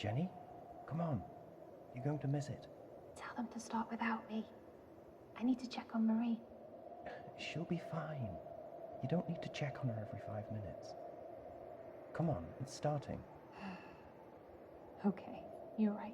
Jenny. Come on. You're going to miss it. Tell them to start without me. I need to check on Marie. She'll be fine. You don't need to check on her every 5 minutes. Come on, it's starting. Okay, you're right.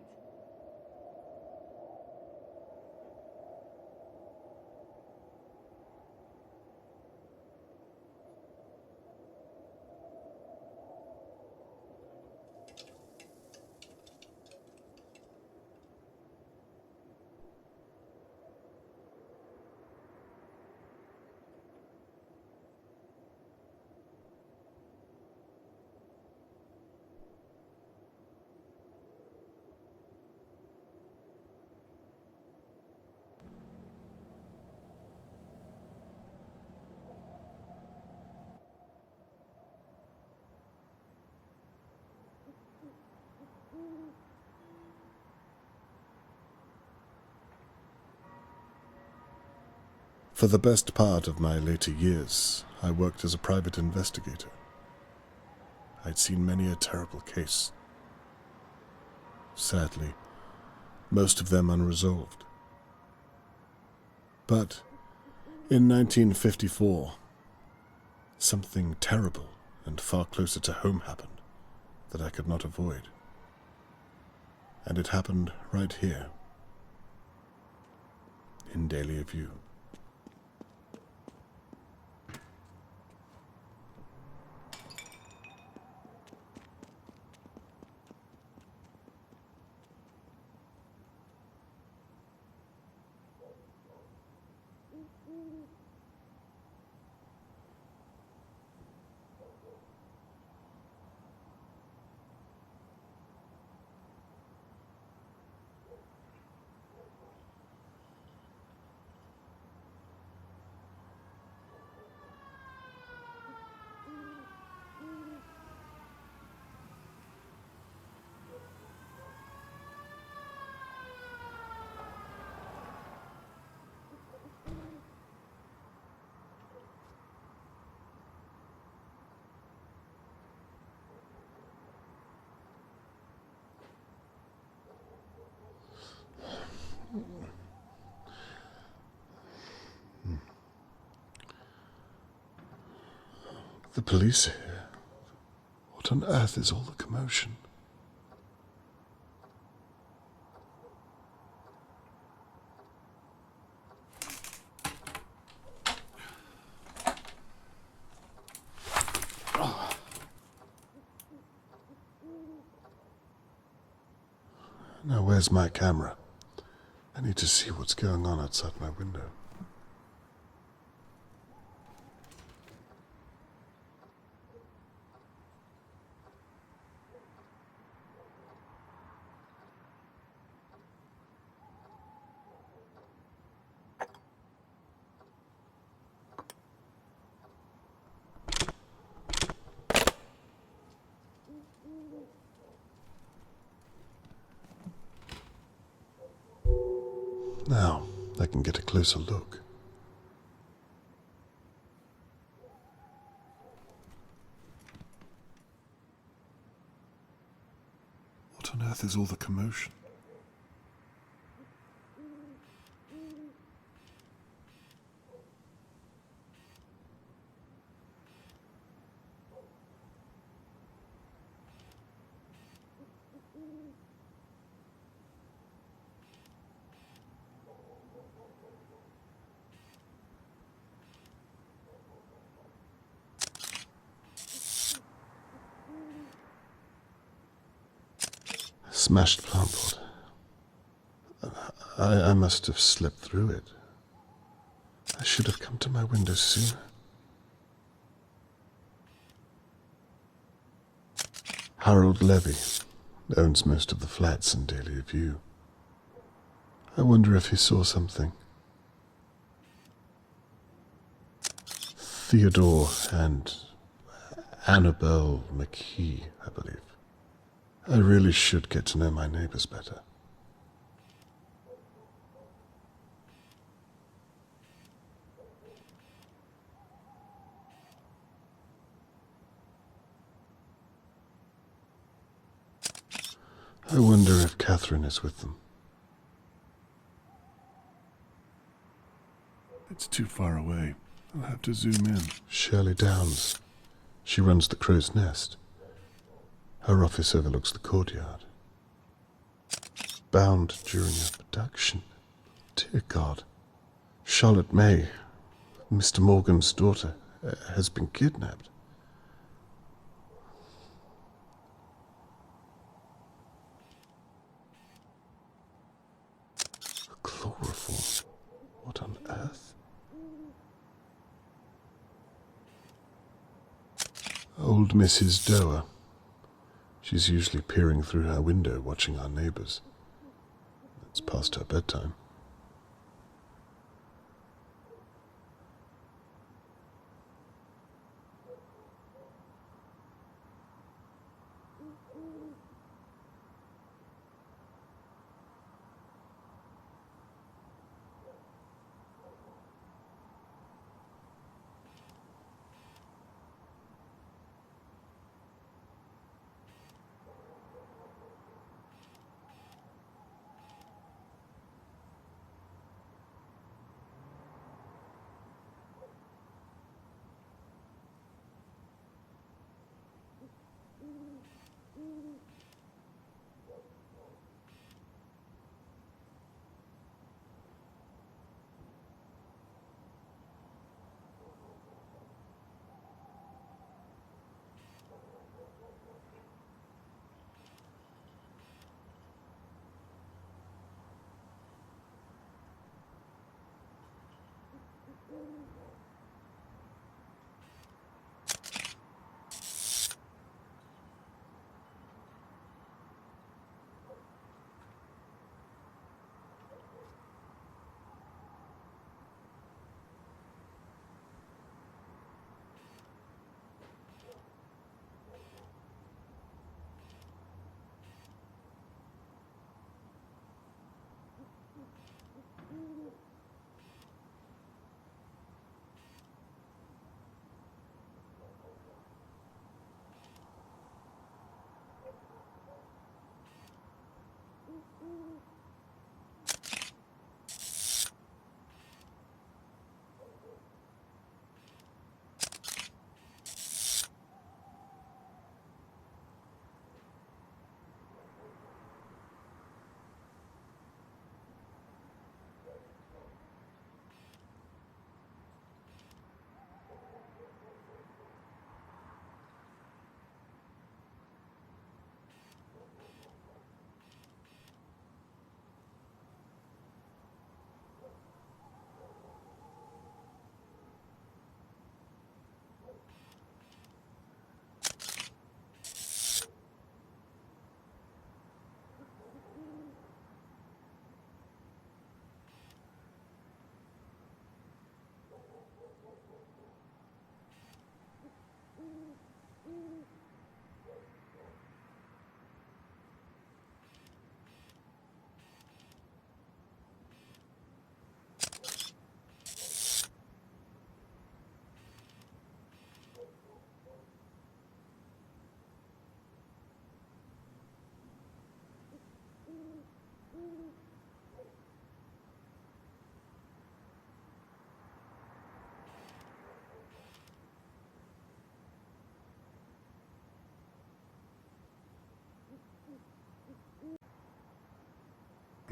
For the best part of my later years, I worked as a private investigator. I'd seen many a terrible case. Sadly, most of them unresolved. But in 1954, something terrible and far closer to home happened that I could not avoid. And it happened right here, in Dahlia View. The police are here. What on earth is all the commotion? Now, where's my camera? I need to see what's going on outside my window. Now, I can get a closer look. What on earth is all the commotion? Smashed plant pot. I must have slipped through it. I should have come to my window sooner. Harold Levy owns most of the flats in Dahlia View. I wonder if he saw something. Theodore and Annabelle McKee, I believe. I really should get to know my neighbours better. I wonder if Catherine is with them. It's too far away. I'll have to zoom in. Shirley Downs. She runs the Crow's Nest. Her office overlooks the courtyard. Bound during abduction. Dear God. Charlotte May, Mr. Morgan's daughter, has been kidnapped. Chloroform. What on earth? Old Mrs. Doer. She's usually peering through her window watching our neighbours. It's past her bedtime.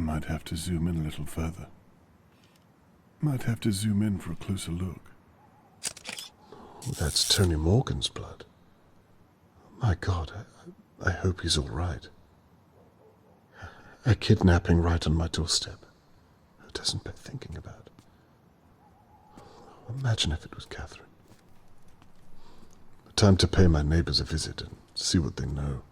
Might have to zoom in a little further. Might have to zoom in for a closer look. Oh, that's Tony Morgan's blood. My God, I hope he's all right. A kidnapping right on my doorstep. Who doesn't bear thinking about? Imagine if it was Catherine. Time to pay my neighbours a visit and see what they know.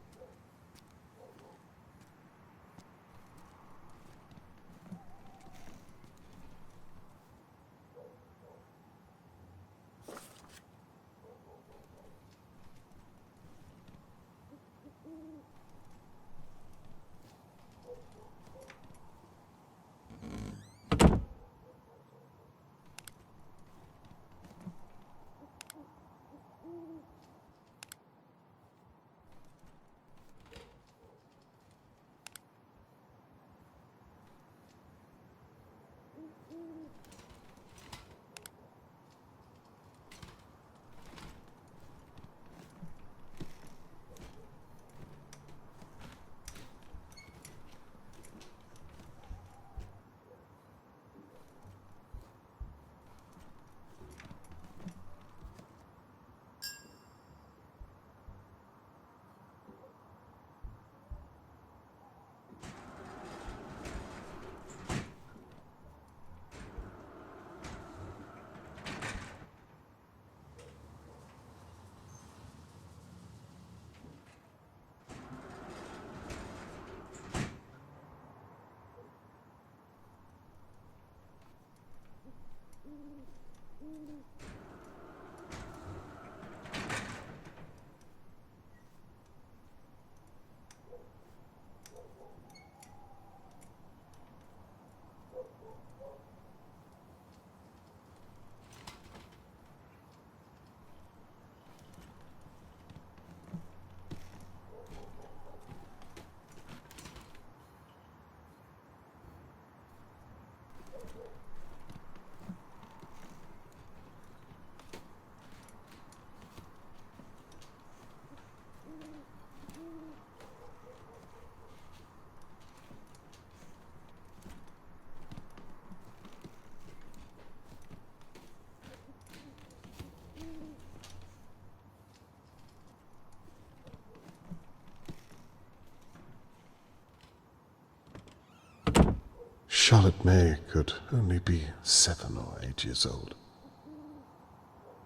Charlotte May could only be 7 or 8 years old.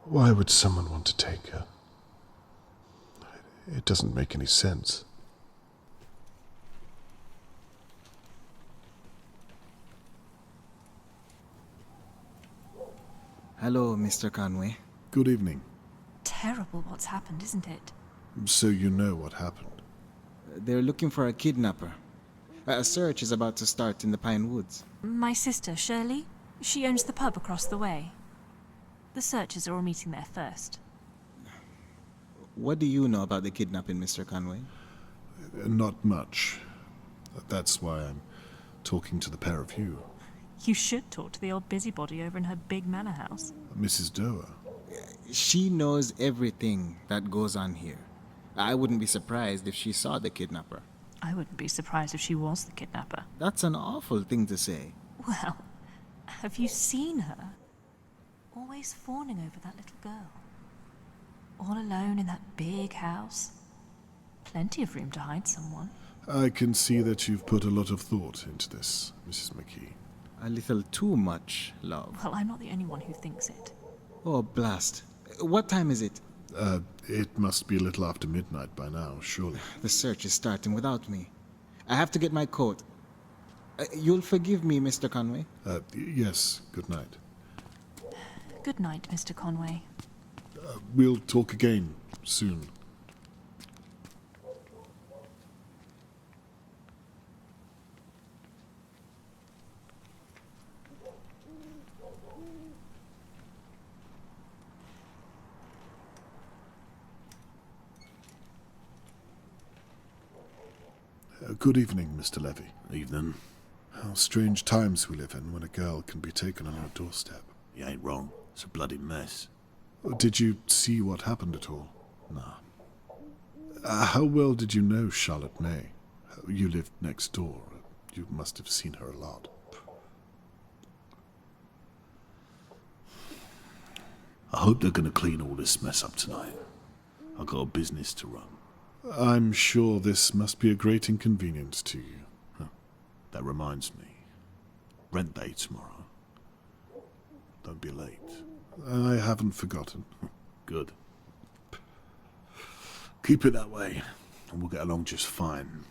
Why would someone want to take her? It doesn't make any sense. Hello, Mr. Conway. Good evening. Terrible what's happened, isn't it? So you know what happened? They're looking for a kidnapper. A search is about to start in the Pine Woods. My sister, Shirley, she owns the pub across the way. The searchers are all meeting there first. What do you know about the kidnapping, Mr. Conway? Not much. That's why I'm talking to the pair of you. You should talk to the old busybody over in her big manor house. Mrs. Doer. She knows everything that goes on here. I wouldn't be surprised if she saw the kidnapper. I wouldn't be surprised if she was the kidnapper. That's an awful thing to say. Well, have you seen her? Always fawning over that little girl. All alone in that big house. Plenty of room to hide someone. I can see that you've put a lot of thought into this, Mrs. McKee. A little too much, love. Well, I'm not the only one who thinks it. Oh, blast. What time is it? It must be a little after midnight by now, surely. The search is starting without me. I have to get my coat. You'll forgive me, Mr. Conway? Yes, good night. Good night, Mr. Conway. We'll talk again soon. Good evening, Mr. Levy. Evening. How strange times we live in when a girl can be taken on our doorstep. You ain't wrong. It's a bloody mess. Did you see what happened at all? Nah. How well did you know Charlotte May? You lived next door. You must have seen her a lot. I hope they're gonna clean all this mess up tonight. I got a business to run. I'm sure this must be a great inconvenience to you. That reminds me. Rent day tomorrow. Don't be late. I haven't forgotten. Good. Keep it that way, and we'll get along just fine.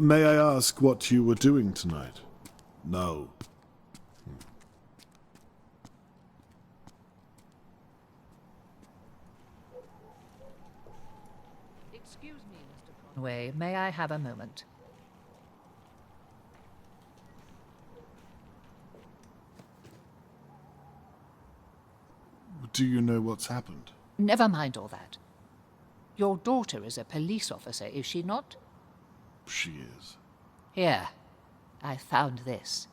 May I ask what you were doing tonight? No. Excuse me, Mr. Conway. May I have a moment? Do you know what's happened? Never mind all that. Your daughter is a police officer, is she not? She is. Here, I found this.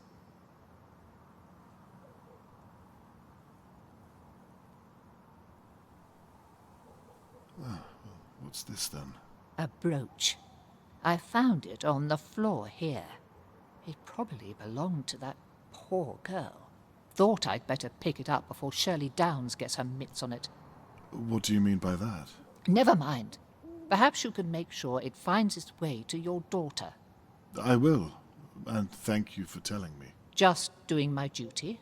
What's this then? A brooch. I found it on the floor here. It probably belonged to that poor girl. Thought I'd better pick it up before Shirley Downs gets her mitts on it. What do you mean by that? Never mind. Perhaps you can make sure it finds its way to your daughter. I will, and thank you for telling me. Just doing my duty.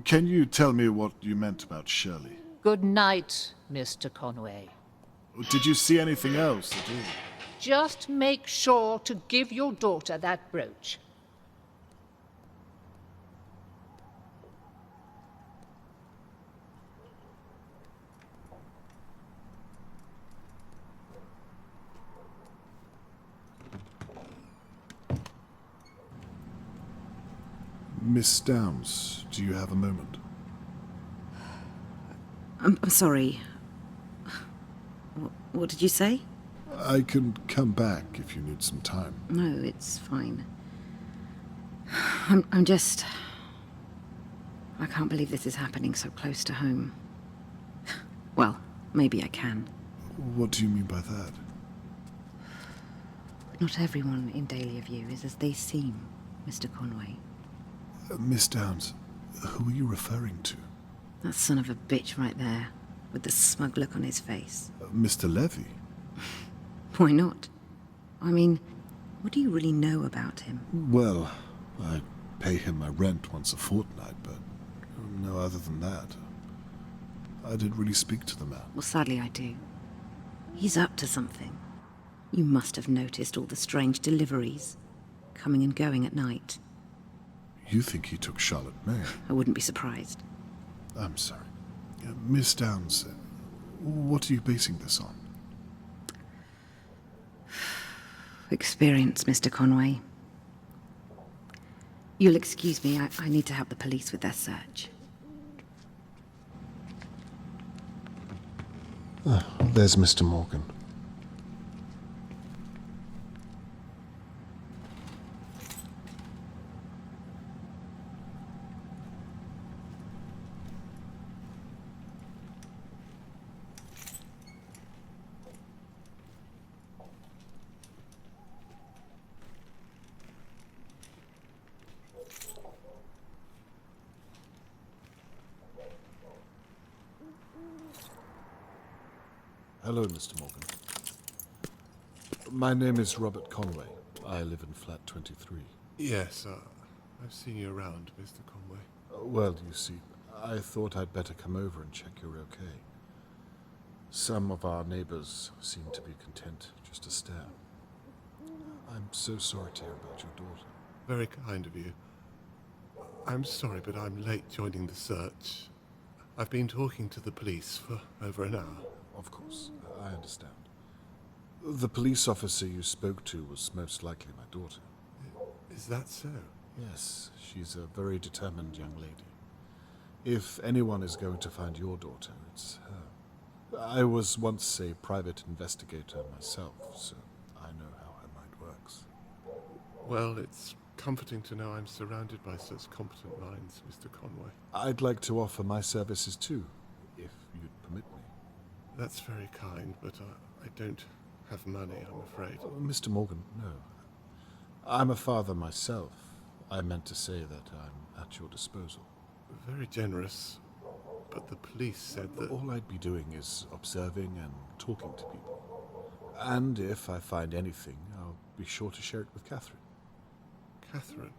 Can you tell me what you meant about Shirley? Good night, Mr. Conway. Did you see anything else at all? Just make sure to give your daughter that brooch. Miss Downs, do you have a moment? I'm sorry. What did you say? I can come back if you need some time. No, it's fine. I'm just... I can't believe this is happening so close to home. Well, maybe I can. What do you mean by that? Not everyone in Dahlia View is as they seem, Mr. Conway. Miss Downs, who are you referring to? That son of a bitch right there, with the smug look on his face. Mr. Levy? Why not? I mean, what do you really know about him? Well, I pay him my rent once a fortnight, but no other than that. I didn't really speak to the man. Well, sadly I do. He's up to something. You must have noticed all the strange deliveries, coming and going at night. You think he took Charlotte May? I wouldn't be surprised. I'm sorry. Miss Downs, what are you basing this on? Experience, Mr. Conway. You'll excuse me, I need to help the police with their search. There's Mr. Morgan. Hello, Mr. Morgan. My name is Robert Conway. I live in flat 23. Yes, I've seen you around, Mr. Conway. Well, you see, I thought I'd better come over and check you're okay. Some of our neighbours seem to be content just to stare. I'm so sorry to hear about your daughter. Very kind of you. I'm sorry, but I'm late joining the search. I've been talking to the police for over an hour. Of course, I understand. The police officer you spoke to was most likely my daughter. Is that so? Yes, she's a very determined young lady. If anyone is going to find your daughter, it's her. I was once a private investigator myself, so I know how her mind works. Well, it's comforting to know I'm surrounded by such competent minds, Mr. Conway. I'd like to offer my services too, if you'd permit me. That's very kind, but I don't have money, I'm afraid. Mr. Morgan, no. I'm a father myself. I meant to say that I'm at your disposal. Very generous, but the police said that... All I'd be doing is observing and talking to people. And if I find anything, I'll be sure to share it with Catherine. Catherine?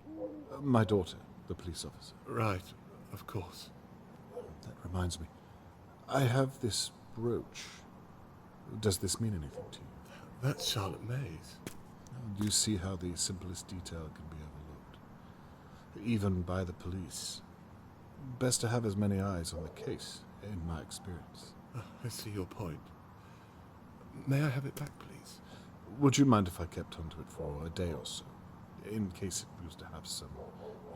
My daughter, the police officer. Right, of course. That reminds me. I have this brooch. Does this mean anything to you? That's Charlotte May's. Do you see how the simplest detail can be overlooked? Even by the police. Best to have as many eyes on the case, in my experience. I see your point. May I have it back, please? Would you mind if I kept onto it for a day or so, in case it was to have some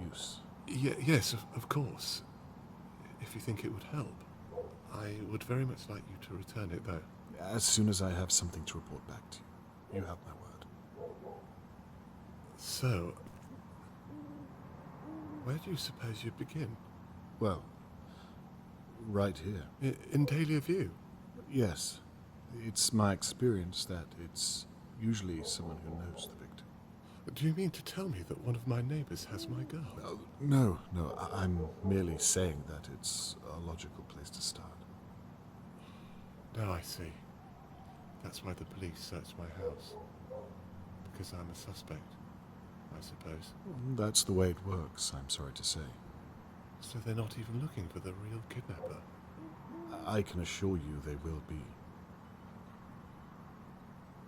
use? Yes, of course. If you think it would help. I would very much like you to return it, though. As soon as I have something to report back to you. You have my word. So, where do you suppose you'd begin? Well, right here. In Dahlia View? Yes. It's my experience that it's usually someone who knows the victim. Do you mean to tell me that one of my neighbours has my girl? No. I'm merely saying that it's a logical place to start. Now I see. That's why the police searched my house. Because I'm a suspect, I suppose. That's the way it works, I'm sorry to say. So they're not even looking for the real kidnapper? I can assure you they will be.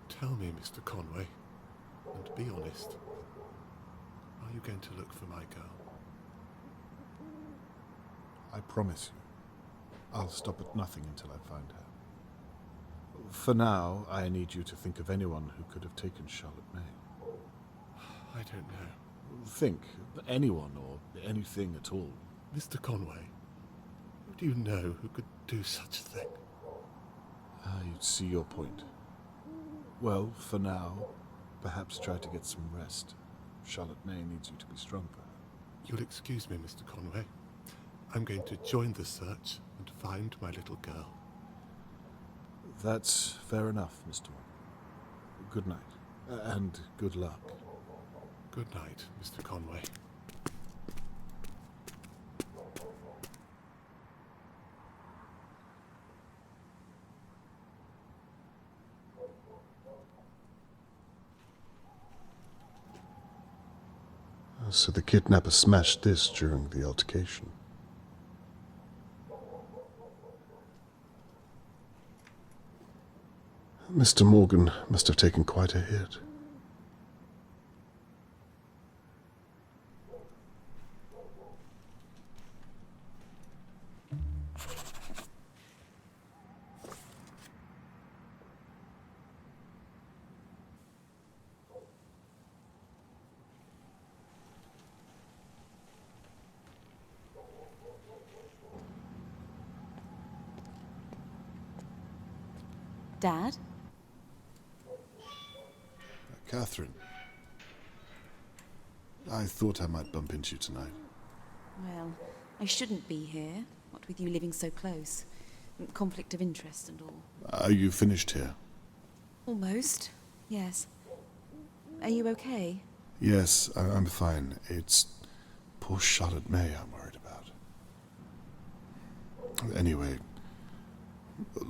Tell me, Mr. Conway, and be honest. Are you going to look for my girl? I promise you, I'll stop at nothing until I find her. For now, I need you to think of anyone who could have taken Charlotte May. I don't know. Think. Anyone or anything at all. Mr. Conway, who do you know who could do such a thing? I see your point. Well, for now, perhaps try to get some rest. Charlotte May needs you to be strong for her. You'll excuse me, Mr. Conway. I'm going to join the search and find my little girl. That's fair enough, Mr. One. Good night, and good luck. Good night, Mr. Conway. So the kidnapper smashed this during the altercation. Mr. Morgan must have taken quite a hit. Dad? Catherine, I thought I might bump into you tonight. Well, I shouldn't be here, what with you living so close. Conflict of interest and all. Are you finished here? Almost, yes. Are you okay? Yes, I'm fine. It's poor Charlotte May I'm worried about. Anyway,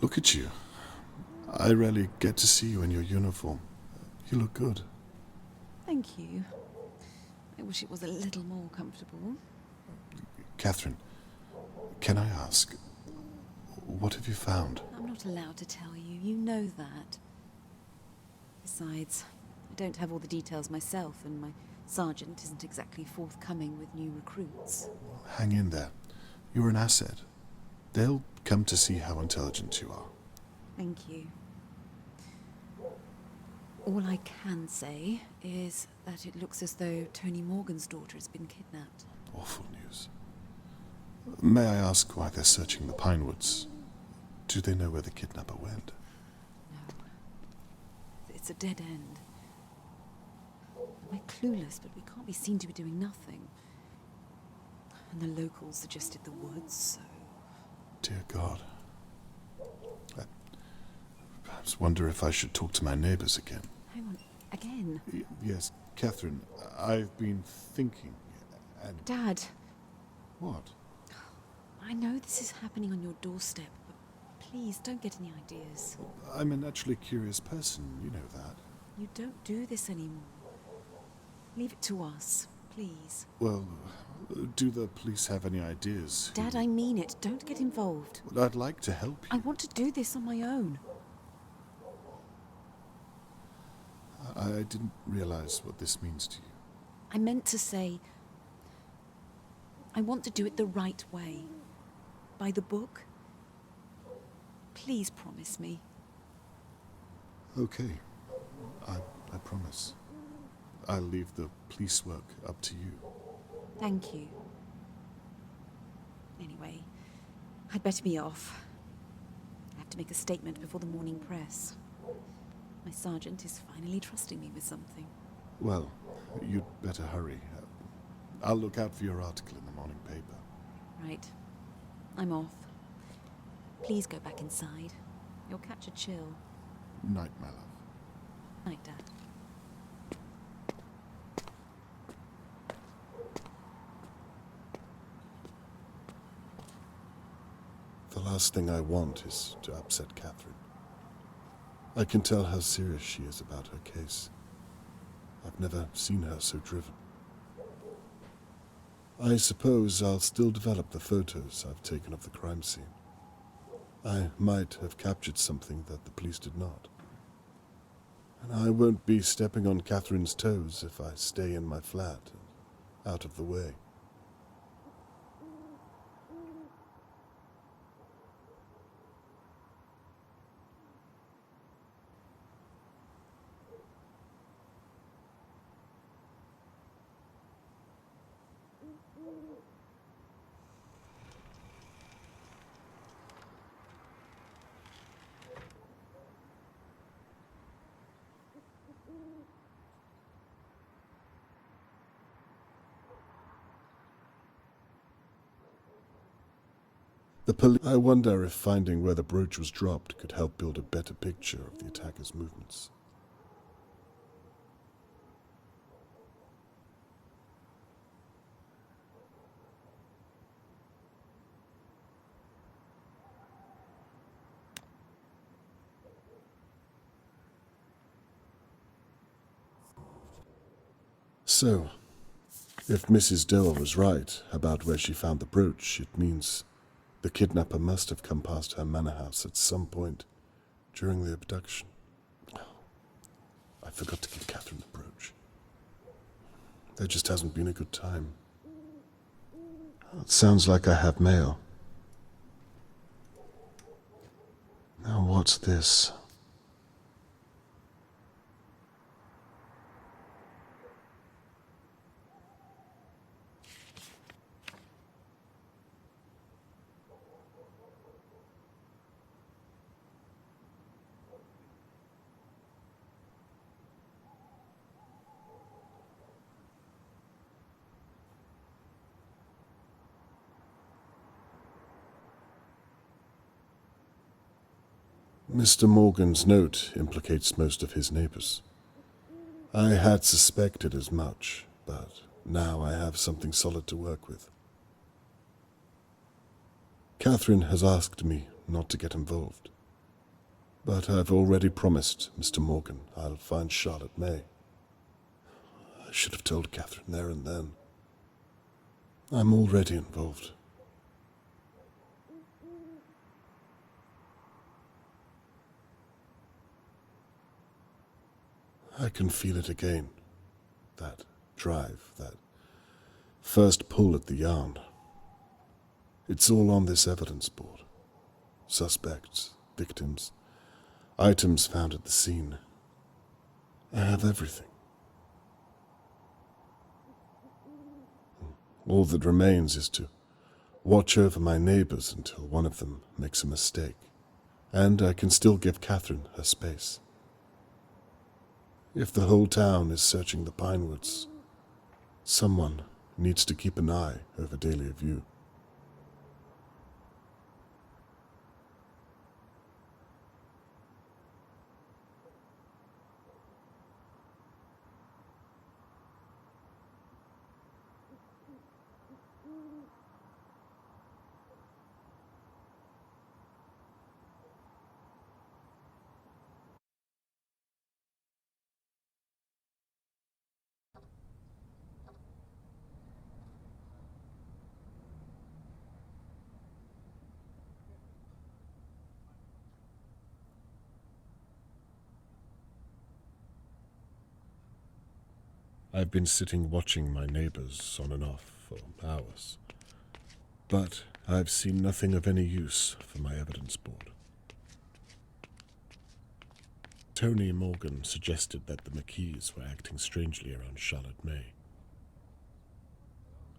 look at you. I rarely get to see you in your uniform. You look good. Thank you. I wish it was a little more comfortable. Catherine, can I ask, what have you found? I'm not allowed to tell you. You know that. Besides, I don't have all the details myself, and my sergeant isn't exactly forthcoming with new recruits. Hang in there. You're an asset. They'll come to see how intelligent you are. Thank you. All I can say is that it looks as though Tony Morgan's daughter has been kidnapped. Awful news. May I ask why they're searching the pine woods? Do they know where the kidnapper went? No. It's a dead end. We're clueless, but we can't be seen to be doing nothing. And the locals suggested the woods, so... Dear God. I perhaps wonder if I should talk to my neighbours again. Hang on, again? Yes, Catherine, I've been thinking, and... Dad! What? I know this is happening on your doorstep, but please don't get any ideas. I'm a naturally curious person, you know that. You don't do this anymore. Leave it to us, please. Well, do the police have any ideas? Dad, I mean it. Don't get involved. Well, I'd like to help you. I want to do this on my own. I didn't realize what this means to you. I meant to say, I want to do it the right way. By the book. Please promise me. Okay. I promise. I'll leave the police work up to you. Thank you. Anyway, I'd better be off. I have to make a statement before the morning press. My sergeant is finally trusting me with something. Well, you'd better hurry. I'll look out for your article in the morning paper. Right. I'm off. Please go back inside. You'll catch a chill. Night, my love. Night, Dad. The last thing I want is to upset Catherine. I can tell how serious she is about her case. I've never seen her so driven. I suppose I'll still develop the photos I've taken of the crime scene. I might have captured something that the police did not. And I won't be stepping on Catherine's toes if I stay in my flat and out of the way. I wonder if finding where the brooch was dropped could help build a better picture of the attacker's movements. So, if Mrs. Dole was right about where she found the brooch, it means the kidnapper must have come past her manor house at some point during the abduction. I forgot to give Catherine the brooch. There just hasn't been a good time. It sounds like I have mail. Now what's this? Mr. Morgan's note implicates most of his neighbours. I had suspected as much, but now I have something solid to work with. Catherine has asked me not to get involved, but I've already promised Mr. Morgan I'll find Charlotte May. I should have told Catherine there and then. I'm already involved. I can feel it again. That drive, that first pull at the yarn. It's all on this evidence board. Suspects, victims, items found at the scene. I have everything. All that remains is to watch over my neighbours until one of them makes a mistake, and I can still give Catherine her space. If the whole town is searching the Pinewoods, someone needs to keep an eye over Dahlia View. I've been sitting watching my neighbours on and off for hours, but I've seen nothing of any use for my evidence board. Tony Morgan suggested that the McKees were acting strangely around Charlotte May.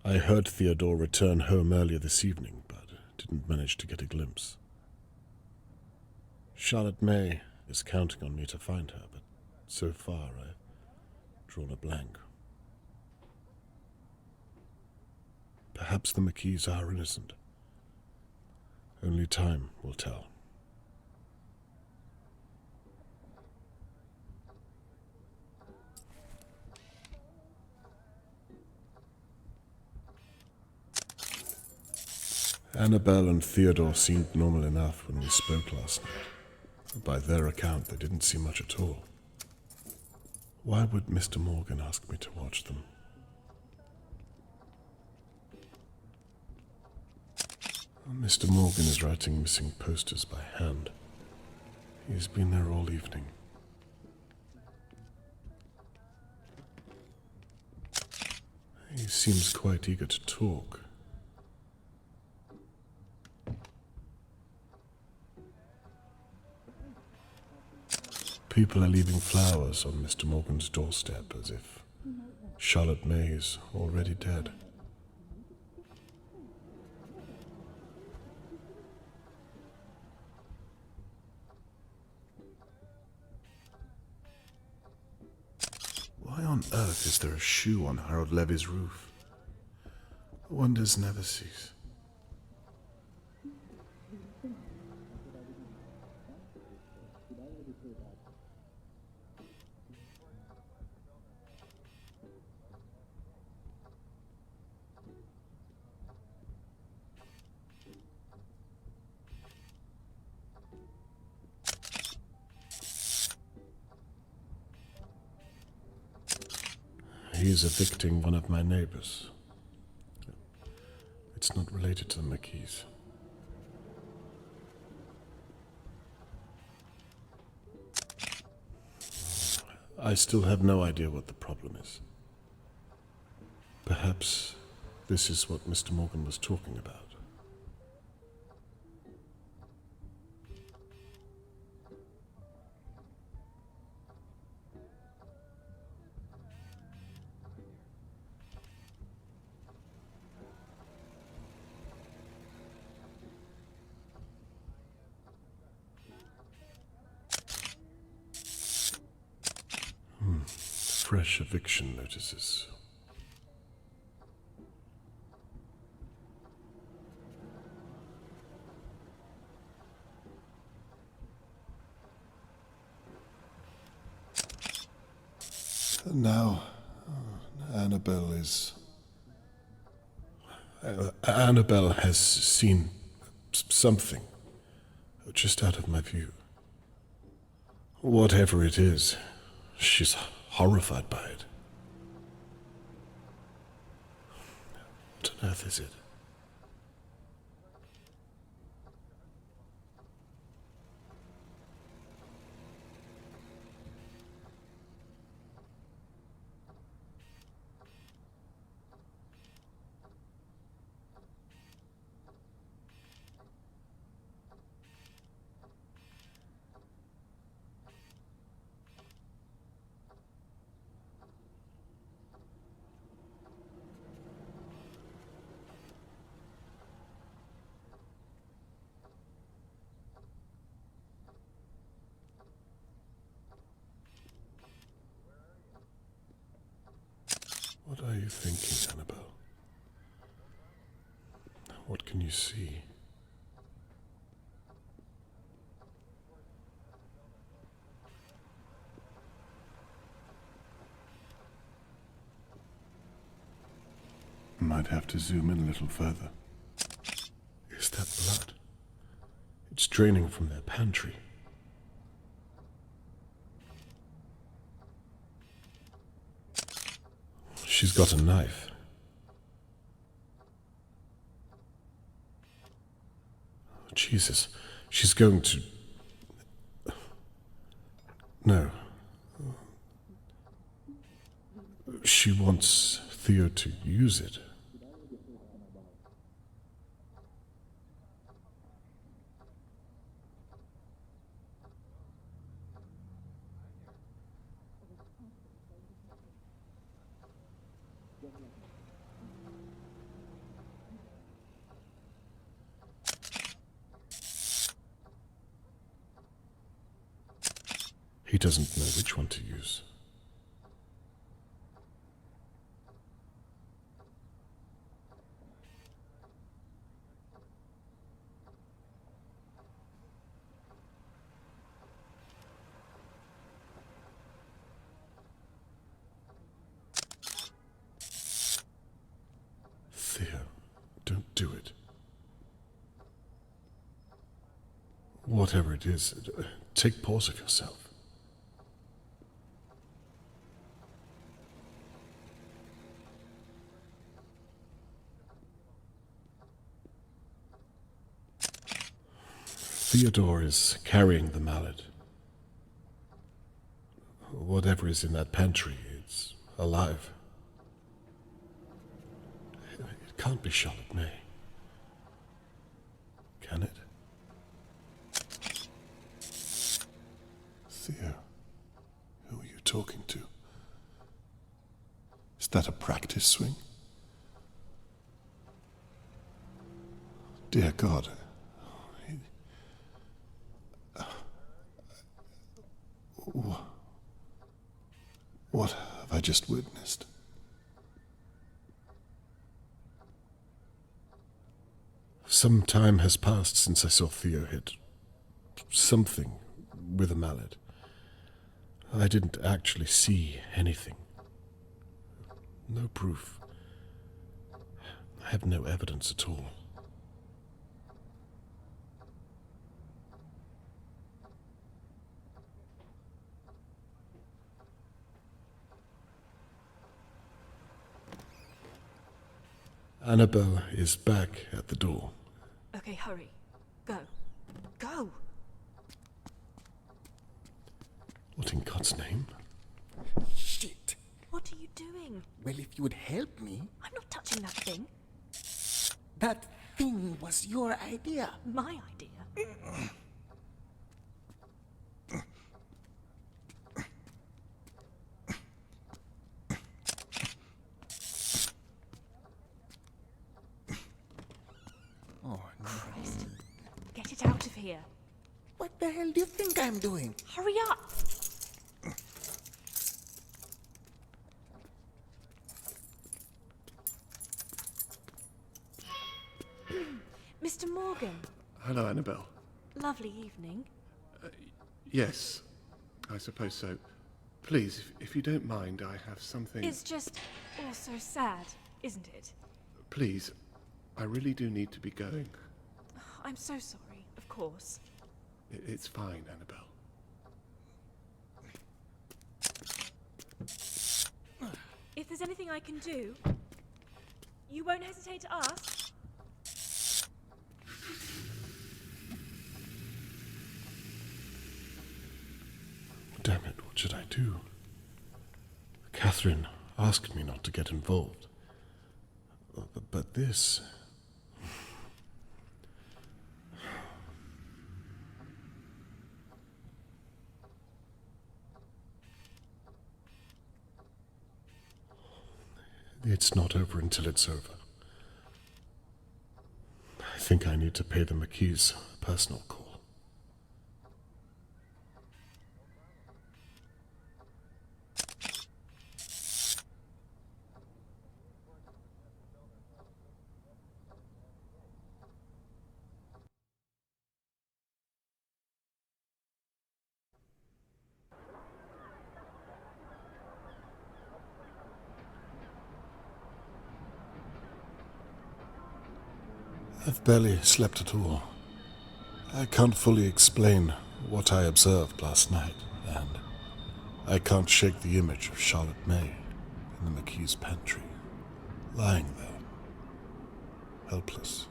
I heard Theodore return home earlier this evening, but didn't manage to get a glimpse. Charlotte May is counting on me to find her, but so far I've drawn a blank. Perhaps the McKees are innocent. Only time will tell. Annabelle and Theodore seemed normal enough when we spoke last night. By their account, they didn't see much at all. Why would Mr. Morgan ask me to watch them? Mr. Morgan is writing missing posters by hand. He's been there all evening. He seems quite eager to talk. People are leaving flowers on Mr. Morgan's doorstep as if Charlotte May is already dead. Why on earth is there a shoe on Harold Levy's roof? Wonders never cease. He's evicting one of my neighbours. It's not related to the McKees. I still have no idea what the problem is. Perhaps this is what Mr. Morgan was talking about. Fresh eviction notices. Now, Annabelle has seen something just out of my view. Whatever it is, she's horrified by it. What on earth is it? What are you thinking, Annabelle? What can you see? Might have to zoom in a little further. Is that blood? It's draining from their pantry. She's got a knife. Oh, Jesus, she's going to... No. She wants Theo to use it. He doesn't know which one to use. Theo, don't do it. Whatever it is, take pause of yourself. Theodore is carrying the mallet. Whatever is in that pantry, it's alive. It can't be Charlotte May. Can it? Theo, who are you talking to? Is that a practice swing? Dear God. What have I just witnessed? Some time has passed since I saw Theo hit something with a mallet. I didn't actually see anything. No proof. I have no evidence at all. Annabelle is back at the door. Okay, hurry. Go. Go! What in God's name? Shit. What are you doing? Well, if you would help me. I'm not touching that thing. That thing was your idea. My idea? Oh, no. Christ. Get it out of here. What the hell do you think I'm doing? Hurry up! Mr. Morgan. Hello, Annabelle. Lovely evening. Yes, I suppose so. Please, if you don't mind, I have something... It's just all so sad, isn't it? Please, I really do need to be going. I'm so sorry, of course. It's fine, Annabelle. If there's anything I can do, you won't hesitate to ask? Damn it, what should I do? Catherine asked me not to get involved. But this... It's not over until it's over. I think I need to pay the McKees a personal call. I've barely slept at all. I can't fully explain what I observed last night, and I can't shake the image of Charlotte May in the McKees' pantry, lying there, helpless.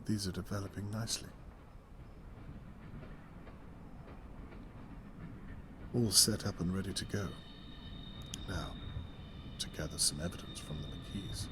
These are developing nicely. All set up and ready to go. Now, to gather some evidence from the McKees.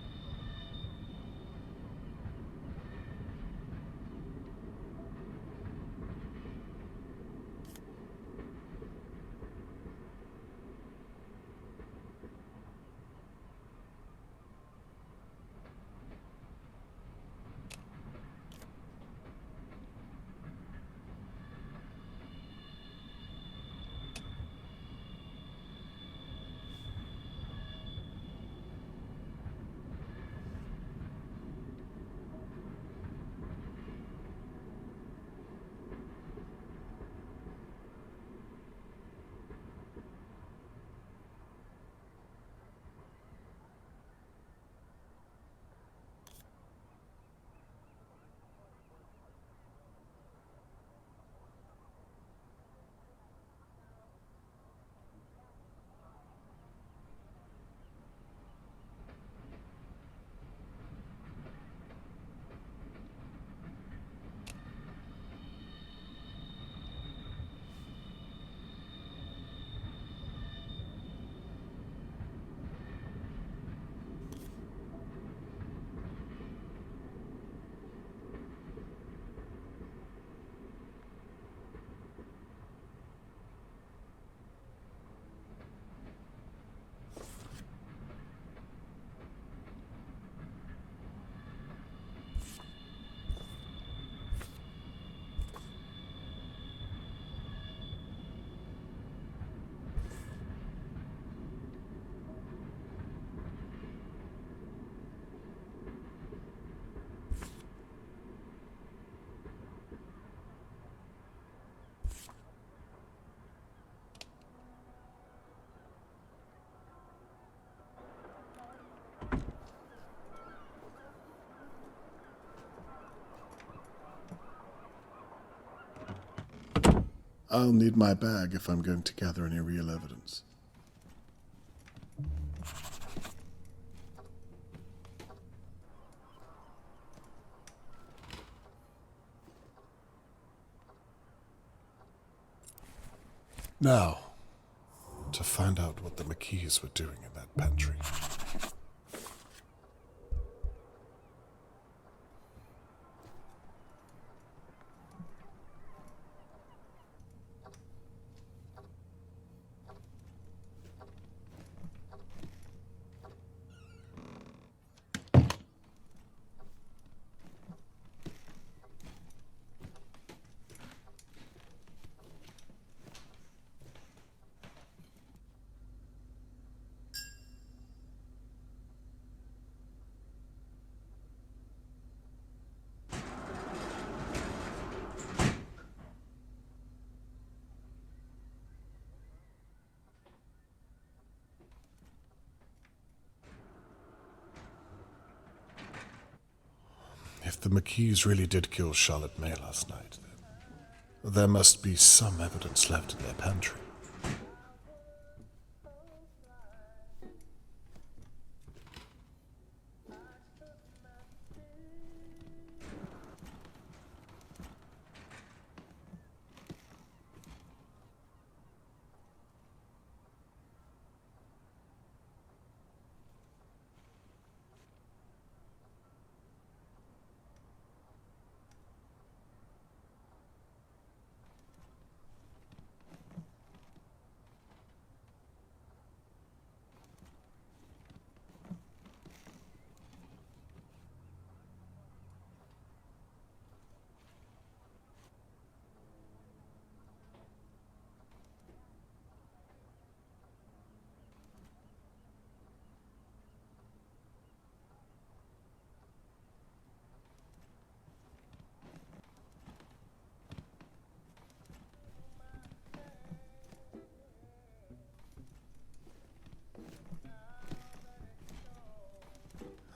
I'll need my bag if I'm going to gather any real evidence. Now, to find out what the McKees were doing in that pantry. If the McKees really did kill Charlotte May last night, then there must be some evidence left in their pantry.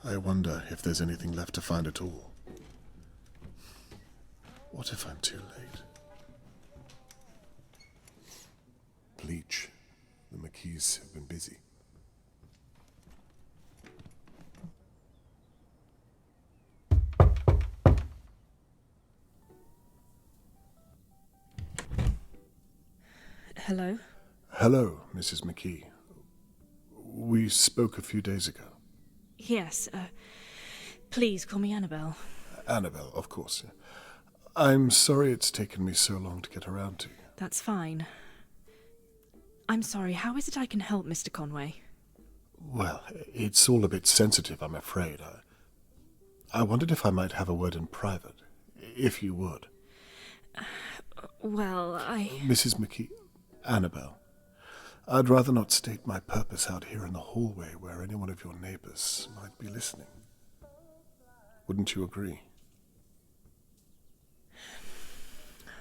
I wonder if there's anything left to find at all. What if I'm too late? Bleach. The McKees have been busy. Hello? Hello, Mrs. McKee. We spoke a few days ago. Yes, please call me Annabelle. Annabelle, of course. I'm sorry it's taken me so long to get around to you. That's fine. I'm sorry, how is it I can help, Mr. Conway? Well, it's all a bit sensitive, I'm afraid. I wondered if I might have a word in private, if you would. Well, Mrs. McKee, Annabelle, I'd rather not state my purpose out here in the hallway where any one of your neighbours might be listening. Wouldn't you agree?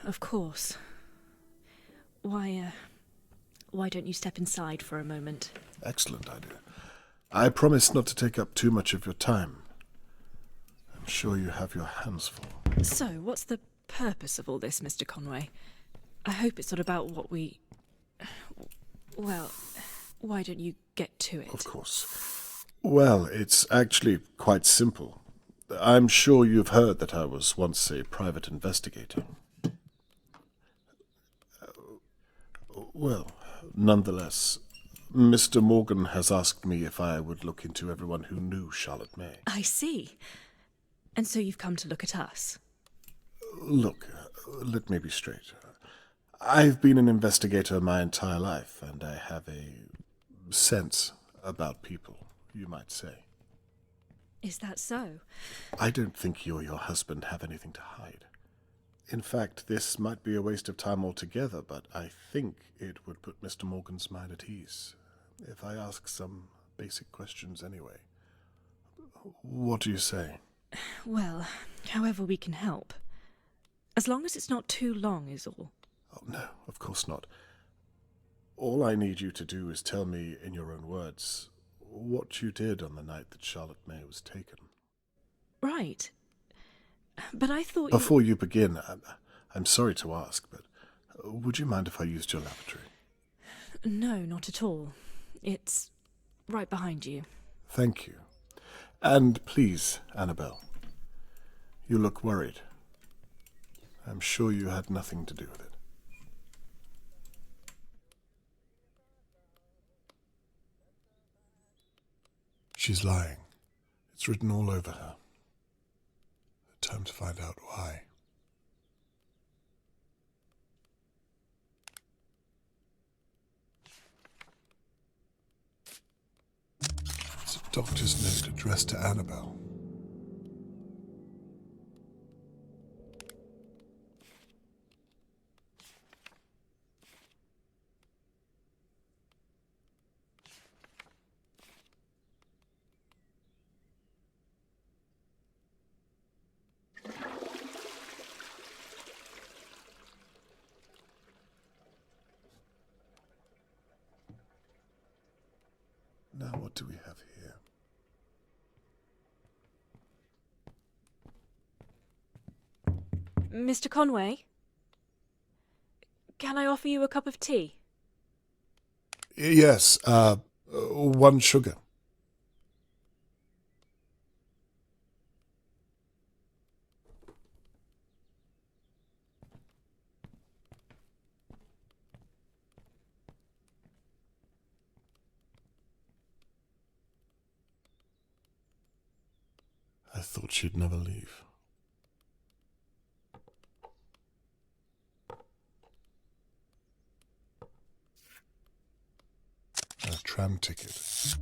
Of course. Why don't you step inside for a moment? Excellent idea. I promise not to take up too much of your time. I'm sure you have your hands full. So, what's the purpose of all this, Mr. Conway? I hope it's not about what we... Well, why don't you get to it? Of course. Well, it's actually quite simple. I'm sure you've heard that I was once a private investigator. Well, nonetheless, Mr. Morgan has asked me if I would look into everyone who knew Charlotte May. I see. And so you've come to look at us? Look, let me be straight. I've been an investigator my entire life, and I have a sense about people, you might say. Is that so? I don't think you or your husband have anything to hide. In fact, this might be a waste of time altogether, but I think it would put Mr. Morgan's mind at ease if I ask some basic questions anyway. What do you say? Well, however we can help. As long as it's not too long is all. Oh, no, of course not. All I need you to do is tell me in your own words what you did on the night that Charlotte May was taken. Right. But I thought Before you begin, I'm sorry to ask, but Would you mind if I used your lavatory? No, not at all. It's right behind you. Thank you. And please, Annabelle, you look worried. I'm sure you had nothing to do with it. She's lying. It's written all over her. Time to find out why. It's a doctor's note addressed to Annabelle. Now what do we have here? Mr. Conway? Can I offer you a cup of tea? Yes, 1 sugar. I thought she'd never leave. A tram ticket.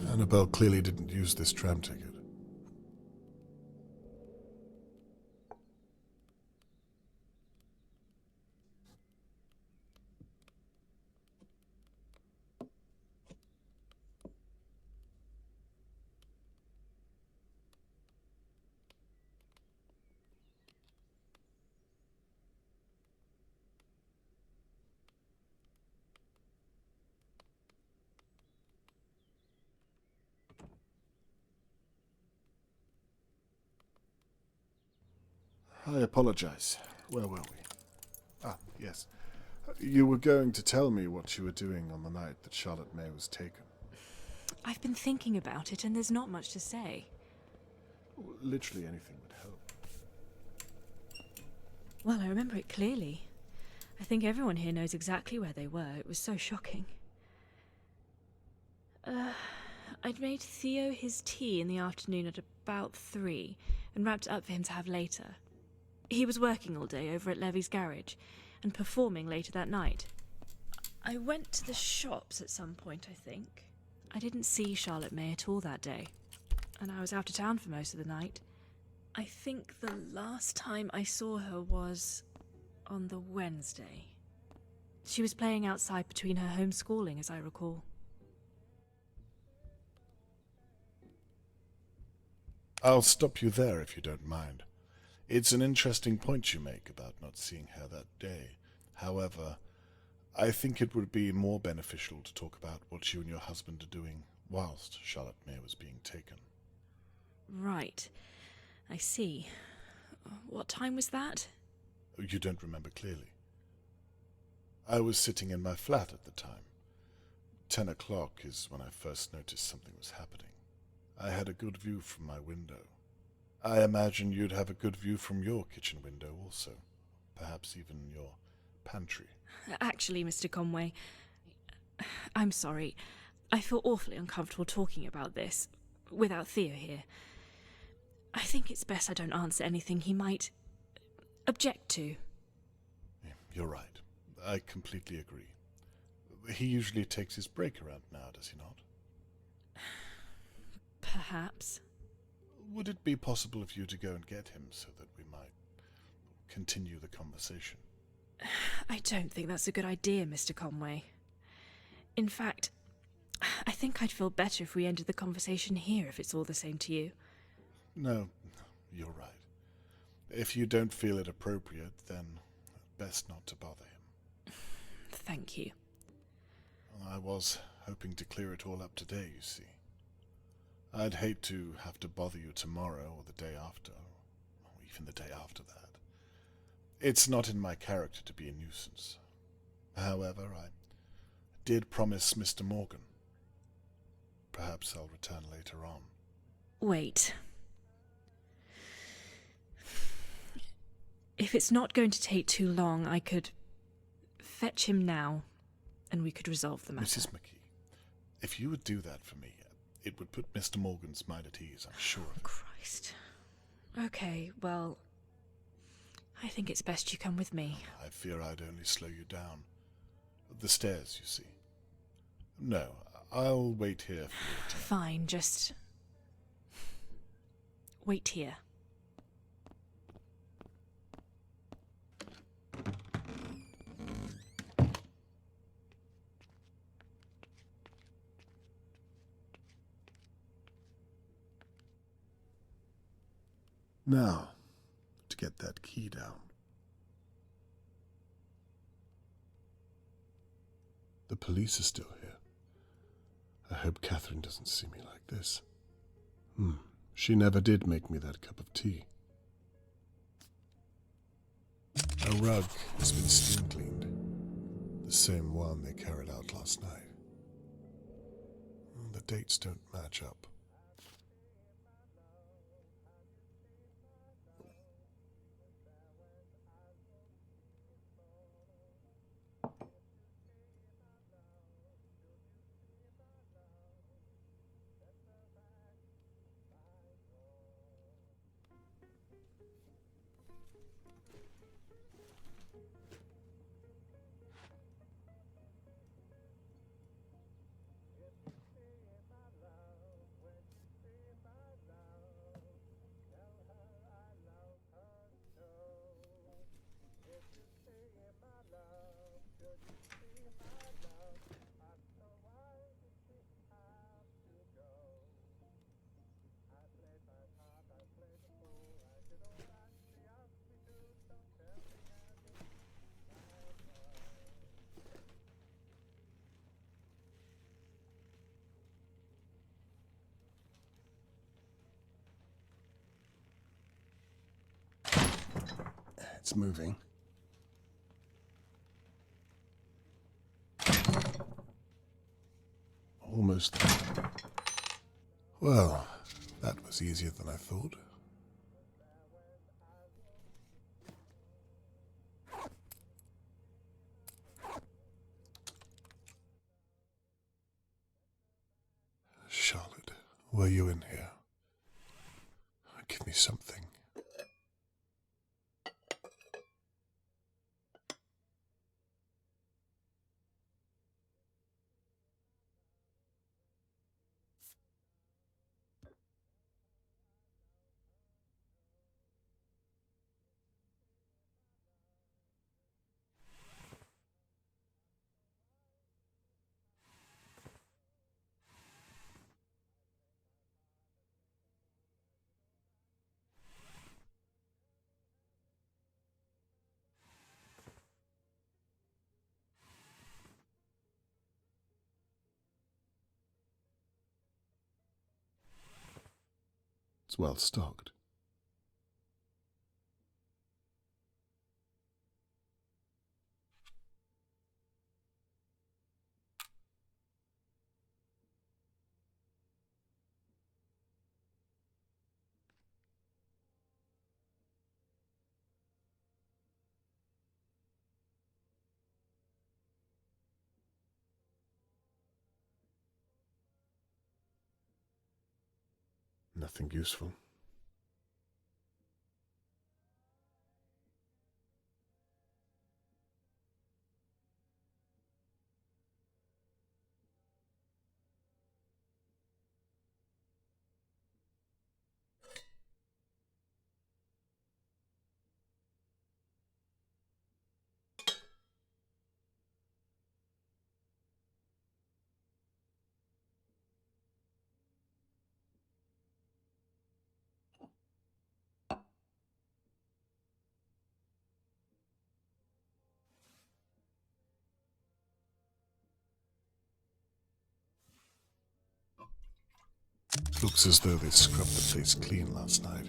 Annabelle clearly didn't use this tram ticket. I apologize. Where were we? Ah, yes. You were going to tell me what you were doing on the night that Charlotte May was taken. I've been thinking about it, and there's not much to say. Literally anything would help. Well, I remember it clearly. I think everyone here knows exactly where they were. It was so shocking. I'd made Theo his tea in the afternoon at about 3 and wrapped it up for him to have later. He was working all day over at Levy's garage and performing later that night. I went to the shops at some point, I think. I didn't see Charlotte May at all that day, and I was out of town for most of the night. I think the last time I saw her was on the Wednesday. She was playing outside between her homeschooling, as I recall. I'll stop you there if you don't mind. It's an interesting point you make about not seeing her that day. However, I think it would be more beneficial to talk about what you and your husband are doing whilst Charlotte May was being taken. Right. I see. What time was that? You don't remember clearly. I was sitting in my flat at the time. 10 o'clock is when I first noticed something was happening. I had a good view from my window. I imagine you'd have a good view from your kitchen window also. Perhaps even your pantry. Actually, Mr. Conway, I'm sorry. I feel awfully uncomfortable talking about this without Theo here. I think it's best I don't answer anything he might object to. You're right. I completely agree. He usually takes his break around now, does he not? Perhaps. Would it be possible for you to go and get him so that we might continue the conversation? I don't think that's a good idea, Mr. Conway. In fact, I think I'd feel better if we ended the conversation here, if it's all the same to you. No, you're right. If you don't feel it appropriate, then best not to bother him. Thank you. I was hoping to clear it all up today, you see. I'd hate to have to bother you tomorrow or the day after, or even the day after that. It's not in my character to be a nuisance. However, I did promise Mr. Morgan. Perhaps I'll return later on. Wait. If it's not going to take too long, I could fetch him now, and we could resolve the matter. Mrs. McKee, if you would do that for me, it would put Mr. Morgan's mind at ease, I'm sure of it. Christ. Okay, well, I think it's best you come with me. I fear I'd only slow you down. The stairs, you see. No, I'll wait here for you. Fine, just wait here. Now, to get that key down. The police are still here. I hope Catherine doesn't see me like this. She never did make me that cup of tea. A rug has been steam cleaned. The same one they carried out last night. The dates don't match up. It's moving. Almost there. Well, that was easier than I thought. Charlotte, were you in here? Give me something. It's well stocked. Nothing useful. Looks as though they scrubbed the place clean last night.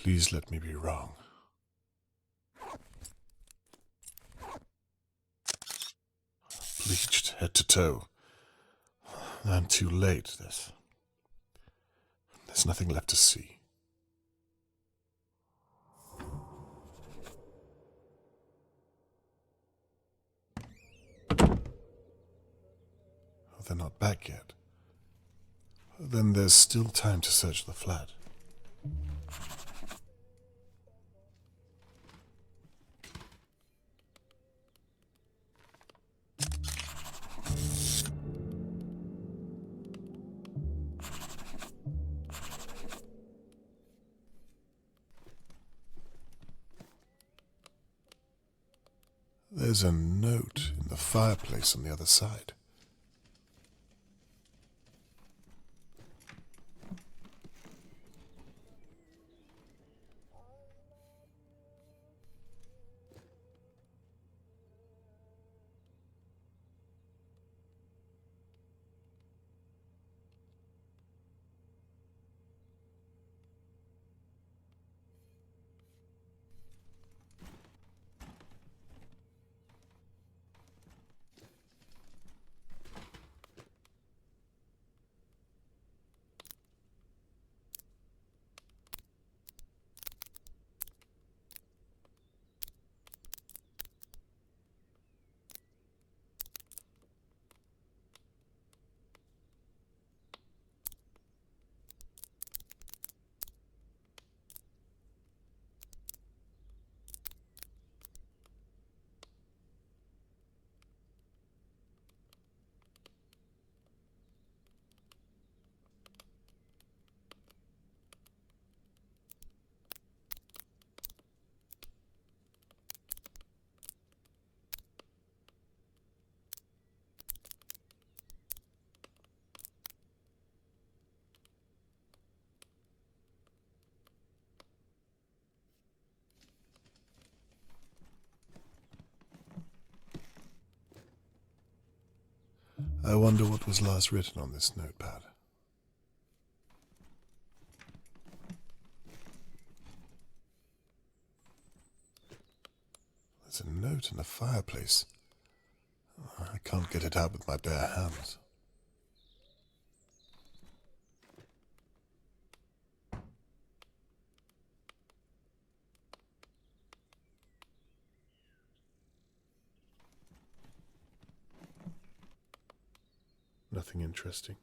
Please let me be wrong. Bleached head to toe. I'm too late. There's nothing left to see. Oh, they're not back yet. Then there's still time to search the flat. There's a note in the fireplace on the other side. I wonder what was last written on this notepad. There's a note in the fireplace. I can't get it out with my bare hands. Nothing interesting.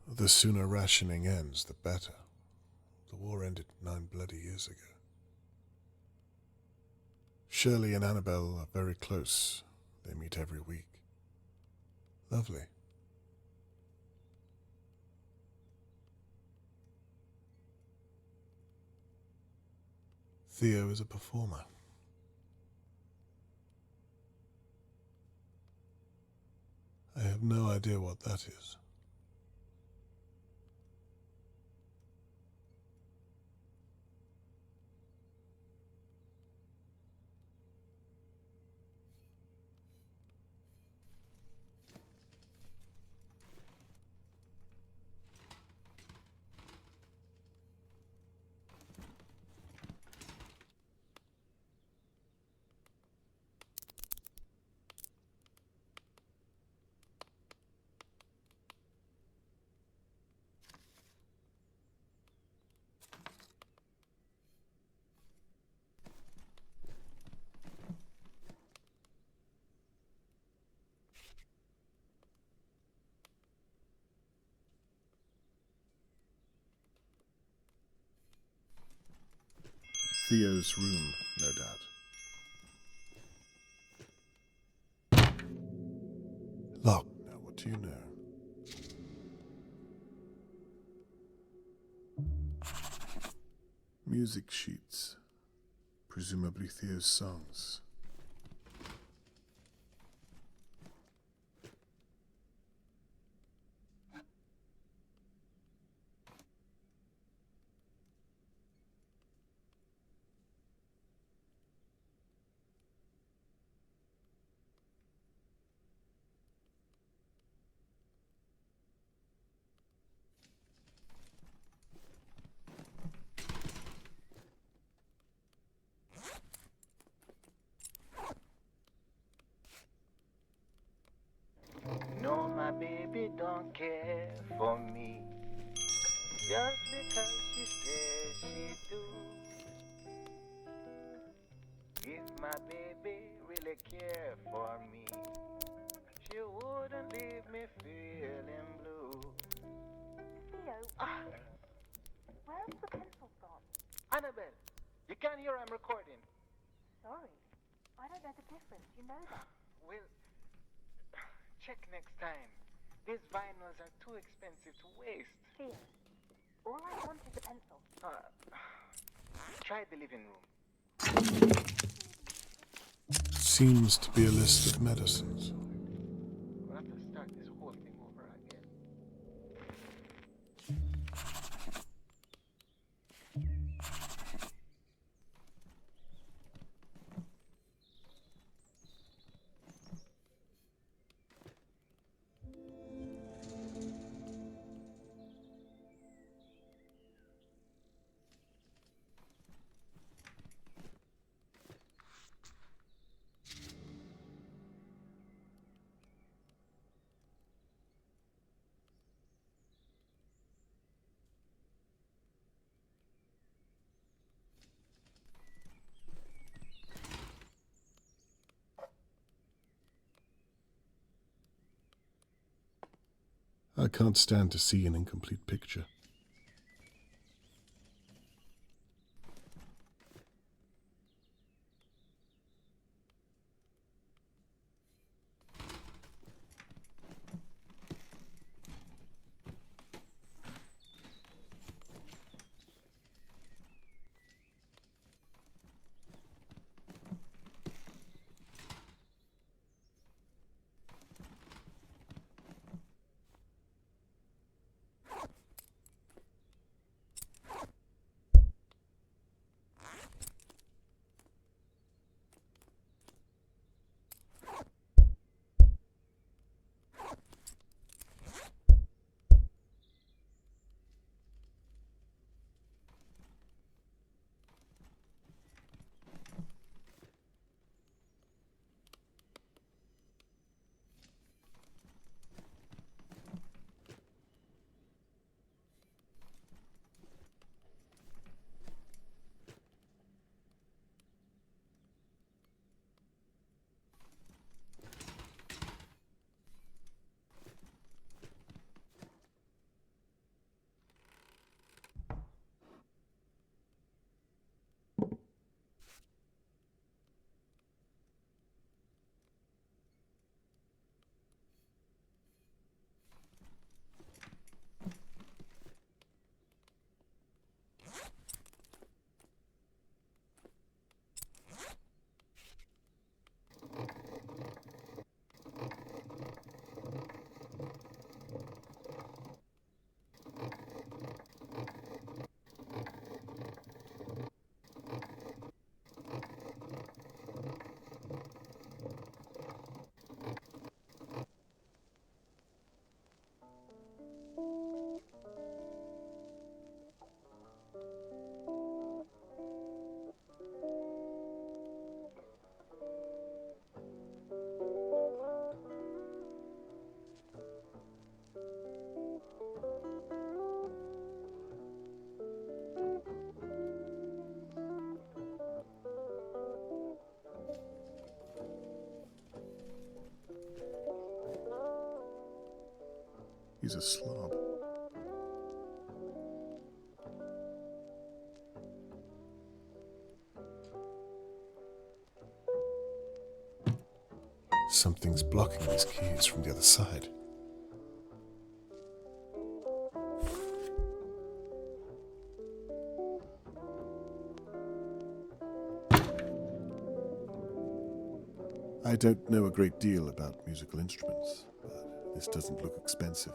The sooner rationing ends, the better. The war ended 9 bloody years ago. Shirley and Annabelle are very close. They meet every week. Lovely. Theo is a performer. I have no idea what that is. Theo's room, no doubt. Locked. Now, what do you know? Music sheets. Presumably Theo's songs. care for me. Just because she says she do. If my baby really cared for me, she wouldn't leave me feeling blue. Theo, where's the pencil gone? Annabelle, you can't hear I'm recording. Sorry, I don't know the difference, you know that. Well, check next time. These vinyls are too expensive to waste. Theo, all I want is a pencil. Try the living room. Seems to be a list of medicines. We'll have to start this whole thing over again. I can't stand to see an incomplete picture. He's a slob. Something's blocking these keys from the other side. I don't know a great deal about musical instruments, but this doesn't look expensive.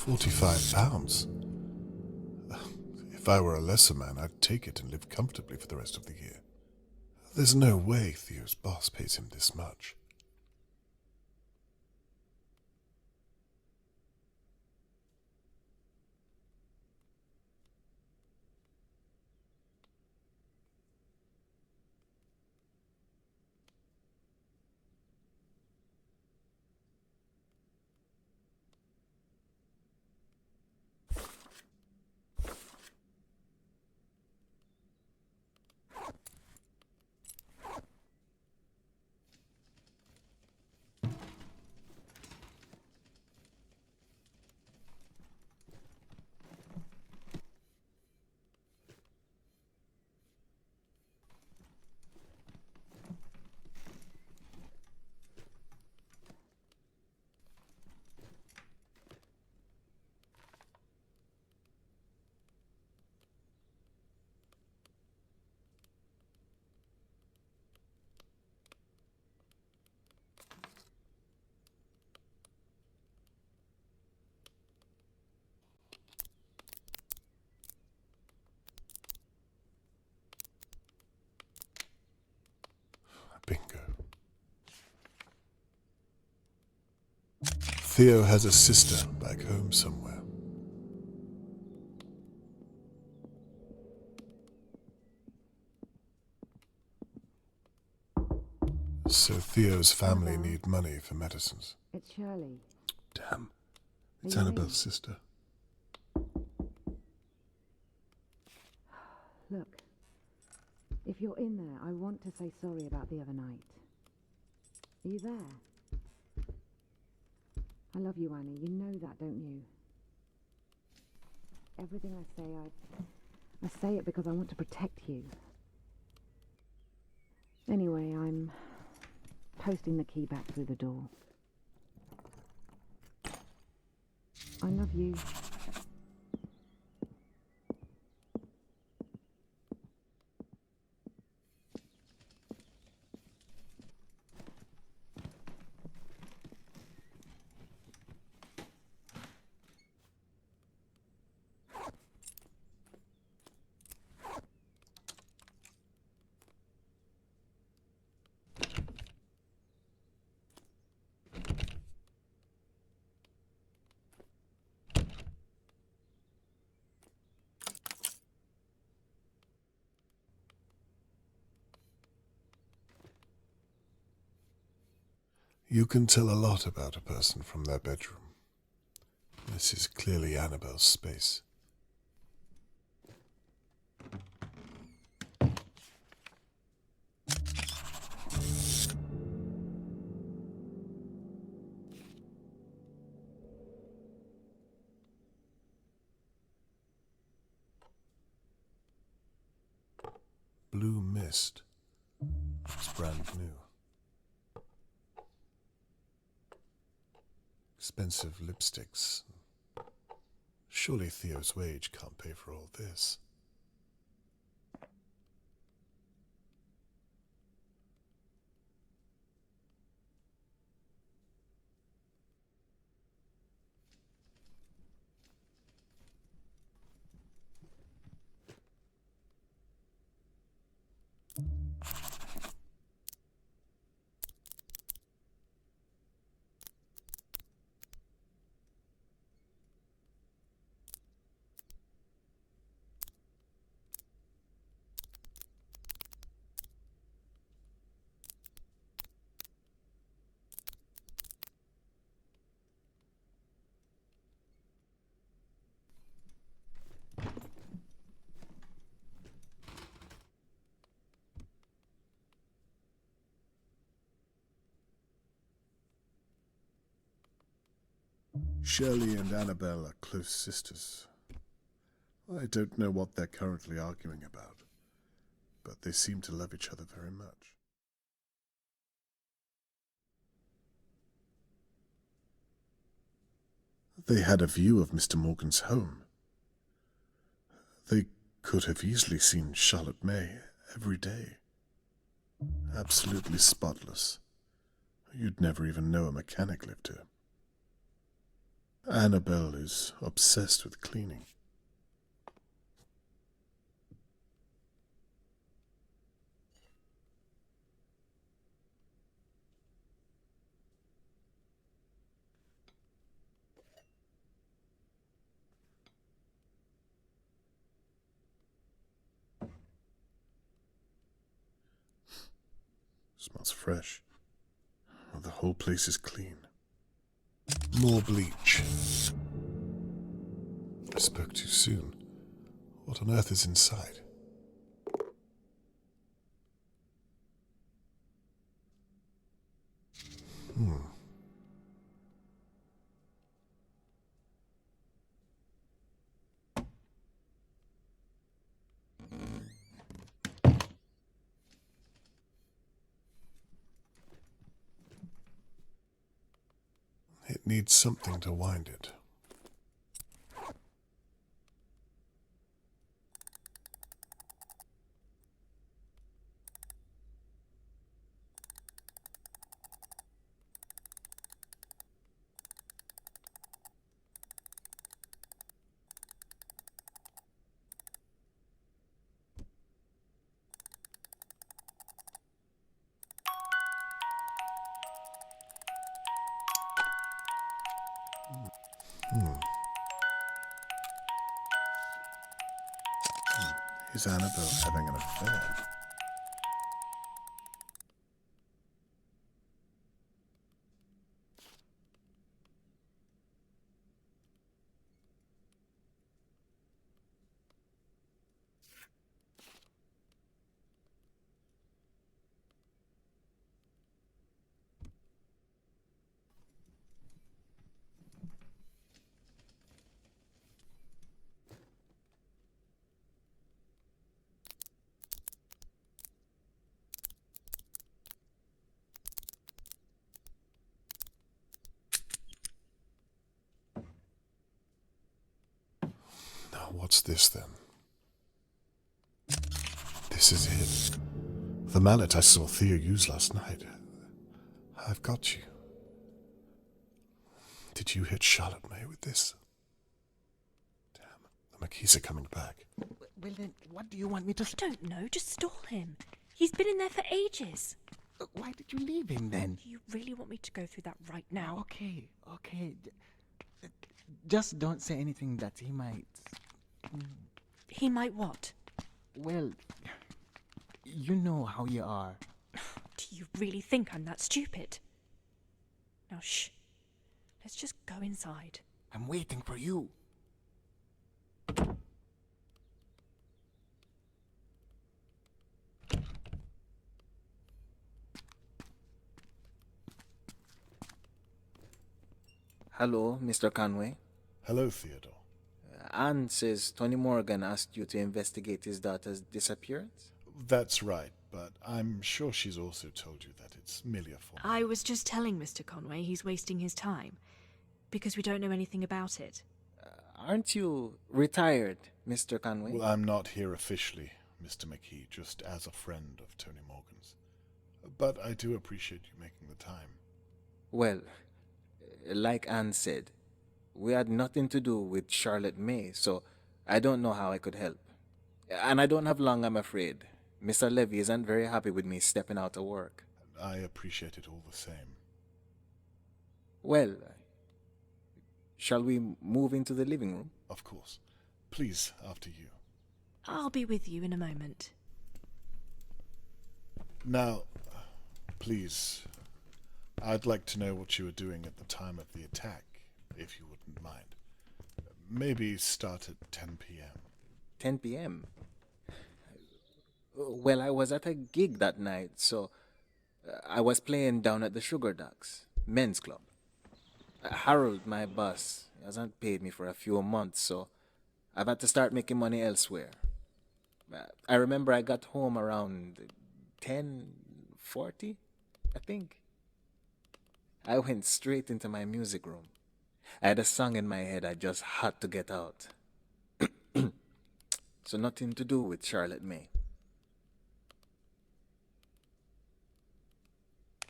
£45? If I were a lesser man, I'd take it and live comfortably for the rest of the year. There's no way Theo's boss pays him this much. Bingo. Theo has a sister back home somewhere. So Theo's family need money for medicines. It's Shirley. Damn. It's Annabelle's sister. Look, if you're in there, I want to say sorry about the other night. Are you there? I love you, Annie. You know that, don't you? Everything I say, I say it because I want to protect you. Anyway, I'm posting the key back through the door. I love you. You can tell a lot about a person from their bedroom. This is clearly Annabelle's space. Blue mist. It's brand new. Expensive lipsticks. Surely Theo's wage can't pay for all this. Shirley and Annabelle are close sisters. I don't know what they're currently arguing about, but they seem to love each other very much. They had a view of Mr. Morgan's home. They could have easily seen Charlotte May every day. Absolutely spotless. You'd never even know a mechanic lived here. Annabelle is obsessed with cleaning. Smells fresh. Oh, the whole place is clean. More bleach. I spoke too soon. What on earth is inside? It needs something to wind it. Is Annabelle having an affair? Now what's this then? This is it. The mallet I saw Theo use last night. I've got you. Did you hit Charlotte May with this? Damn, the McKees are coming back. Well then, what do you want me to... I don't know, just stall him. He's been in there for ages. Why did you leave him then? Do you really want me to go through that right now? Okay. Just don't say anything that he might... He might what? Well, you know how you are. Do you really think I'm that stupid? Now shh. Let's just go inside. I'm waiting for you. Hello, Mr. Conway. Hello, Theodore. Anne says Tony Morgan asked you to investigate his daughter's disappearance? That's right, but I'm sure she's also told you that it's merely a form. I was just telling Mr. Conway he's wasting his time, because we don't know anything about it. Aren't you retired, Mr. Conway? Well, I'm not here officially, Mr. McKee, just as a friend of Tony Morgan's. But I do appreciate you making the time. Well, like Anne said, we had nothing to do with Charlotte May, so I don't know how I could help. And I don't have long, I'm afraid. Mr. Levy isn't very happy with me stepping out of work. I appreciate it all the same. Well, shall we move into the living room? Of course. Please, after you. I'll be with you in a moment. Now, please, I'd like to know what you were doing at the time of the attack, if you wouldn't mind. Maybe start at 10 p.m. 10 p.m.? Well, I was at a gig that night, so I was playing down at the Sugar Ducks men's club. Harold, my boss, hasn't paid me for a few months, so I've had to start making money elsewhere. I remember I got home around 10:40, I think. I went straight into my music room. I had a song in my head I just had to get out. So nothing to do with Charlotte May.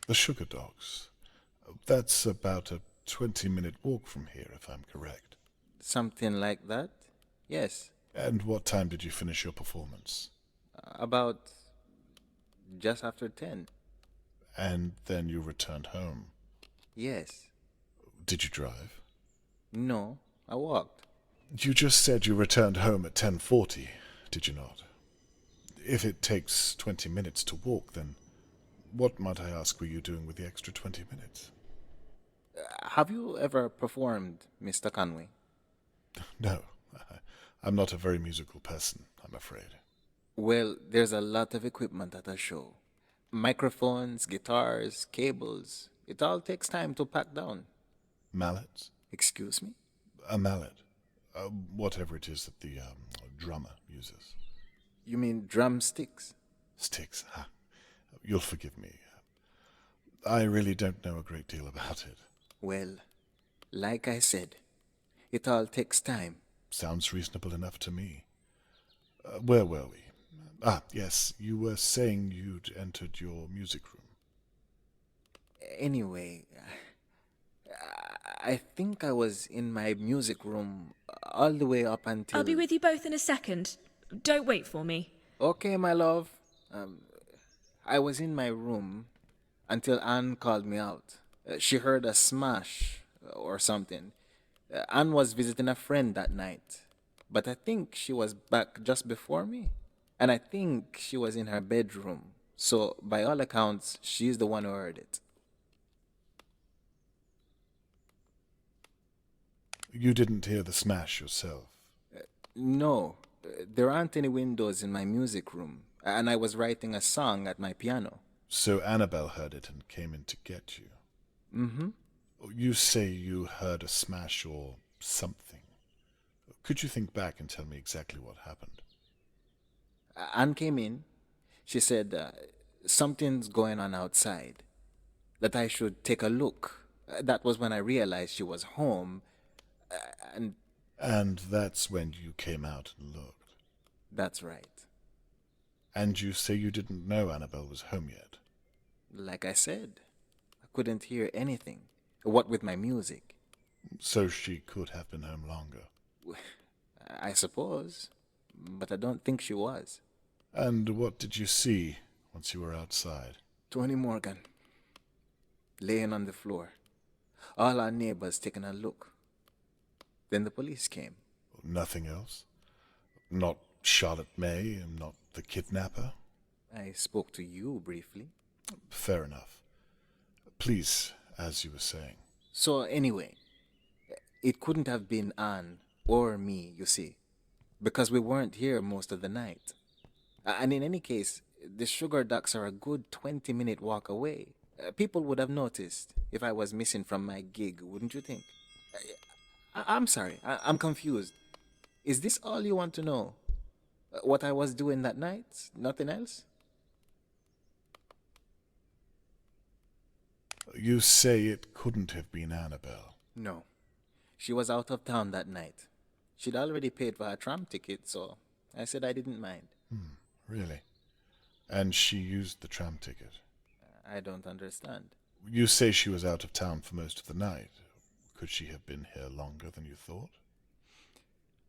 The Sugar Dogs. That's about a 20-minute walk from here, if I'm correct. Something like that? Yes. And what time did you finish your performance? About just after 10. And then you returned home? Yes. Did you drive? No, I walked. You just said you returned home at 10:40, did you not? If it takes 20 minutes to walk, then what, might I ask, were you doing with the extra 20 minutes? Have you ever performed, Mr. Conway? No, I'm not a very musical person, I'm afraid. Well, there's a lot of equipment at a show. Microphones, guitars, cables. It all takes time to pack down. Mallets? Excuse me? A mallet. Whatever it is that the drummer uses. You mean drumsticks? Sticks, ha. You'll forgive me. I really don't know a great deal about it. Well, like I said, it all takes time. Sounds reasonable enough to me. Where were we? Yes, you were saying you'd entered your music room. Anyway, I think I was in my music room all the way up until... I'll be with you both in a second. Don't wait for me. Okay, my love. I was in my room until Anne called me out. She heard a smash or something. Anne was visiting a friend that night, but I think she was back just before me. And I think she was in her bedroom. So, by all accounts, she's the one who heard it. You didn't hear the smash yourself? No. There aren't any windows in my music room, and I was writing a song at my piano. So Annabelle heard it and came in to get you? Mm-hmm. You say you heard a smash or something. Could you think back and tell me exactly what happened? Anne came in. She said, something's going on outside, that I should take a look. That was when I realized she was home, and... And that's when you came out and looked? That's right. And you say you didn't know Annabelle was home yet? Like I said, I couldn't hear anything. What with my music. So she could have been home longer? I suppose, but I don't think she was. And what did you see once you were outside? Tony Morgan, laying on the floor. All our neighbors taking a look. Then the police came. Nothing else? Not Charlotte May, not the kidnapper? I spoke to you briefly. Fair enough. Please, as you were saying. So anyway, it couldn't have been Anne or me, you see, because we weren't here most of the night. And in any case, the Sugar Ducks are a good 20-minute walk away. People would have noticed if I was missing from my gig, wouldn't you think? I'm sorry, I'm confused. Is this all you want to know? What I was doing that night? Nothing else? You say it couldn't have been Annabelle? No. She was out of town that night. She'd already paid for her tram ticket, so I said I didn't mind. Really? And she used the tram ticket? I don't understand. You say she was out of town for most of the night. Could she have been here longer than you thought?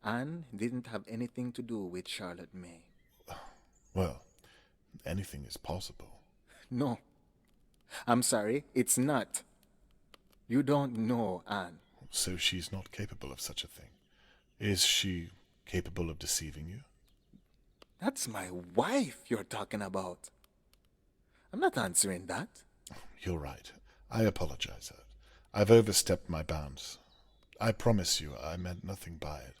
Anne didn't have anything to do with Charlotte May. Well, anything is possible. No. I'm sorry, it's not. You don't know Anne. So she's not capable of such a thing. Is she capable of deceiving you? That's my wife you're talking about. I'm not answering that. You're right. I apologize. I've overstepped my bounds. I promise you I meant nothing by it.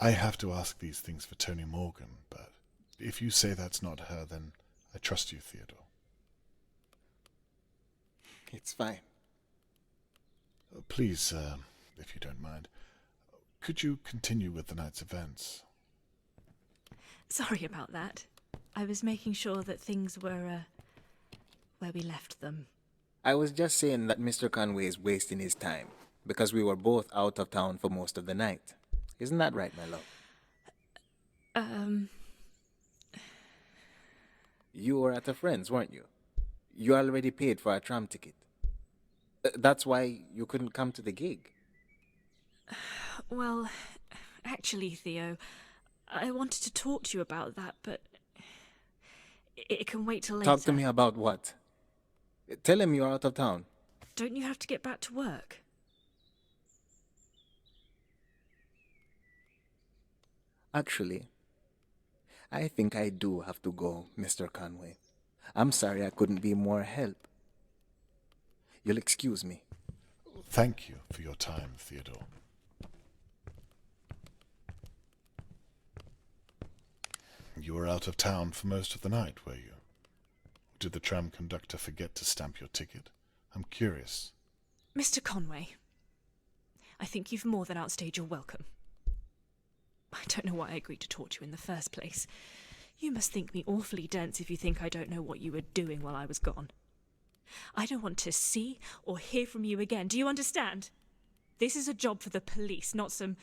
I have to ask these things for Tony Morgan, but if you say that's not her, then I trust you, Theodore. It's fine. Please, if you don't mind, could you continue with the night's events? Sorry about that. I was making sure that things were, where we left them. I was just saying that Mr. Conway is wasting his time, because we were both out of town for most of the night. Isn't that right, my love? You were at a friend's, weren't you? You already paid for a tram ticket. That's why you couldn't come to the gig. Well, actually, Theo, I wanted to talk to you about that, but it can wait till later. Talk to me about what? Tell him you're out of town. Don't you have to get back to work? Actually, I think I do have to go, Mr. Conway. I'm sorry I couldn't be more help. You'll excuse me. Thank you for your time, Theodore. You were out of town for most of the night, were you? Did the tram conductor forget to stamp your ticket? I'm curious. Mr. Conway, I think you've more than outstayed your welcome. I don't know why I agreed to talk to you in the first place. You must think me awfully dense if you think I don't know what you were doing while I was gone. I don't want to see or hear from you again. Do you understand? This is a job for the police, not some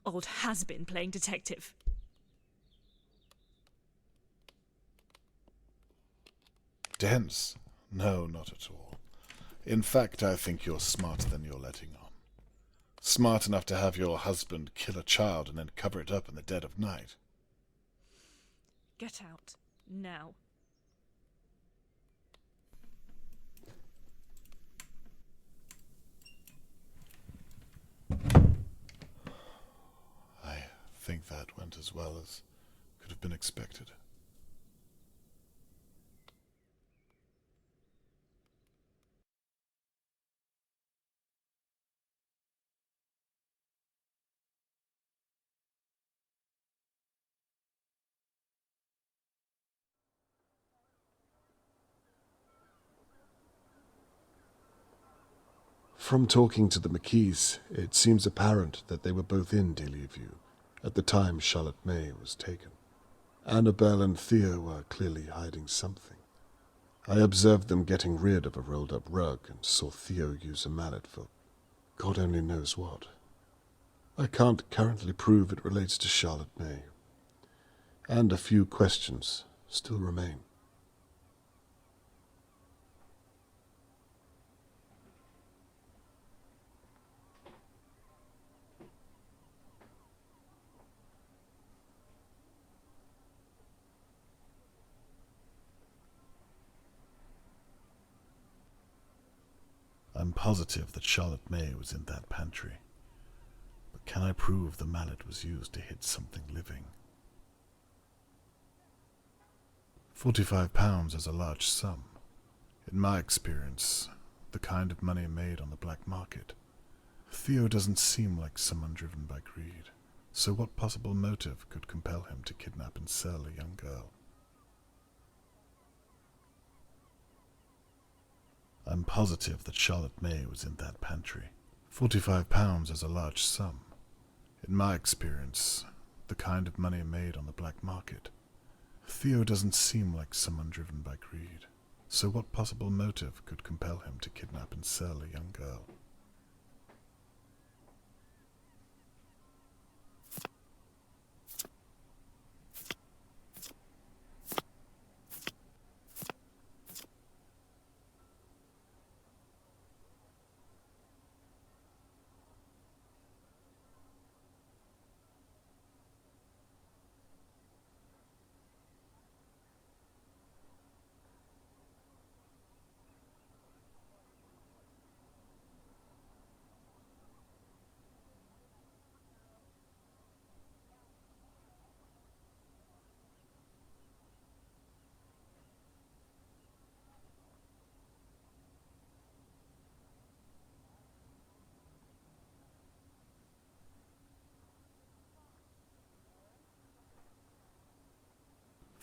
old has-been playing detective. Dense? No, not at all. In fact, I think you're smarter than you're letting on. Smart enough to have your husband kill a child and then cover it up in the dead of night. Get out. Now. I think that went as well as could have been expected. From talking to the McKees, it seems apparent that they were both in Dahlia View at the time Charlotte May was taken. Annabelle and Theo were clearly hiding something. I observed them getting rid of a rolled-up rug and saw Theo use a mallet for God only knows what. I can't currently prove it relates to Charlotte May, and a few questions still remain. I'm positive that Charlotte May was in that pantry. But can I prove the mallet was used to hit something living? £45 is a large sum. In my experience, the kind of money made on the black market. Theo doesn't seem like someone driven by greed. So what possible motive could compel him to kidnap and sell a young girl? I'm positive that Charlotte May was in that pantry. £45 is a large sum. In my experience, the kind of money made on the black market. Theo doesn't seem like someone driven by greed. So what possible motive could compel him to kidnap and sell a young girl?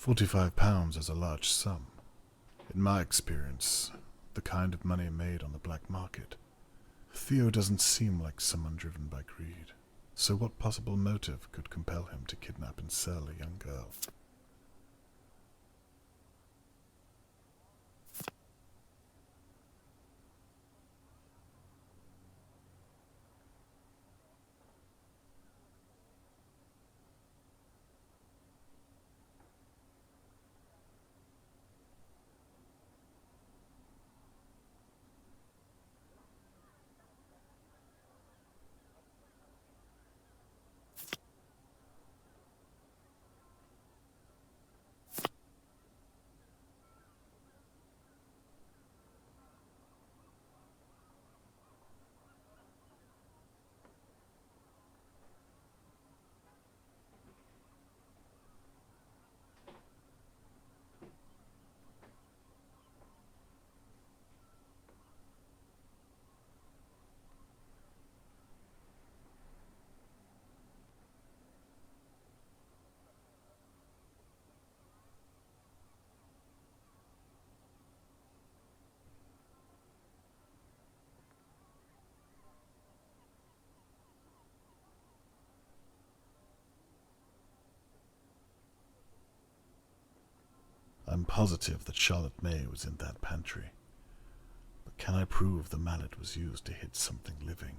£45 is a large sum. In my experience, the kind of money made on the black market. Theo doesn't seem like someone driven by greed. So what possible motive could compel him to kidnap and sell a young girl? positive that Charlotte May was in that pantry. But can I prove the mallet was used to hit something living?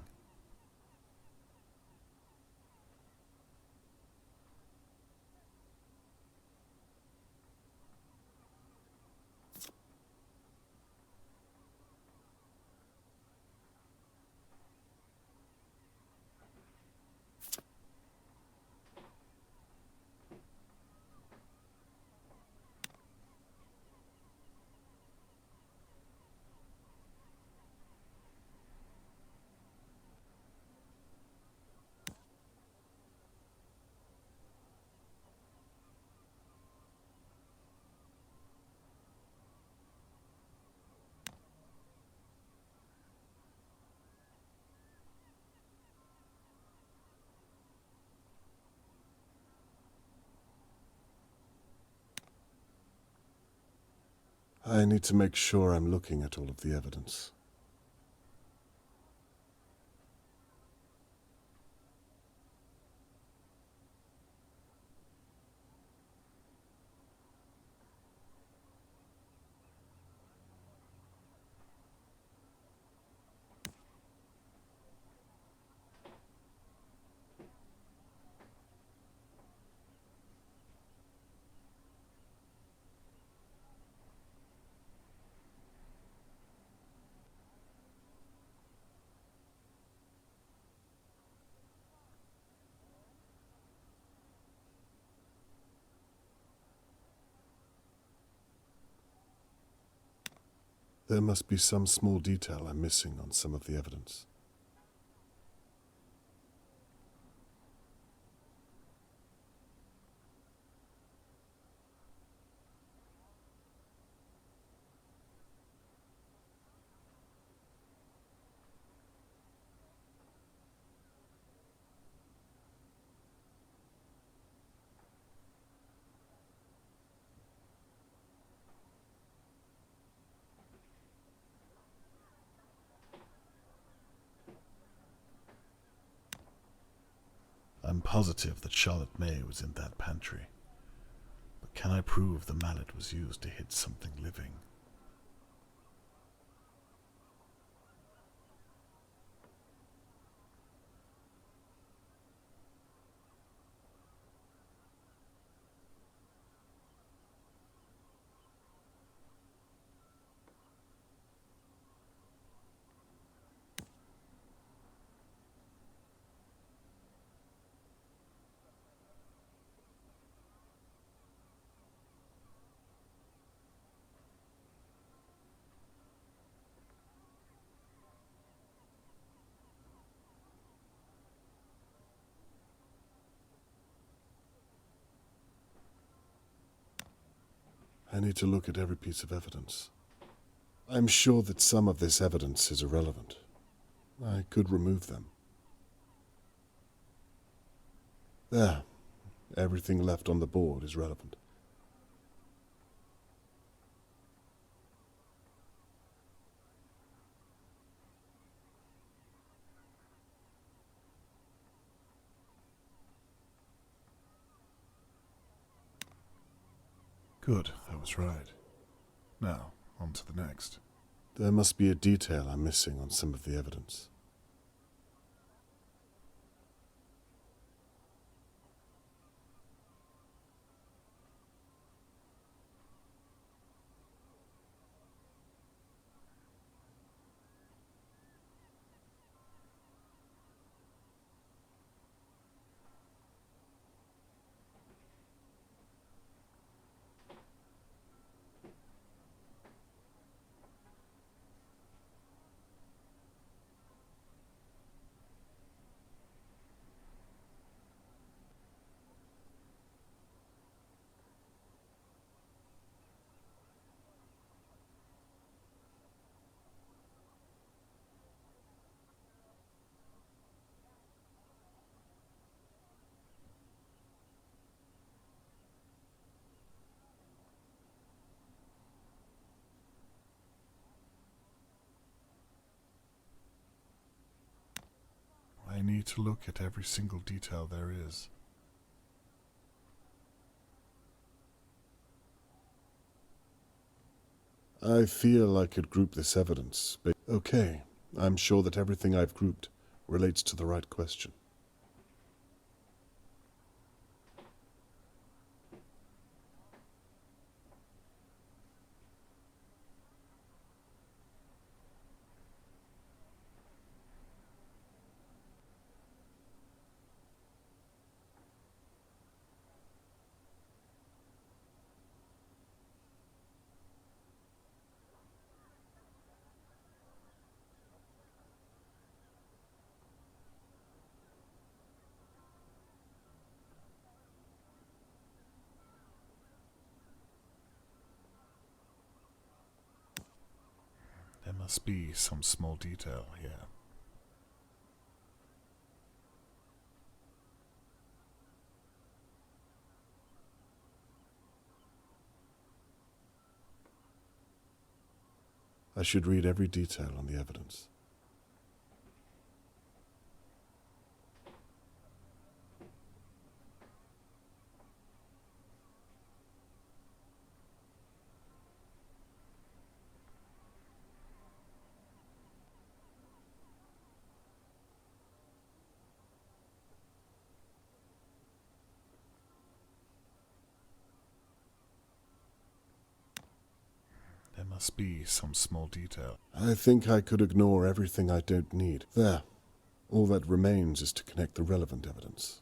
I need to make sure I'm looking at all of the evidence. There must be some small detail I'm missing on some of the evidence. I'm positive that Charlotte May was in that pantry. But can I prove the mallet was used to hit something living? I need to look at every piece of evidence. I'm sure that some of this evidence is irrelevant. I could remove them. There. Everything left on the board is relevant. Good, I was right. Now, on to the next. There must be a detail I'm missing on some of the evidence. I need to look at every single detail there is. I feel I could group this evidence, but okay, I'm sure that everything I've grouped relates to the right question. There must be some small detail here. I should read every detail on the evidence. There must be some small detail. I think I could ignore everything I don't need. There. All that remains is to connect the relevant evidence.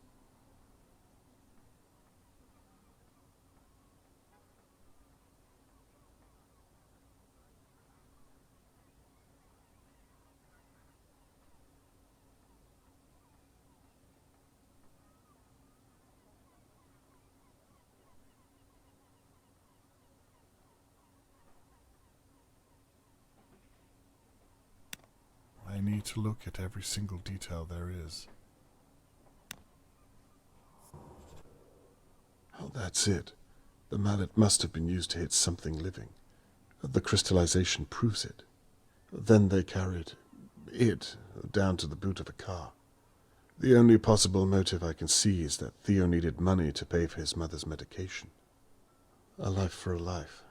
I need to look at every single detail there is. Oh, that's it. The mallet must have been used to hit something living. The crystallization proves it. Then they carried it down to the boot of a car. The only possible motive I can see is that Theo needed money to pay for his mother's medication. A life for a life.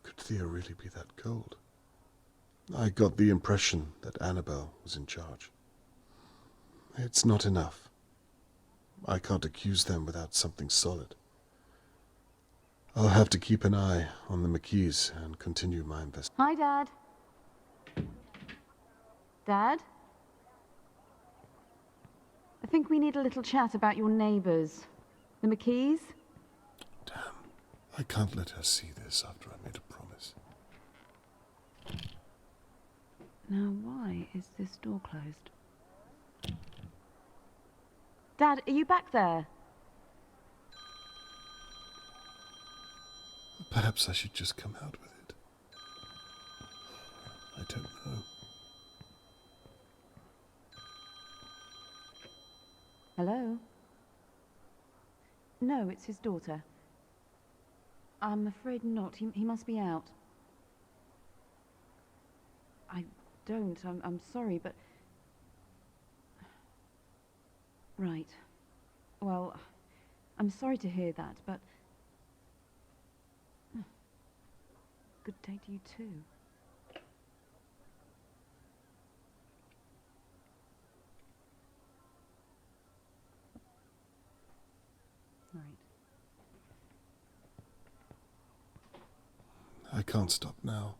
Could Theo really be that cold? I got the impression that Annabelle was in charge. It's not enough. I can't accuse them without something solid. I'll have to keep an eye on the McKees and continue my investigation. Hi, Dad. Dad? I think we need a little chat about your neighbours. The McKees? Damn. I can't let her see this after I made a promise. Now, why is this door closed? Dad, are you back there? Perhaps I should just come out with it. I don't know. Hello? No, it's his daughter. I'm afraid not. He must be out. I don't. I'm sorry, but... Right. Well, I'm sorry to hear that, but... Good day to you too. Right. I can't stop now.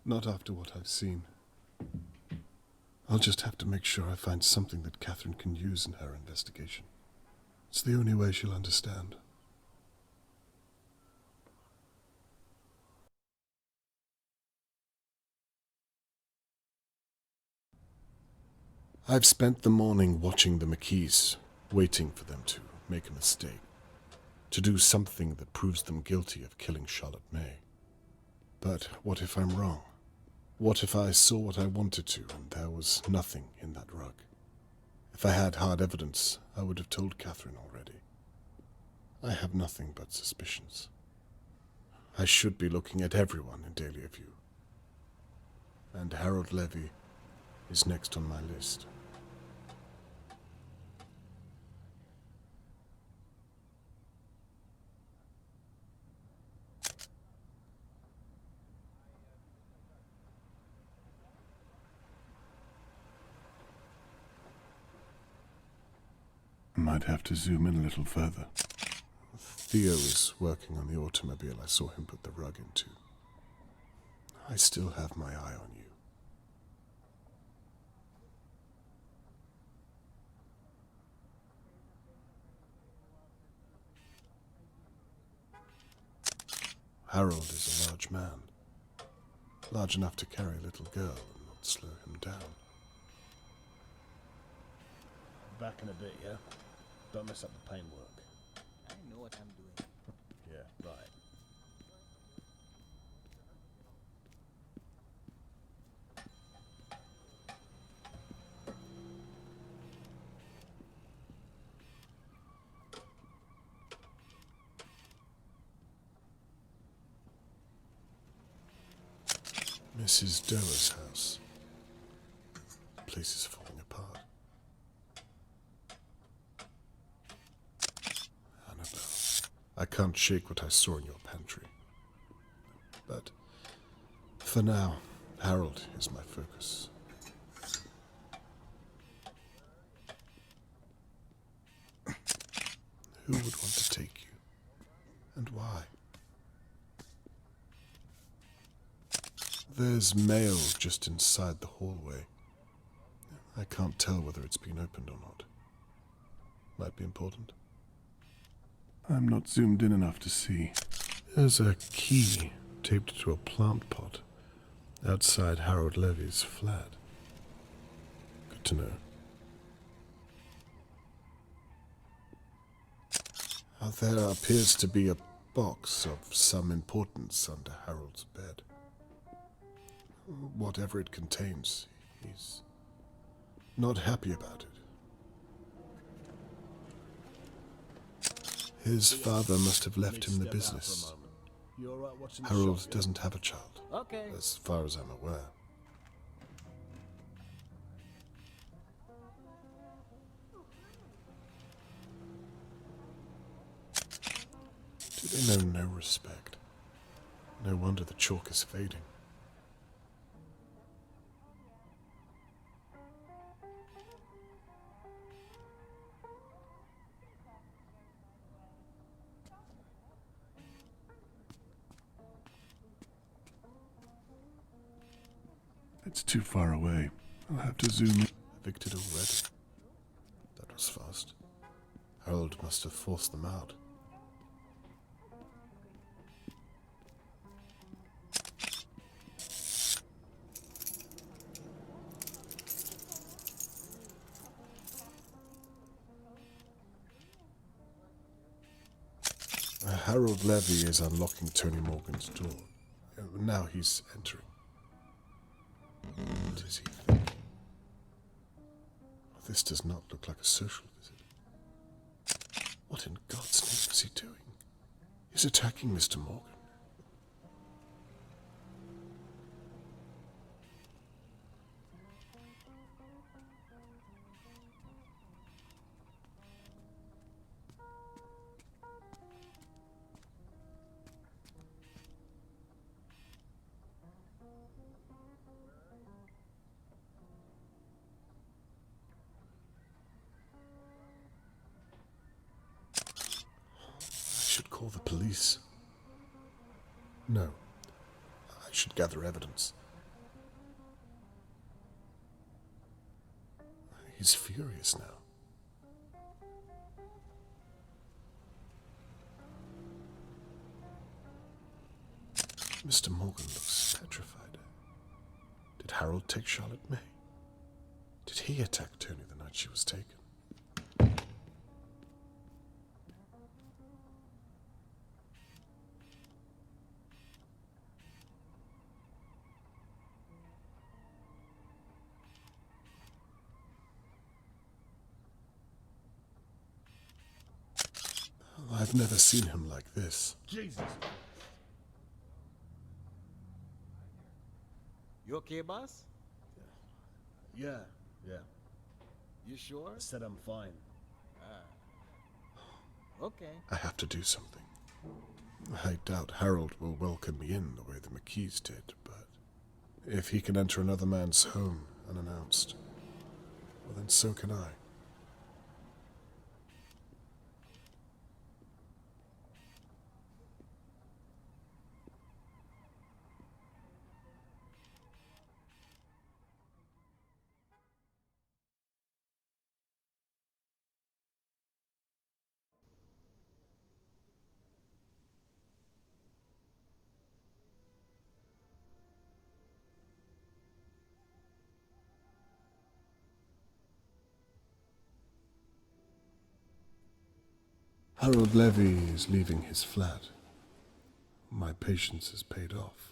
Not after what I've seen. I'll just have to make sure I find something that Catherine can use in her investigation. It's the only way she'll understand. I've spent the morning watching the McKees, waiting for them to make a mistake, to do something that proves them guilty of killing Charlotte May. But what if I'm wrong? What if I saw what I wanted to and there was nothing in that rug? If I had hard evidence, I would have told Catherine already. I have nothing but suspicions. I should be looking at everyone in Dahlia View. And Harold Levy is next on my list. Might have to zoom in a little further. Theo is working on the automobile I saw him put the rug into. I still have my eye on you. Harold is a large man. Large enough to carry a little girl and not slow him down. Back in a bit, yeah? Don't mess up the paintwork. I know what I'm doing. Yeah, right. Mrs. Doer's house. The place is falling apart. Annabelle, I can't shake what I saw in your pantry. But for now, Harold is my focus. Who would want to take you? And why? There's mail just inside the hallway. I can't tell whether it's been opened or not. Might be important. I'm not zoomed in enough to see. There's a key taped to a plant pot outside Harold Levy's flat. Good to know. There appears to be a box of some importance under Harold's bed. Whatever it contains, he's not happy about it. His father must have left him the business. Harold doesn't have a child, as far as I'm aware. Do they know no respect? No wonder the chalk is fading. It's too far away. I'll have to zoom in. Evicted already? That was fast. Harold must have forced them out. Harold Levy is unlocking Tony Morgan's door. Now he's entering. What is he thinking? This does not look like a social visit. What in God's name is he doing? He's attacking Mr. Morgan. Call the police. No. I should gather evidence. He's furious now. Mr. Morgan looks petrified. Did Harold take Charlotte May? Did he attack Tony the night she was taken? I've never seen him like this. Jesus. You okay, boss? Yeah. You sure? I said I'm fine. Okay. I have to do something. I doubt Harold will welcome me in the way the McKees did, but if he can enter another man's home unannounced, well then so can I. Harold Levy is leaving his flat. My patience is paid off.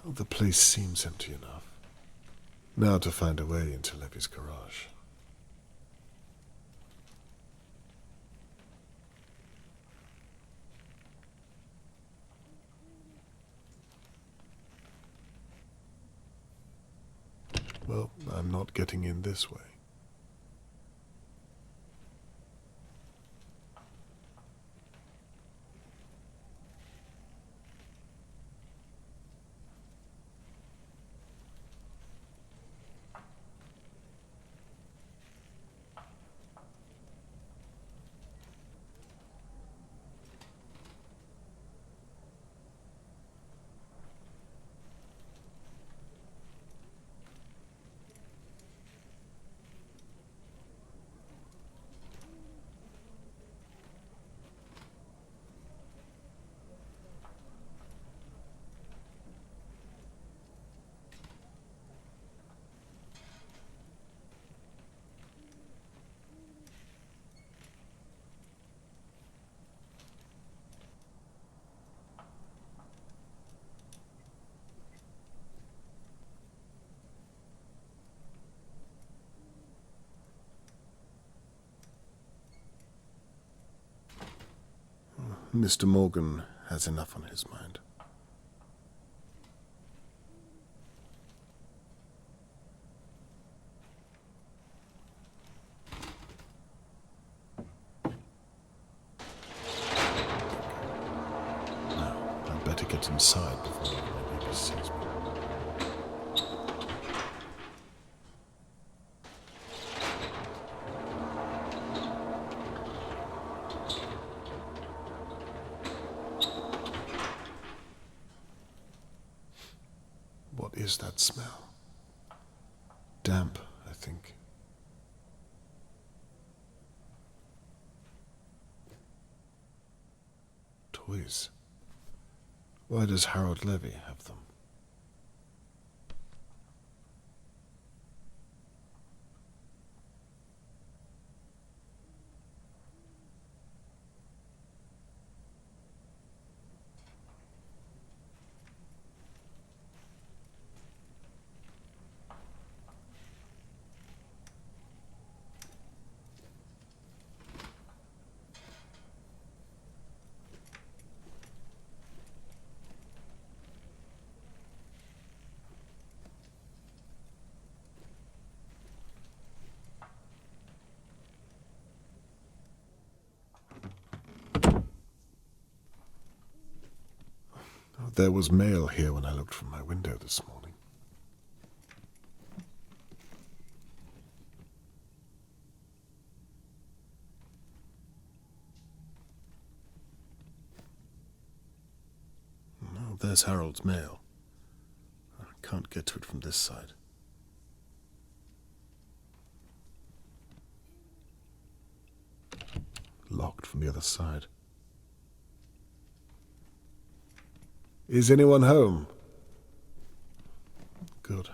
Oh, the place seems empty enough. Now to find a way into Levy's garage. Well, I'm not getting in this way. Mr. Morgan has enough on his mind. Now, I'd better get inside before my neighbour sees me. What is that smell? Damp, I think. Toys. Why does Harold Levy have them? There was mail here when I looked from my window this morning. Oh, there's Harold's mail. I can't get to it from this side. Locked from the other side. Is anyone home? Good.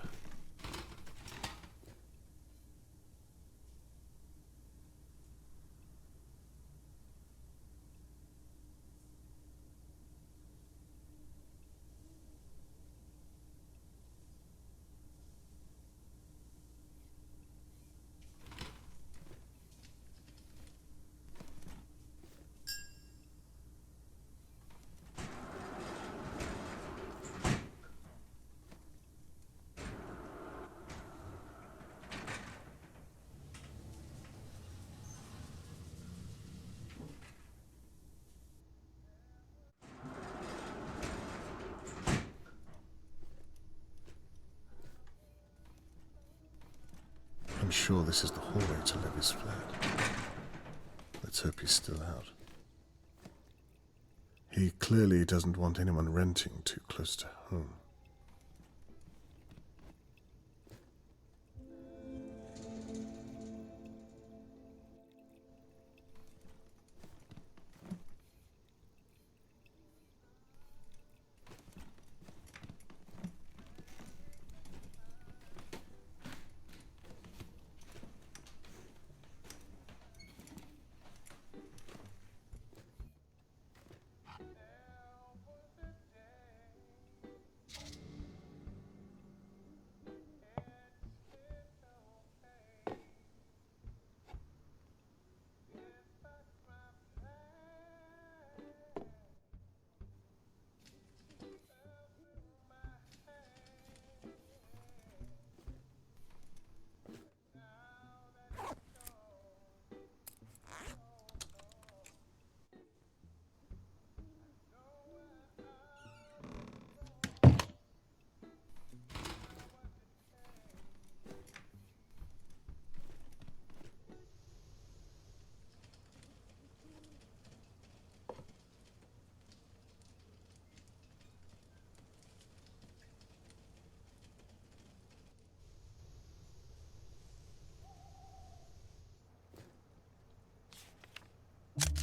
I'm sure this is the hallway to Levy's flat. Let's hope he's still out. He clearly doesn't want anyone renting too close to home.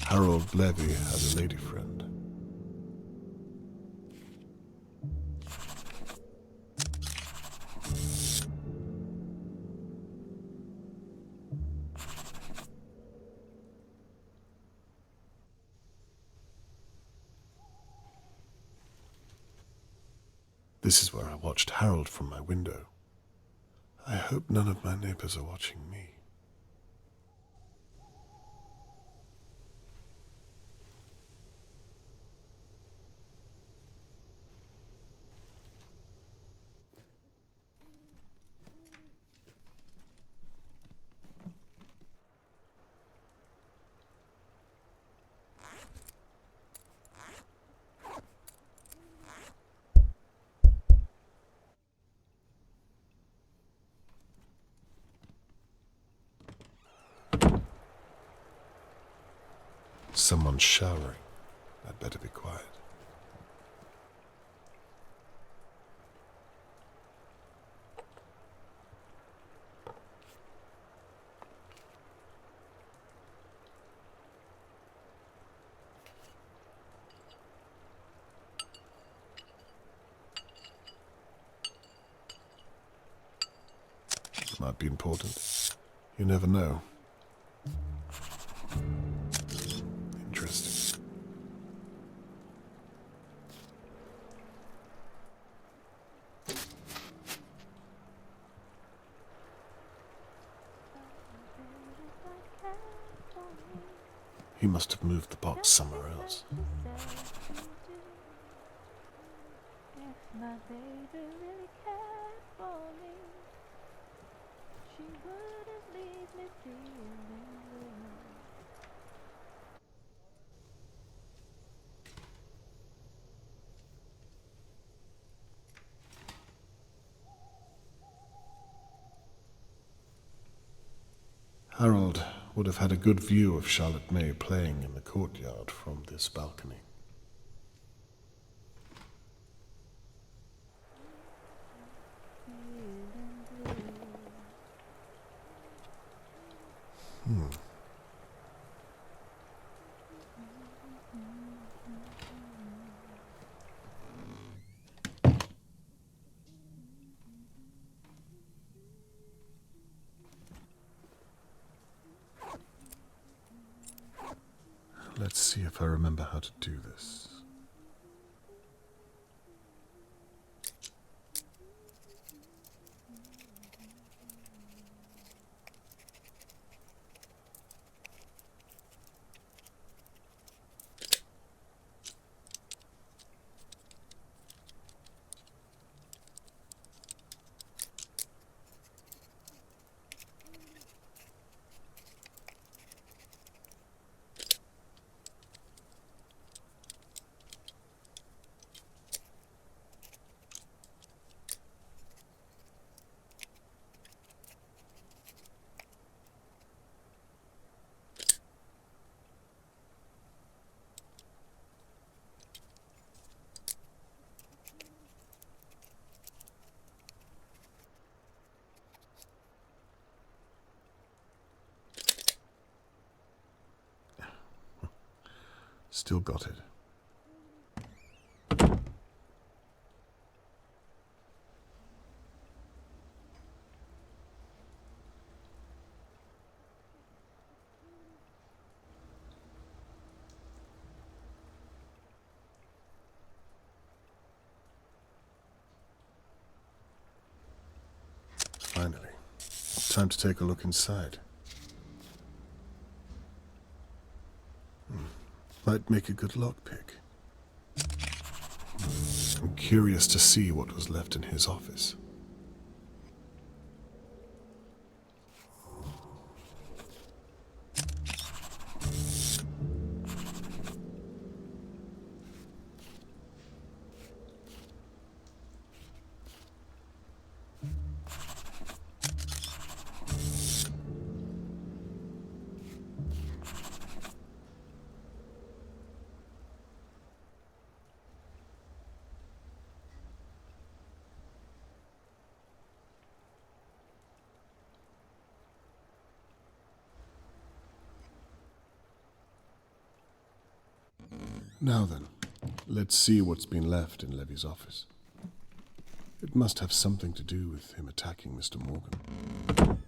Harold Levy has a lady friend. This is where I watched Harold from my window. I hope none of my neighbours are watching me. Someone's showering. I'd better be quiet. Might be important. You never know. Interesting. He must have moved the box somewhere else. If my baby really cared for me, she wouldn't leave me feeling blue. Harold would have had a good view of Charlotte May playing in the courtyard from this balcony. Let's see if I remember how to do this. Still got it. Finally. Time to take a look inside. Might make a good lockpick. I'm curious to see what was left in his office. Now then, let's see what's been left in Levy's office. It must have something to do with him attacking Mr. Morgan.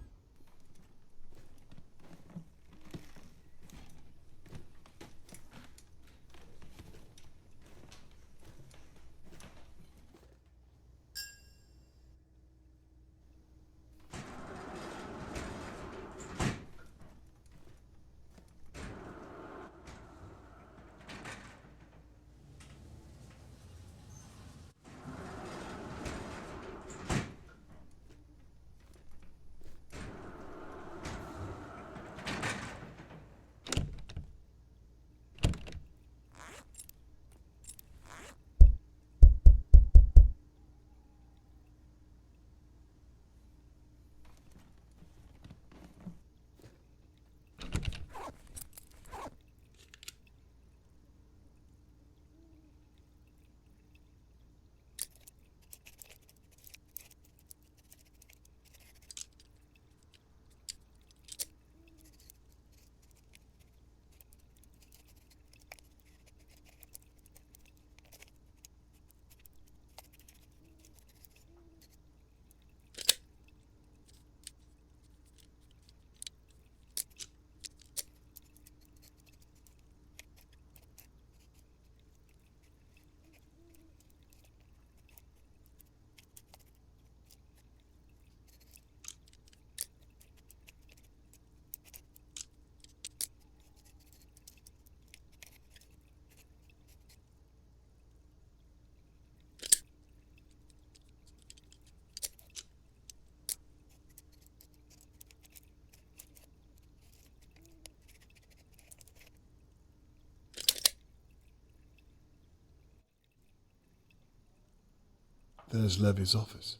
There's Levy's office.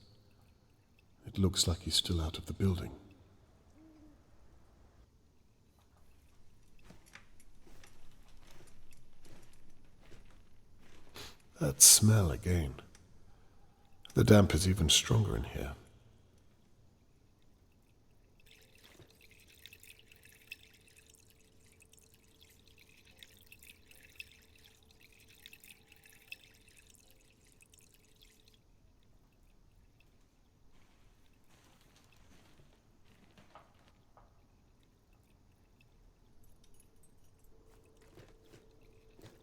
It looks like he's still out of the building. That smell again. The damp is even stronger in here.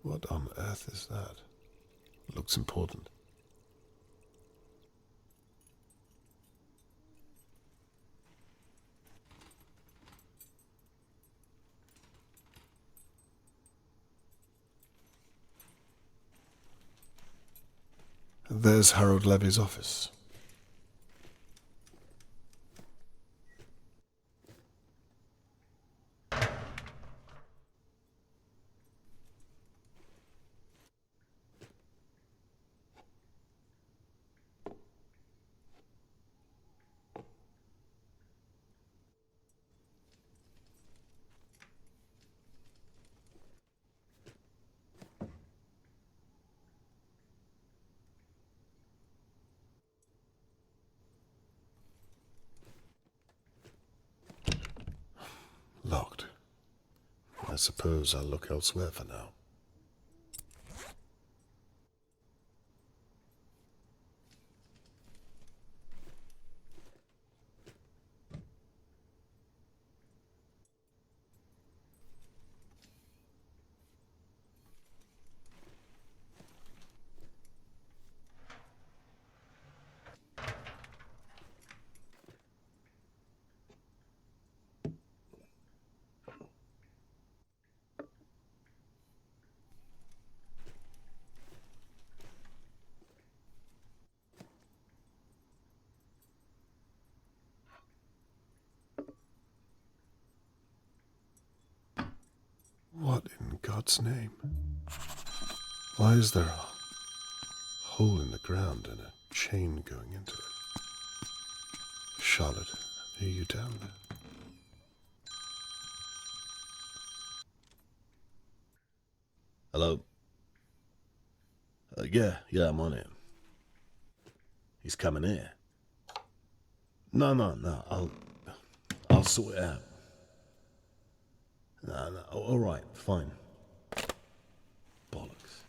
What on earth is that? Looks important. There's Harold Levy's office. Locked. I suppose I'll look elsewhere for now. God's name? Why is there a hole in the ground and a chain going into it? Charlotte, are you down there? Hello? Yeah, I'm on it. He's coming here. No, I'll sort it out. No, all right, fine. Bollocks.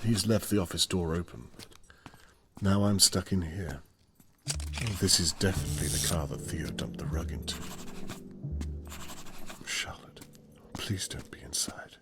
He's left the office door open. Now I'm stuck in here. This is definitely the car that Theo dumped the rug into. Charlotte, please don't be inside.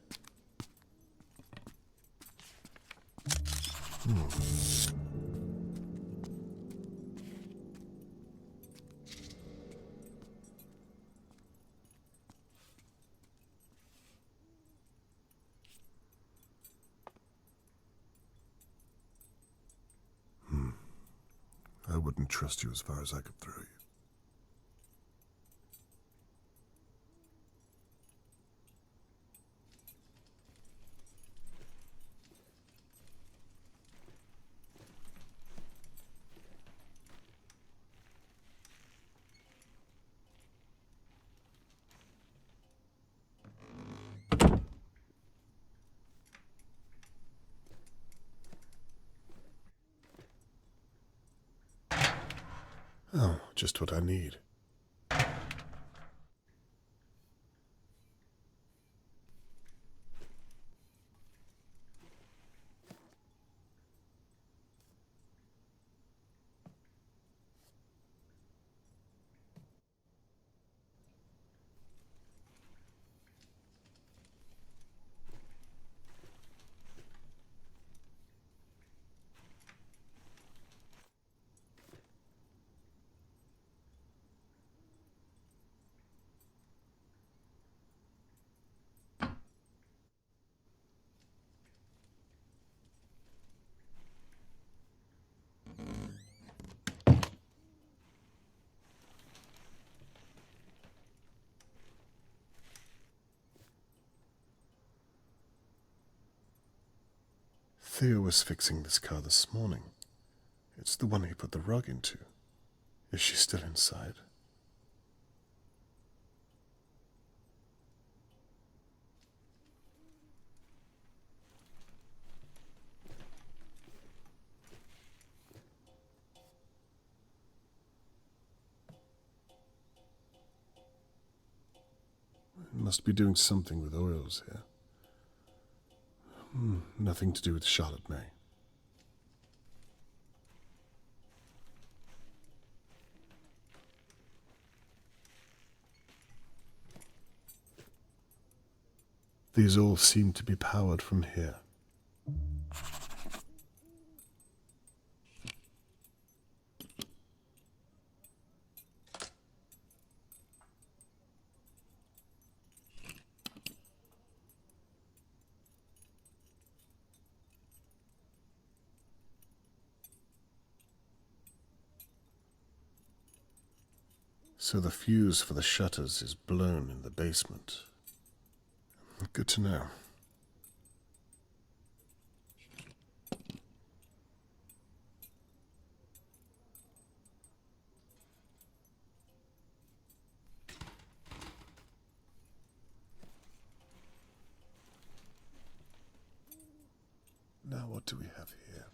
I wouldn't trust you as far as I could throw you. Oh, just what I need. Theo was fixing this car this morning. It's the one he put the rug into. Is she still inside? Must be doing something with oils here. Nothing to do with Charlotte May. These all seem to be powered from here. So the fuse for the shutters is blown in the basement. Good to know. Now what do we have here?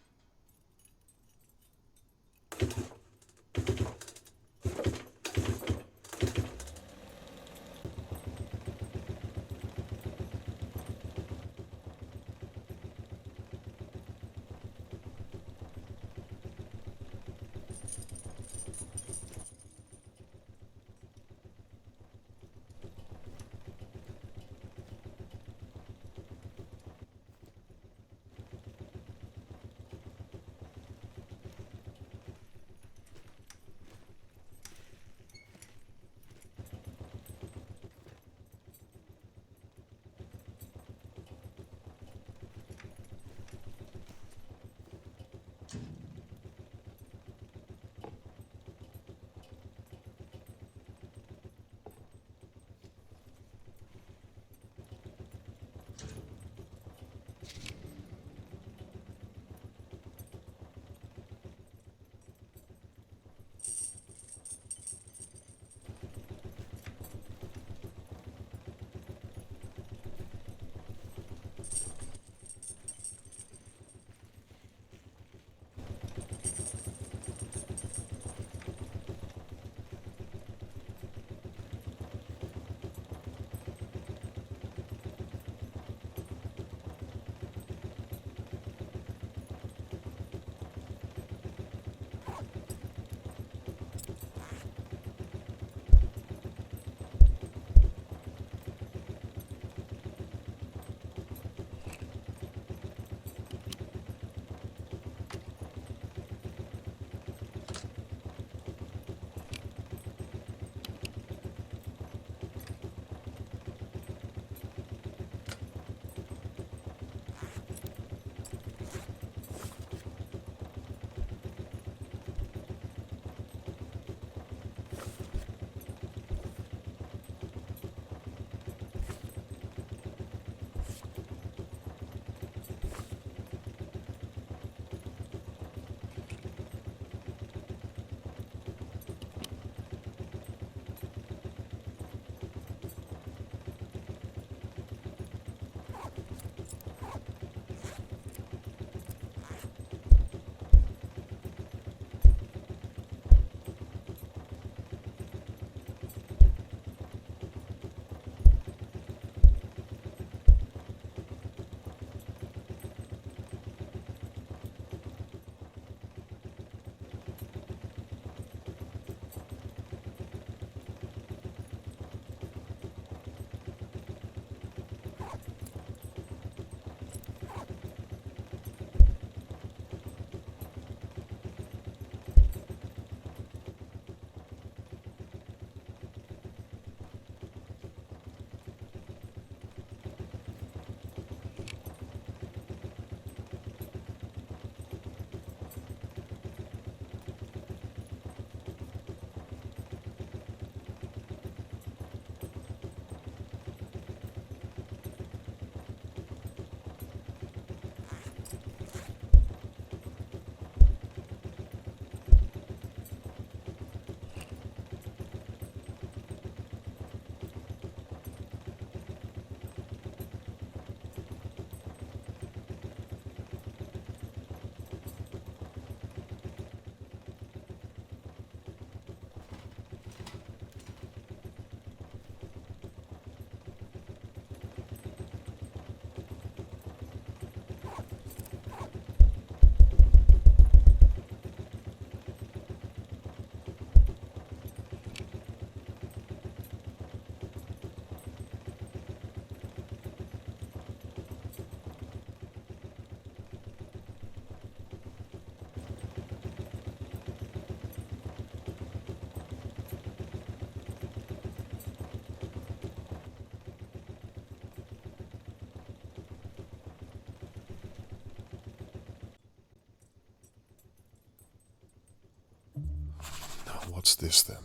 What's this then?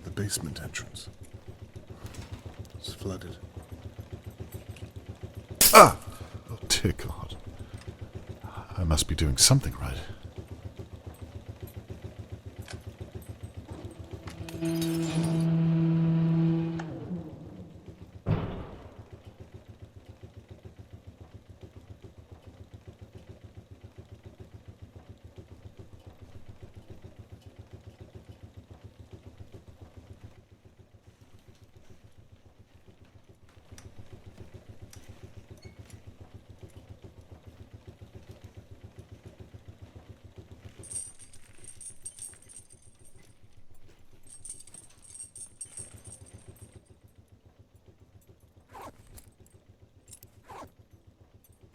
The basement entrance. It's flooded. Ah! Oh, dear God. I must be doing something right.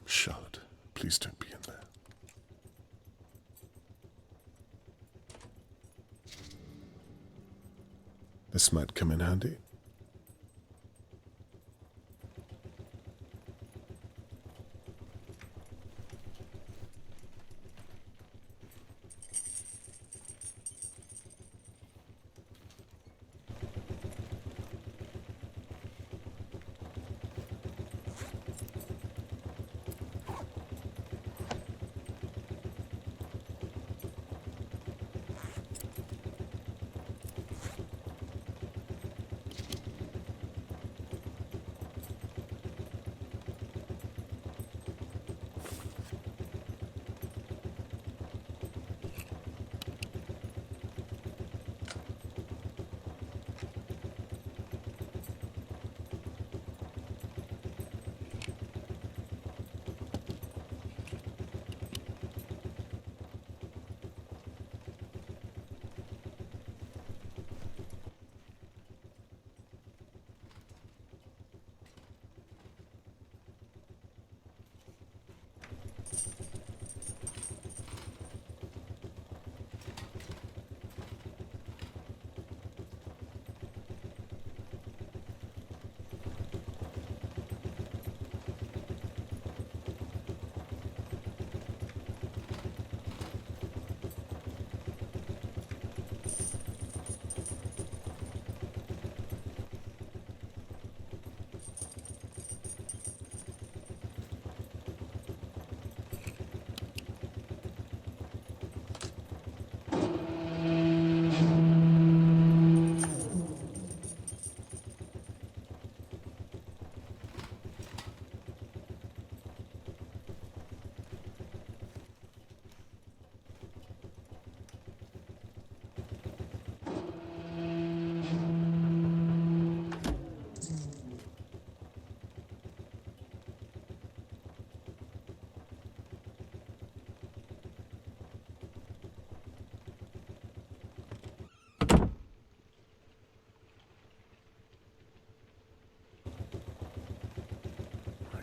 Charlotte, please don't be in there. This might come in handy.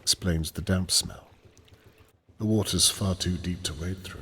Explains the damp smell. The water's far too deep to wade through.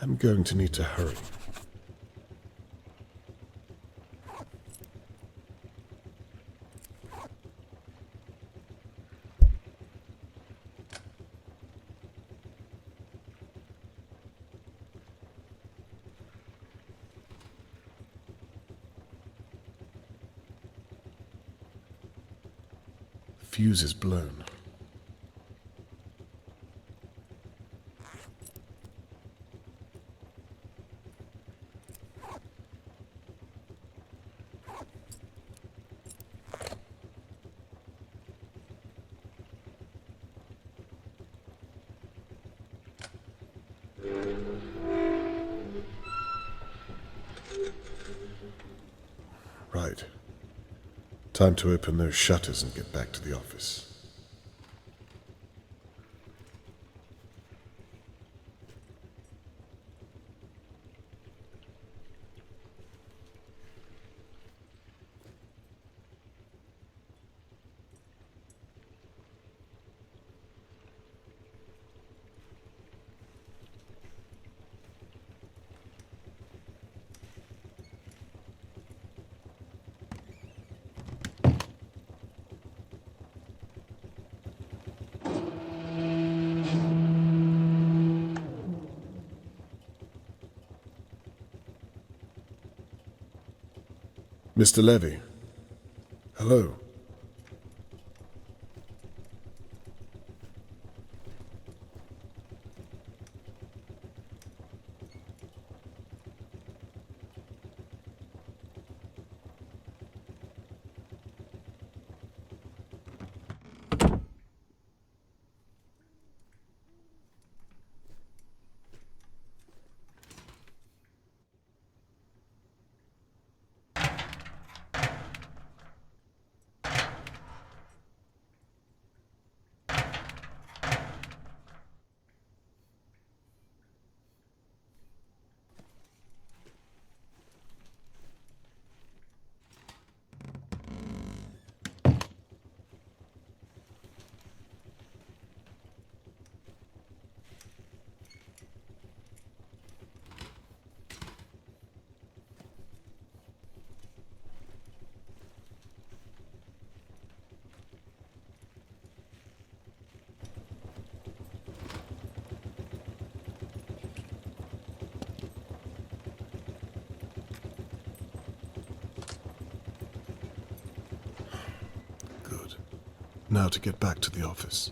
I'm going to need to hurry. fuse is blown. Right. Time to open those shutters and get back to the office. Mr. Levy. Hello. Now to get back to the office.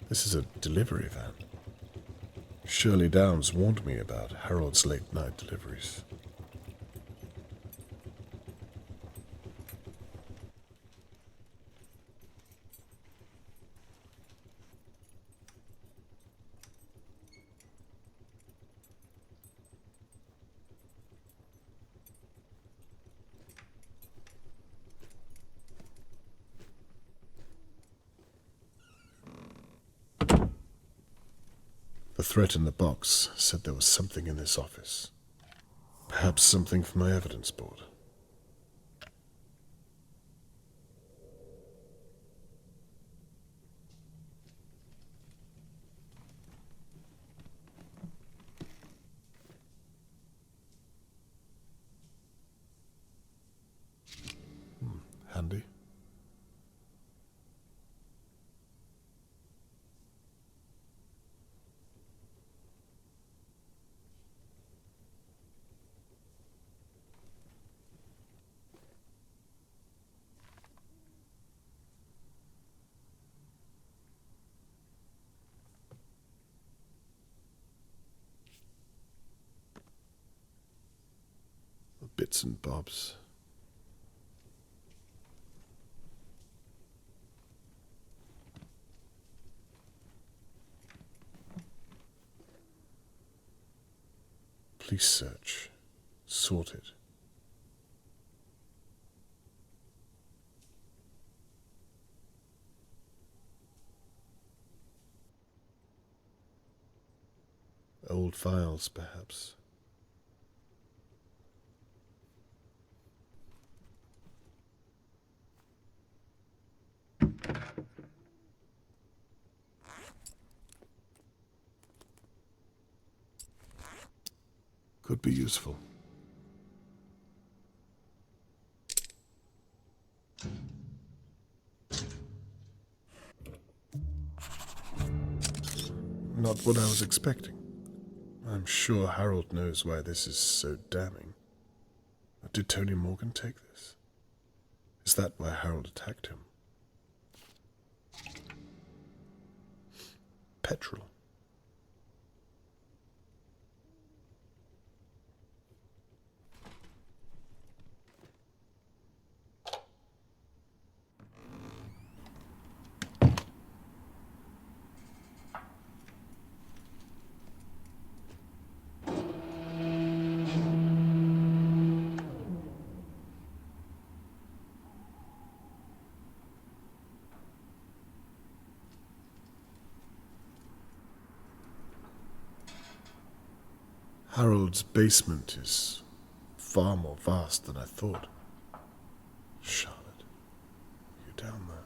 This is a delivery van. Shirley Downs warned me about Harold's late-night deliveries. The threat in the box said there was something in this office. Perhaps something for my evidence board. Handy. Bits and bobs. Police search. Sorted. Old files, perhaps. Could be useful. what I was expecting. I'm sure Harold knows why this is so damning. Did Tony Morgan take this? Is that why Harold attacked him? Petrol. Harold's basement is far more vast than I thought. Charlotte, you down there?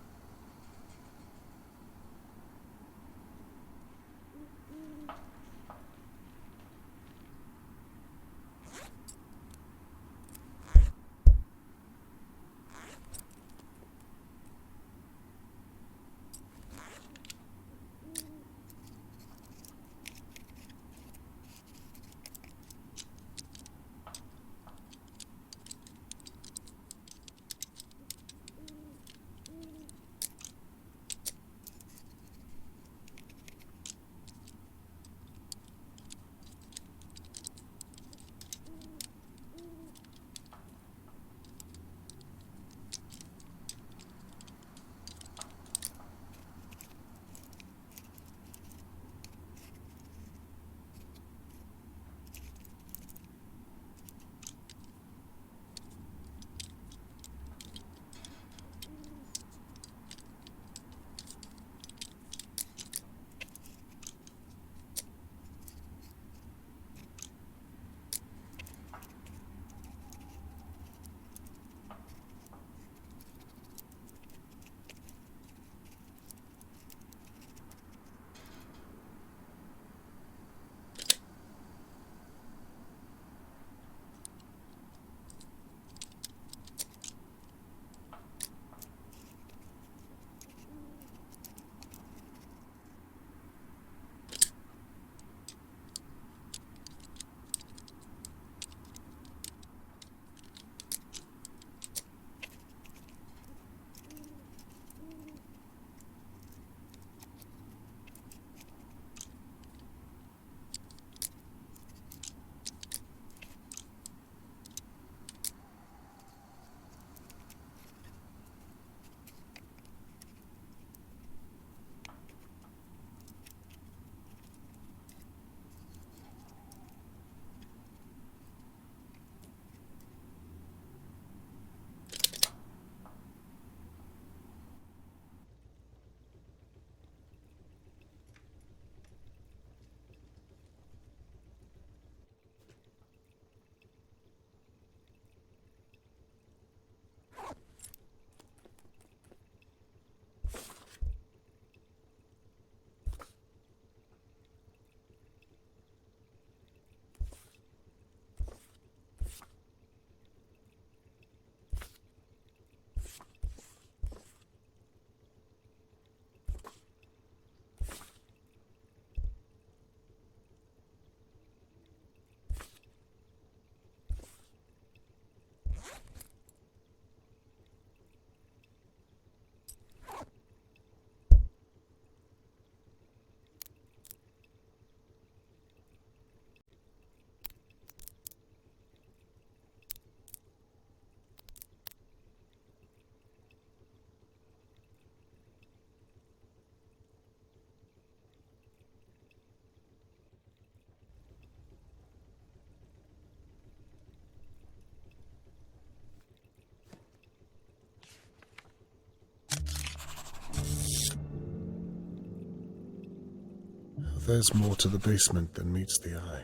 There's more to the basement than meets the eye.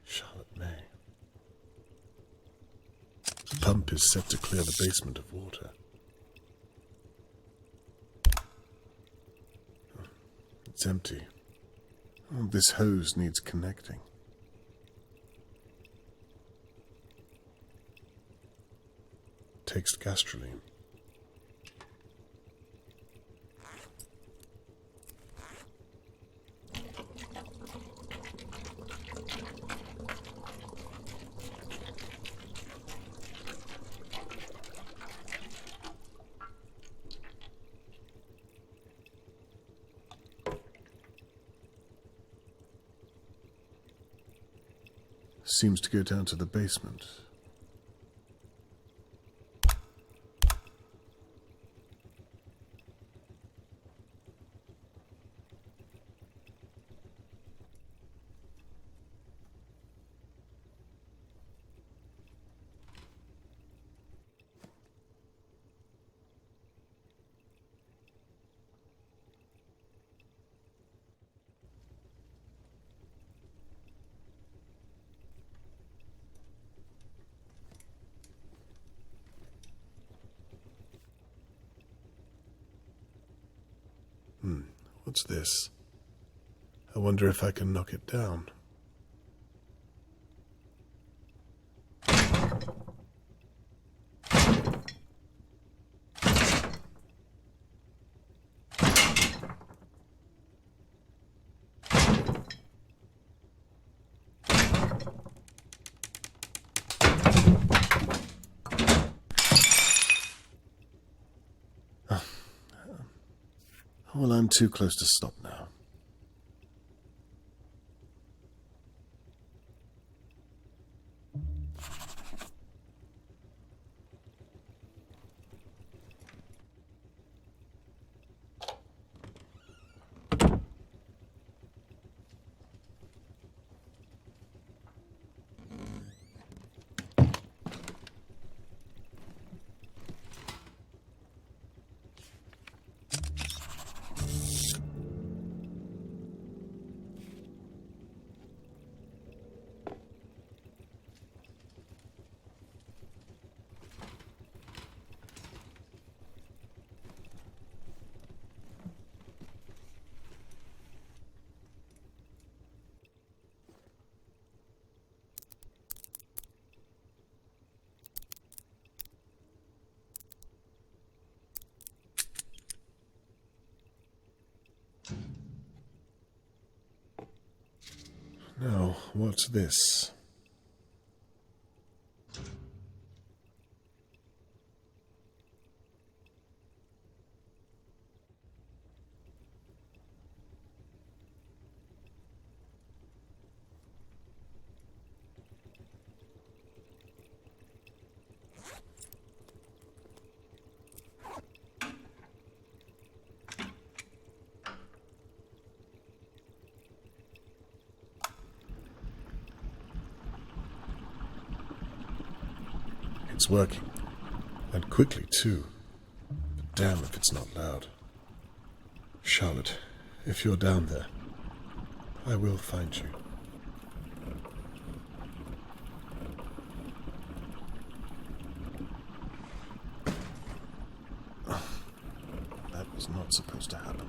Charlotte May. The pump is set to clear the basement of water. It's empty. Oh, this hose needs connecting. Takes gasoline. seems to go down to the basement. What's this? I wonder if I can knock it down. Well, I'm too close to stop now. Now, what's this? It's working. And quickly, too. But damn if it's not loud. Charlotte, if you're down there, I will find you. That was not supposed to happen.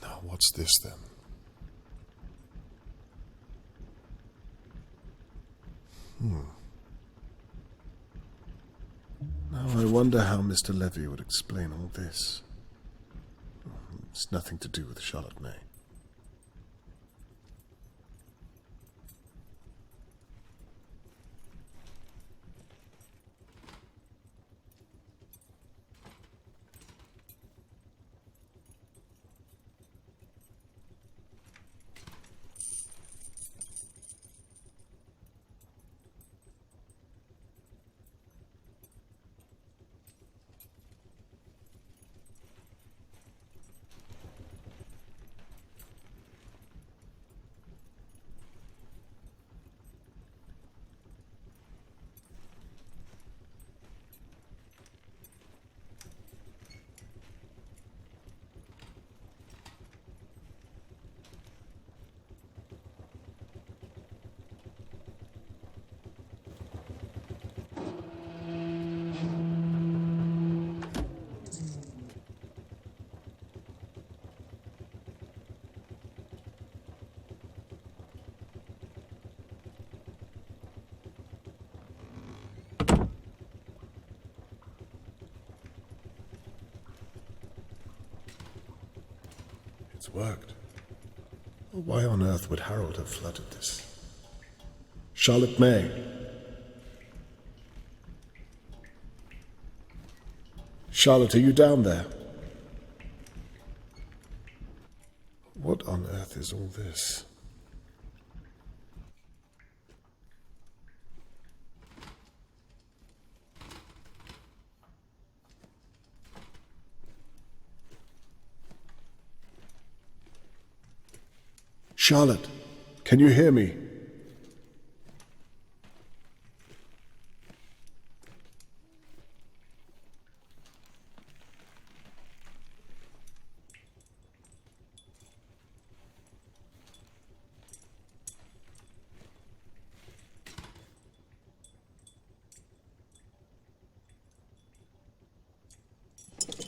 Now, what's this then? Now I wonder how Mr. Levy would explain all this. It's nothing to do with Charlotte May. It's worked. Why on earth would Harold have flooded this? Charlotte May. Charlotte, are you down there? What on earth is all this? Charlotte, can you hear me?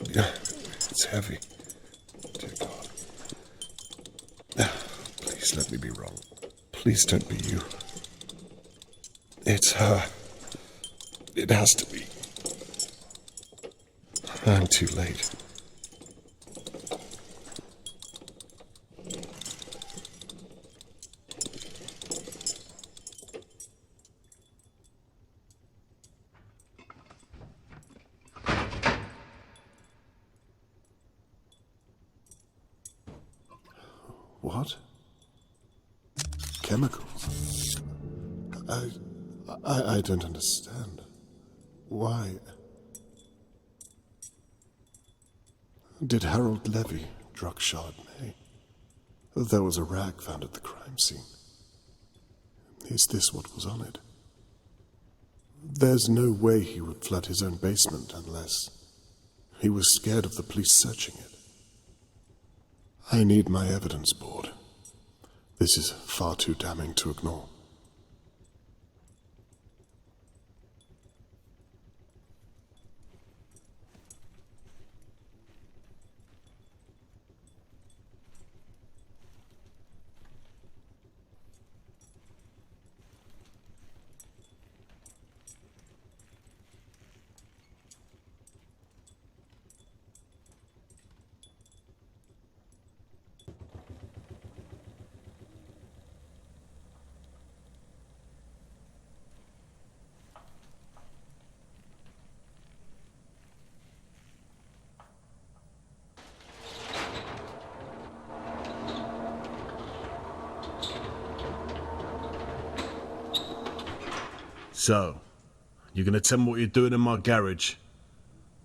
Yeah, it's heavy. Dear God. Please let me be wrong. Please don't be you. It's her. It has to be. I'm too late. What? Chemicals? I don't understand. Why? Did Harold Levy drug Charlotte May? There was a rag found at the crime scene. Is this what was on it? There's no way he would flood his own basement unless he was scared of the police searching it. I need my evidence board. This is far too damning to ignore. So, you're gonna tell me what you're doing in my garage?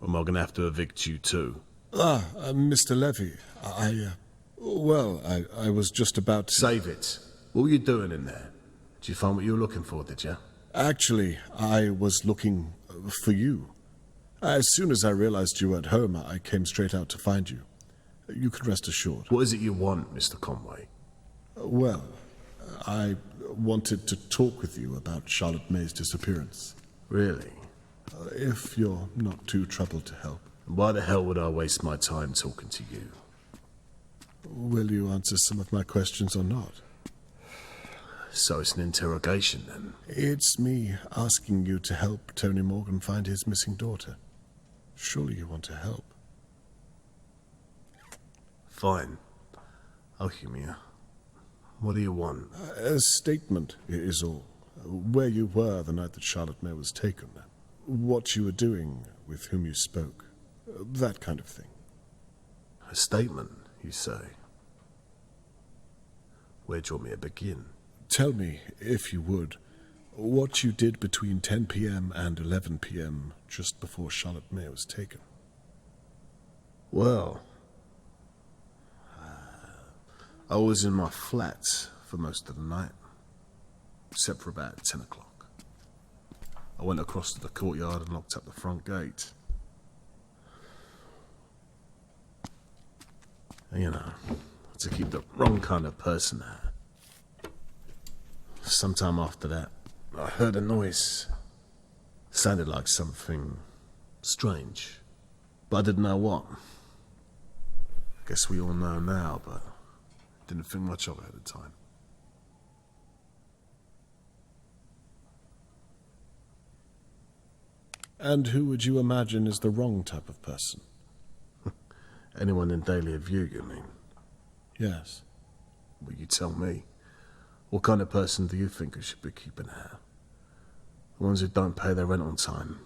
Or am I gonna have to evict you too? Mr. Levy, I was just about to... Save it. What were you doing in there? Did you find what you were looking for, did you? Actually, I was looking for you. As soon as I realized you were at home, I came straight out to find you. You can rest assured. What is it you want, Mr. Conway? Well, I wanted to talk with you about Charlotte May's disappearance. Really? If you're not too troubled to help. Why the hell would I waste my time talking to you? Will you answer some of my questions or not? So it's an interrogation, then? It's me asking you to help Tony Morgan find his missing daughter. Surely you want to help. Fine. I'll humor you. What do you want? A statement is all. Where you were the night that Charlotte May was taken. What you were doing, with whom you spoke. That kind of thing. A statement, you say? Where do you want me to begin? Tell me, if you would, what you did between 10 p.m. and 11 p.m. just before Charlotte May was taken. Well, I was in my flat for most of the night, except for about 10 o'clock. I went across to the courtyard and locked up the front gate. You know, to keep the wrong kind of person out. Sometime after that, I heard a noise. Sounded like something strange, but I didn't know what. Guess we all know now, but didn't think much of it at the time. And who would you imagine is the wrong type of person? Anyone in Dahlia View, you mean? Yes. Well, you tell me. What kind of person do you think I should be keeping here? The ones who don't pay their rent on time,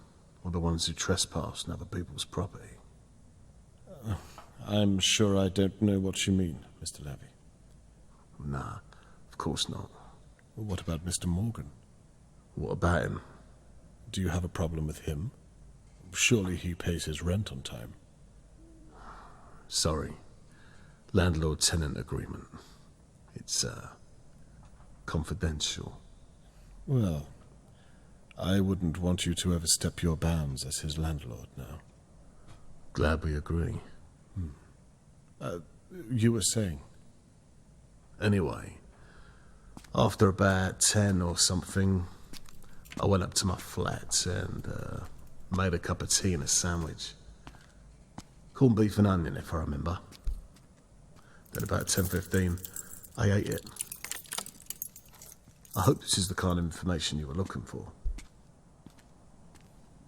or the ones who trespass on other people's property? I'm sure I don't know what you mean, Mr. Levy. Nah, of course not. Well, what about Mr. Morgan? What about him? Do you have a problem with him? Surely he pays his rent on time. Sorry. Landlord-tenant agreement. It's, confidential. Well, I wouldn't want you to overstep your bounds as his landlord now. Glad we agree. You were saying? Anyway, after about 10 or something, I went up to my flat and made a cup of tea and a sandwich. Corned beef and onion, if I remember. Then about 10:15, I ate it. I hope this is the kind of information you were looking for.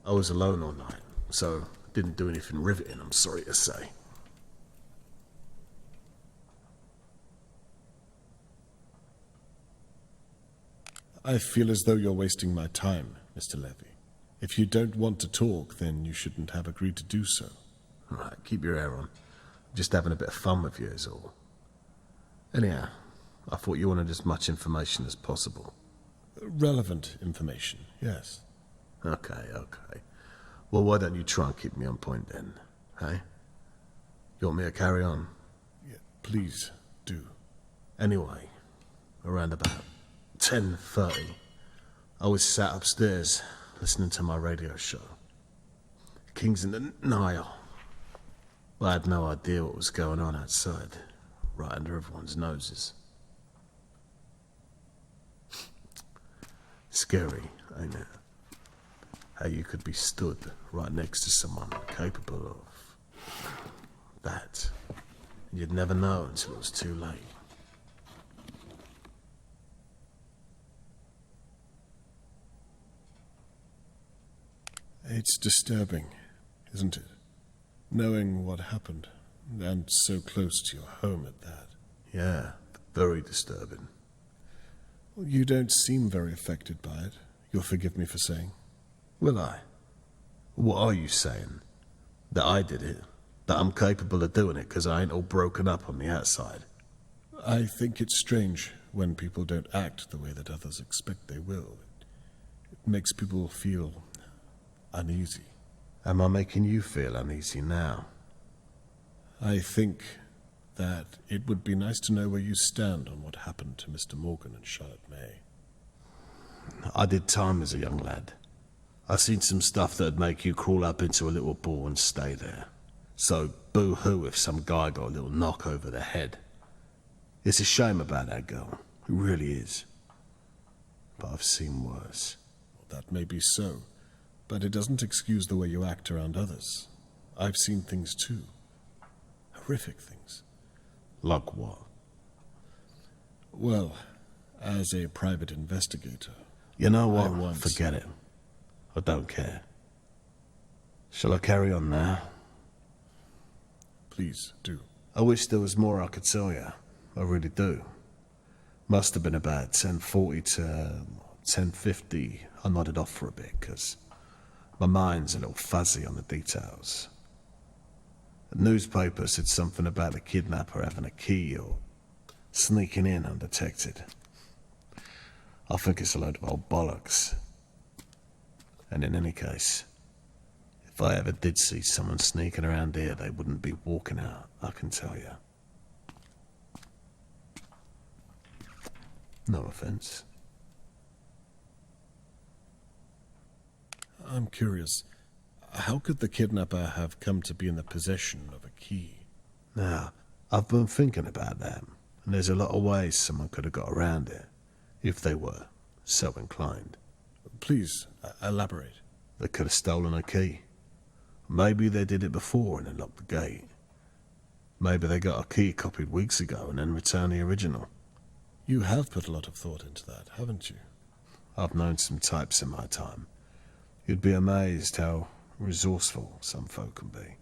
I was alone all night, so didn't do anything riveting, I'm sorry to say. I feel as though you're wasting my time, Mr. Levy. If you don't want to talk, then you shouldn't have agreed to do so. All right, keep your hair on. Just having a bit of fun with you is all. Anyhow, I thought you wanted as much information as possible. Relevant information, yes. Okay. Well, why don't you try and keep me on point then, hey? You want me to carry on? Yeah, please do. Anyway, around about 10:30, I was sat upstairs listening to my radio show. Kings in the Nile. I had no idea what was going on outside, right under everyone's noses. Scary, ain't it? How you could be stood right next to someone capable of that. And you'd never know until it was too late. It's disturbing, isn't it? Knowing what happened, and so close to your home at that. Yeah, very disturbing. Well, you don't seem very affected by it. You'll forgive me for saying. Will I? What are you saying? That I did it? That I'm capable of doing it because I ain't all broken up on the outside? I think it's strange when people don't act the way that others expect they will. It makes people feel uneasy. Am I making you feel uneasy now? I think that it would be nice to know where you stand on what happened to Mr. Morgan and Charlotte May. I did time as a young lad. I seen some stuff that'd make you crawl up into a little ball and stay there. So boo-hoo if some guy got a little knock over the head. It's a shame about that girl. It really is. But I've seen worse. Well, that may be so, but it doesn't excuse the way you act around others. I've seen things too. Horrific things. Like what? Well, as a private investigator... You know what? Forget it. I don't care. Shall I carry on now? Please, do. I wish there was more I could tell you. I really do. Must have been about 10:40 to 10:50. I nodded off for a bit, because my mind's a little fuzzy on the details. The newspaper said something about the kidnapper having a key or sneaking in undetected. I think it's a load of old bollocks. And in any case, if I ever did see someone sneaking around here, they wouldn't be walking out, I can tell you. No offense. I'm curious. How could the kidnapper have come to be in the possession of a key? Now, I've been thinking about that, and there's a lot of ways someone could have got around it, if they were so inclined. Please, elaborate. They could have stolen a key. Maybe they did it before and then locked the gate. Maybe they got a key copied weeks ago and then returned the original. You have put a lot of thought into that, haven't you? I've known some types in my time. You'd be amazed how resourceful some folk can be.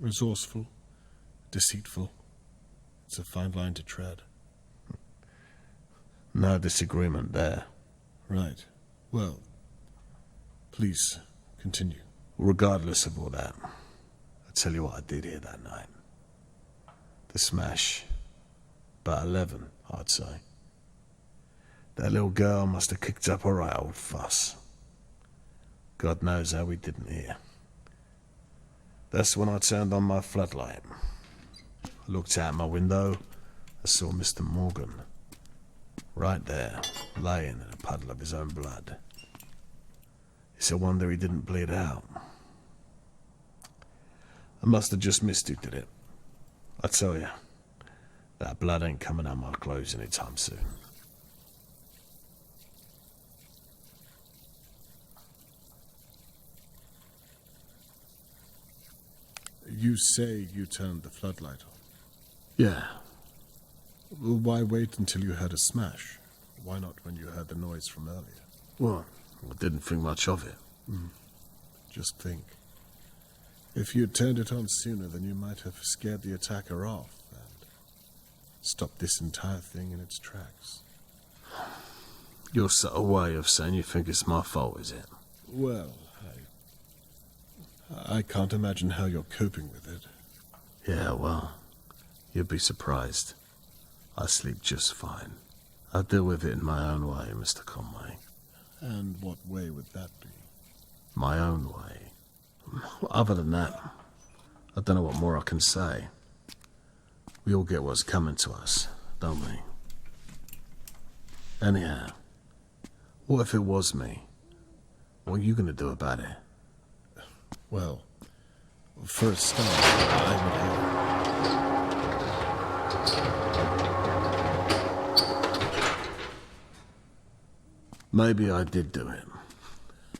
Resourceful? Deceitful? It's a fine line to tread. No disagreement there. Right. Well, please, continue. Regardless of all that, I tell you what I did here that night. The smash. About 11, I'd say. That little girl must have kicked up a right old fuss. God knows how we didn't hear. That's when I turned on my floodlight. I looked out my window. I saw Mr. Morgan. Right there, laying in a puddle of his own blood. It's a wonder he didn't bleed out. I must have just missed who did it. I tell you, that blood ain't coming out my clothes anytime soon. You say you turned the floodlight on? Yeah. Well, why wait until you heard a smash? Why not when you heard the noise from earlier? Well, I didn't think much of it. Just think. If you'd turned it on sooner, then you might have scared the attacker off and stopped this entire thing in its tracks. Your subtle way of saying you think it's my fault, is it? Well, I can't imagine how you're coping with it. Yeah, well, you'd be surprised. I sleep just fine. I deal with it in my own way, Mr. Conway. And what way would that be? My own way. Other than that, I don't know what more I can say. We all get what's coming to us, don't we? Anyhow, what if it was me? What are you going to do about it? Well, for a start, I would have... Maybe I did do it.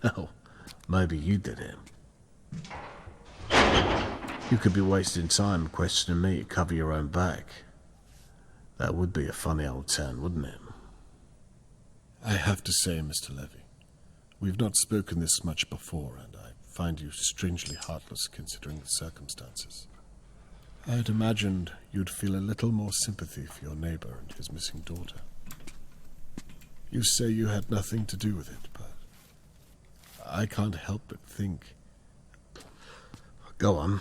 Hell, maybe you did it. You could be wasting time questioning me to cover your own back. That would be a funny old turn, wouldn't it? I have to say, Mr. Levy, we've not spoken this much before, and I find you strangely heartless considering the circumstances. I'd imagined you'd feel a little more sympathy for your neighbour and his missing daughter. You say you had nothing to do with it, but I can't help but think... Go on.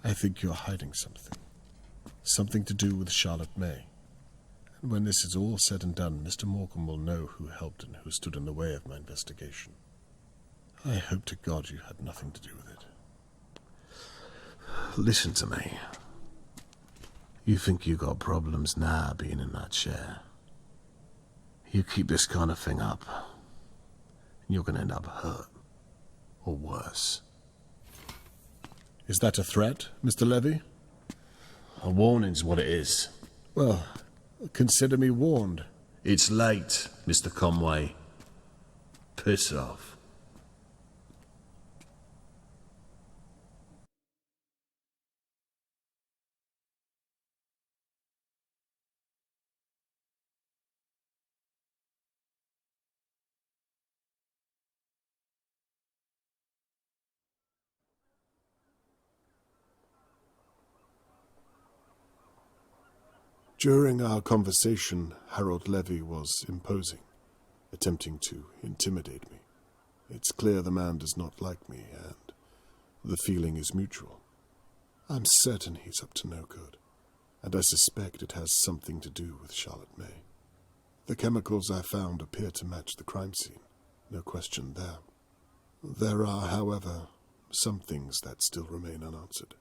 I think you're hiding something. Something to do with Charlotte May. And when this is all said and done, Mr. Morgan will know who helped and who stood in the way of my investigation. I hope to God you had nothing to do with it. Listen to me. You think you got problems now being in that chair. You keep this kind of thing up, and you're going to end up hurt. Or worse. Is that a threat, Mr. Levy? A warning's what it is. Well, consider me warned. It's late, Mr. Conway. Piss off. During our conversation, Harold Levy was imposing, attempting to intimidate me. It's clear the man does not like me, and the feeling is mutual. I'm certain he's up to no good, and I suspect it has something to do with Charlotte May. The chemicals I found appear to match the crime scene, no question there. There are, however, some things that still remain unanswered.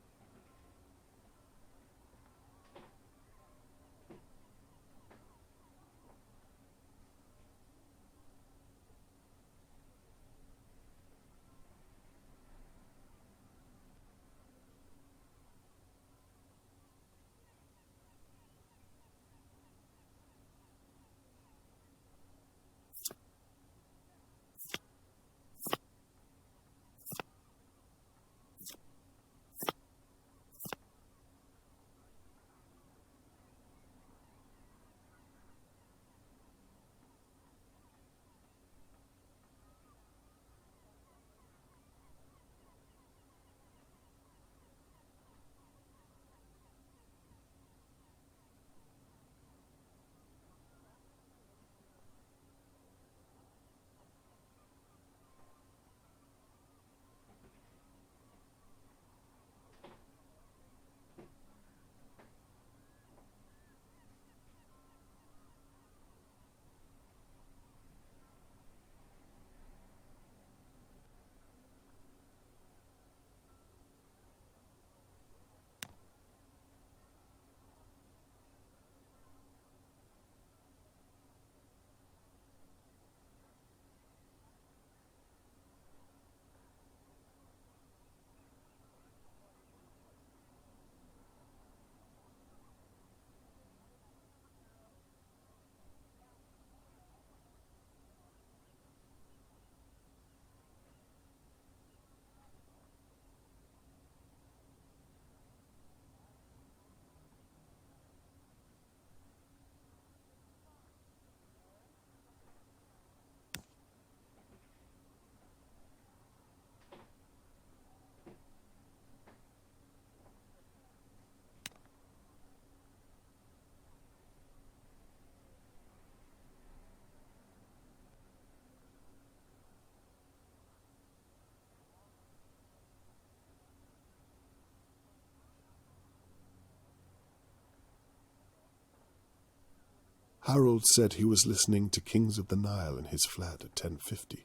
Harold said he was listening to Kings of the Nile in his flat at 10:50,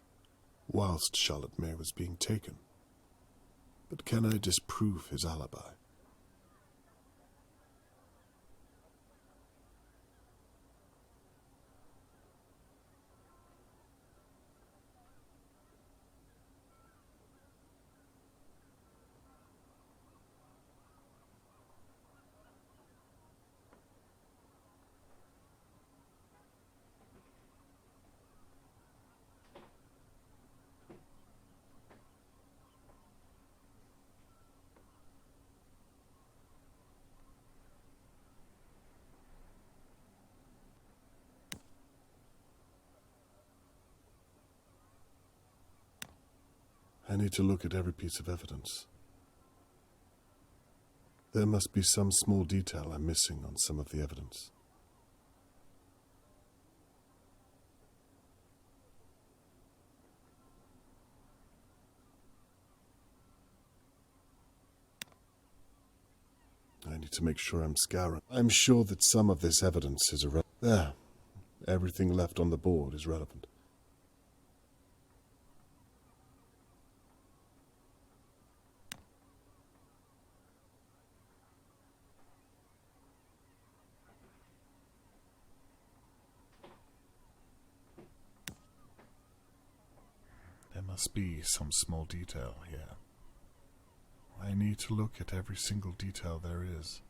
whilst Charlotte May was being taken. But can I disprove his alibi? I need to look at every piece of evidence. There must be some small detail I'm missing on some of the evidence. I need to make sure I'm scouring. I'm sure that some of this evidence is irrelevant. There. Everything left on the board is relevant. There must be some small detail here. I need to look at every single detail there is.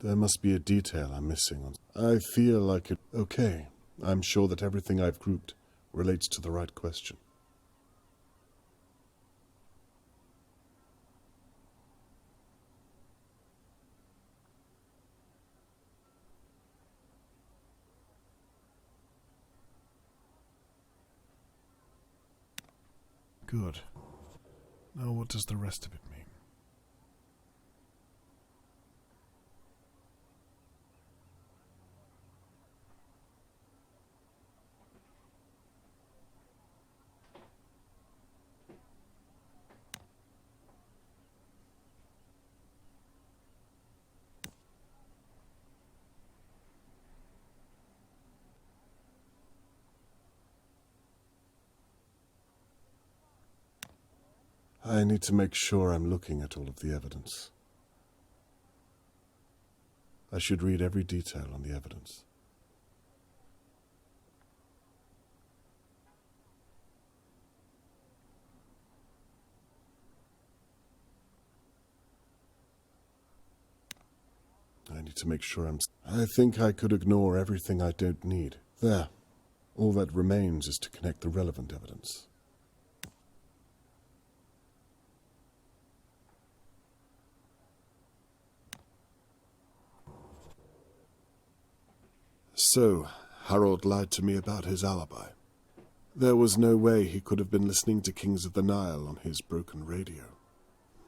There must be a detail I'm missing on. I feel like it. Okay, I'm sure that everything I've grouped relates to the right question. Good. Now what does the rest of it mean? I need to make sure I'm looking at all of the evidence. I should read every detail on the evidence. I need to make sure I think I could ignore everything I don't need. There. All that remains is to connect the relevant evidence. So, Harold lied to me about his alibi. There was no way he could have been listening to Kings of the Nile on his broken radio.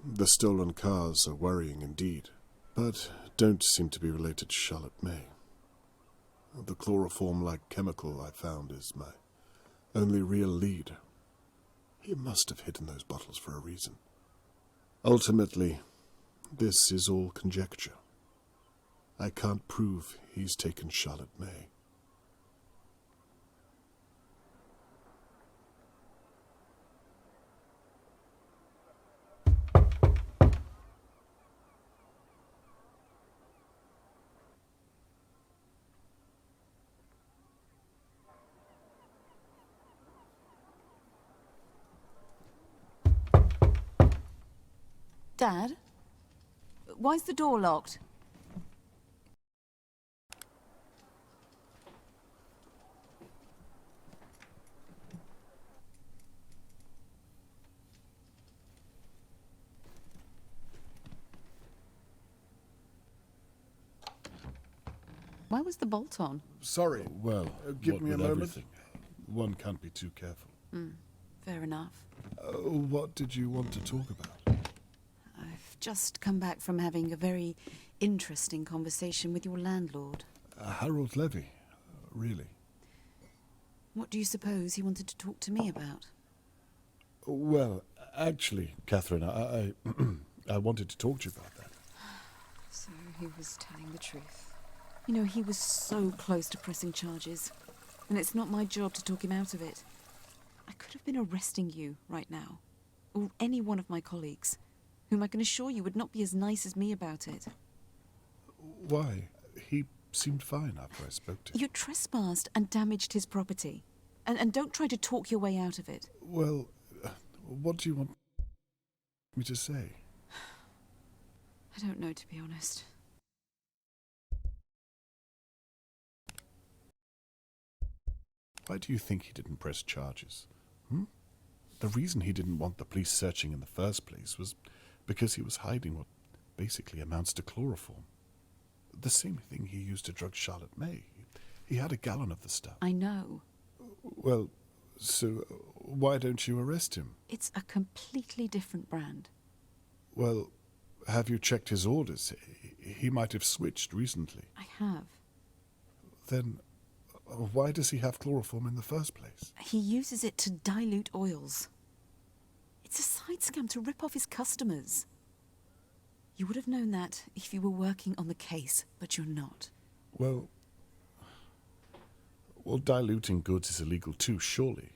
The stolen cars are worrying indeed, but don't seem to be related to Charlotte May. The chloroform-like chemical I found is my only real lead. He must have hidden those bottles for a reason. Ultimately, this is all conjecture. I can't prove he's taken Charlotte May. Dad? Why's the door locked? Why was the bolt on? Sorry. Well, give me a moment. Everything? One can't be too careful. Fair enough. What did you want to talk about? I've just come back from having a very interesting conversation with your landlord. Harold Levy. Really? What do you suppose he wanted to talk to me about? Well, Actually, Catherine, I wanted to talk to you about that. So he was telling the truth. You know, he was so close to pressing charges, and it's not my job to talk him out of it. I could have been arresting you right now, or any one of my colleagues, whom I can assure you would not be as nice as me about it. Why? He seemed fine after I spoke to him. You trespassed and damaged his property. And don't try to talk your way out of it. Well, what do you want me to say? I don't know, to be honest. Why do you think he didn't press charges? The reason he didn't want the police searching in the first place was because he was hiding what basically amounts to chloroform. The same thing he used to drug Charlotte May. He had a gallon of the stuff. I know. Well, so why don't you arrest him? It's a completely different brand. Well, have you checked his orders? He might have switched recently. I have. Then why does he have chloroform in the first place? He uses it to dilute oils. It's a side scam to rip off his customers. You would have known that if you were working on the case, but you're not. Well, diluting goods is illegal too, surely.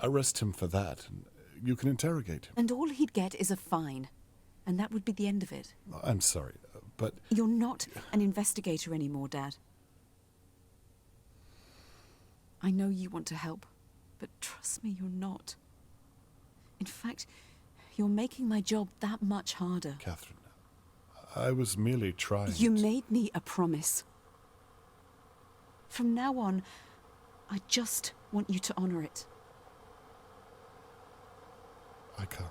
Arrest him for that, and you can interrogate him. And all he'd get is a fine. And that would be the end of it. I'm sorry, but... You're not an investigator anymore, Dad. I know you want to help, but trust me, you're not. In fact, you're making my job that much harder. Catherine, I was merely trying You made me a promise. From now on, I just want you to honor it. I can't.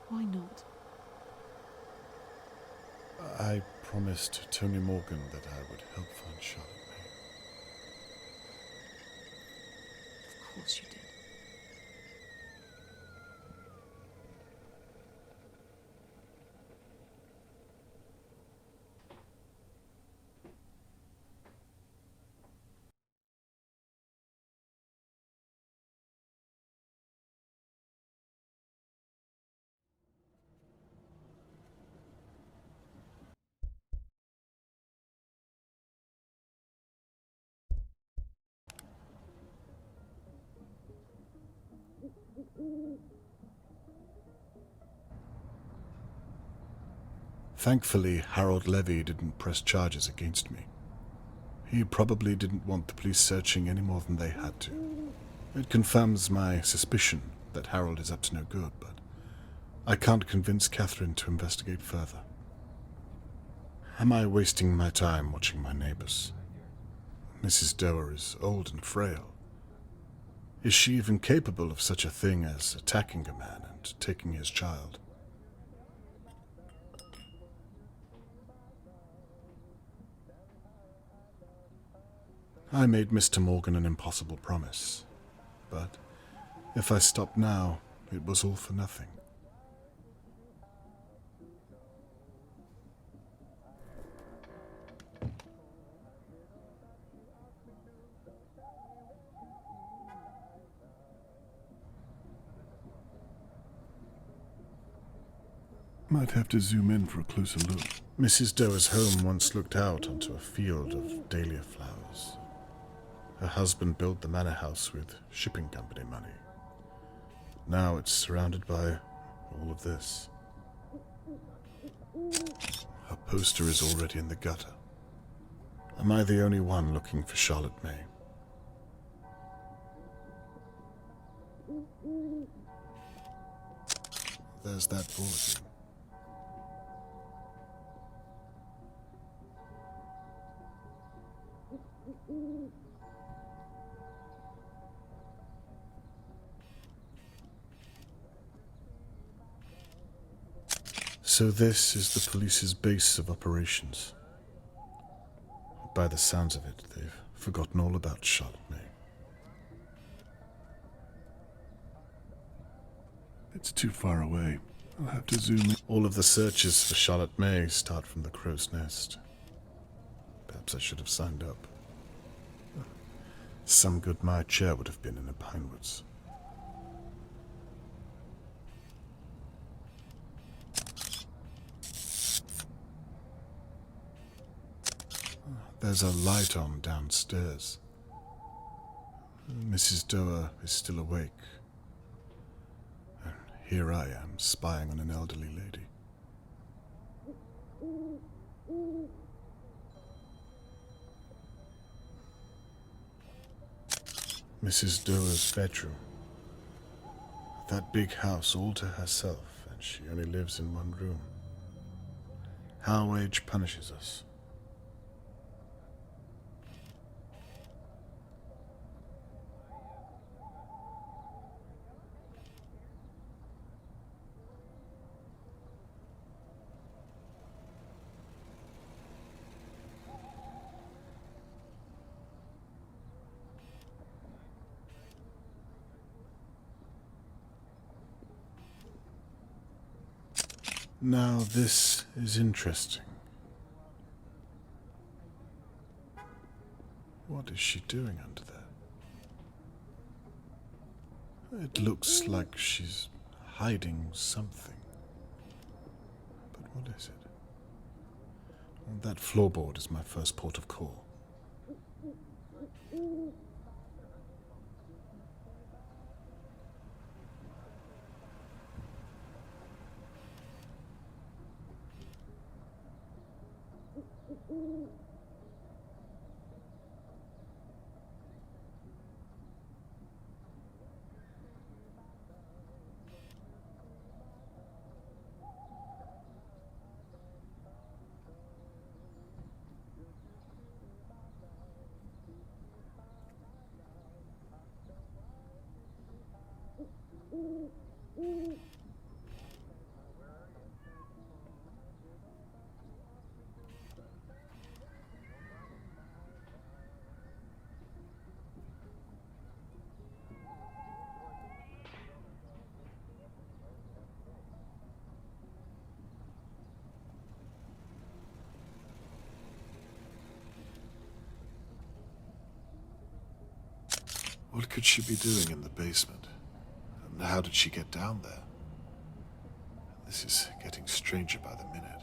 Why not? I promised Tony Morgan that I would help find Charlotte May. Of course you did. Thankfully, Harold Levy didn't press charges against me. He probably didn't want the police searching any more than they had to. It confirms my suspicion that Harold is up to no good, but I can't convince Catherine to investigate further. Am I wasting my time watching my neighbours? Mrs. Doer is old and frail. Is she even capable of such a thing as attacking a man and taking his child? I made Mr. Morgan an impossible promise, but if I stopped now, it was all for nothing. Might have to zoom in for a closer look. Mrs. Doer's home once looked out onto a field of dahlia flowers. Her husband built the manor house with shipping company money. Now it's surrounded by all of this. Her poster is already in the gutter. Am I the only one looking for Charlotte May? There's that bulletin. So this is the police's base of operations. By the sounds of it, they've forgotten all about Charlotte May. It's too far away. I'll have to zoom in. All of the searches for Charlotte May start from the crow's nest. Perhaps I should have signed up. Some good my chair would have been in the pine woods. There's a light on downstairs. Mrs. Doer is still awake. And here I am, spying on an elderly lady. Mrs. Doer's bedroom. That big house all to herself, and she only lives in one room. How age punishes us. Now this is interesting. What is she doing under there? It looks like she's hiding something. But what is it? Well, that floorboard is my first port of call. What could she be doing in the basement? And how did she get down there? This is getting stranger by the minute.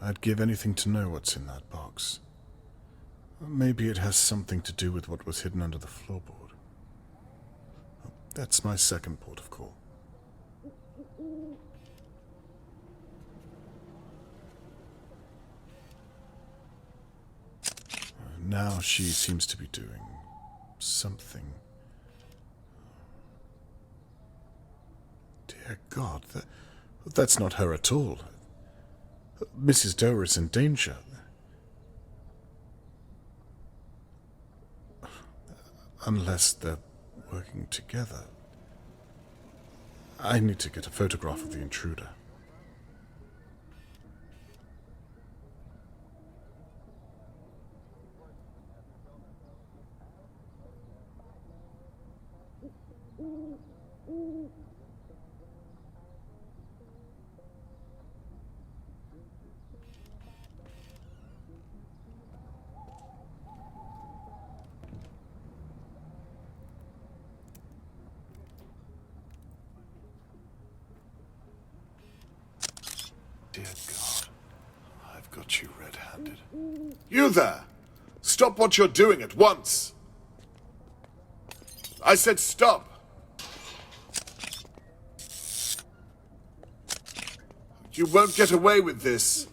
I'd give anything to know what's in that box. Maybe it has something to do with what was hidden under the floorboard. That's my second port of call. Now she seems to be doing something. Dear God, that's not her at all. Mrs. Doer is in danger. Unless they're working together. I need to get a photograph of the intruder. got you red-handed. You there! Stop what you're doing at once! I said stop! You won't get away with this.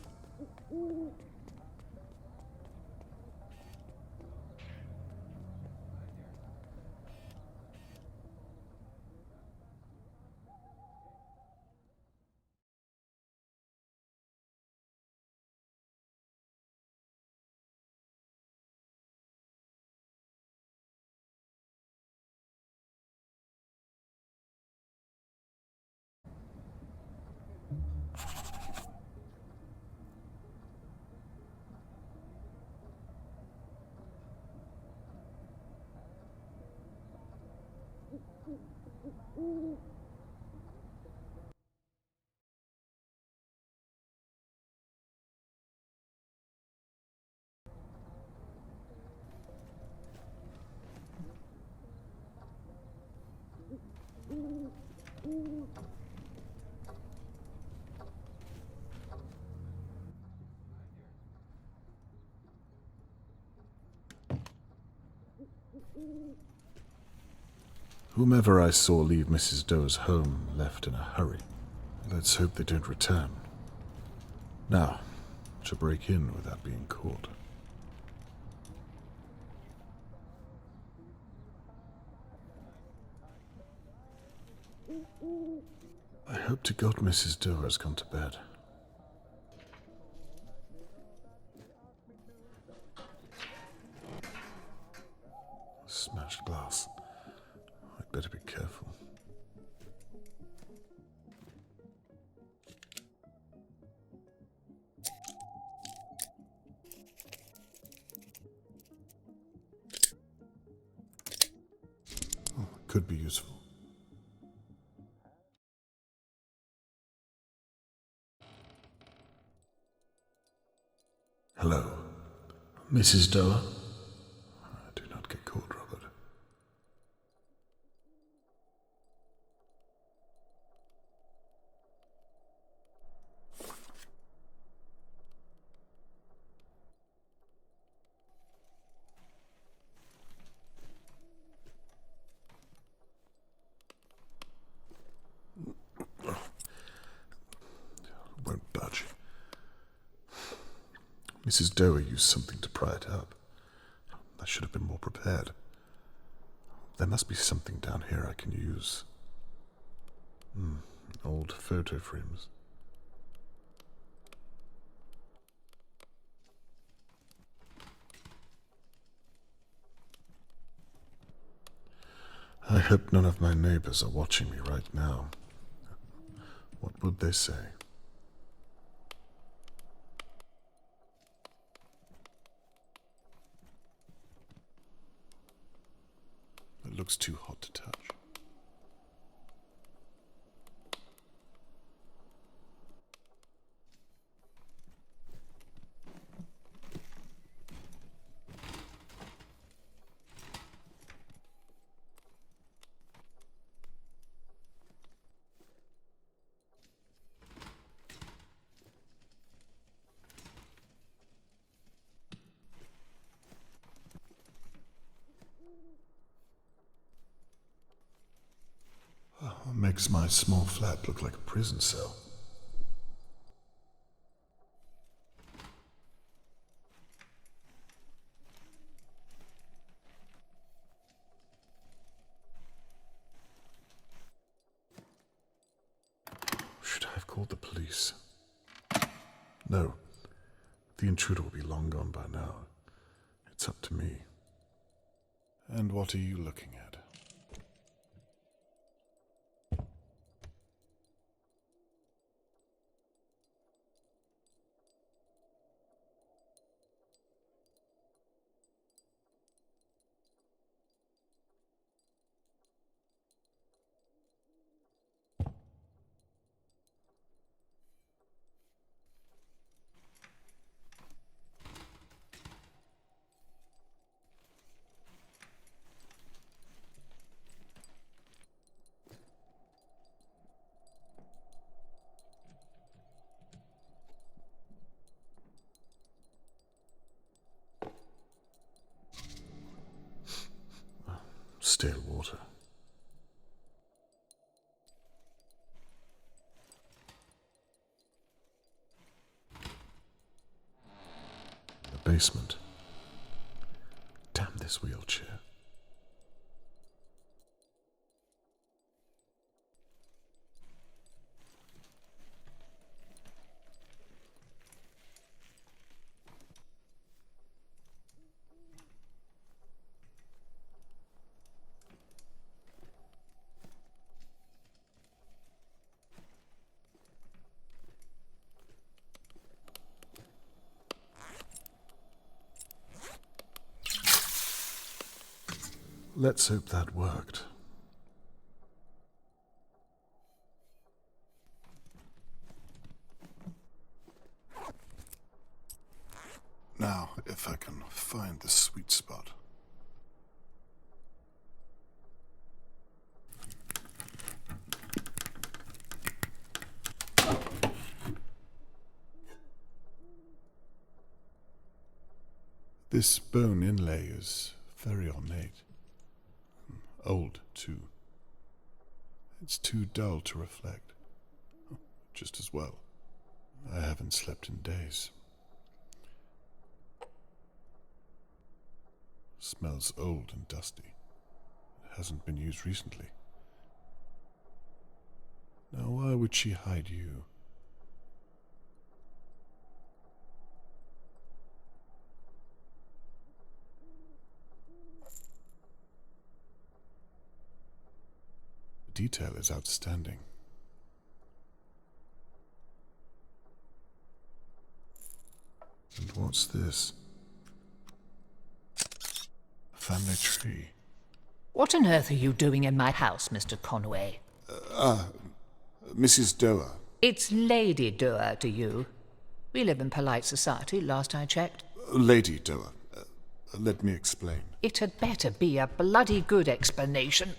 Whomever I saw leave Mrs. Doe's home left in a hurry. Let's hope they don't return. Now, to break in without being caught. I hope to God Mrs. Doe has gone to bed. Smashed glass. I'd better be careful. Oh, could be useful. Hello, Mrs. Doe? Do not get caught, Robert. Won't budge. Mrs. Doe used something to pry it up. I should have been more prepared. There must be something down here I can use. Old photo frames. I hope none of my neighbours are watching me right now. What would they say? It looks too hot to touch. Makes my small flat look like a prison cell. Should I have called the police? No. The intruder will be long gone by now. It's up to me. And what are you looking at? stale water. The basement. Damn this wheelchair. Let's hope that worked. Now, if I can find the sweet spot. This bone inlay is very ornate. Old, too. It's too dull to reflect. Just as well. I haven't slept in days. Smells old and dusty. It hasn't been used recently. Now, why would she hide you? The detail is outstanding. And what's this? A family tree. What on earth are you doing in my house, Mr. Conway? Mrs. Doer. It's Lady Doer to you. We live in polite society, last I checked. Lady Doer. Let me explain. It had better be a bloody good explanation.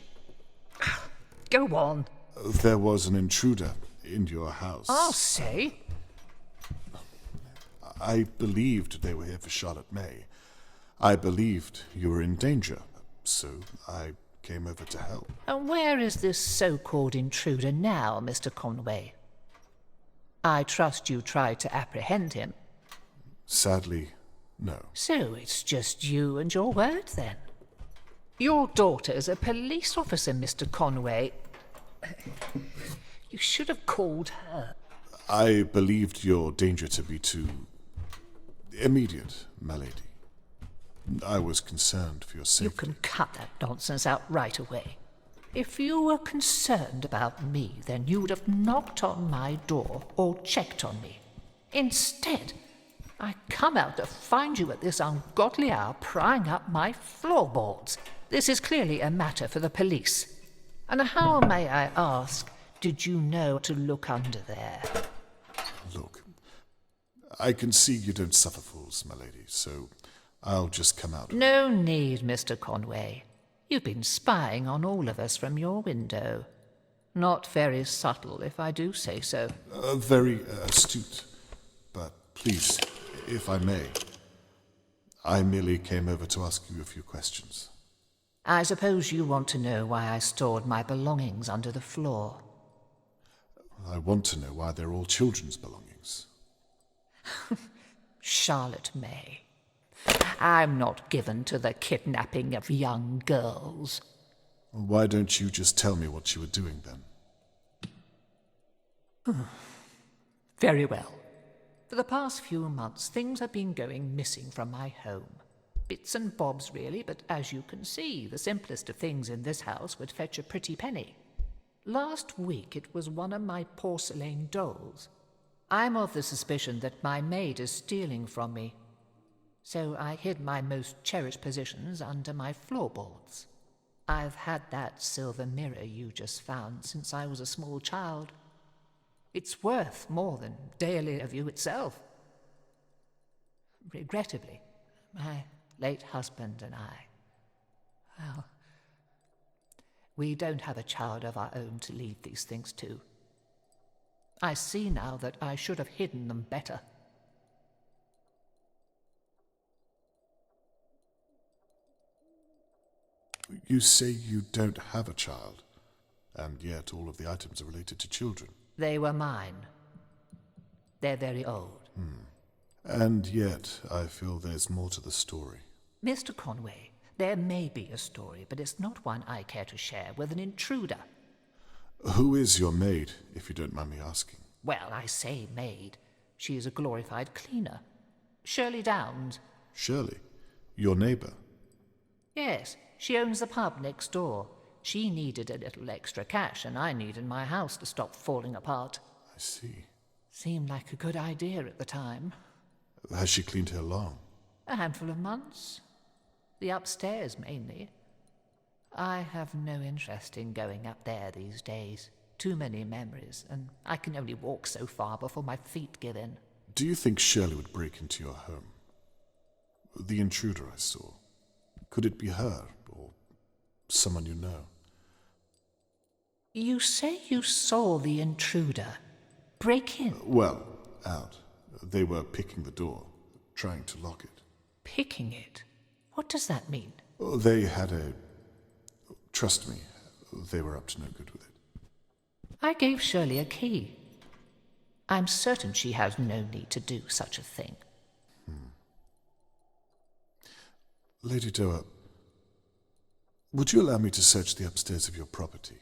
Go on. There was an intruder in your house. I'll say. I believed they were here for Charlotte May. I believed you were in danger, so I came over to help. And where is this so-called intruder now, Mr. Conway? I trust you tried to apprehend him. Sadly, no. So it's just you and your word, then? Your daughter's a police officer, Mr. Conway. You should have called her. I believed your danger to be too immediate, my lady. I was concerned for your safety. You can cut that nonsense out right away. If you were concerned about me, then you would have knocked on my door or checked on me. Instead, I come out to find you at this ungodly hour prying up my floorboards. This is clearly a matter for the police. And how, may I ask, did you know to look under there? Look, I can see you don't suffer fools, my lady, so I'll just come out. No need, Mr. Conway. You've been spying on all of us from your window. Not very subtle, if I do say so. Very astute. But please, if I may, I merely came over to ask you a few questions. I suppose you want to know why I stored my belongings under the floor. I want to know why they're all children's belongings. Charlotte May. I'm not given to the kidnapping of young girls. Why don't you just tell me what you were doing then? Very well. For the past few months, things have been going missing from my home. Bits and bobs, really, but as you can see, the simplest of things in this house would fetch a pretty penny. Last week, it was one of my porcelain dolls. I'm of the suspicion that my maid is stealing from me. So I hid my most cherished possessions under my floorboards. I've had that silver mirror you just found since I was a small child. It's worth more than Dahlia of you itself. Regrettably, my late husband and I, well, we don't have a child of our own to leave these things to. I see now that I should have hidden them better. You say you don't have a child, and yet all of the items are related to children. They were mine. They're very old. And yet, I feel there's more to the story. Mr. Conway, there may be a story, but it's not one I care to share with an intruder. Who is your maid, if you don't mind me asking? Well, I say maid. She is a glorified cleaner. Shirley Downs. Shirley? Your neighbour? Yes, she owns the pub next door. She needed a little extra cash, and I needed my house to stop falling apart. I see. Seemed like a good idea at the time. Has she cleaned here long? A handful of months. The upstairs, mainly. I have no interest in going up there these days. Too many memories, and I can only walk so far before my feet give in. Do you think Shirley would break into your home? The intruder I saw. Could it be her, or someone you know? You say you saw the intruder break in? Well, out. They were picking the door, trying to lock it. Picking it? What does that mean? They had a... Trust me, they were up to no good with it. I gave Shirley a key. I'm certain she has no need to do such a thing. Lady Doa, would you allow me to search the upstairs of your property?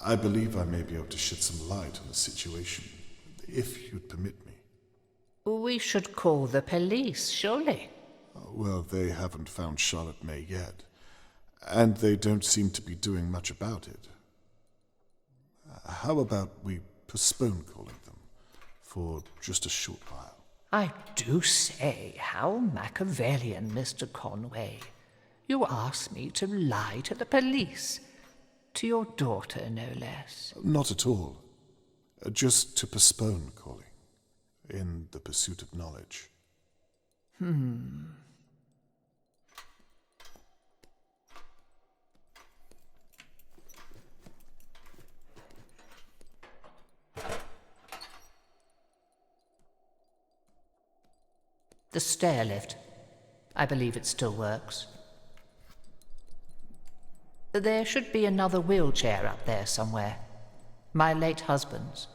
I believe I may be able to shed some light on the situation, if you'd permit me. We should call the police, surely. Well, they haven't found Charlotte May yet, and they don't seem to be doing much about it. How about we postpone calling them for just a short while? I do say, how Machiavellian, Mr. Conway. You ask me to lie to the police. To your daughter, no less. Not at all. Just to postpone calling, in the pursuit of knowledge. The stair lift. I believe it still works. There should be another wheelchair up there somewhere. My late husband's.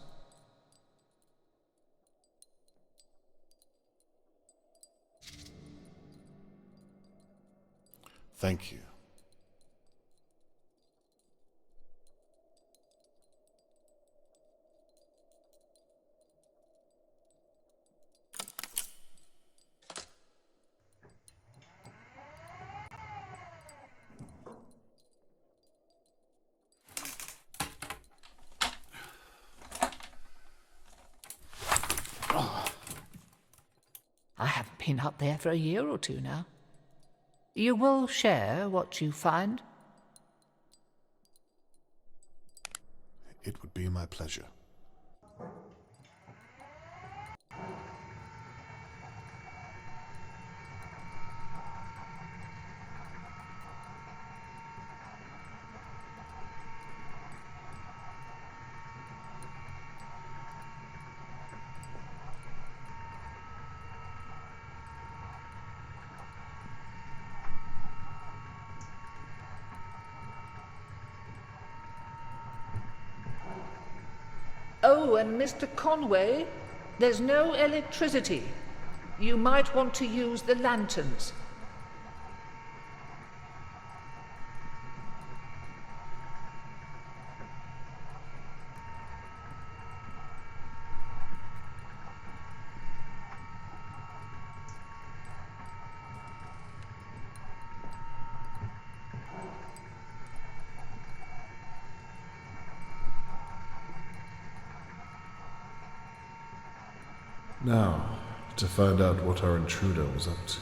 Thank you. I haven't been up there for a year or two now. You will share what you find? It would be my pleasure. Oh, and Mr. Conway, there's no electricity. You might want to use the lanterns. Now, to find out what our intruder was up to.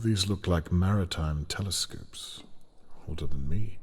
These look like maritime telescopes, older than me.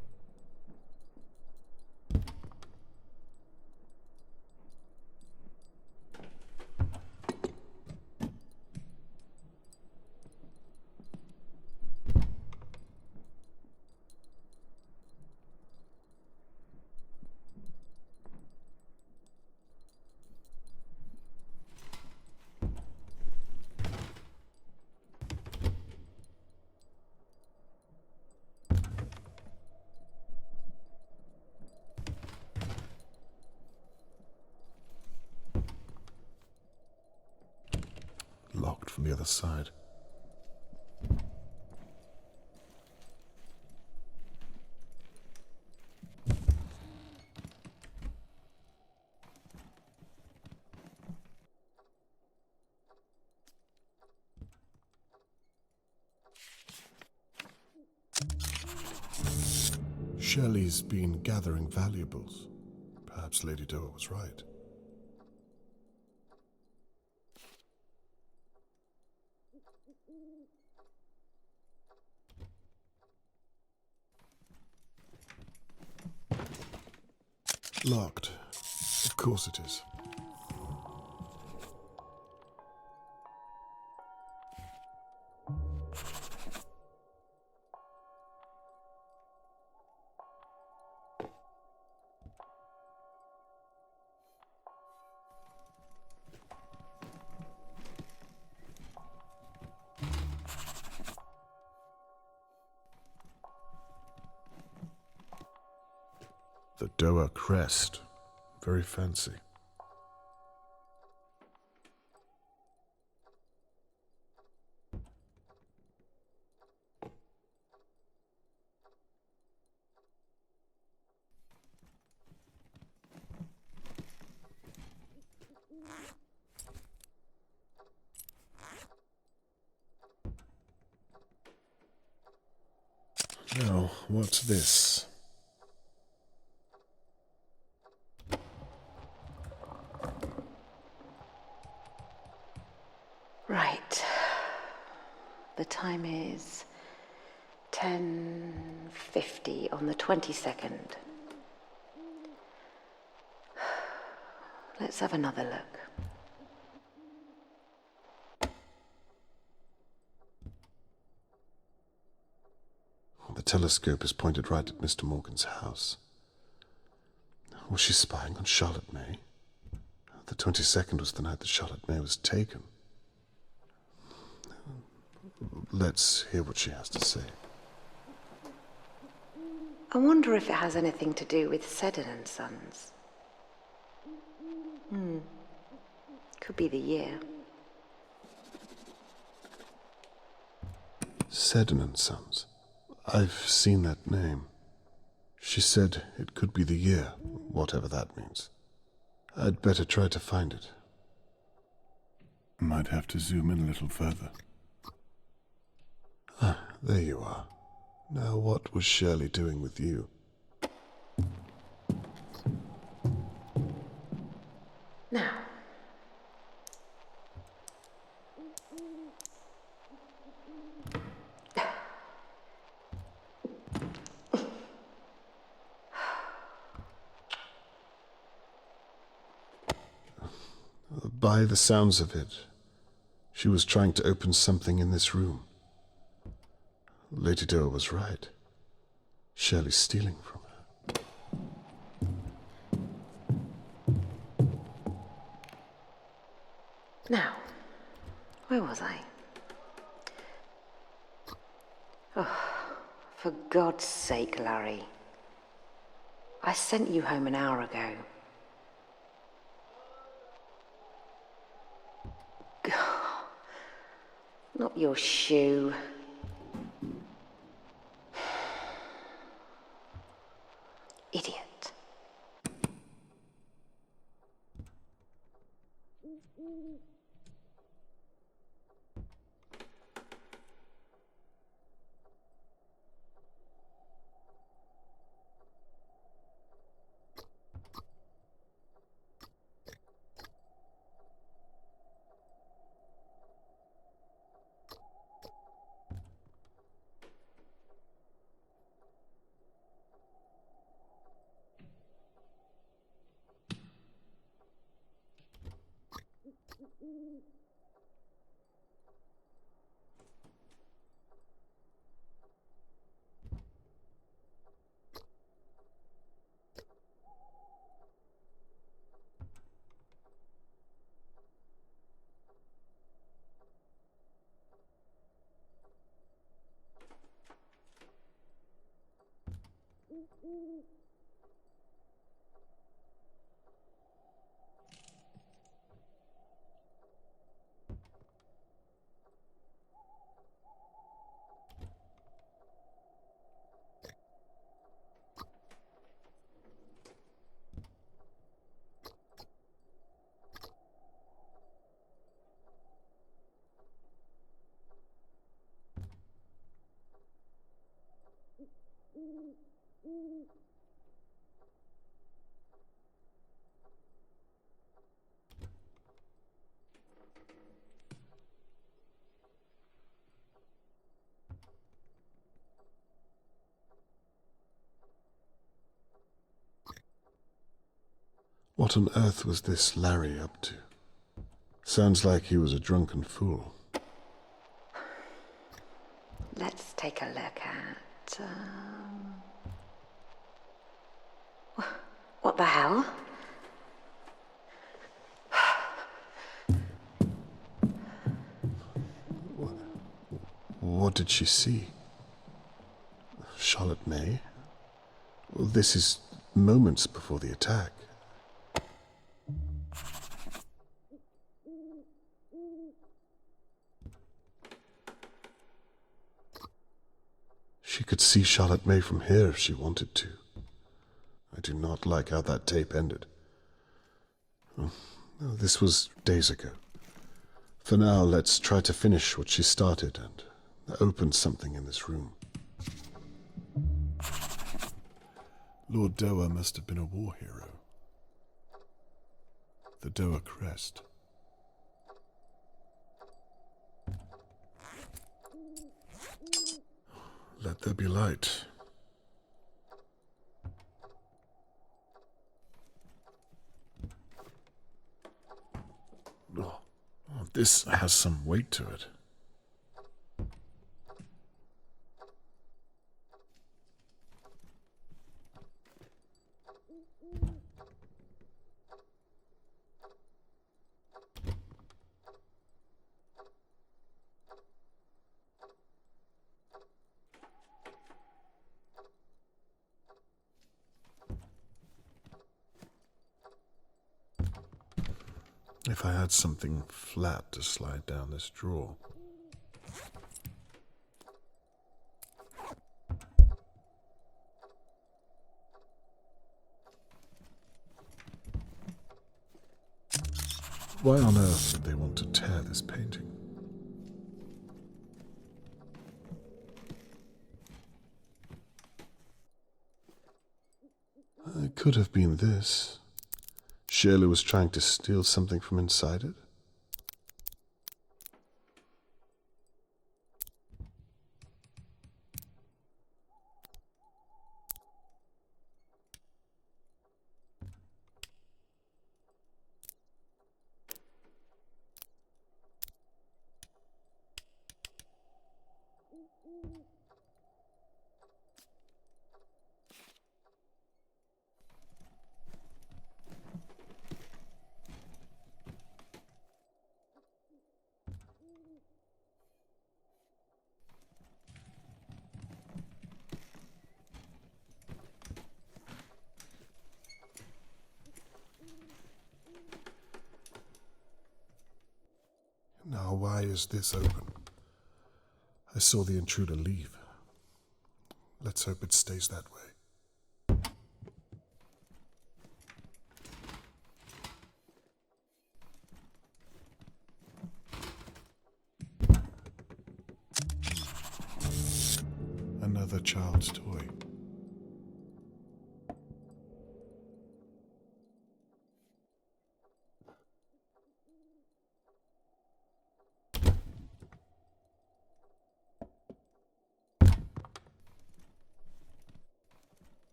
Locked from the other side. Shelley's been gathering valuables. Perhaps Lady Doa was right. Locked. Of course it is. The Doa crest. Very fancy. Now, what's this? Right. The time is 10:50 on the 22nd. Let's have another look. The telescope is pointed right at Mr. Morgan's house. Was she spying on Charlotte May? The 22nd was the night that Charlotte May was taken. Let's hear what she has to say. I wonder if it has anything to do with Seddon and Sons. Could be the year. Seddon and Sons. I've seen that name. She said it could be the year, whatever that means. I'd better try to find it. Might have to zoom in a little further. Ah, there you are. Now what was Shirley doing with you? Now. By the sounds of it, she was trying to open something in this room. Lady Doa was right. Shirley's stealing from her. Now, where was I? Oh, for God's sake, Larry. I sent you home an hour ago. Not your shoe. Idiot. What on earth was this Larry up to? Sounds like he was a drunken fool. Let's take a look at... What the hell? What did she see? Charlotte May? Well, this is moments before the attack. She could see Charlotte May from here if she wanted to. I do not like how that tape ended. Oh, this was days ago. For now, let's try to finish what she started and open something in this room. Lord Doa must have been a war hero. The Doa crest. Let there be light. Oh, this has some weight to it. If I had something flat to slide down this drawer. Why on earth would they want to tear this painting? It could have been this. Shirley was trying to steal something from inside it. Now, why is this open? I saw the intruder leave. Let's hope it stays that way. Another child's toy.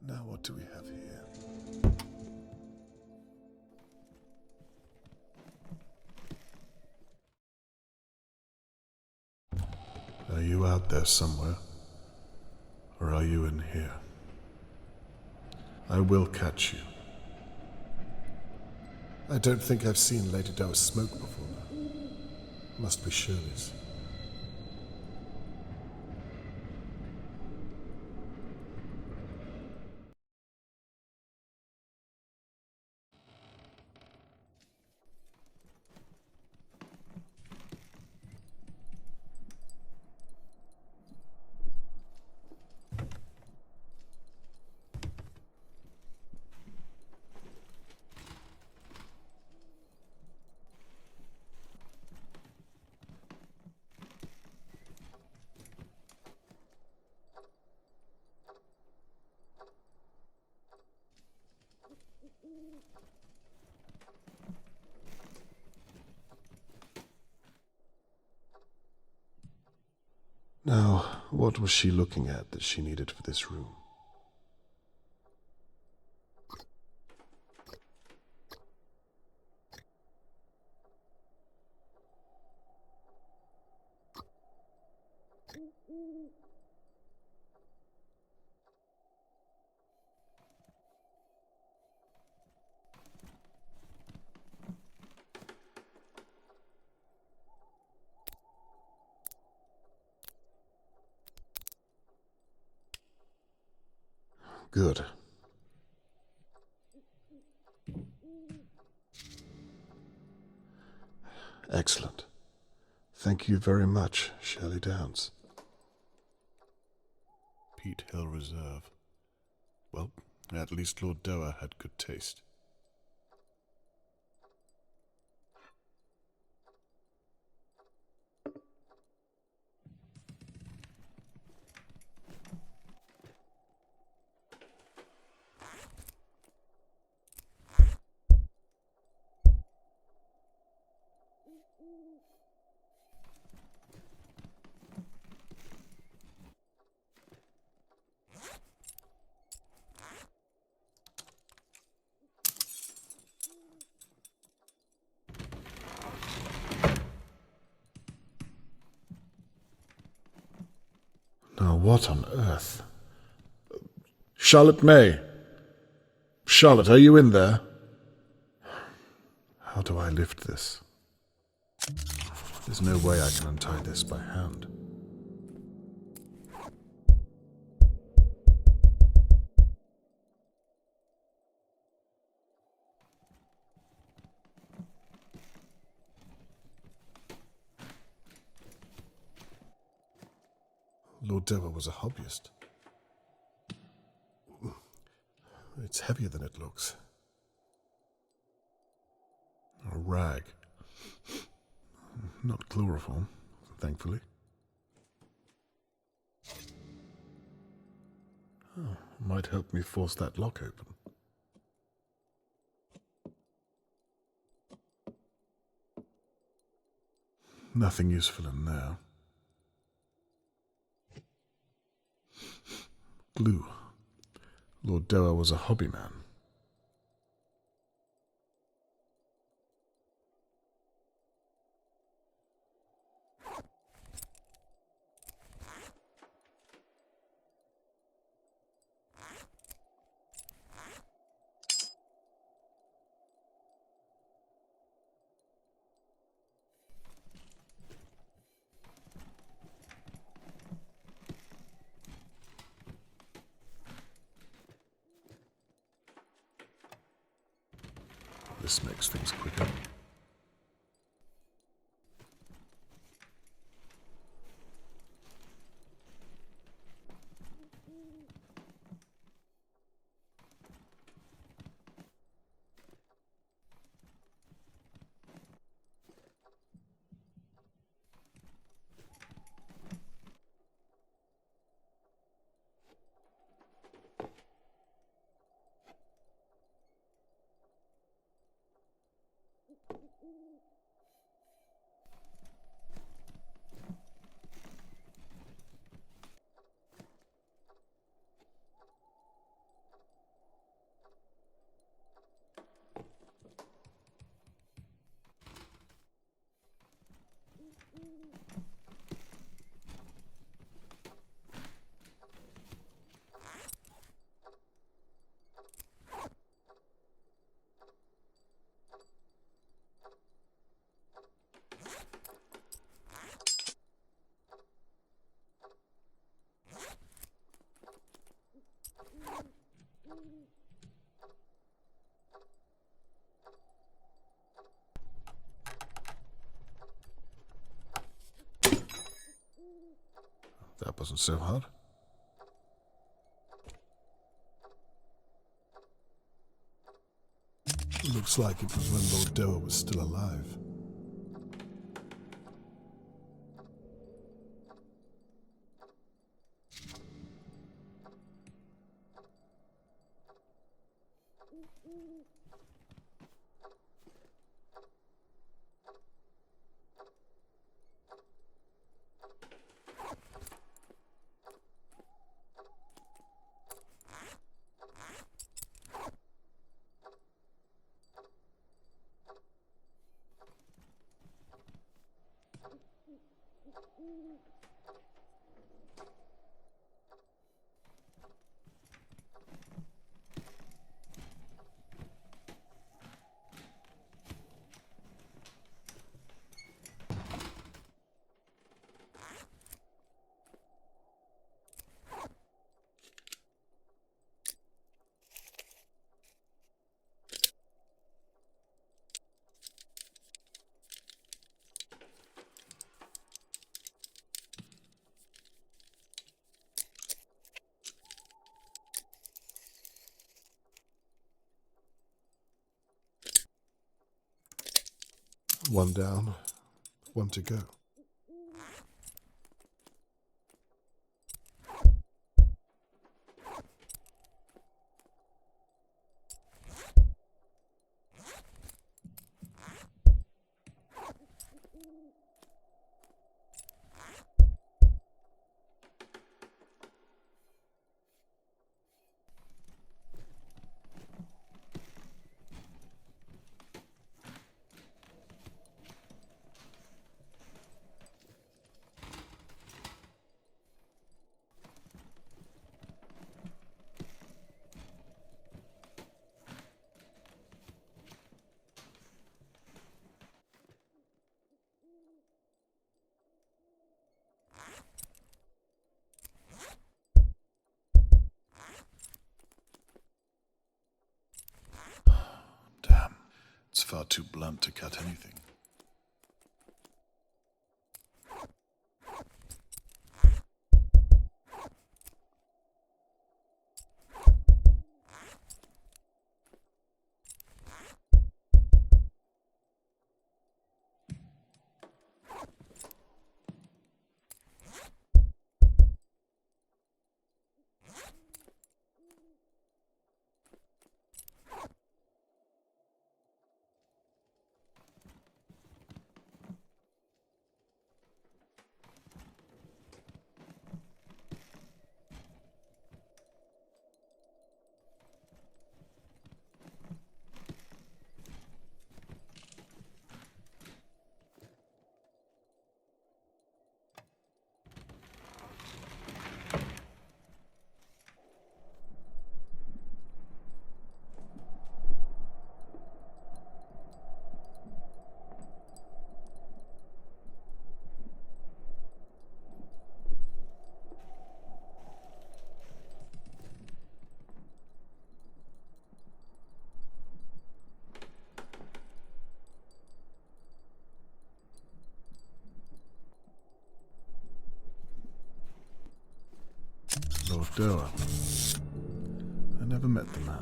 Now what do we have here? Are you out there somewhere? Or are you in here? I will catch you. I don't think I've seen Lady Doa's smoke before now. Must be Shirley's. Now, what was she looking at that she needed for this room? Good. Excellent. Thank you very much, Shirley Downs. Peat Hill Reserve. Well, at least Lord Dower had good taste. Now, what on earth? Charlotte May! Charlotte, are you in there? How do I lift this? There's no way I can untie this by hand. Lord Dower was a hobbyist. It's heavier than it looks. A rag. Not chloroform, thankfully. Oh, might help me force that lock open. Nothing useful in there. Glue. Lord Dower was a hobby man. This makes things quicker. That wasn't so hard. Looks like it was when Lord Dower was still alive. one down, one to go. Damn, it's far too blunt to cut anything. Lord Doer. I never met the man.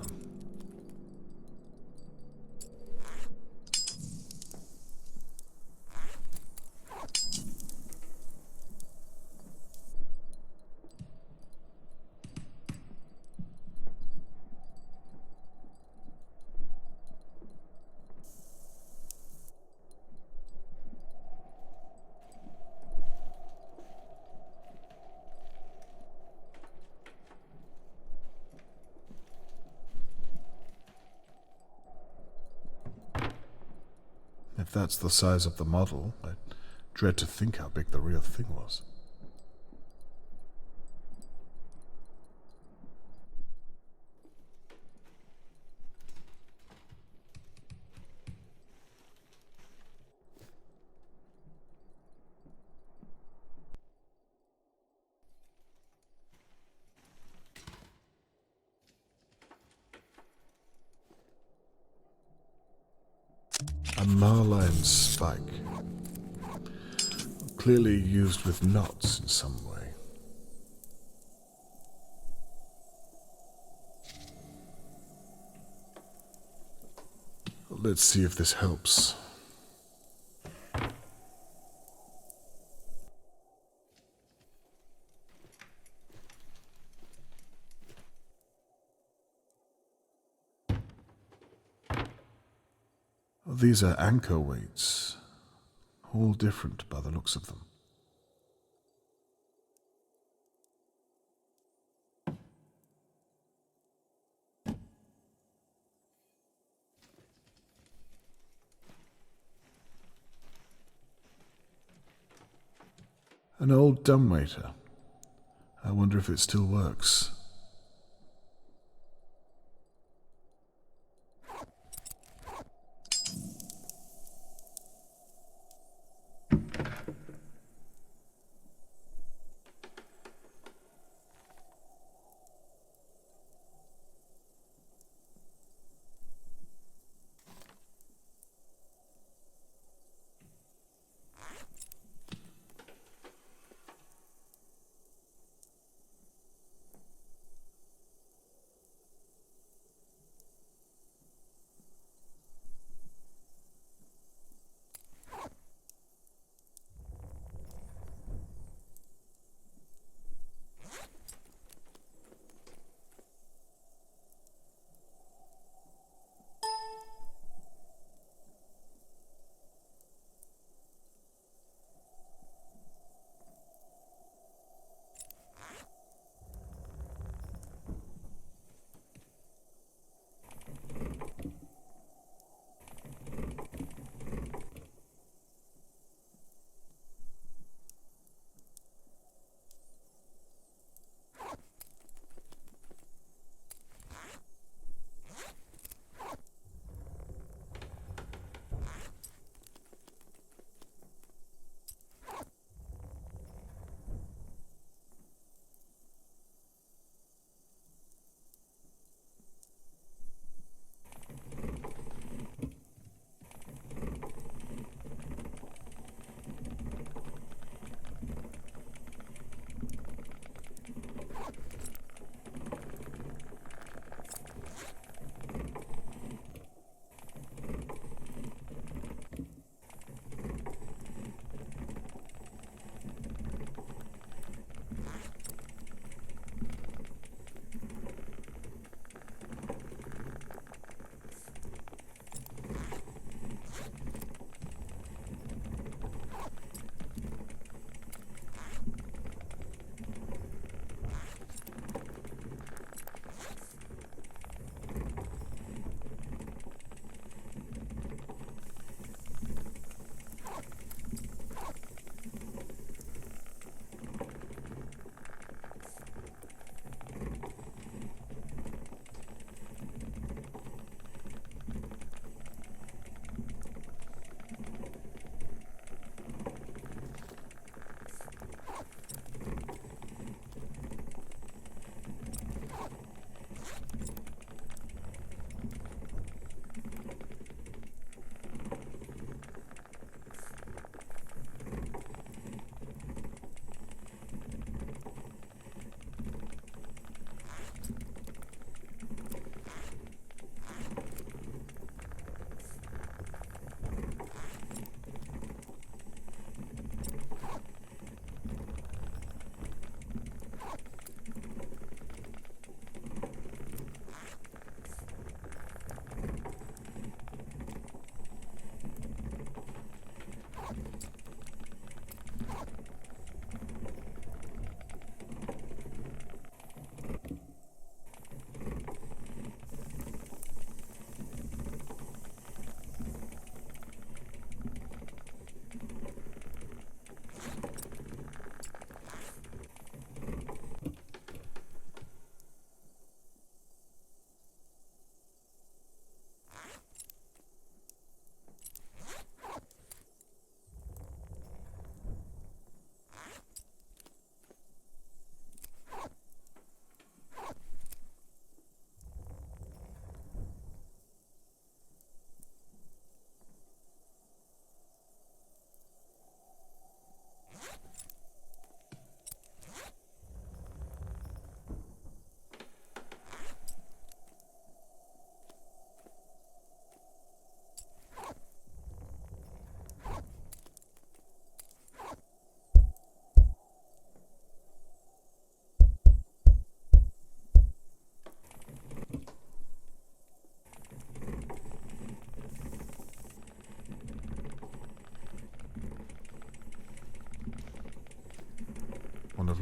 If that's the size of the model, I dread to think how big the real thing was. A marline spike. Clearly used with knots in some way. Let's see if this helps. These are anchor weights, all different by the looks of them. An old dumbwaiter. I wonder if it still works.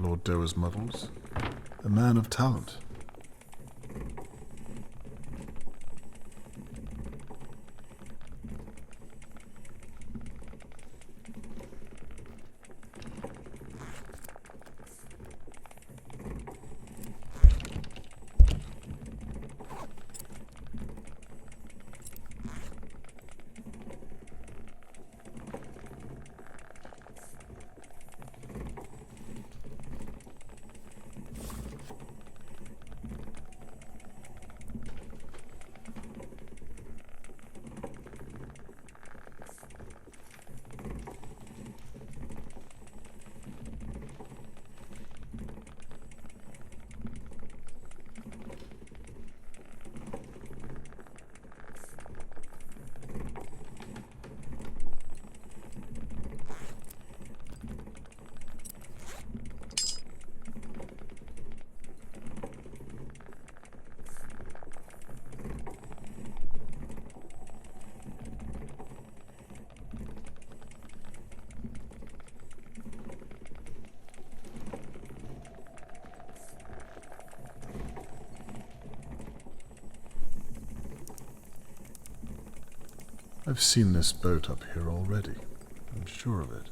Lord Doer's models. A man of talent. I've seen this boat up here already. I'm sure of it.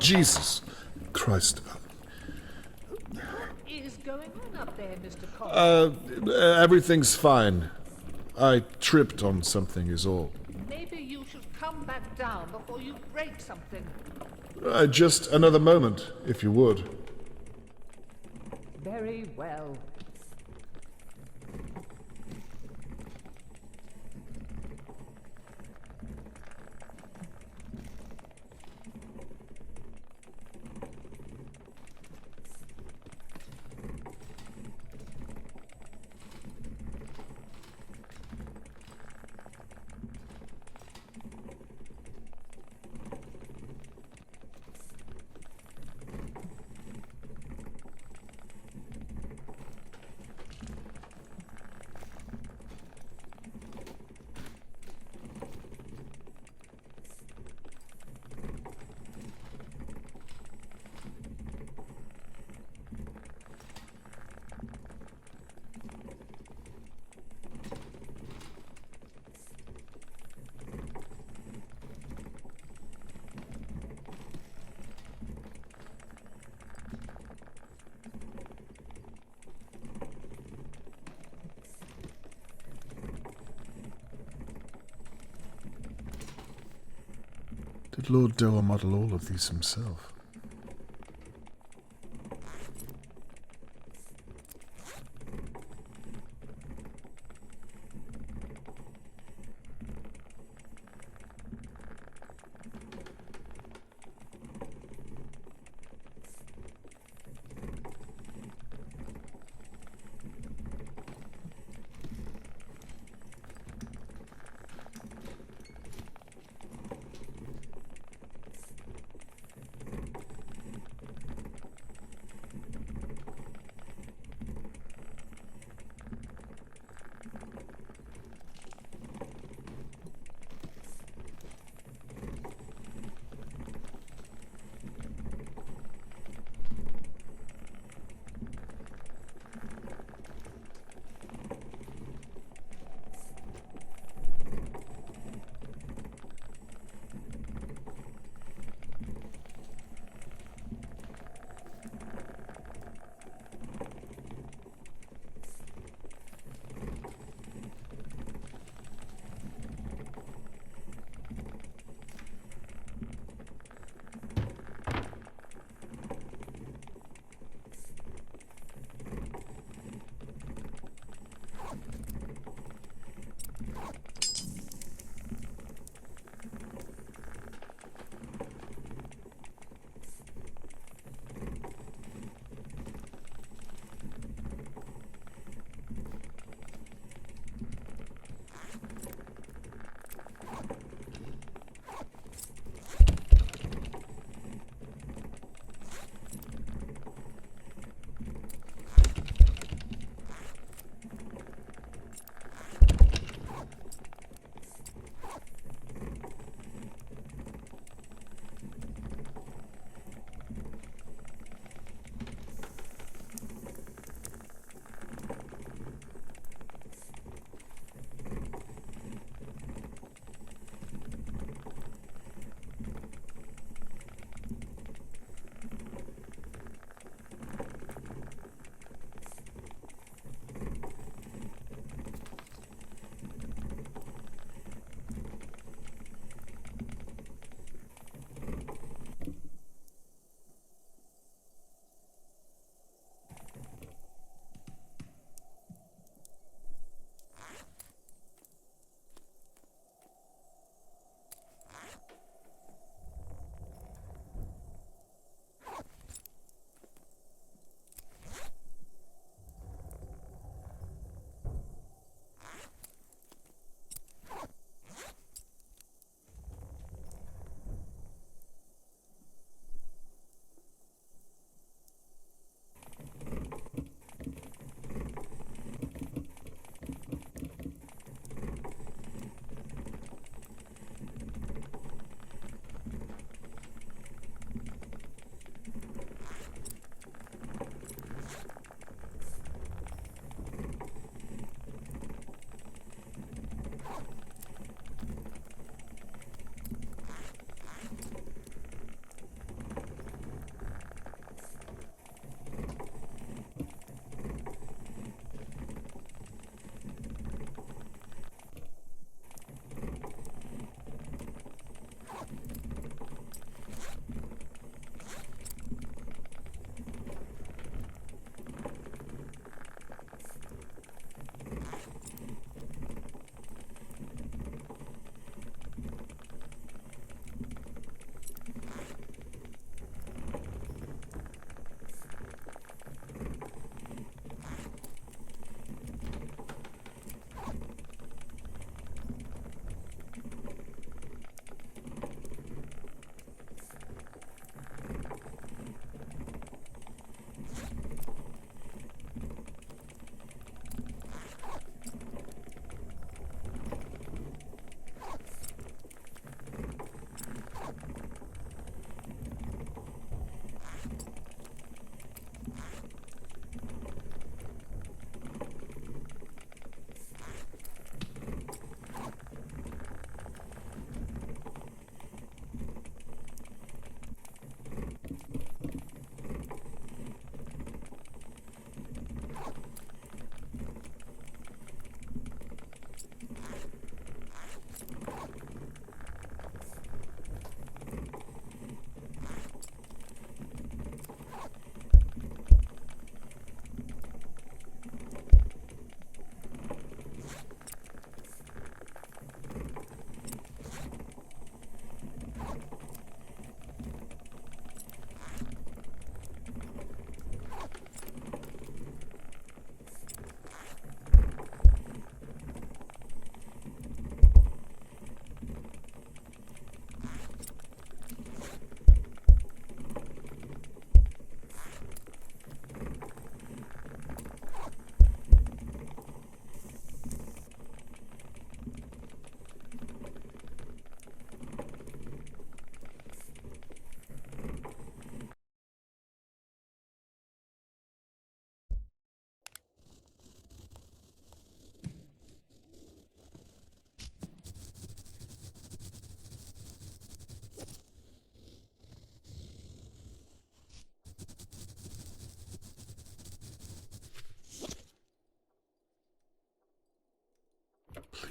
Jesus Christ. What is going on up there, Mr. Conway? Everything's fine. I tripped on something is all. Maybe you should come back down before you break something. Just another moment, if you would. Very well. Did Lord Doer model all of these himself?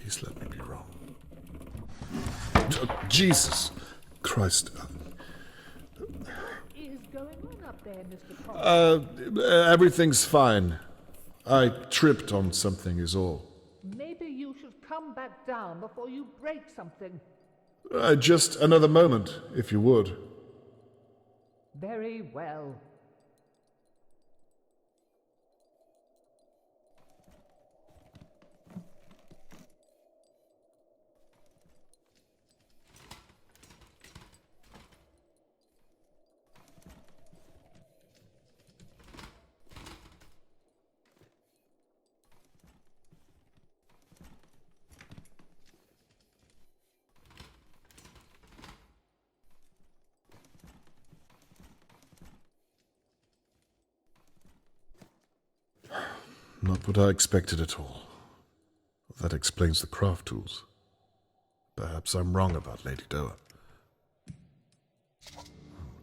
Please let me be wrong. Jesus Christ. Is going on up there, Mr. Conway? Everything's fine. I tripped on something is all. Maybe you should come back down before you break something. Just another moment, if you would. Very well. Not what I expected at all. That explains the craft tools. Perhaps I'm wrong about Lady Doa.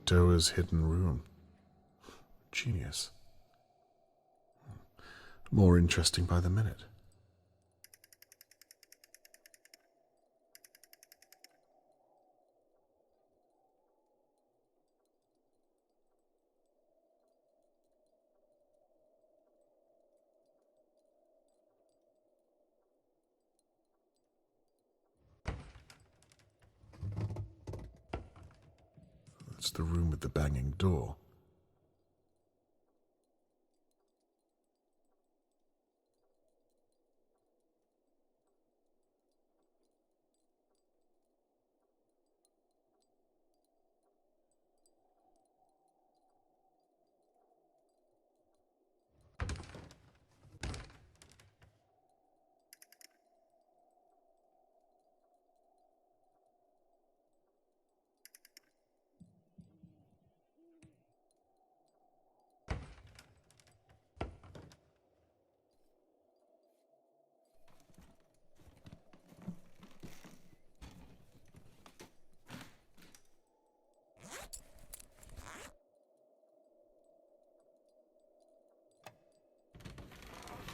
Doa's hidden room. Genius. More interesting by the minute. That's the room with the banging door.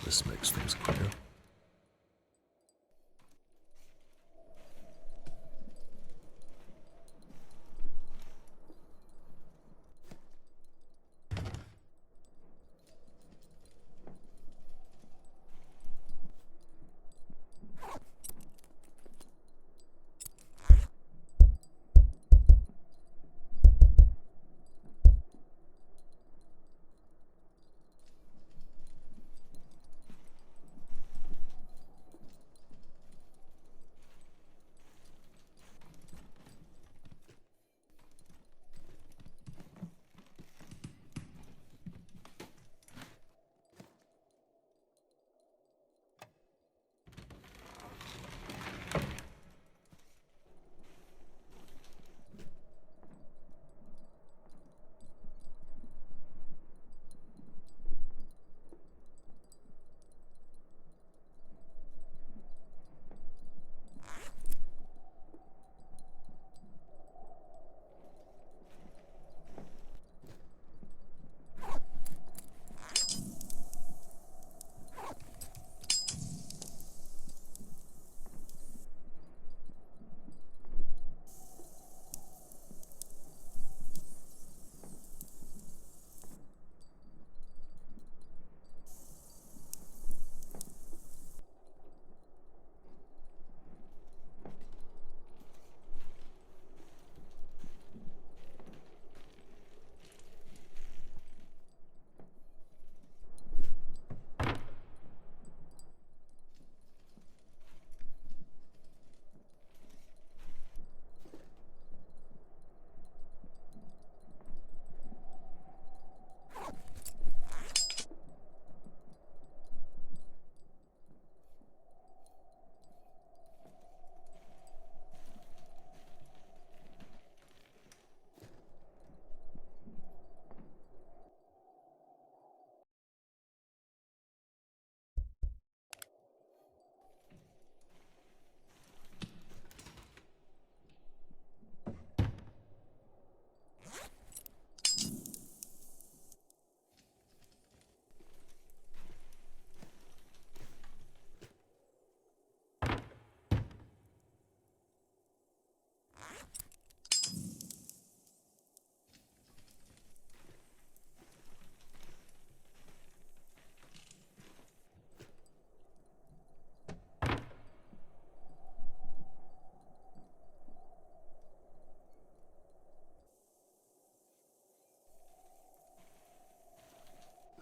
This makes things clear.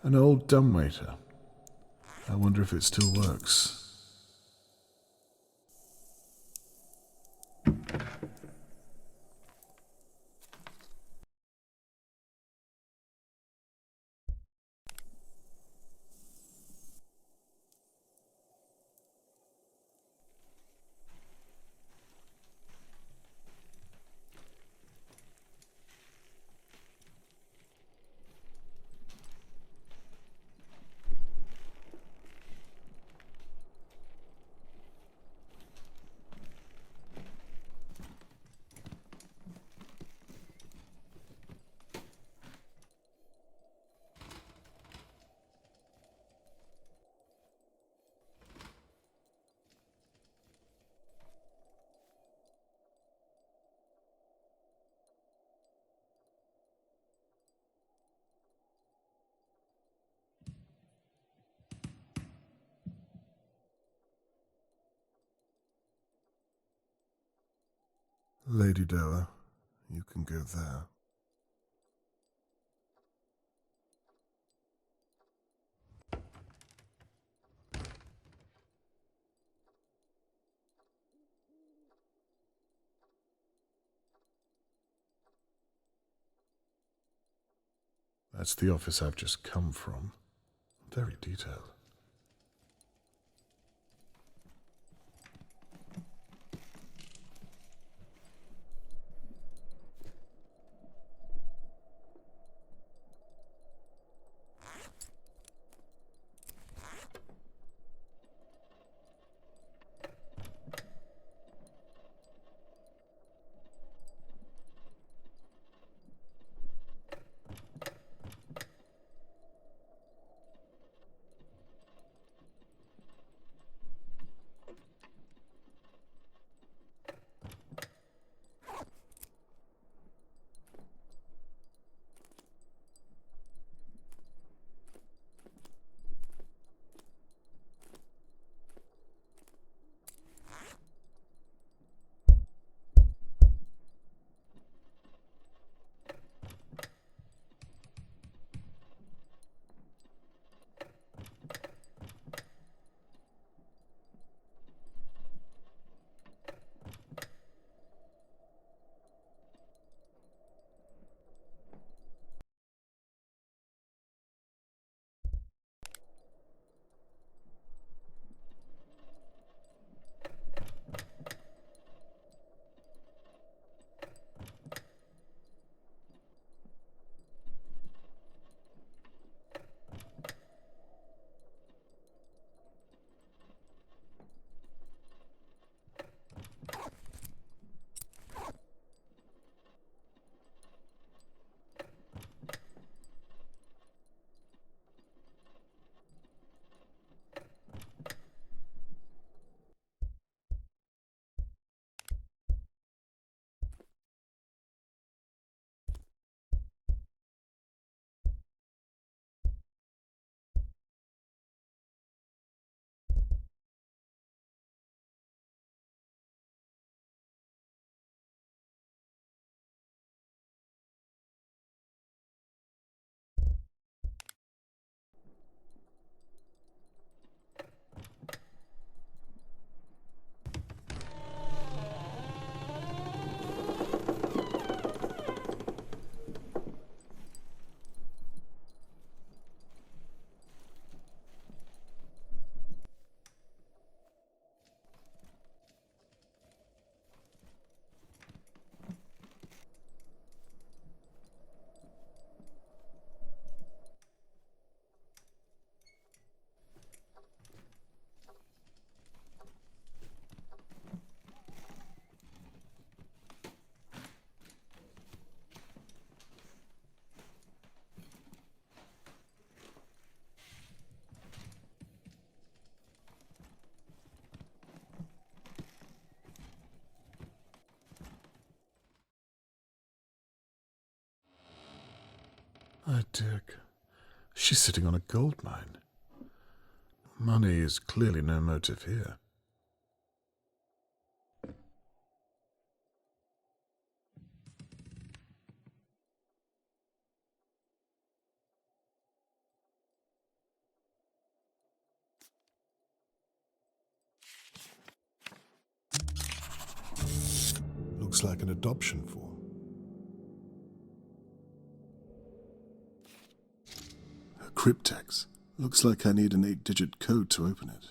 An old dumbwaiter. I wonder if it still works. Lady Doa, you can go there. That's the office I've just come from. Very detailed. Ah, Dick. She's sitting on a gold mine. Money is clearly no motive here. looks like an adoption form. A cryptex. Looks like I need an 8-digit code to open it.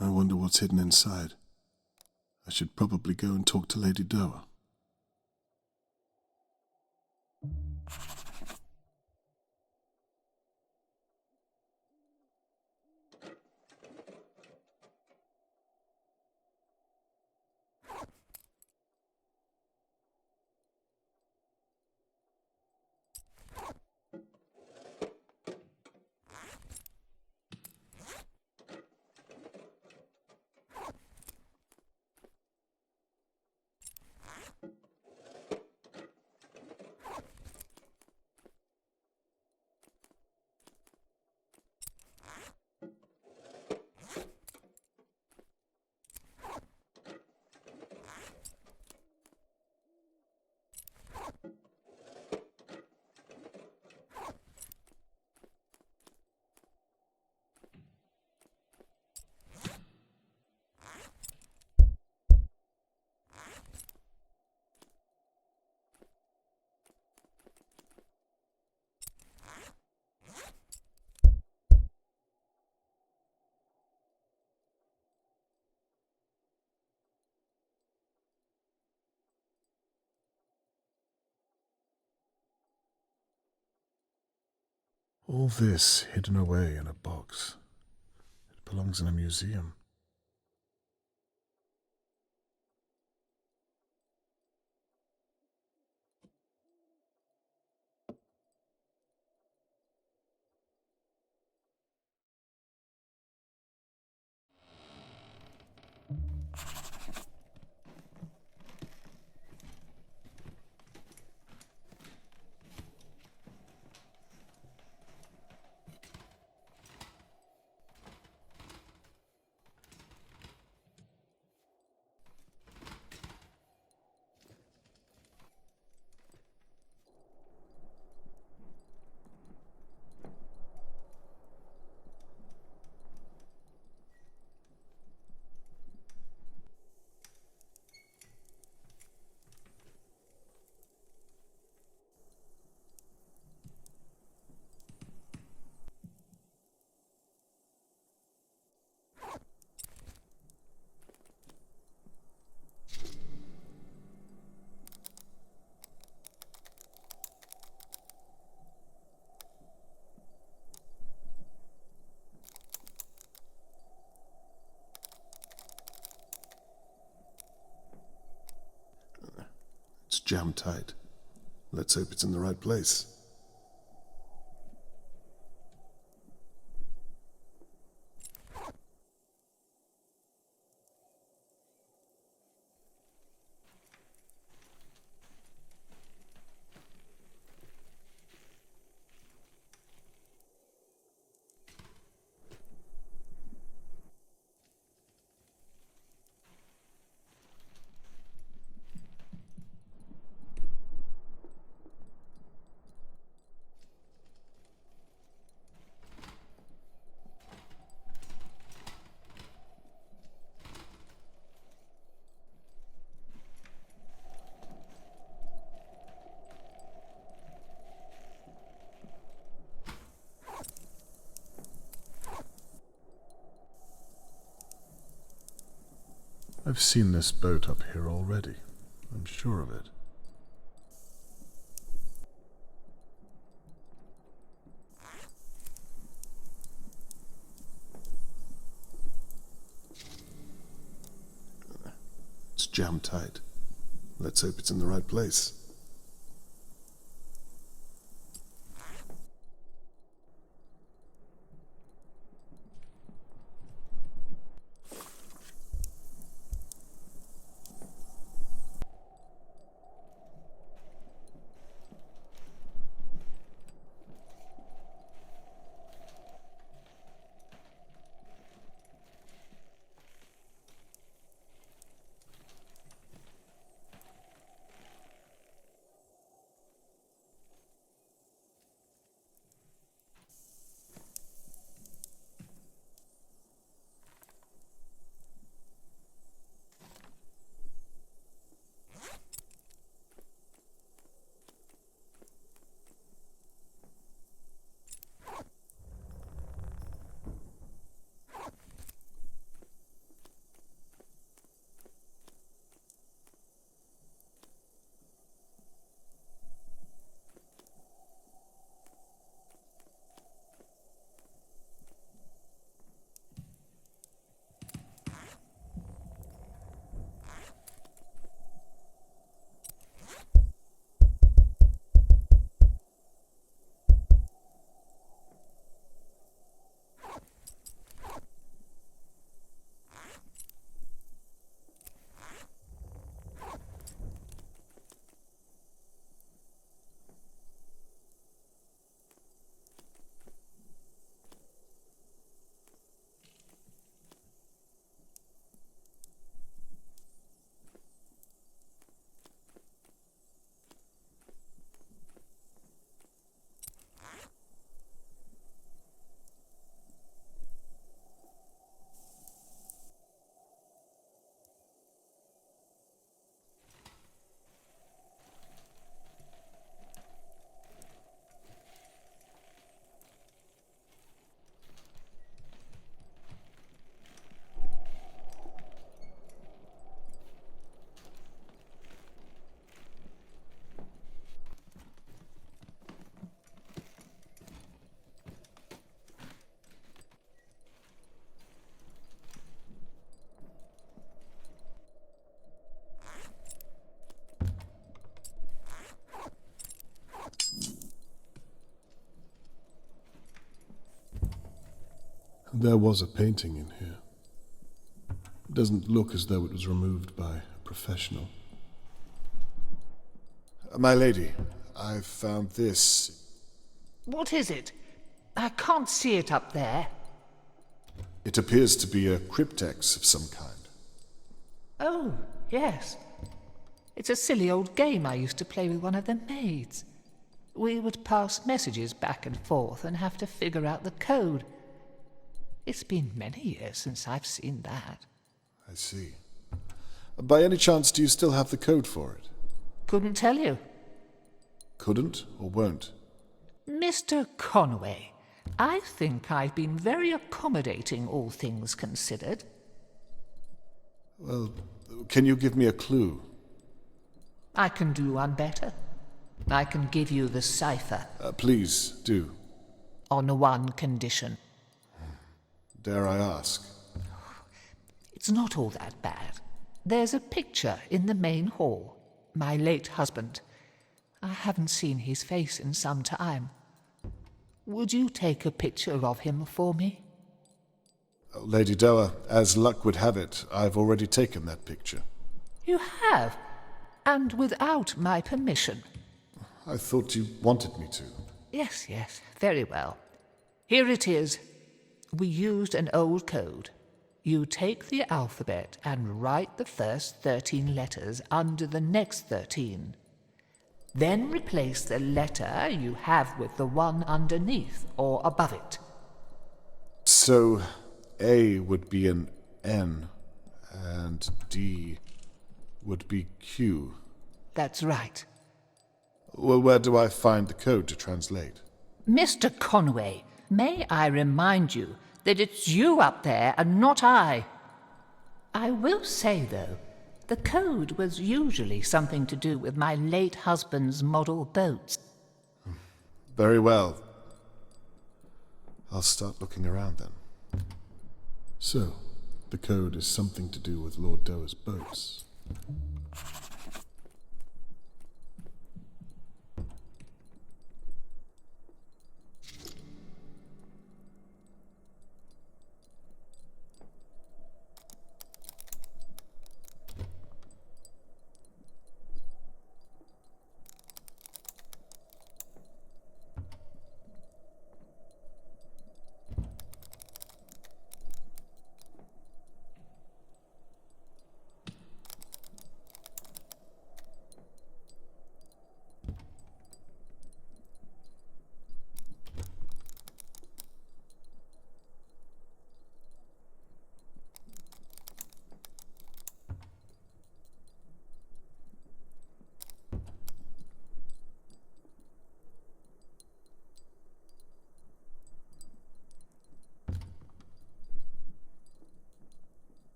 I wonder what's hidden inside. I should probably go and talk to Lady Doa. All this hidden away in a box. It belongs in a museum. It's jammed tight. Let's hope it's in the right place. I've seen this boat up here already. I'm sure of it. It's jammed tight. Let's hope it's in the right place. There was a painting in here. It doesn't look as though it was removed by a professional. My lady, I've found this. What is it? I can't see it up there. It appears to be a cryptex of some kind. Oh, yes. It's a silly old game I used to play with one of the maids. We would pass messages back and forth and have to figure out the code. It's been many years since I've seen that. I see. By any chance, do you still have the code for it? Couldn't tell you. Couldn't or won't? Mr. Conway, I think I've been very accommodating, all things considered. Well, can you give me a clue? I can do one better. I can give you the cipher. Please, do. On one condition. Dare I ask? It's not all that bad. There's a picture in the main hall. My late husband. I haven't seen his face in some time. Would you take a picture of him for me? Oh, Lady Doa, as luck would have it, I've already taken that picture. You have? And without my permission? I thought you wanted me to. Yes, yes, very well. Here it is. We used an old code. You take the alphabet and write the first 13 letters under the next 13. Then replace the letter you have with the one underneath or above it. So, A would be an N, and D would be Q. That's right. Well, where do I find the code to translate? Mr. Conway, may I remind you that it's you up there and not I. I will say, though, the code was usually something to do with my late husband's model boats. Very well. I'll start looking around then. So, the code is something to do with Lord Doa's boats.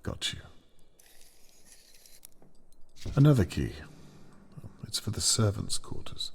Got you. Another key. It's for the servants' quarters.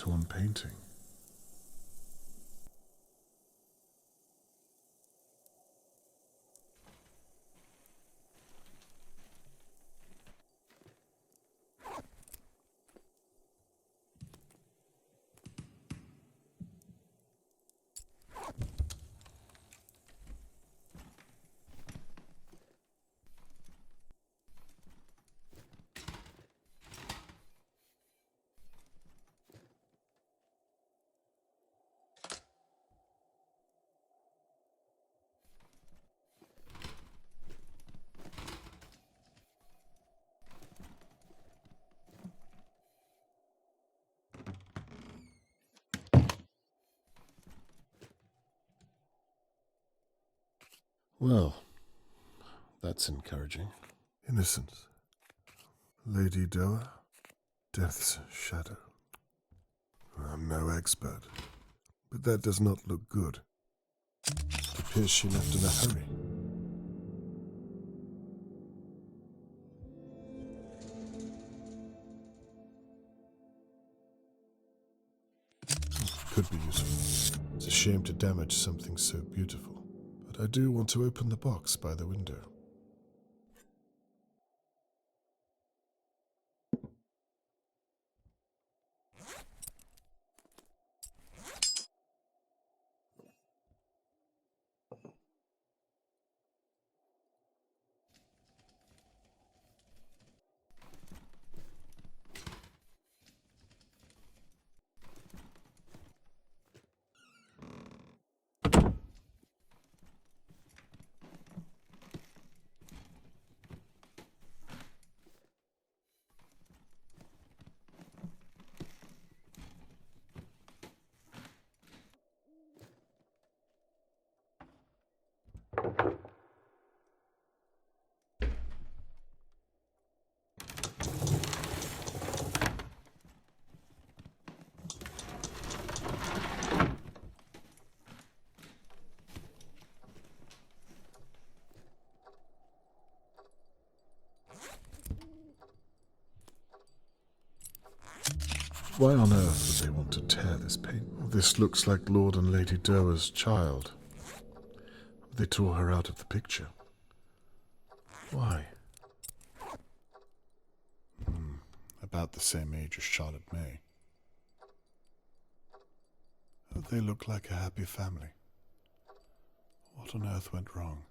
torn painting. Well, that's encouraging. Innocence. Lady Doa, Death's shadow. I'm no expert, but that does not look good. It appears she left in a hurry. Could be useful. It's a shame to damage something so beautiful, but I do want to open the box by the window. Why on earth would they want to tear this paint? This looks like Lord and Lady Doa's child. They tore her out of the picture. Why? About the same age as Charlotte May. They look like a happy family. What on earth went wrong?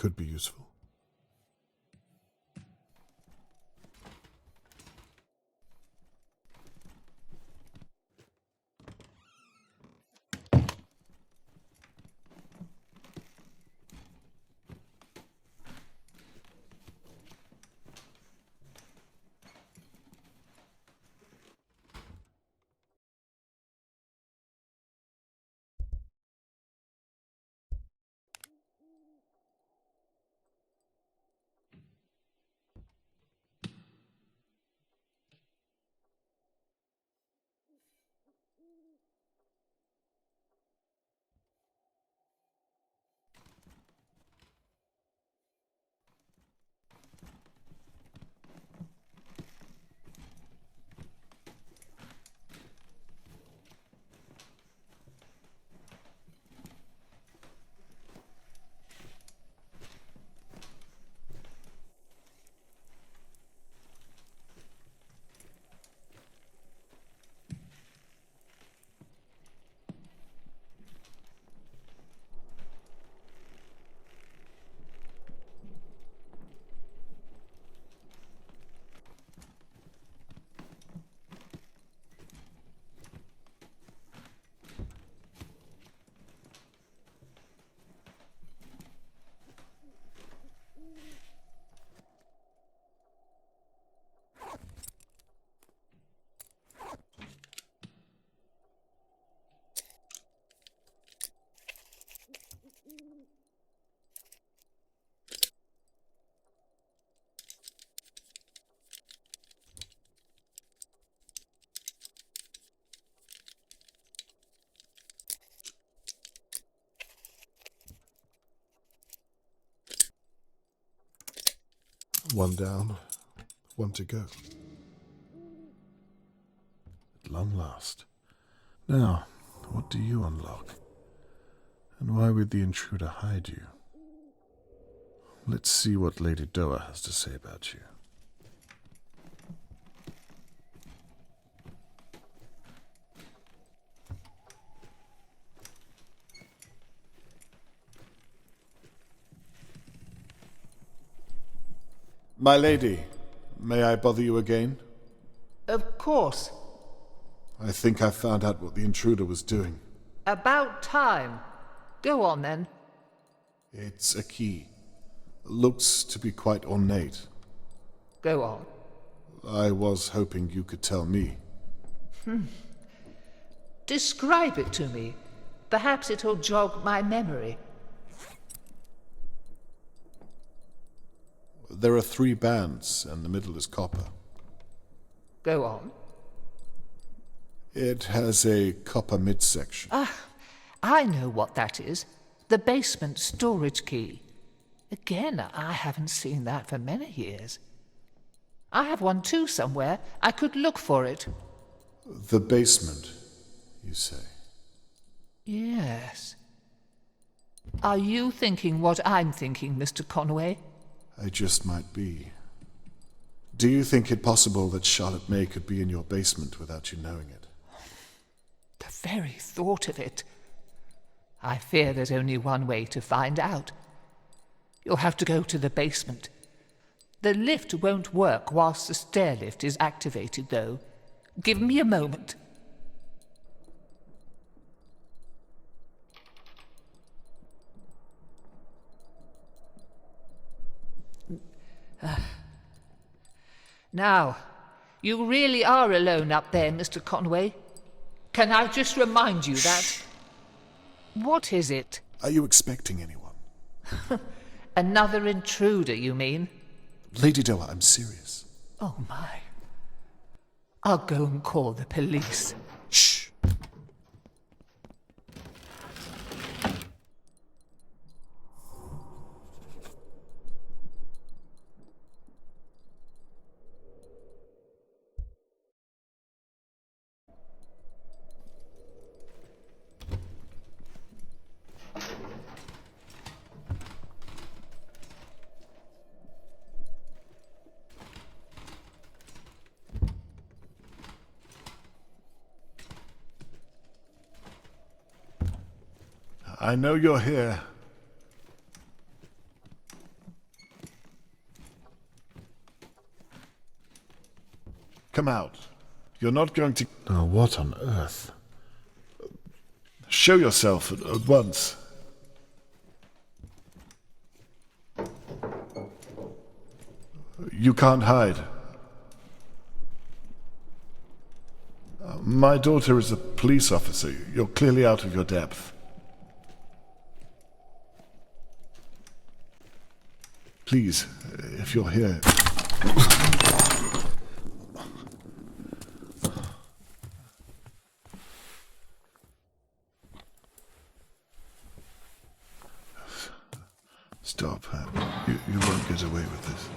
could be useful. One down, one to go. At long last. Now, what do you unlock? And why would the intruder hide you? Let's see what Lady Doa has to say about you. My lady, may I bother you again? Of course. I think I found out what the intruder was doing. About time. Go on, then. It's a key. Looks to be quite ornate. Go on. I was hoping you could tell me. Describe it to me. Perhaps it'll jog my memory. There are 3 bands, and the middle is copper. Go on. It has a copper midsection. Ah, I know what that is. The basement storage key. Again, I haven't seen that for many years. I have one too somewhere. I could look for it. The basement, you say? Yes. Are you thinking what I'm thinking, Mr. Conway? I just might be. Do you think it possible that Charlotte May could be in your basement without you knowing it? The very thought of it. I fear there's only one way to find out. You'll have to go to the basement. The lift won't work whilst the stair lift is activated, though. Give me a moment. Now, you really are alone up there, Mr. Conway. Can I just remind you that... What is it? Are you expecting anyone? Another intruder, you mean? Lady Doa, I'm serious. Oh, my. I'll go and call the police. Shh! I know you're here. Come out. You're not going to... Now, what on earth? Show yourself at once. You can't hide. My daughter is a police officer. You're clearly out of your depth. Please, if you're here... Stop. You won't get away with this.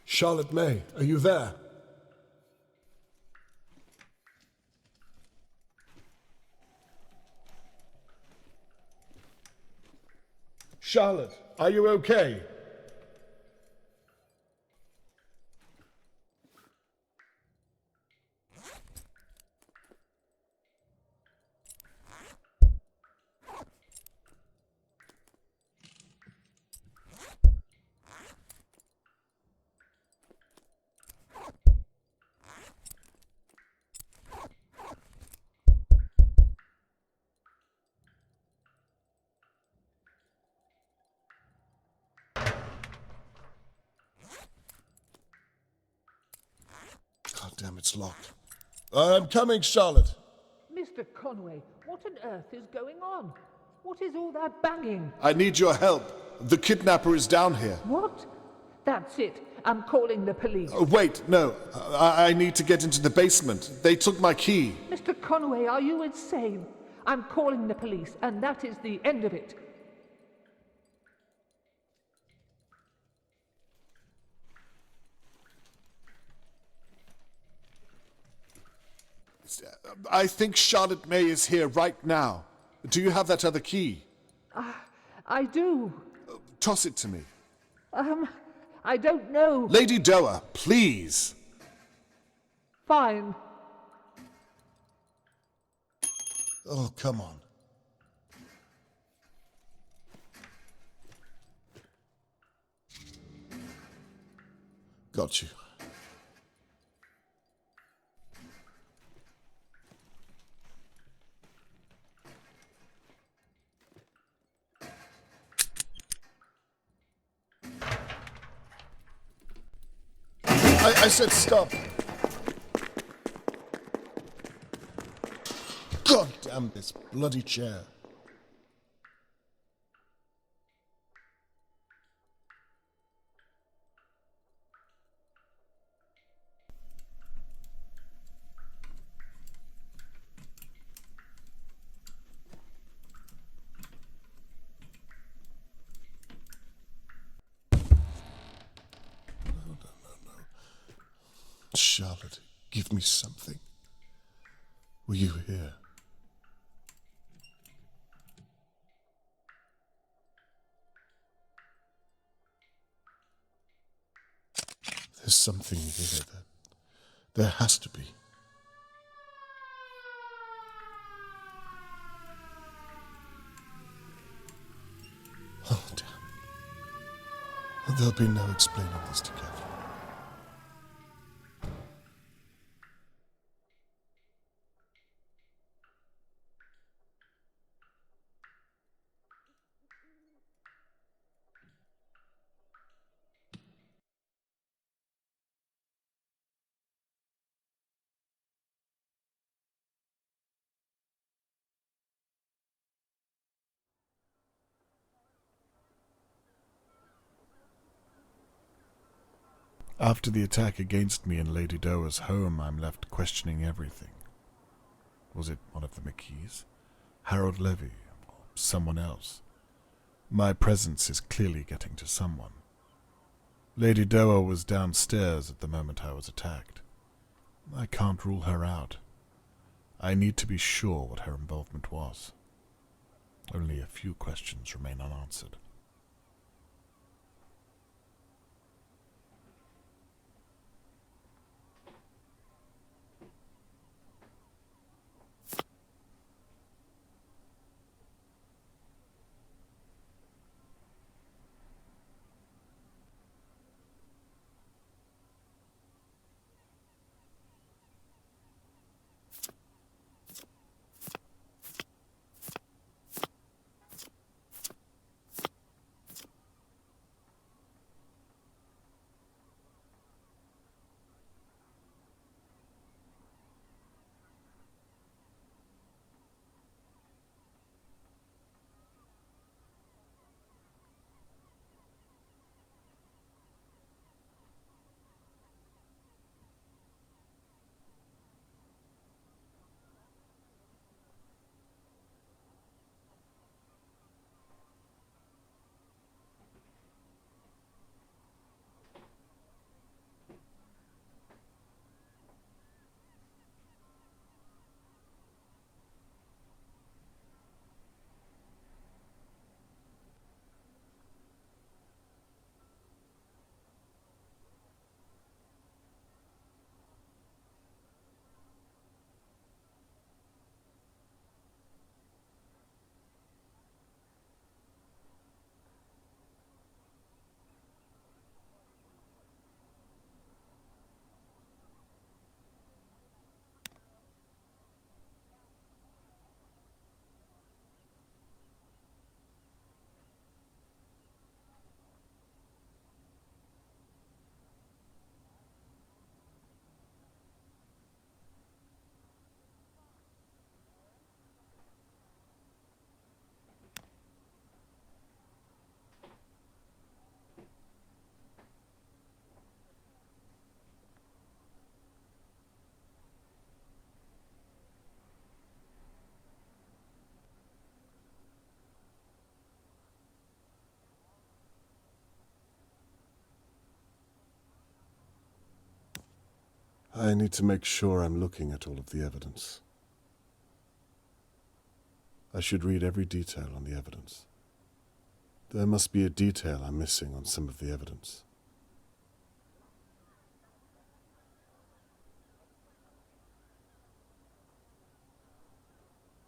Charlotte May, are you there? Charlotte, are you okay? God damn, it's locked. I'm coming, Charlotte. Mr. Conway, what on earth is going on? What is all that banging? I need your help. The kidnapper is down here. What? That's it. I'm calling the police. Wait, no. I need to get into the basement. They took my key. Mr. Conway, are you insane? I'm calling the police, and that is the end of it. I think Charlotte May is here right now. Do you have that other key? I do. Toss it to me. I don't know. Lady Doa, please. Fine. Oh, come on. Got you. I said stop. God damn this bloody chair. Charlotte, give me something. Were you here? There's something here. There has to be. Oh, damn. There'll be no explaining this to Catherine. After the attack against me in Lady Doa's home, I'm left questioning everything. Was it one of the McKees? Harold Levy? Or someone else? My presence is clearly getting to someone. Lady Doa was downstairs at the moment I was attacked. I can't rule her out. I need to be sure what her involvement was. Only a few questions remain unanswered. I need to make sure I'm looking at all of the evidence. I should read every detail on the evidence. There must be a detail I'm missing on some of the evidence.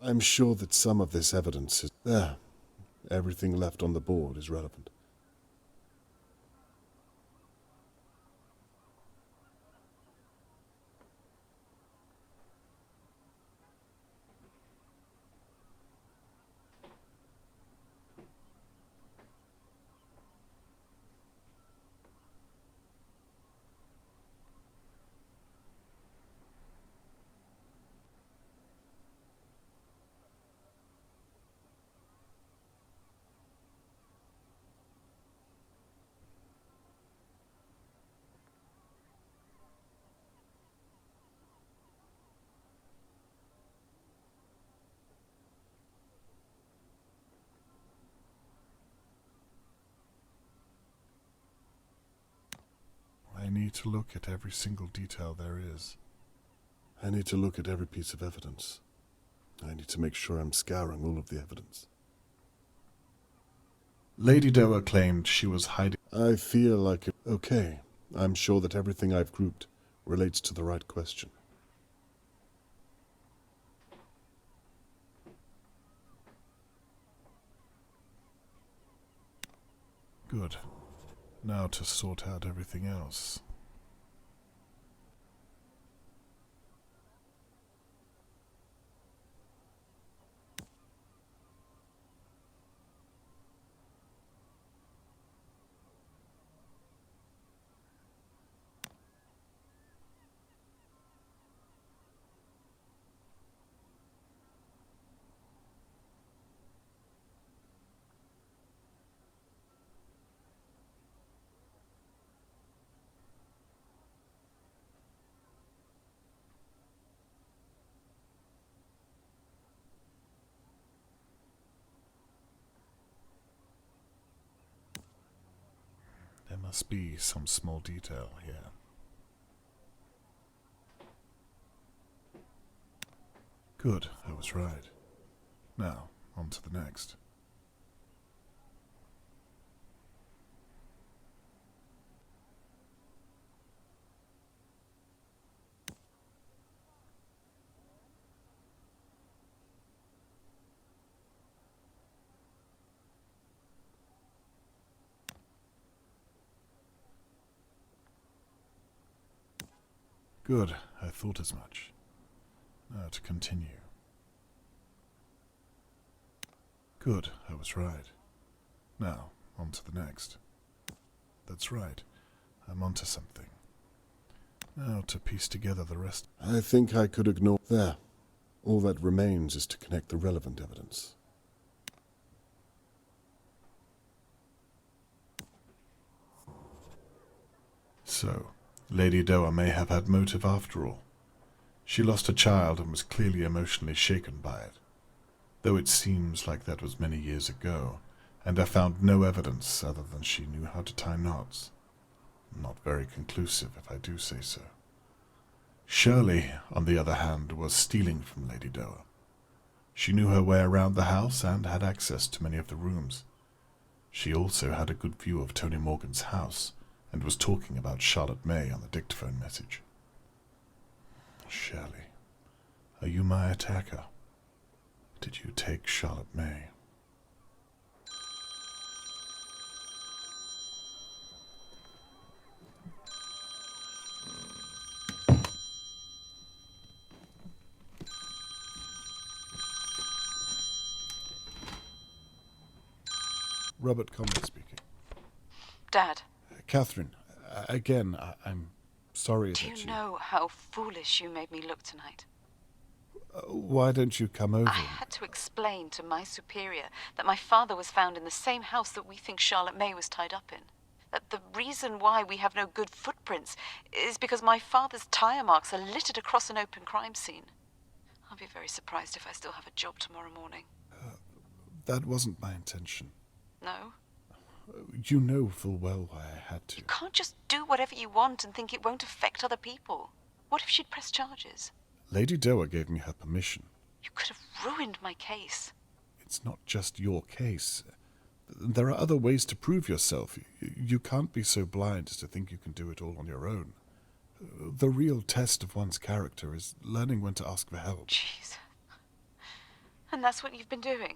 I'm sure that some of this evidence is there. Everything left on the board is relevant. I need to look at every single detail there is. I need to look at every piece of evidence. I need to make sure I'm scouring all of the evidence. Lady Doa claimed she was hiding. I feel like it. Okay, I'm sure that everything I've grouped relates to the right question. Good. Now to sort out everything else. There must be some small detail here. Good, I was right. Now, on to the next. Good, I thought as much. Now to continue. Good, I was right. Now, on to the next. That's right, I'm onto something. Now to piece together the rest. I think I could ignore... There. All that remains is to connect the relevant evidence. So, Lady Doa may have had motive after all. She lost a child and was clearly emotionally shaken by it, though it seems like that was many years ago, and I found no evidence other than she knew how to tie knots. Not very conclusive, if I do say so. Shirley, on the other hand, was stealing from Lady Doa. She knew her way around the house and had access to many of the rooms. She also had a good view of Tony Morgan's house, and was talking about Charlotte May on the dictaphone message. Shirley, are you my attacker? Did you take Charlotte May? Robert Conway speaking. Dad. Catherine, again, I'm sorry Do that you know how foolish you made me look tonight? Why don't you come over? I had to explain to my superior that my father was found in the same house that we think Charlotte May was tied up in. That the reason why we have no good footprints is because my father's tire marks are littered across an open crime scene. I'll be very surprised if I still have a job tomorrow morning. That wasn't my intention. No? You know full well why I had to. You can't just do whatever you want and think it won't affect other people. What if she'd press charges? Lady Doa gave me her permission. You could have ruined my case. It's not just your case. There are other ways to prove yourself. You can't be so blind as to think you can do it all on your own. The real test of one's character is learning when to ask for help. Jeez. And that's what you've been doing?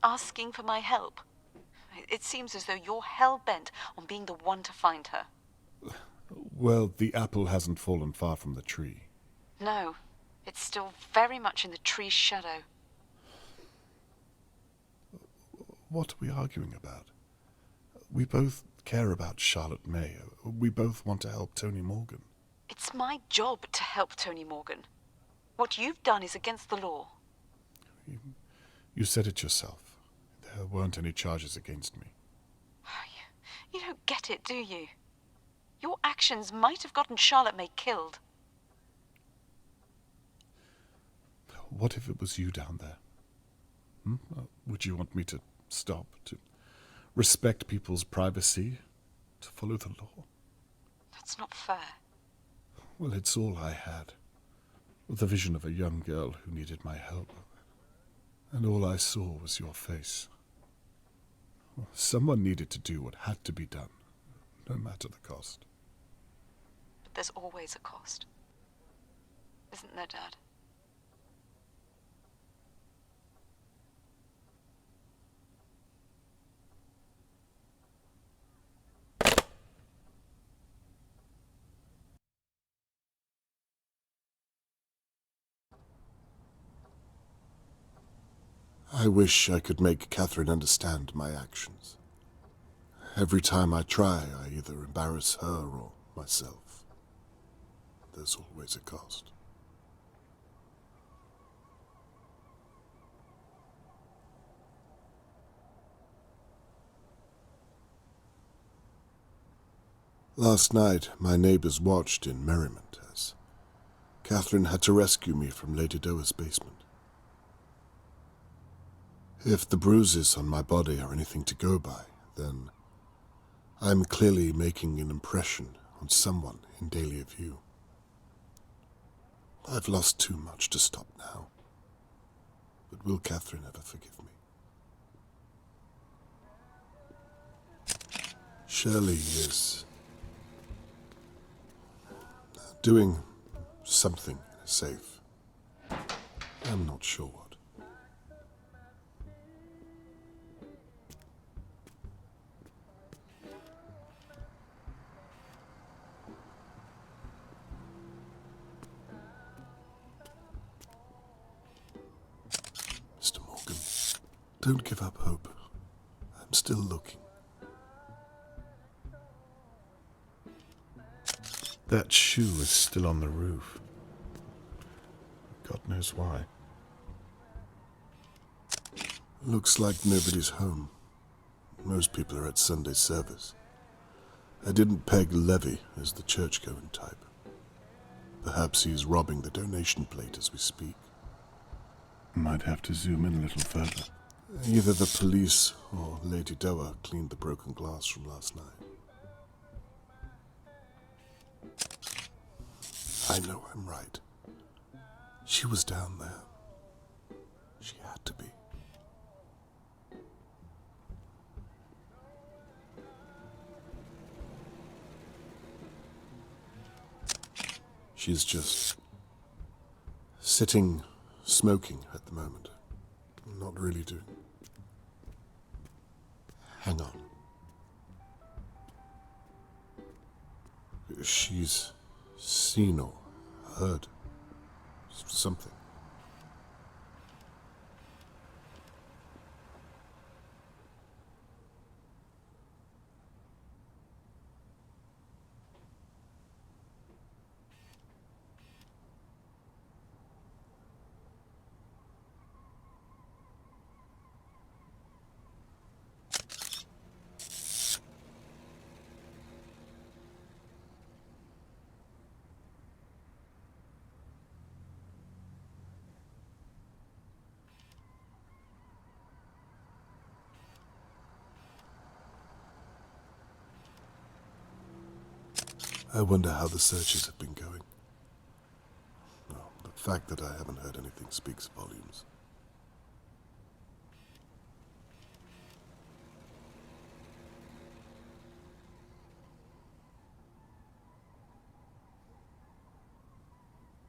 Asking for my help? It seems as though you're hell-bent on being the one to find her. Well, the apple hasn't fallen far from the tree. No, it's still very much in the tree's shadow. What are we arguing about? We both care about Charlotte May. We both want to help Tony Morgan. It's my job to help Tony Morgan. What you've done is against the law. You said it yourself. There weren't any charges against me. You don't get it, do you? Your actions might have gotten Charlotte May killed. What if it was you down there? Would you want me to stop, to respect people's privacy, to follow the law? That's not fair. Well, it's all I had. The vision of a young girl who needed my help. And all I saw was your face. Someone needed to do what had to be done, no matter the cost. But there's always a cost. Isn't there, Dad? I wish I could make Catherine understand my actions. Every time I try, I either embarrass her or myself. There's always a cost. Last night, my neighbours watched in merriment as Catherine had to rescue me from Lady Doa's basement. If the bruises on my body are anything to go by, then I'm clearly making an impression on someone in Dahlia View. I've lost too much to stop now. But will Catherine ever forgive me? Shirley is doing something in a safe. I'm not sure what. Mr. Morgan, don't give up hope. I'm still looking. That shoe is still on the roof. God knows why. Looks like nobody's home. Most people are at Sunday service. I didn't peg Levy as the church-going type. Perhaps he's robbing the donation plate as we speak. Might have to zoom in a little further. Either the police or Lady Doa cleaned the broken glass from last night. I know I'm right. She was down there. She had to be. She's just sitting, smoking at the moment. Not really doing. Hang on. She's seen or heard something. I wonder how the searches have been going. Well, the fact that I haven't heard anything speaks volumes.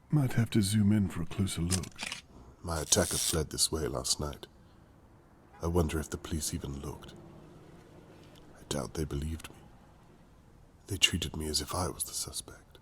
Might have to zoom in for a closer look. My attacker fled this way last night. I wonder if the police even looked. I doubt they believed me. They treated me as if I was the suspect.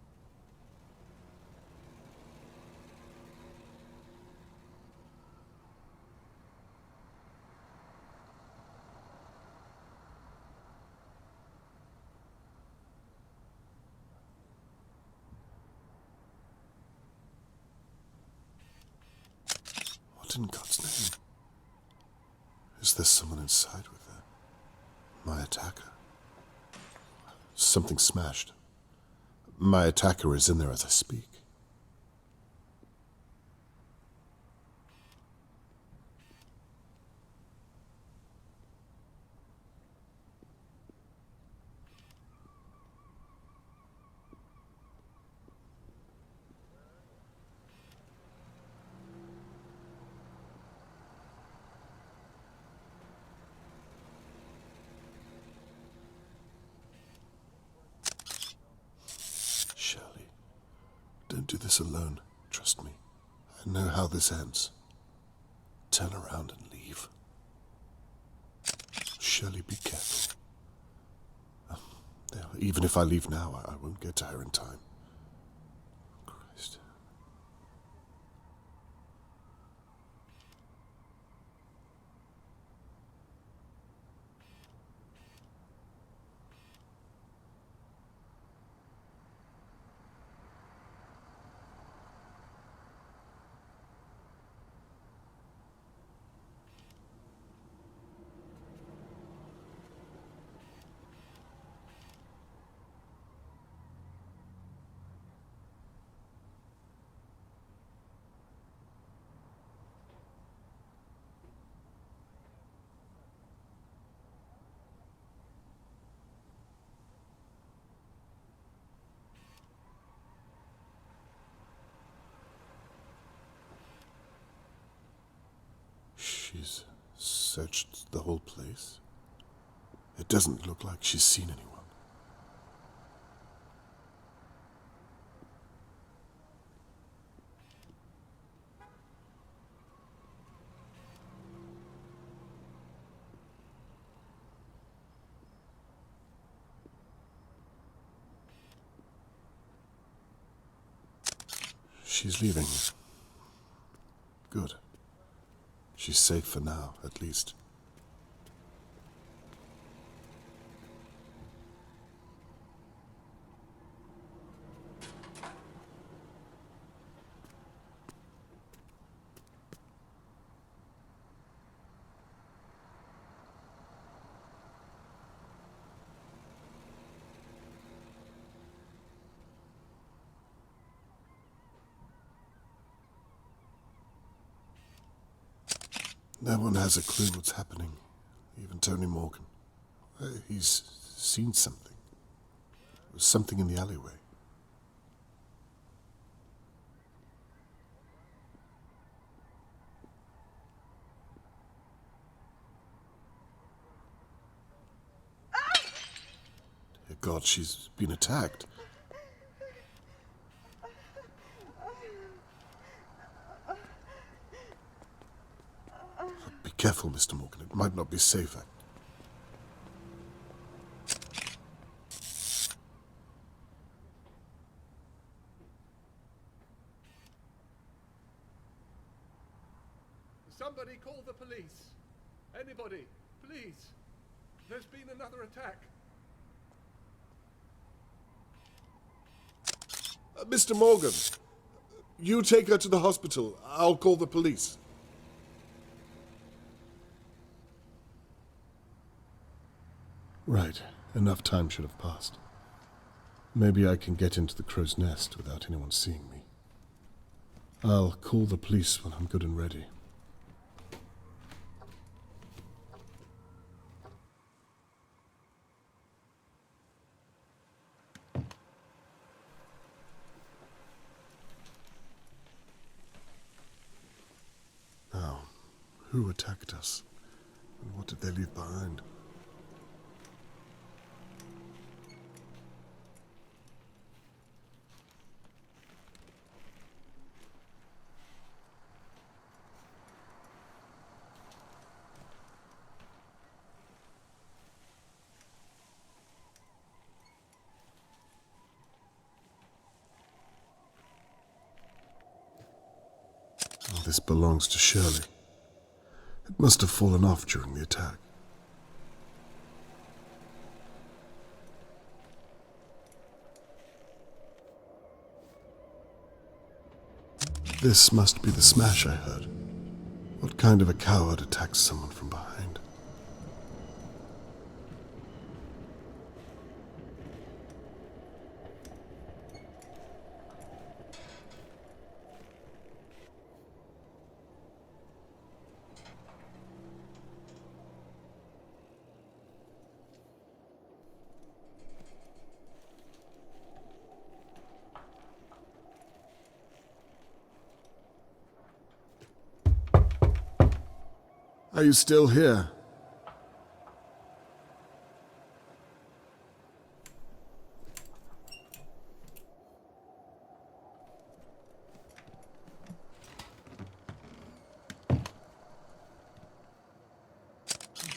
What in God's name? Is there someone inside with her? My attacker? Something smashed. My attacker is in there as I speak. Don't do this alone. Trust me. I know how this ends. Turn around and leave. Shirley, be careful. Even if I leave now, I won't get to her in time. Christ. she's searched the whole place? It doesn't look like she's seen anyone. She's leaving. Good. She's safe for now, at least. No one has a clue what's happening, even Tony Morgan. He's seen something. There was something in the alleyway. Dear God, she's been attacked. Be careful, Mr. Morgan. It might not be safe. Somebody call the police. Anybody, please. There's been another attack. Mr. Morgan, you take her to the hospital. I'll call the police. Right. Enough time should have passed. Maybe I can get into the crow's nest without anyone seeing me. I'll call the police when I'm good and ready. Now, who attacked us? And what did they leave behind? This belongs to Shirley. It must have fallen off during the attack. This must be the smash I heard. What kind of a coward attacks someone from behind? Are you still here?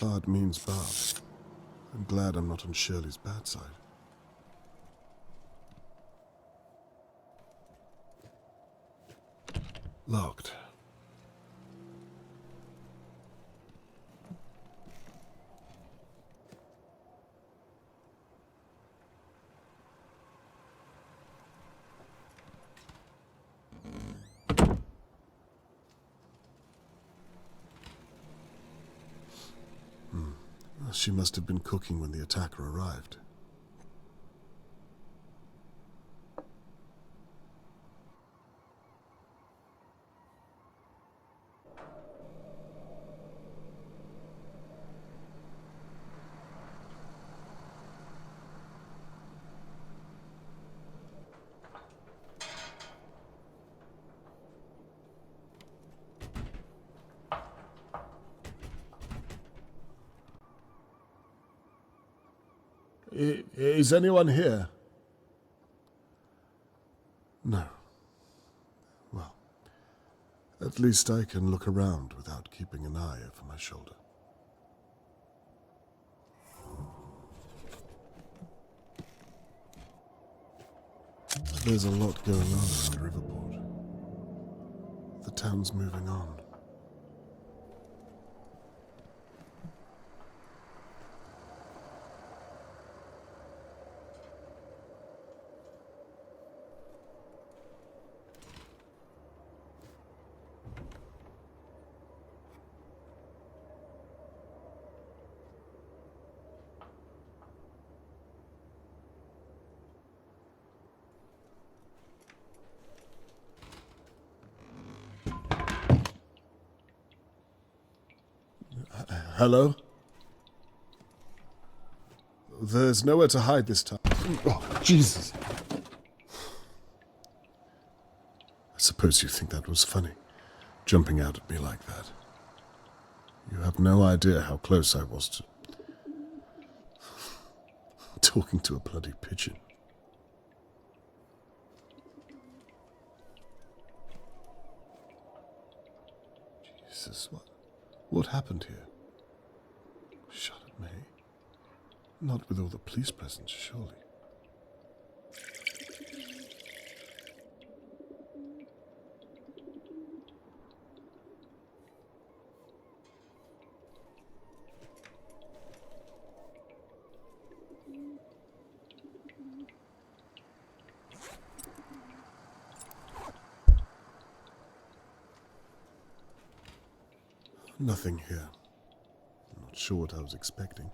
Bad means bad. I'm glad I'm not on Shirley's bad side. Locked. She must have been cooking when the attacker arrived. Is anyone here? No. Well, at least I can look around without keeping an eye over my shoulder. There's a lot going on around Riverport. The town's moving on. Hello? There's nowhere to hide this time. Oh, Jesus! I suppose you think that was funny, jumping out at me like that. You have no idea how close I was to talking to a bloody pigeon. Jesus, what happened here? Charlotte May? Not with all the police present, surely. Nothing here. I'm not sure what I was expecting.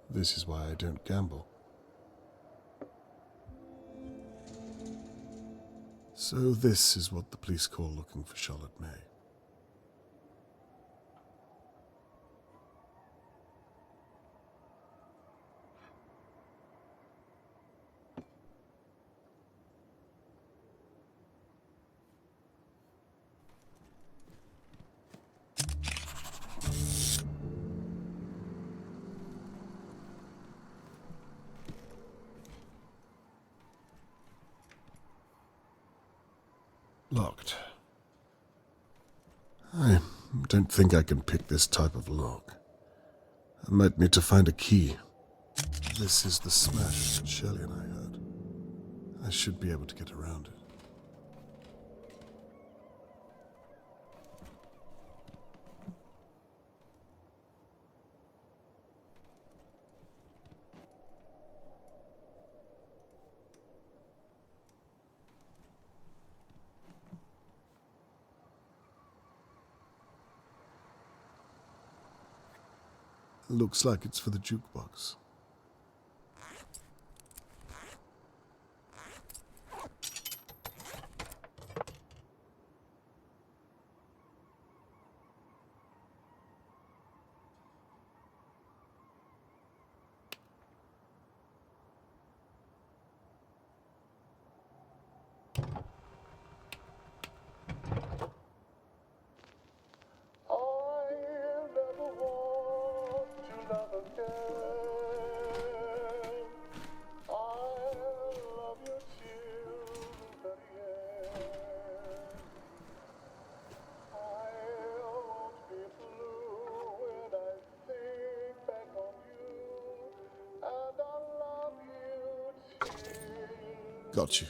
This is why I don't gamble. So this is what the police call looking for Charlotte May. Locked. I don't think I can pick this type of lock. I might need to find a key. This is the smash that Shirley and I heard. I should be able to get around it. Looks like it's for the jukebox. Got you.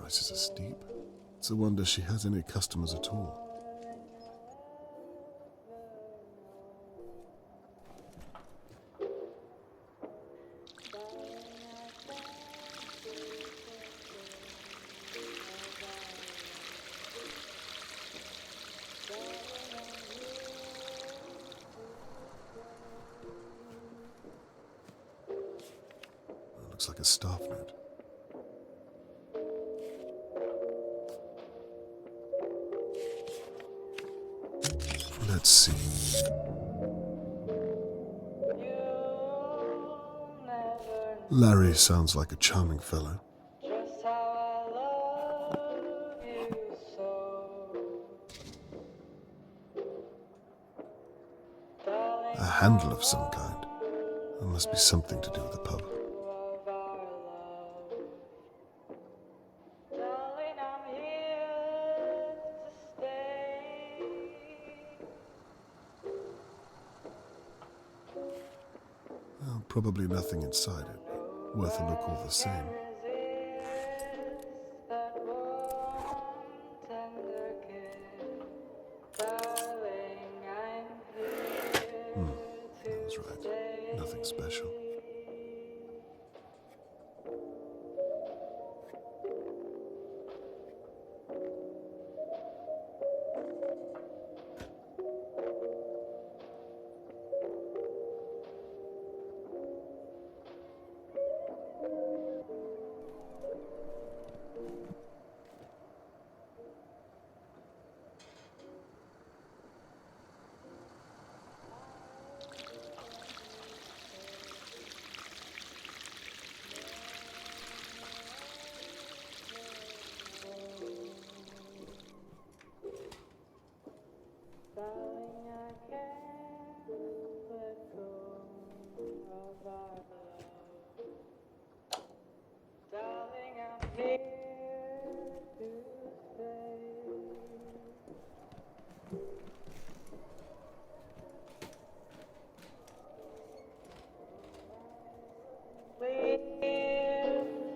prices are steep. It's a wonder she has any customers at all. Looks like a staff note. Let's see. Larry sounds like a charming fellow. A handle of some kind. There must be something to do with the pub. Well, probably nothing inside it, but worth a look all the same. That was right. Nothing special.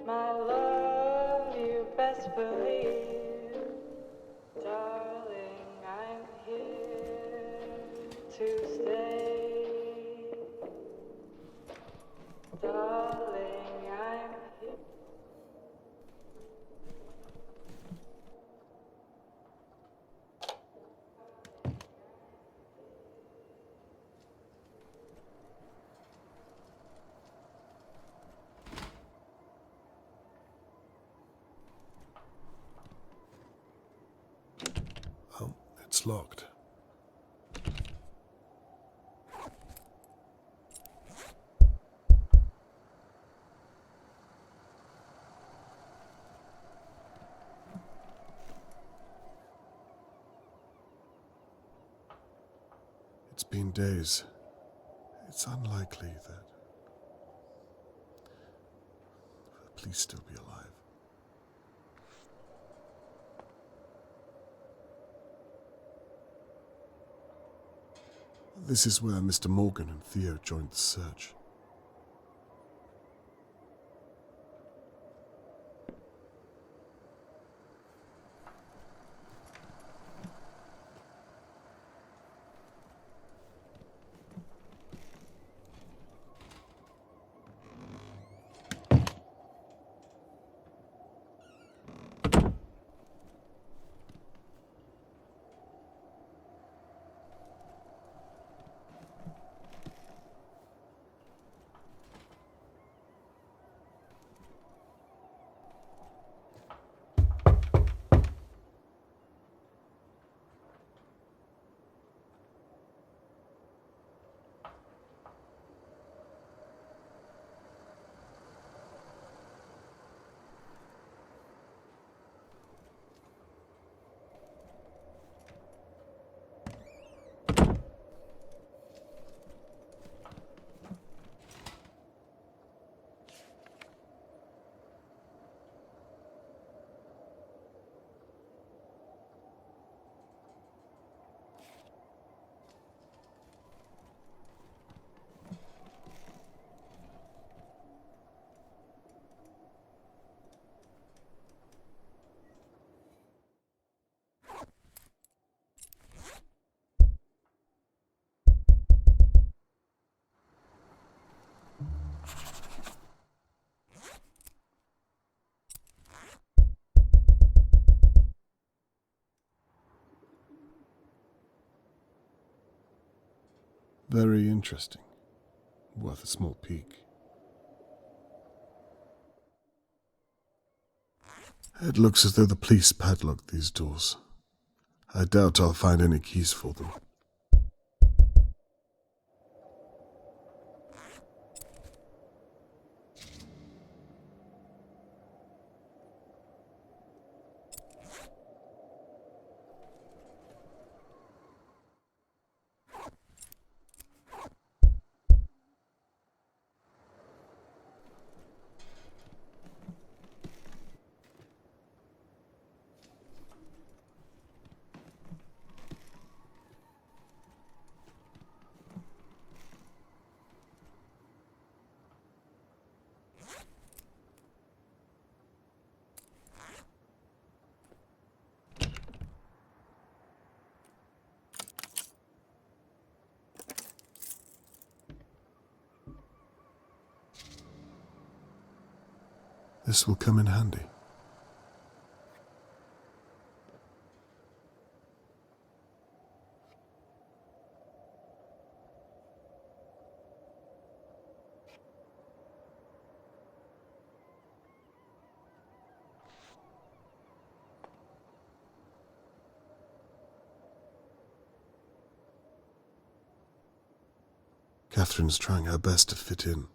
My love, you best believe, darling, I'm here to stay. Darling, I'm here. Oh, it's locked. It's been days. It's unlikely that... Please still be alive. This is where Mr. Morgan and Theo joined the search. Very interesting. Worth a small peek. It looks as though the police padlocked these doors. I doubt I'll find any keys for them. This will come in handy. Catherine's trying her best to fit in.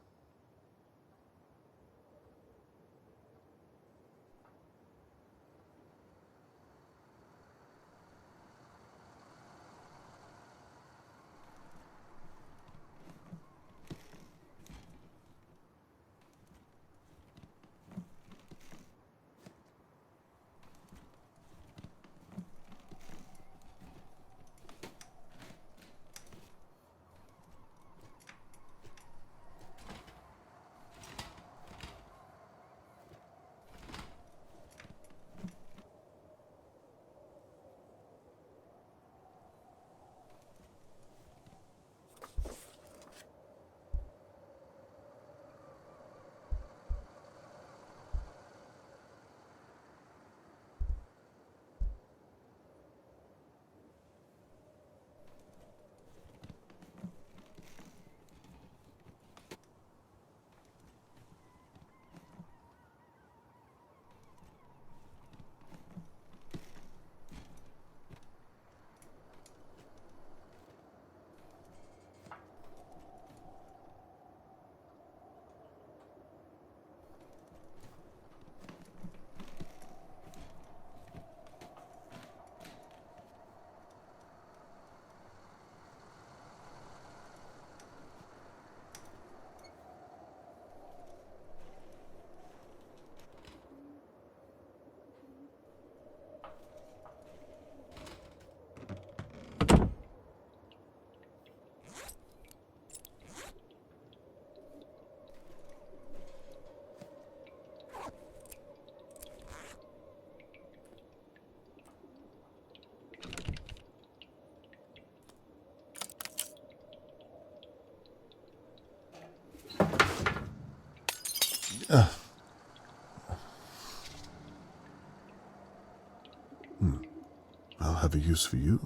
I'll have a use for you.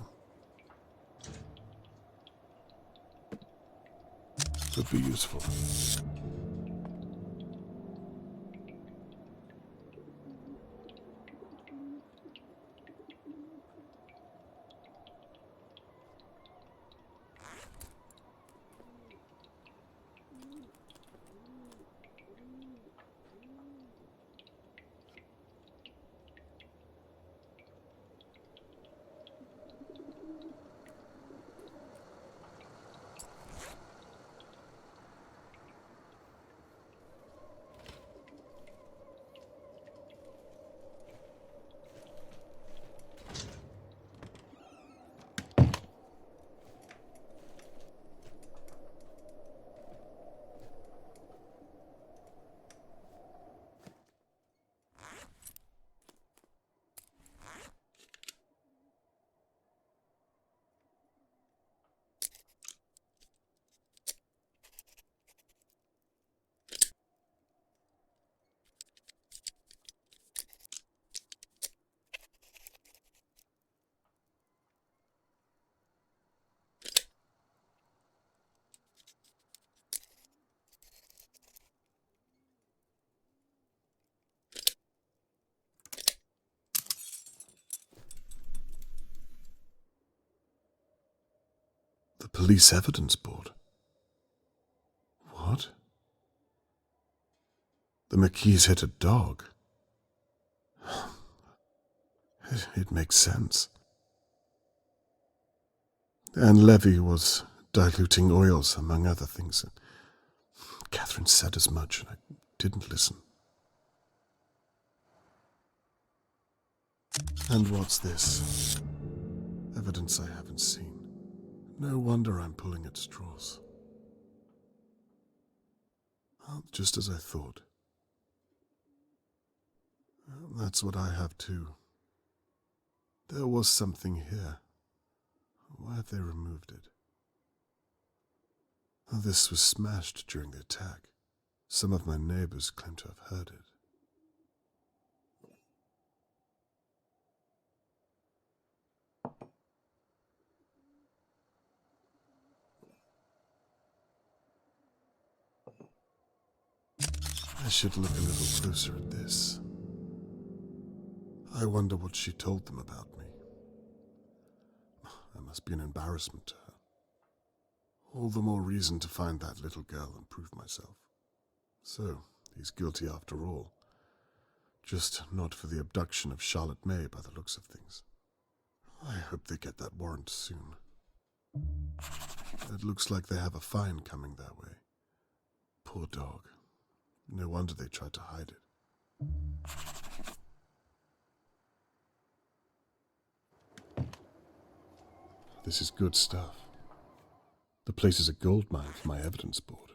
Could be useful. police evidence board. What? The McKees hit a dog. It makes sense. And Levy was diluting oils, among other things. Catherine said as much, and I didn't listen. And what's this? Evidence I haven't seen. No wonder I'm pulling at straws. Well, just as I thought. Well, that's what I have too. There was something here. Why have they removed it? This was smashed during the attack. Some of my neighbours claim to have heard it. I should look a little closer at this. I wonder what she told them about me. That must be an embarrassment to her. All the more reason to find that little girl and prove myself. So, he's guilty after all. Just not for the abduction of Charlotte May by the looks of things. I hope they get that warrant soon. It looks like they have a fine coming their way. Poor dog. No wonder they tried to hide it. This is good stuff. The place is a goldmine for my evidence board.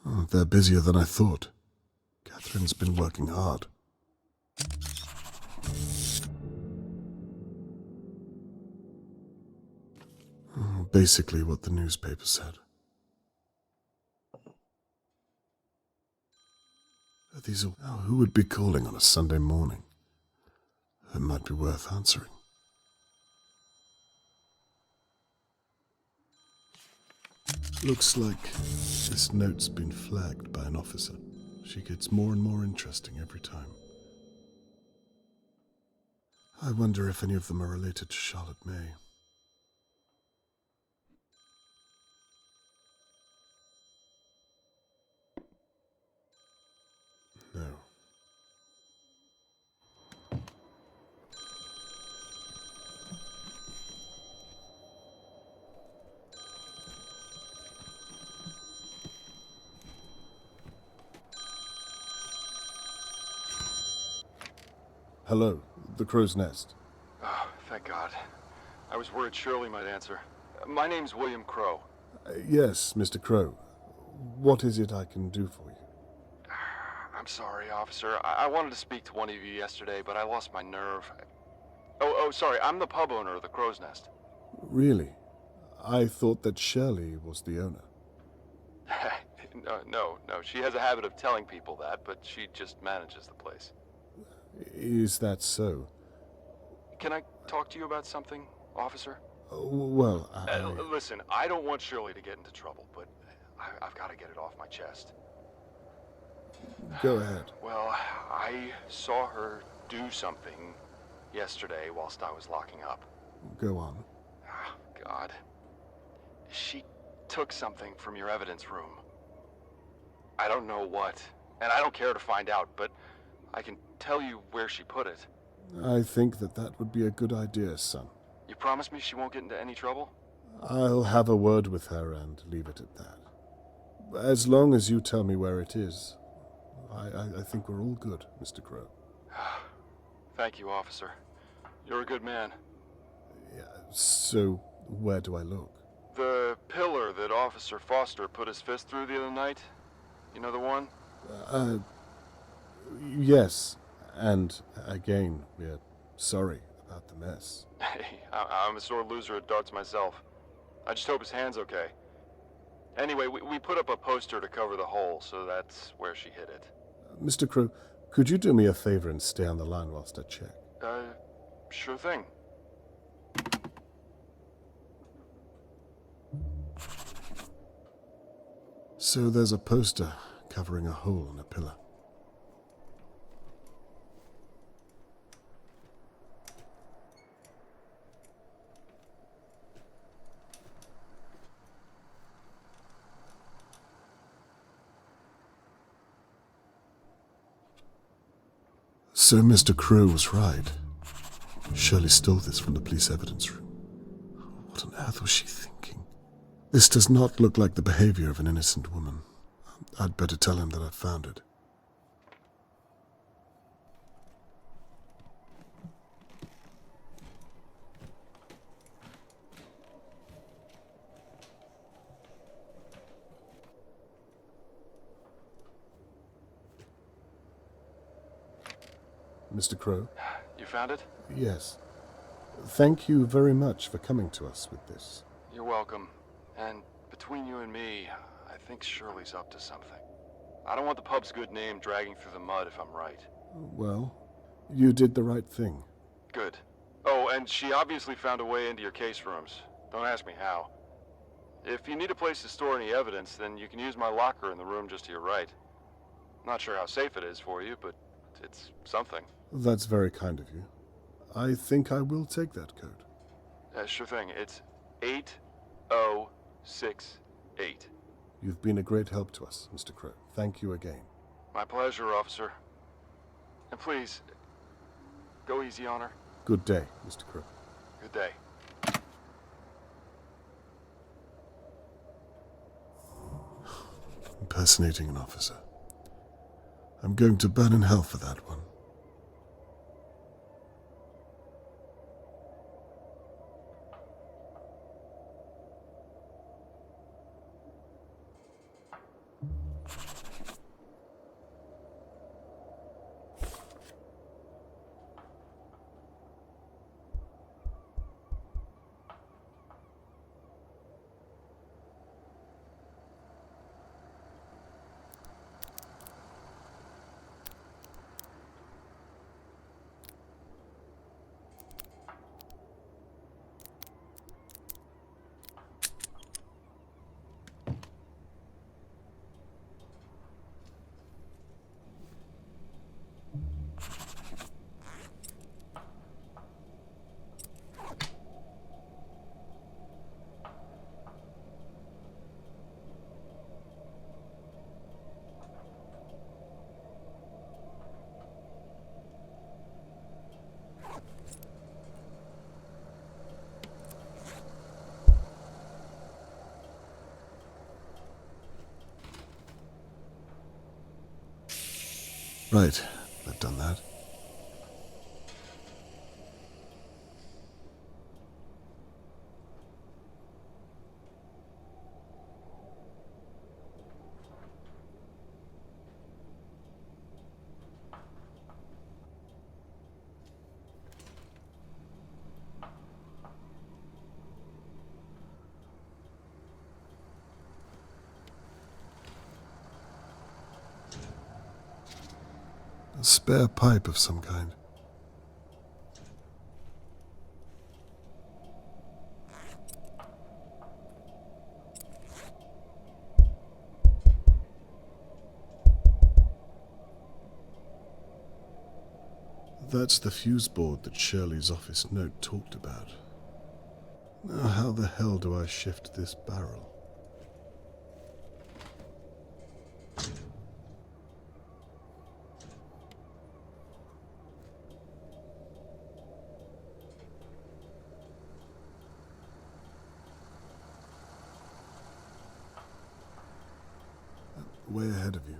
Oh, they're busier than I thought. Catherine's been working hard. Basically what the newspaper said. These are... Oh, who would be calling on a Sunday morning? It might be worth answering. Looks like this note's been flagged by an officer. She gets more and more interesting every time. I wonder if any of them are related to Charlotte May. No. Hello, the Crow's Nest. Oh, thank God. I was worried Shirley might answer. My name's William Crow. Yes, Mr. Crow. What is it I can do for you? I'm sorry, officer. I wanted to speak to one of you yesterday, but I lost my nerve. Oh, sorry. I'm the pub owner of the Crow's Nest. Really? I thought that Shirley was the owner. No. She has a habit of telling people that, but she just manages the place. Is that so? Can I talk to you about something, officer? Well, Listen, I don't want Shirley to get into trouble, but I've got to get it off my chest. Go ahead. Well, I saw her do something yesterday whilst I was locking up. Go on. Oh, God. She took something from your evidence room. I don't know what, and I don't care to find out, but I can tell you where she put it. I think that would be a good idea, son. You promise me she won't get into any trouble? I'll have a word with her and leave it at that. As long as you tell me where it is, I think we're all good, Mr. Crow. Thank you, officer. You're a good man. Yeah, so where do I look? The pillar that Officer Foster put his fist through the other night. You know the one? Yes. And again, we're sorry about the mess. Hey, I'm a sore loser at darts myself. I just hope his hand's okay. Anyway, we put up a poster to cover the hole, so that's where she hid it. Mr. Crew, could you do me a favor and stay on the line whilst I check? Sure thing. So there's a poster covering a hole in a pillar. So Mr. Crow was right. Shirley stole this from the police evidence room. What on earth was she thinking? This does not look like the behavior of an innocent woman. I'd better tell him that I found it. Mr. Crow? You found it? Yes. Thank you very much for coming to us with this. You're welcome. And between you and me, I think Shirley's up to something. I don't want the pub's good name dragging through the mud if I'm right. Well, you did the right thing. Good. Oh, and she obviously found a way into your case rooms. Don't ask me how. If you need a place to store any evidence, then you can use my locker in the room just to your right. Not sure how safe it is for you, but it's something. That's very kind of you. I think I will take that code. Sure thing. It's 8068. You've been a great help to us, Mr. Crow. Thank you again. My pleasure, officer. And please, go easy on her. Good day, Mr. Crow. Good day. Impersonating an officer. I'm going to burn in hell for that one. Right, I've done that. A spare pipe of some kind. That's the fuse board that Shirley's office note talked about. Now how the hell do I shift this barrel? Way ahead of you.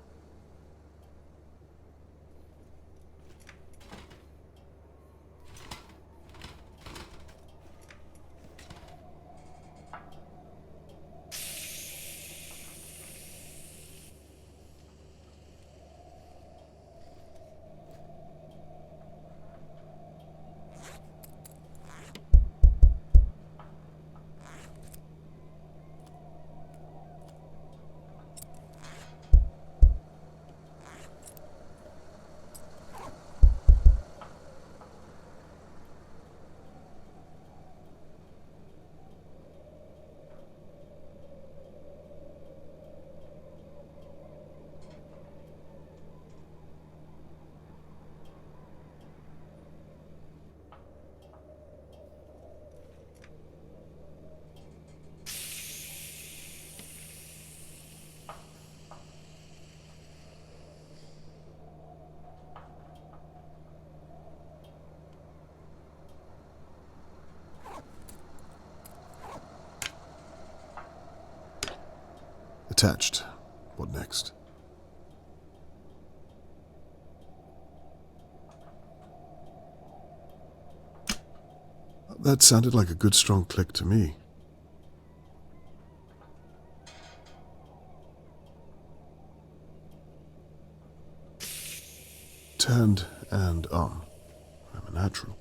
Attached. What next? That sounded like a good strong click to me. Turned and on. I'm a natural.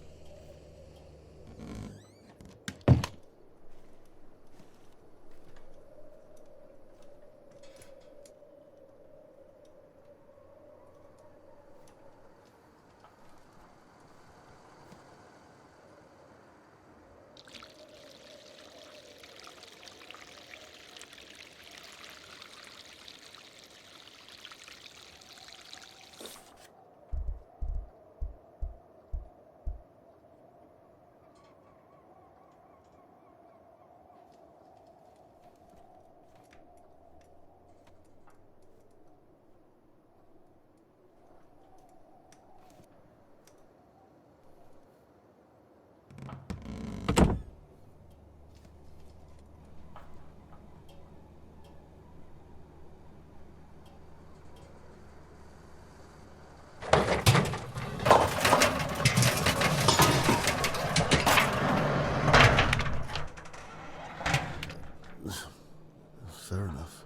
Fair enough.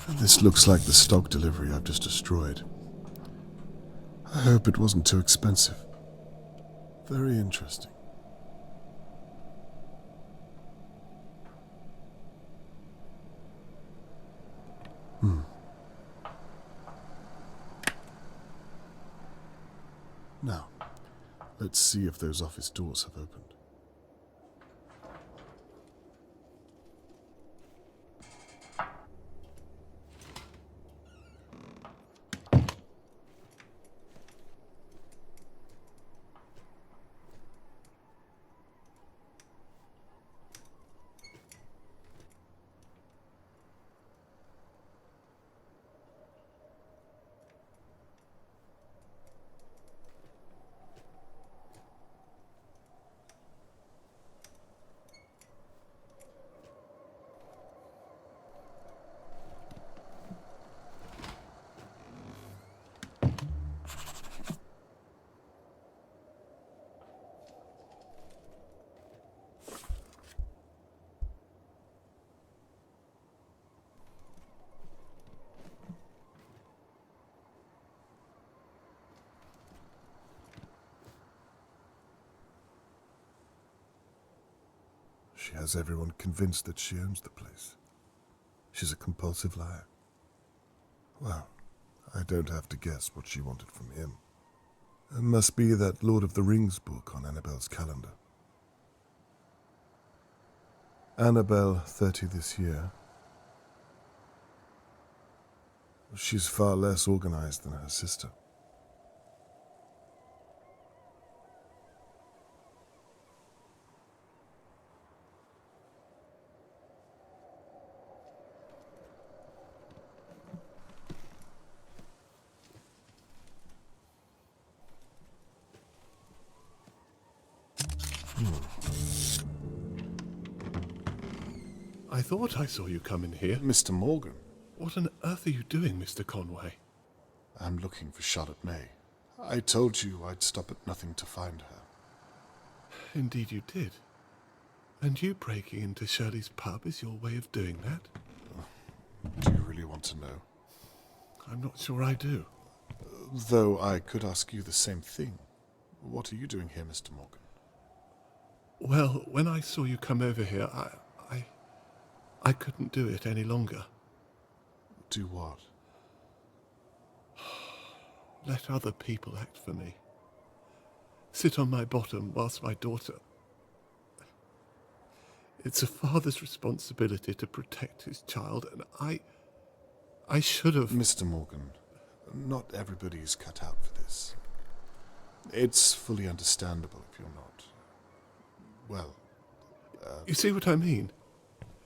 This looks like the stock delivery I've just destroyed. I hope it wasn't too expensive. Very interesting. Now, let's see if those office doors have opened. She has everyone convinced that she owns the place. She's a compulsive liar. Well, I don't have to guess what she wanted from him. It must be that Lord of the Rings book on Annabelle's calendar. Annabelle, 30 this year. She's far less organized than her sister. I thought I saw you come in here. Mr. Morgan. What on earth are you doing, Mr. Conway? I'm looking for Charlotte May. I told you I'd stop at nothing to find her. Indeed you did. And you breaking into Shirley's pub is your way of doing that? Do you really want to know? I'm not sure I do. Though I could ask you the same thing. What are you doing here, Mr. Morgan? Well, when I saw you come over here, I couldn't do it any longer. Do what? Let other people act for me. Sit on my bottom whilst my daughter... It's a father's responsibility to protect his child, and I should have... Mr. Morgan, not everybody is cut out for this. It's fully understandable if you're not. Well... You see what I mean?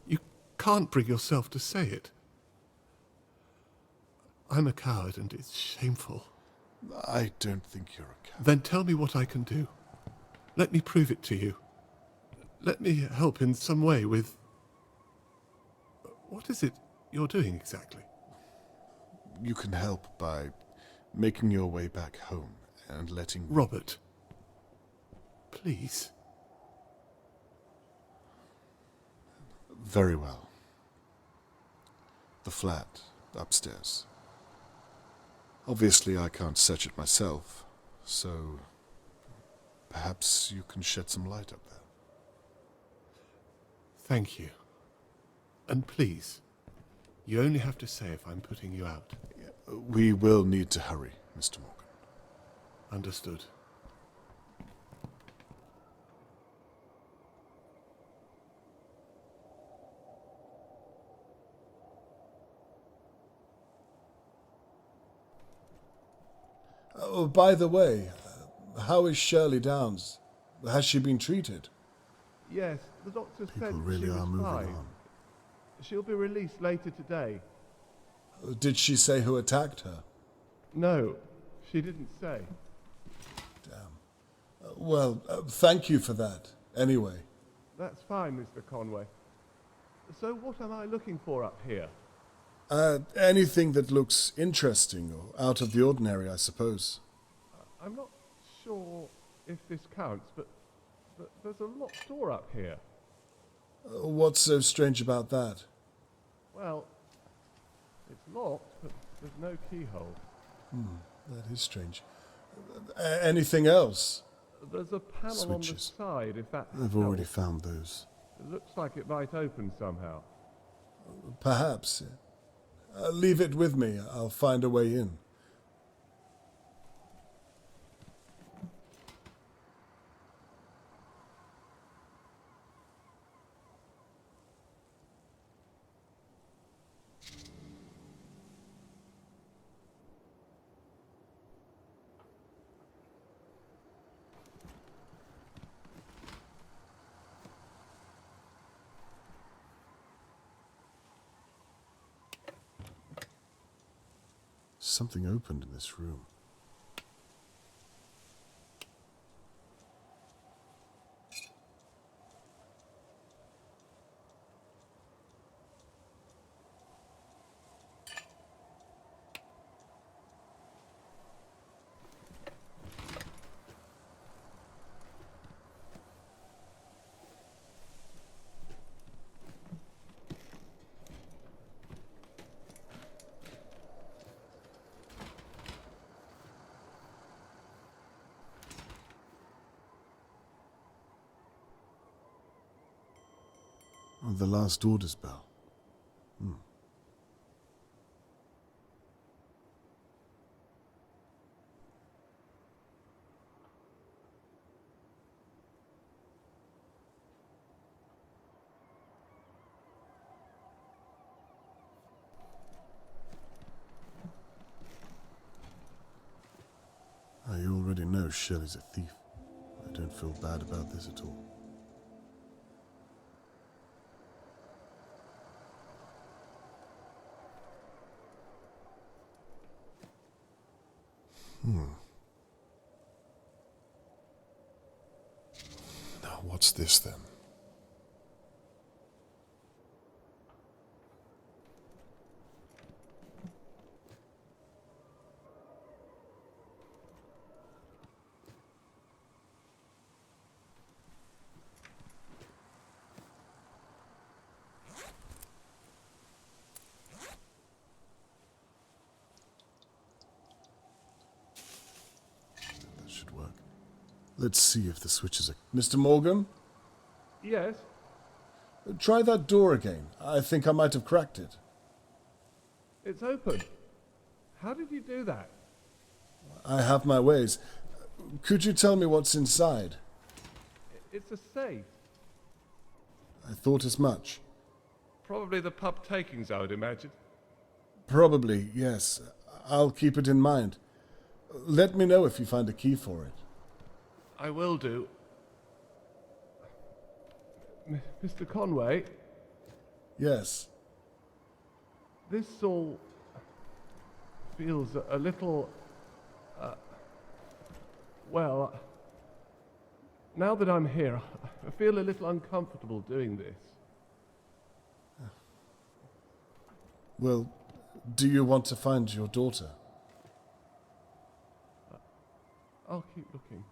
You can't bring yourself to say it. I'm a coward, and it's shameful. I don't think you're a coward. Then tell me what I can do. Let me prove it to you. Let me help in some way with... What is it you're doing exactly? You can help by making your way back home and letting... Robert. Please. Very well. The flat upstairs. Obviously, I can't search it myself, so perhaps you can shed some light up there. Thank you. And please, you only have to say if I'm putting you out. We will need to hurry, Mr. Morgan. Understood. Oh, by the way, how is Shirley Downs? Has she been treated? Yes, the doctor said really she was are moving fine. on. She'll be released later today. Did she say who attacked her? No, she didn't say. Damn. Well, thank you for that, anyway. That's fine, Mr. Conway. So what am I looking for up here? Anything that looks interesting or out of the ordinary, I suppose. I'm not sure if this counts, but there's a locked door up here. What's so strange about that? Well, it's locked, but there's no keyhole. That is strange. Anything else? There's a panel Switches. on the side, if that I've helps. already found those. It looks like it might open somehow. Perhaps. Leave it with me. I'll find a way in. Something opened in this room. The last orders bell. I already know Shirley's a thief. I don't feel bad about this at all. Now, what's this then? That should work. Let's see if the switches are... Mr. Morgan? Yes? Try that door again. I think I might have cracked it. It's open. How did you do that? I have my ways. Could you tell me what's inside? It's a safe. I thought as much. Probably the pub takings, I would imagine. Probably, yes. I'll keep it in mind. Let me know if you find a key for it. I will do. Mr. Conway? Yes. This all feels a little... well, Now that I'm here, I feel a little uncomfortable doing this. Well, do you want to find your daughter? I'll keep looking.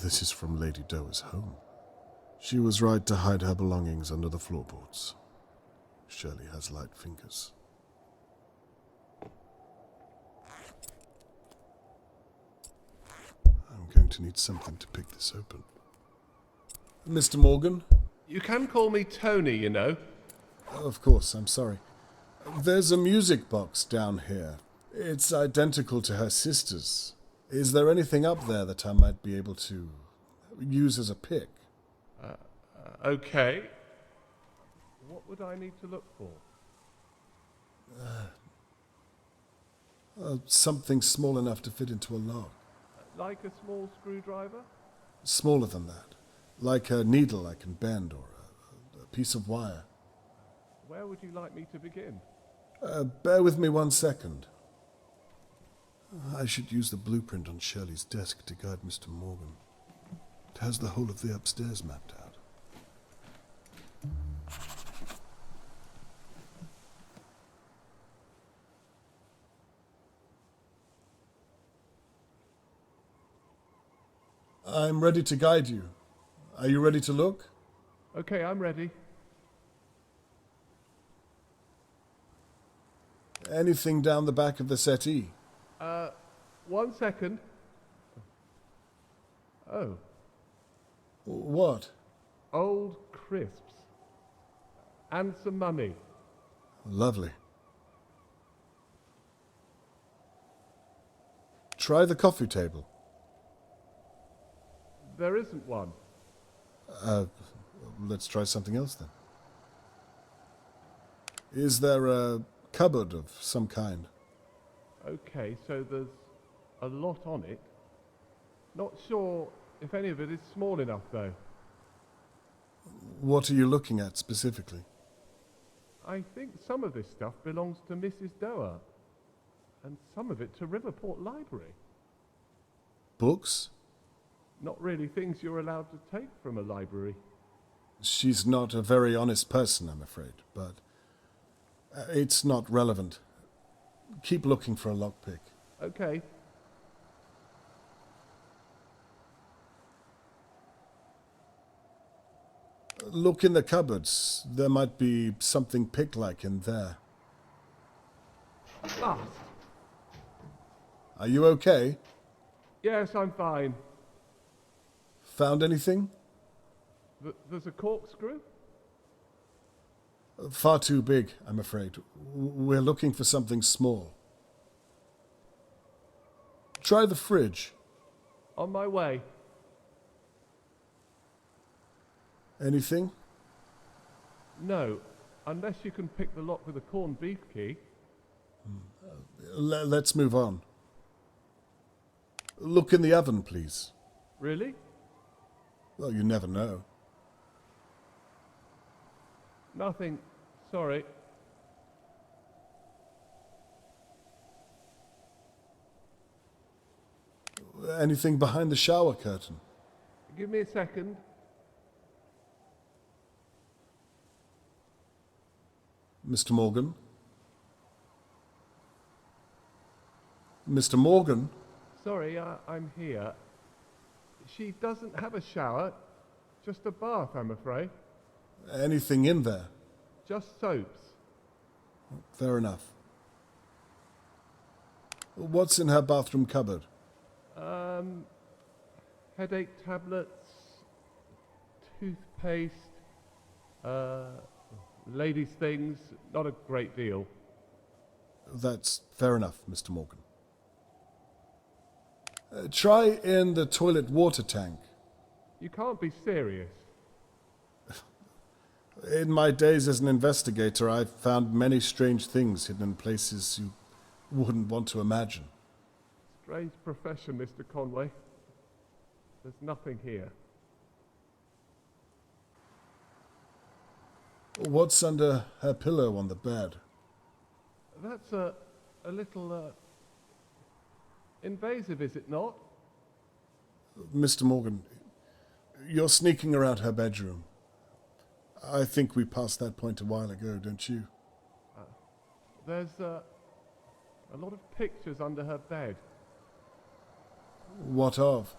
This is from Lady Doa's home. She was right to hide her belongings under the floorboards. Shirley has light fingers. I'm going to need something to pick this open. Mr. Morgan? You can call me Tony, you know. Of course, I'm sorry. There's a music box down here. It's identical to her sister's. Is there anything up there that I might be able to use as a pick? Okay. What would I need to look for? Something small enough to fit into a lock. Like a small screwdriver? Smaller than that. Like a needle I can bend or a piece of wire. Where would you like me to begin? Bear with me 1 second. I should use the blueprint on Shirley's desk to guide Mr. Morgan. It has the whole of the upstairs mapped out. I'm ready to guide you. Are you ready to look? Okay, I'm ready. Anything down the back of the settee? 1 second. Oh. What? Old crisps. And some money. Lovely. Try the coffee table. There isn't one. Let's try something else then. Is there a cupboard of some kind? Okay, so there's a lot on it. Not sure if any of it is small enough, though. What are you looking at specifically? I think some of this stuff belongs to Mrs. Doa, and some of it to Riverport Library. Books? Not really things you're allowed to take from a library. She's not a very honest person, I'm afraid, but it's not relevant. Keep looking for a lockpick. Okay. Look in the cupboards. There might be something pick-like in there. Ah. Are you okay? Yes, I'm fine. Found anything? There's a corkscrew? Far too big, I'm afraid. We're looking for something small. Try the fridge. On my way. Anything? No, unless you can pick the lock with a corned beef key. Let's move on. Look in the oven, please. Really? Well, you never know. Nothing. Sorry. Anything behind the shower curtain? Give me a second. Mr. Morgan? Mr. Morgan? Sorry, I'm here. She doesn't have a shower, just a bath, I'm afraid. Anything in there? Just soaps. Fair enough. What's in her bathroom cupboard? Headache tablets, toothpaste, ladies' things, not a great deal. That's fair enough, Mr. Morgan. Try in the toilet water tank. You can't be serious. In my days as an investigator, I've found many strange things hidden in places you wouldn't want to imagine. Strange profession, Mr. Conway. There's nothing here. What's under her pillow on the bed? That's a little invasive, is it not? Mr. Morgan, you're sneaking around her bedroom. I think we passed that point a while ago, don't you? There's a lot of pictures under her bed. What of?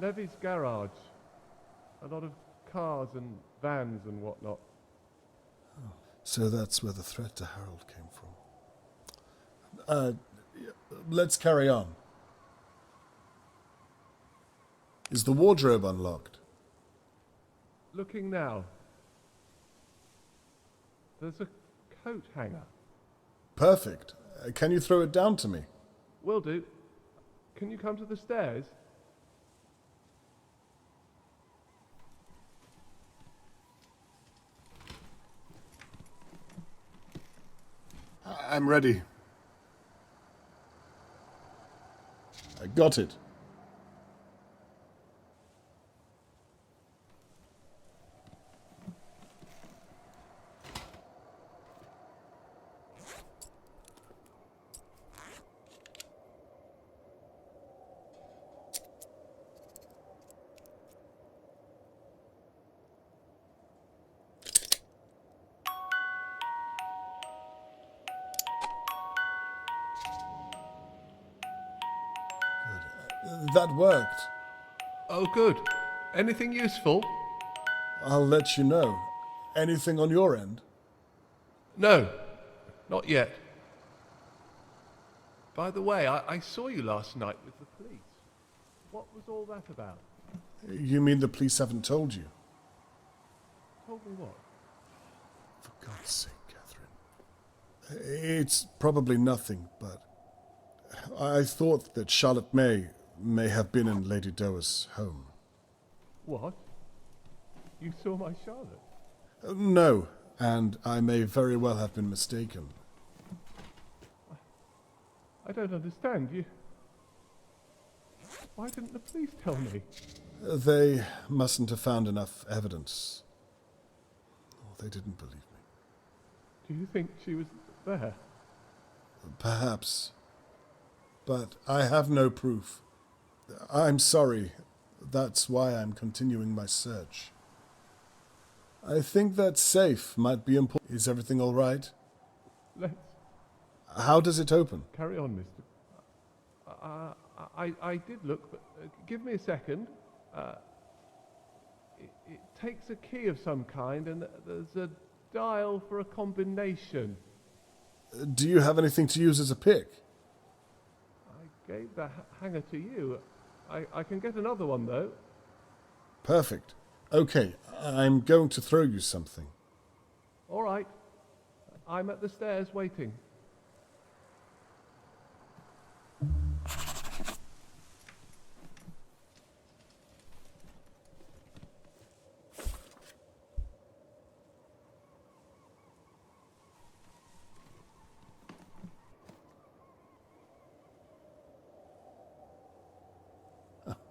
Levy's garage. A lot of cars and vans and whatnot. So that's where the threat to Harold came from. Let's carry on. Is the wardrobe unlocked? Looking now. There's a coat hanger. Perfect. Can you throw it down to me? Will do. Can you come to the stairs? I'm ready. I got it. That worked. Oh, good. Anything useful? I'll let you know. Anything on your end? No, not yet. By the way, I saw you last night with the police. What was all that about? You mean the police haven't told you? Told me what? For God's sake, Catherine. It's probably nothing, but I thought that Charlotte may have been in Lady Doa's home. What? You saw my Charlotte? No, and I may very well have been mistaken. I don't understand. You... Why didn't the police tell me? They mustn't have found enough evidence. They didn't believe me. Do you think she was there? Perhaps. But I have no proof. I'm sorry. That's why I'm continuing my search. I think that safe might be important. Is everything all right? Let's... How does it open? Carry on, mister. I did look, but give me a second. It takes a key of some kind, and there's a dial for a combination. Do you have anything to use as a pick? I gave the hanger to you. I can get another one, though. Perfect. Okay, I'm going to throw you something. All right. I'm at the stairs waiting.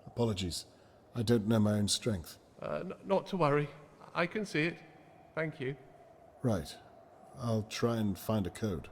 Apologies. I don't know my own strength. Not to worry. I can see it. Thank you. Right. I'll try and find a code.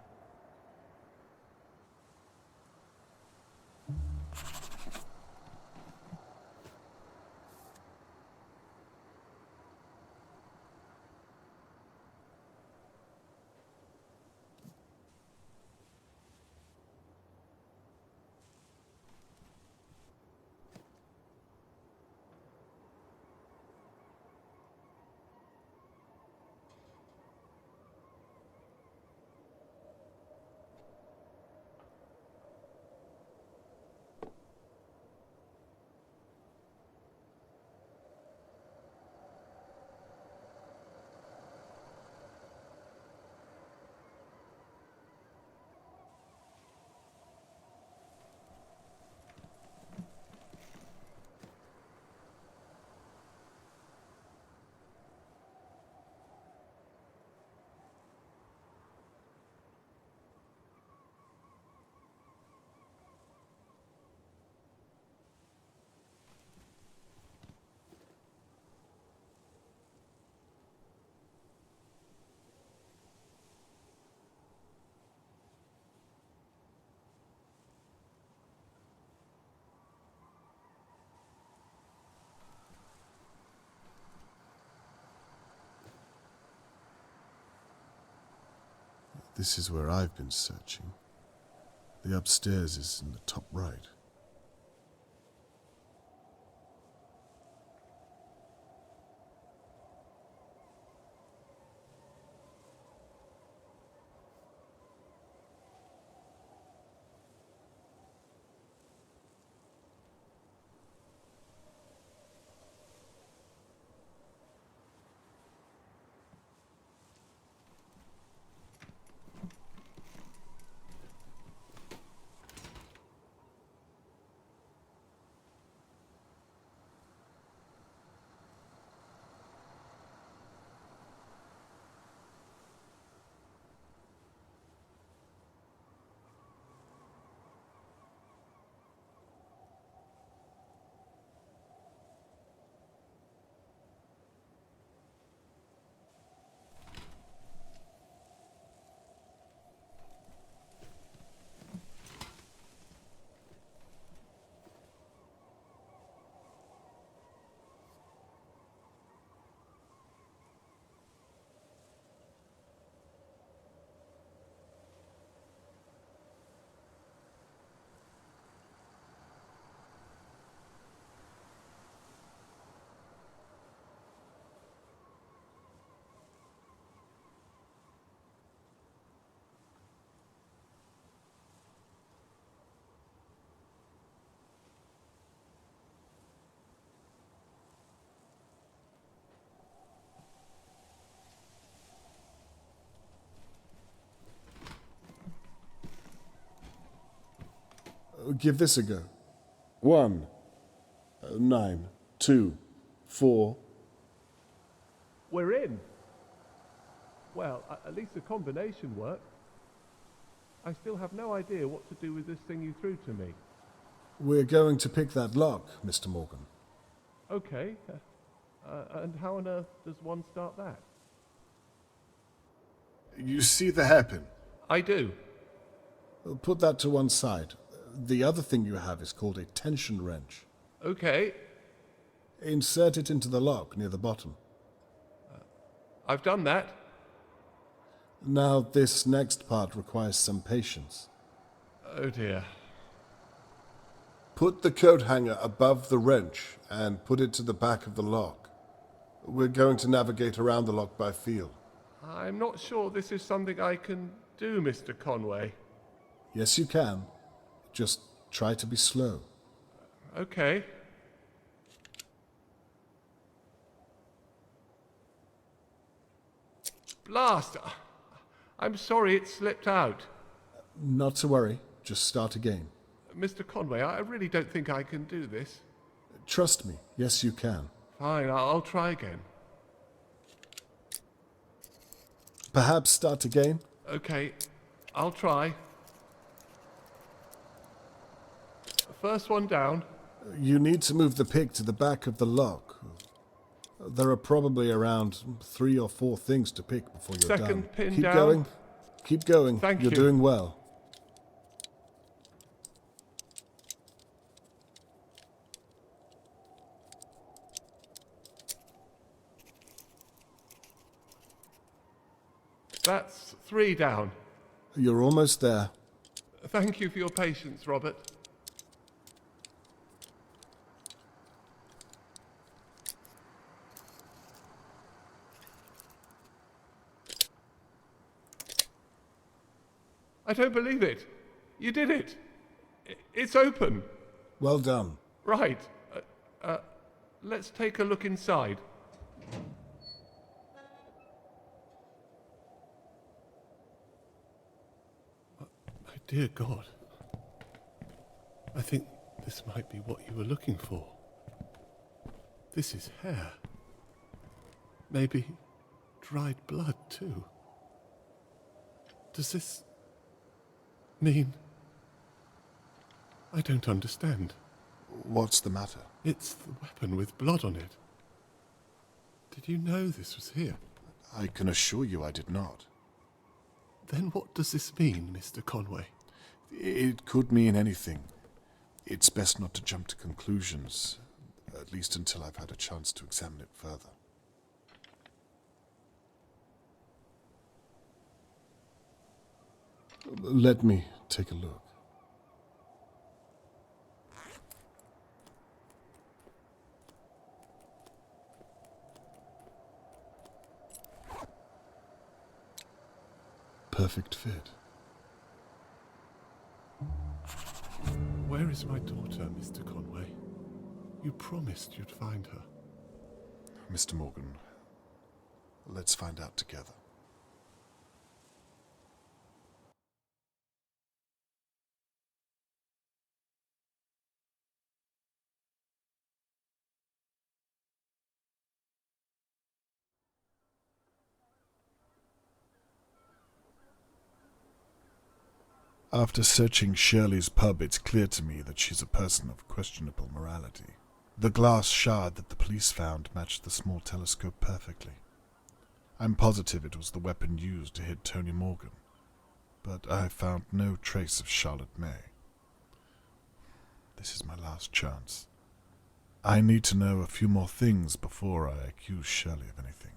This is where I've been searching. The upstairs is in the top right. Give this a go. 1, 9, 2, 4. We're in. Well, at least the combination worked. I still have no idea what to do with this thing you threw to me. We're going to pick that lock, Mr. Morgan. Okay. And how on earth does one start that? You see the hairpin? I do. Put that to one side. The other thing you have is called a tension wrench. Okay. Insert it into the lock near the bottom. I've done that. Now, this next part requires some patience. Oh dear. Put the coat hanger above the wrench and put it to the back of the lock. We're going to navigate around the lock by feel. I'm not sure this is something I can do, Mr. Conway. Yes, you can. Just try to be slow. Okay. Blast! I'm sorry it slipped out. Not to worry. Just start again. Mr. Conway, I really don't think I can do this. Trust me. Yes, you can. Fine, I'll try again. Perhaps start again? Okay, I'll try. First one down. You need to move the pick to the back of the lock. There are probably around 3 or 4 things to pick before you're done. Second pin Keep down. going. Keep going. Thank You're you. doing well. That's 3 down. You're almost there. Thank you for your patience, Robert. I don't believe it. You did it. It's open. Well done. Right. Let's take a look inside. My dear God. I think this might be what you were looking for. This is hair. Maybe dried blood, too. Does this mean... I don't understand. What's the matter? It's the weapon with blood on it. Did you know this was here? I can assure you I did not. Then what does this mean, Mr. Conway? It could mean anything. It's best not to jump to conclusions, at least until I've had a chance to examine it further. Let me take a look. Perfect fit. Where is my daughter, Mr. Conway? You promised you'd find her. Mr. Morgan, let's find out together. After searching Shirley's pub, it's clear to me that she's a person of questionable morality. The glass shard that the police found matched the small telescope perfectly. I'm positive it was the weapon used to hit Tony Morgan, but I have found no trace of Charlotte May. This is my last chance. I need to know a few more things before I accuse Shirley of anything.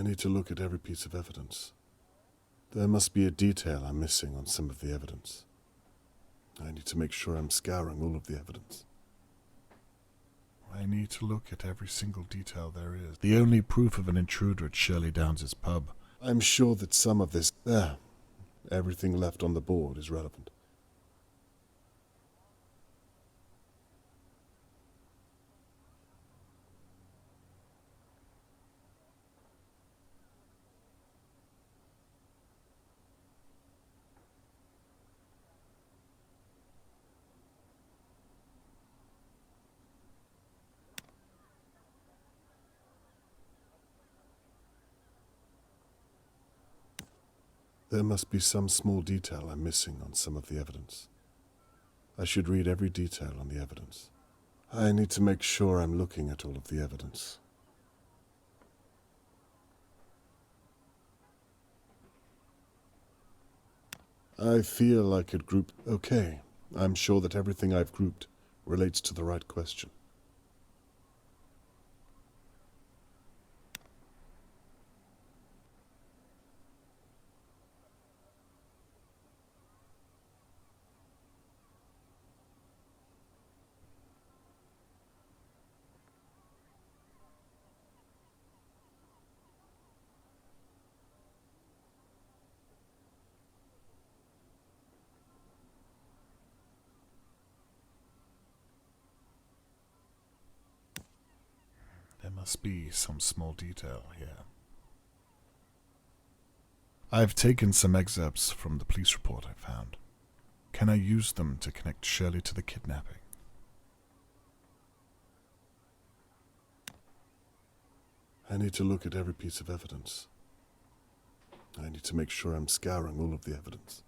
I need to look at every piece of evidence. There must be a detail I'm missing on some of the evidence. I need to make sure I'm scouring all of the evidence. I need to look at every single detail there is. The only proof of an intruder at Shirley Downs' pub. I'm sure that some of this... everything left on the board is relevant. There must be some small detail I'm missing on some of the evidence. I should read every detail on the evidence. I need to make sure I'm looking at all of the evidence. I feel I could group... Okay, I'm sure that everything I've grouped relates to the right question. There must be some small detail here. I've taken some excerpts from the police report I found. Can I use them to connect Shirley to the kidnapping? I need to look at every piece of evidence. I need to make sure I'm scouring all of the evidence.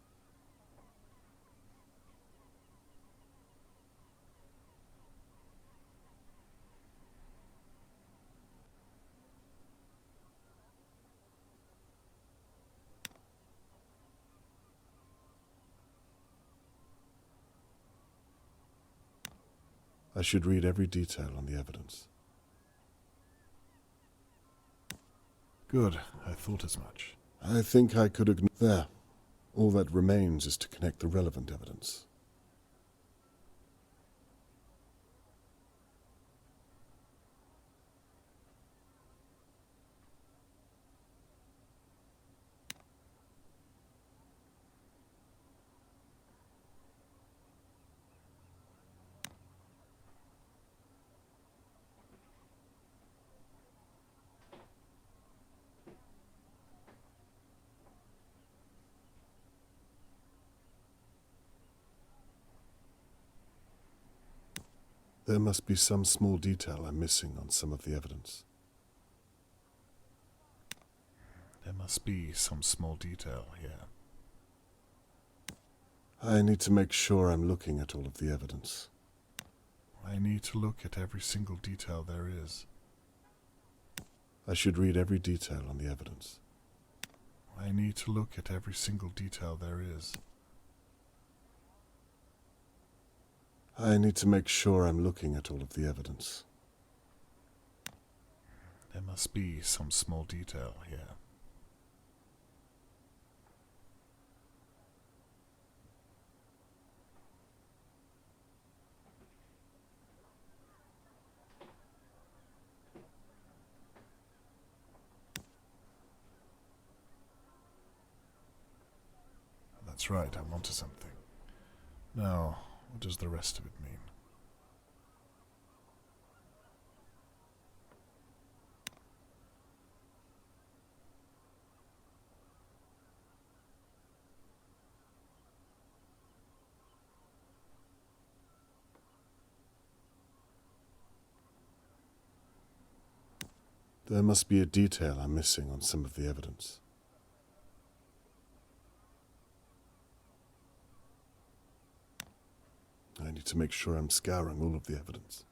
I should read every detail on the evidence. Good, I thought as much. I think I could ignore there. All that remains is to connect the relevant evidence. There must be some small detail I'm missing on some of the evidence. There must be some small detail here. I need to make sure I'm looking at all of the evidence. I need to look at every single detail there is. I should read every detail on the evidence. I need to look at every single detail there is. I need to make sure I'm looking at all of the evidence. There must be some small detail here. That's right, I'm onto something. Now, what does the rest of it mean? There must be a detail I'm missing on some of the evidence. I need to make sure I'm scouring all of the evidence.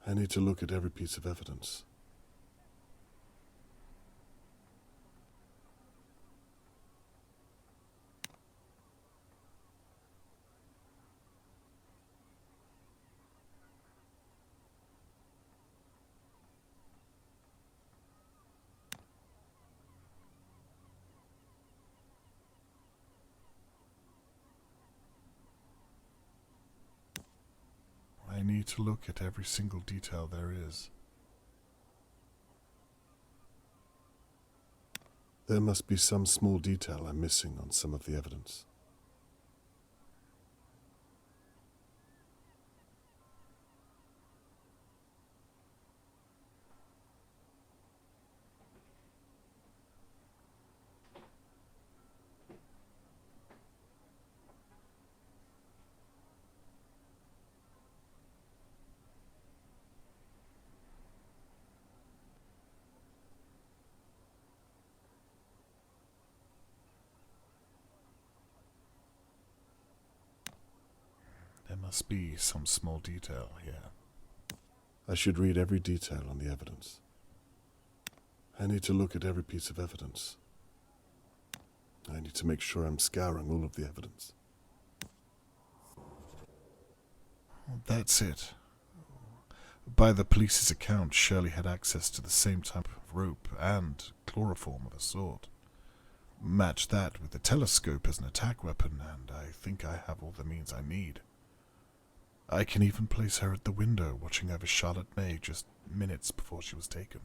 I need to look at every piece of evidence. I need to look at every single detail there is. There must be some small detail I'm missing on some of the evidence. There must be some small detail here. I should read every detail on the evidence. I need to look at every piece of evidence. I need to make sure I'm scouring all of the evidence. That's it. By the police's account, Shirley had access to the same type of rope and chloroform of a sort. Match that with the telescope as an attack weapon, and I think I have all the means I need. I can even place her at the window watching over Charlotte May just minutes before she was taken.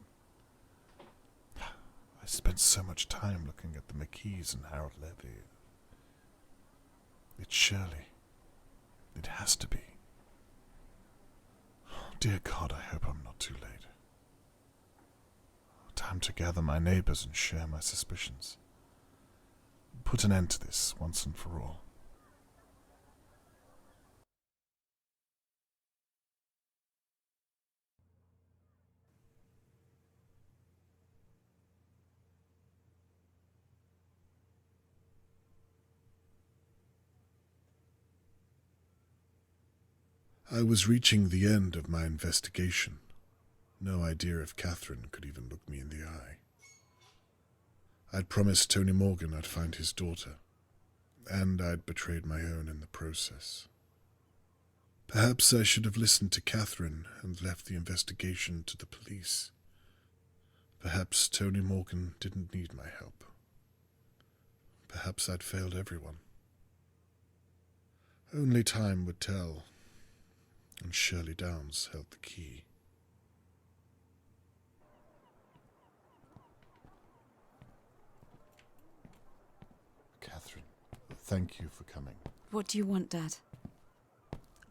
I spent so much time looking at the McKees and Harold Levy. It's Shirley. It has to be. Dear God, I hope I'm not too late. Time to gather my neighbours and share my suspicions. Put an end to this once and for all. I was reaching the end of my investigation. No idea if Catherine could even look me in the eye. I'd promised Tony Morgan I'd find his daughter, and I'd betrayed my own in the process. Perhaps I should have listened to Catherine and left the investigation to the police. Perhaps Tony Morgan didn't need my help. Perhaps I'd failed everyone. Only time would tell, and Shirley Downs held the key. Catherine, thank you for coming. What do you want, Dad?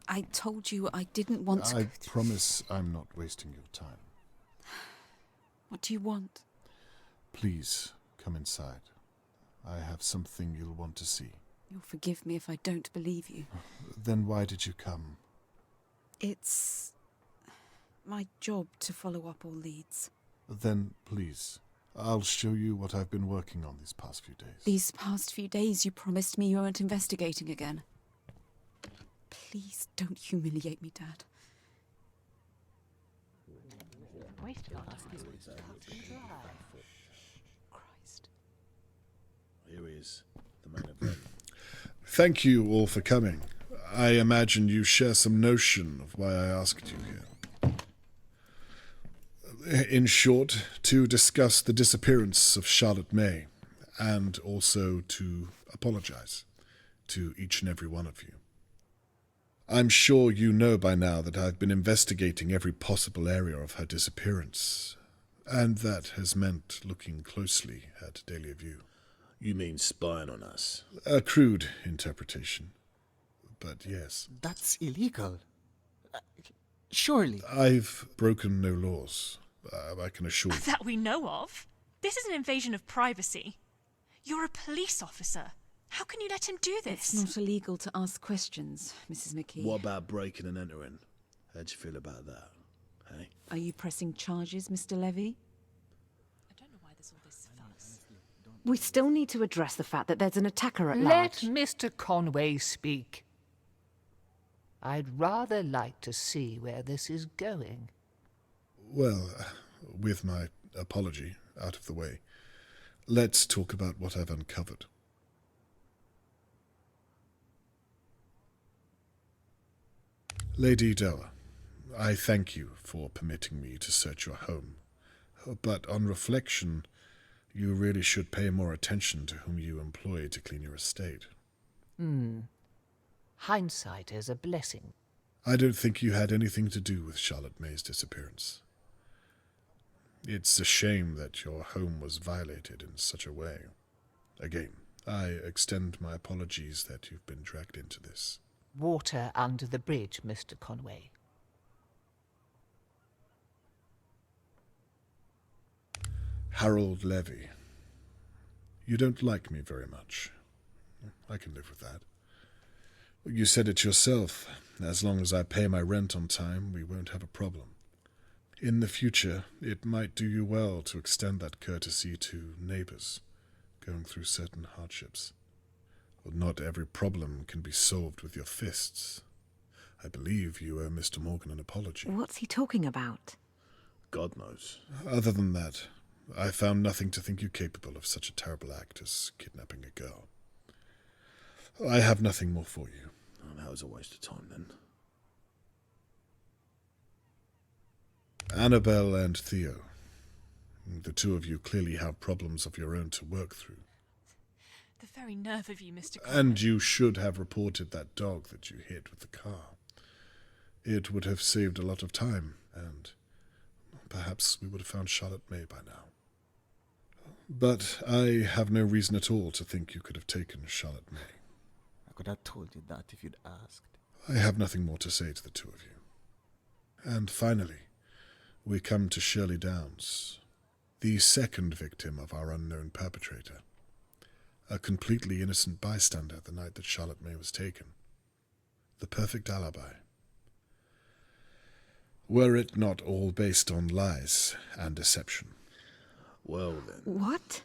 I told you I didn't want to... I promise I'm not wasting your time. What do you want? Please, come inside. I have something you'll want to see. You'll forgive me if I don't believe you. Then why did you come? It's my job to follow up all leads. Then, please, I'll show you what I've been working on these past few days. These past few days you promised me you weren't investigating again. Please don't humiliate me, Dad. Christ. Here he is, the man of them. Thank you all for coming. I imagine you share some notion of why I asked you here. In short, to discuss the disappearance of Charlotte May, and also to apologize to each and every one of you. I'm sure you know by now that I've been investigating every possible area of her disappearance, and that has meant looking closely at Dahlia View. You mean spying on us? A crude interpretation, but yes. That's illegal. Surely. I've broken no laws, I can assure you. That we know of. This is an invasion of privacy. You're a police officer. How can you let him do this? It's not illegal to ask questions, Mrs. McKee. What about breaking and entering? How'd you feel about that? Hey? Are you pressing charges, Mr. Levy? I don't know why there's all this fuss. We still need to address the fact that there's an attacker at Let large. Mr. Conway speak. I'd rather like to see where this is going. Well, with my apology out of the way, let's talk about what I've uncovered. Lady Dower, I thank you for permitting me to search your home, but on reflection, you really should pay more attention to whom you employ to clean your estate. Hindsight is a blessing. I don't think you had anything to do with Charlotte May's disappearance. It's a shame that your home was violated in such a way. Again, I extend my apologies that you've been dragged into this. Water under the bridge, Mr. Conway. Harold Levy. You don't like me very much. I can live with that. You said it yourself. As long as I pay my rent on time, we won't have a problem. In the future, it might do you well to extend that courtesy to neighbours going through certain hardships. Well, not every problem can be solved with your fists. I believe you owe Mr. Morgan an apology. What's he talking about? God knows. Other than that, I found nothing to think you capable of such a terrible act as kidnapping a girl. I have nothing more for you. Oh, that was a waste of time then. Annabelle and Theo. The two of you clearly have problems of your own to work through. The very nerve of you, Mr. Conway. And you should have reported that dog that you hit with the car. It would have saved a lot of time, and perhaps we would have found Charlotte May by now. But I have no reason at all to think you could have taken Charlotte May. I could have told you that if you'd asked. I have nothing more to say to the two of you. And finally, we come to Shirley Downs, the second victim of our unknown perpetrator. A completely innocent bystander the night that Charlotte May was taken. The perfect alibi. Were it not all based on lies and deception? Well then. What?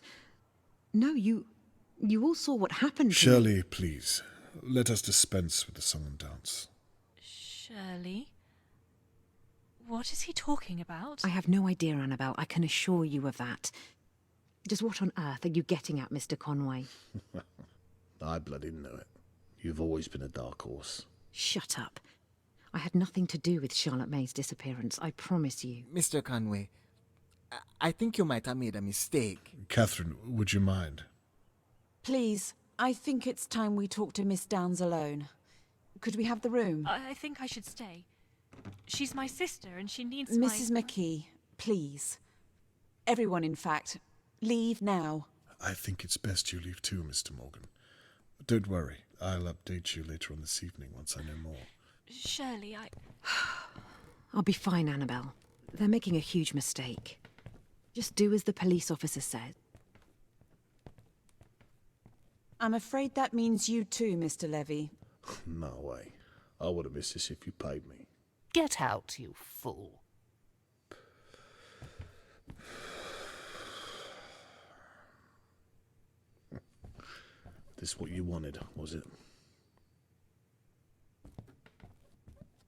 No, you all saw what happened to me. Shirley, please, let us dispense with the song and dance. Shirley? What is he talking about? I have no idea, Annabelle. I can assure you of that. Just what on earth are you getting at, Mr. Conway? I bloody know it. You've always been a dark horse. Shut up. I had nothing to do with Charlotte May's disappearance, I promise you. Mr. Conway, I think you might have made a mistake. Catherine, would you mind? Please, I think it's time we talk to Miss Downs alone. Could we have the room? I think I should stay. She's my sister and she needs Mrs. McKee, please. Everyone, in fact. Leave now. I think it's best you leave too, Mr. Morgan. Don't worry, I'll update you later on this evening once I know more. Shirley, I'll be fine, Annabelle. They're making a huge mistake. Just do as the police officer said. I'm afraid that means you too, Mr. Levy. No way. I would have missed this if you paid me. Get out, you fool. This what you wanted, was it?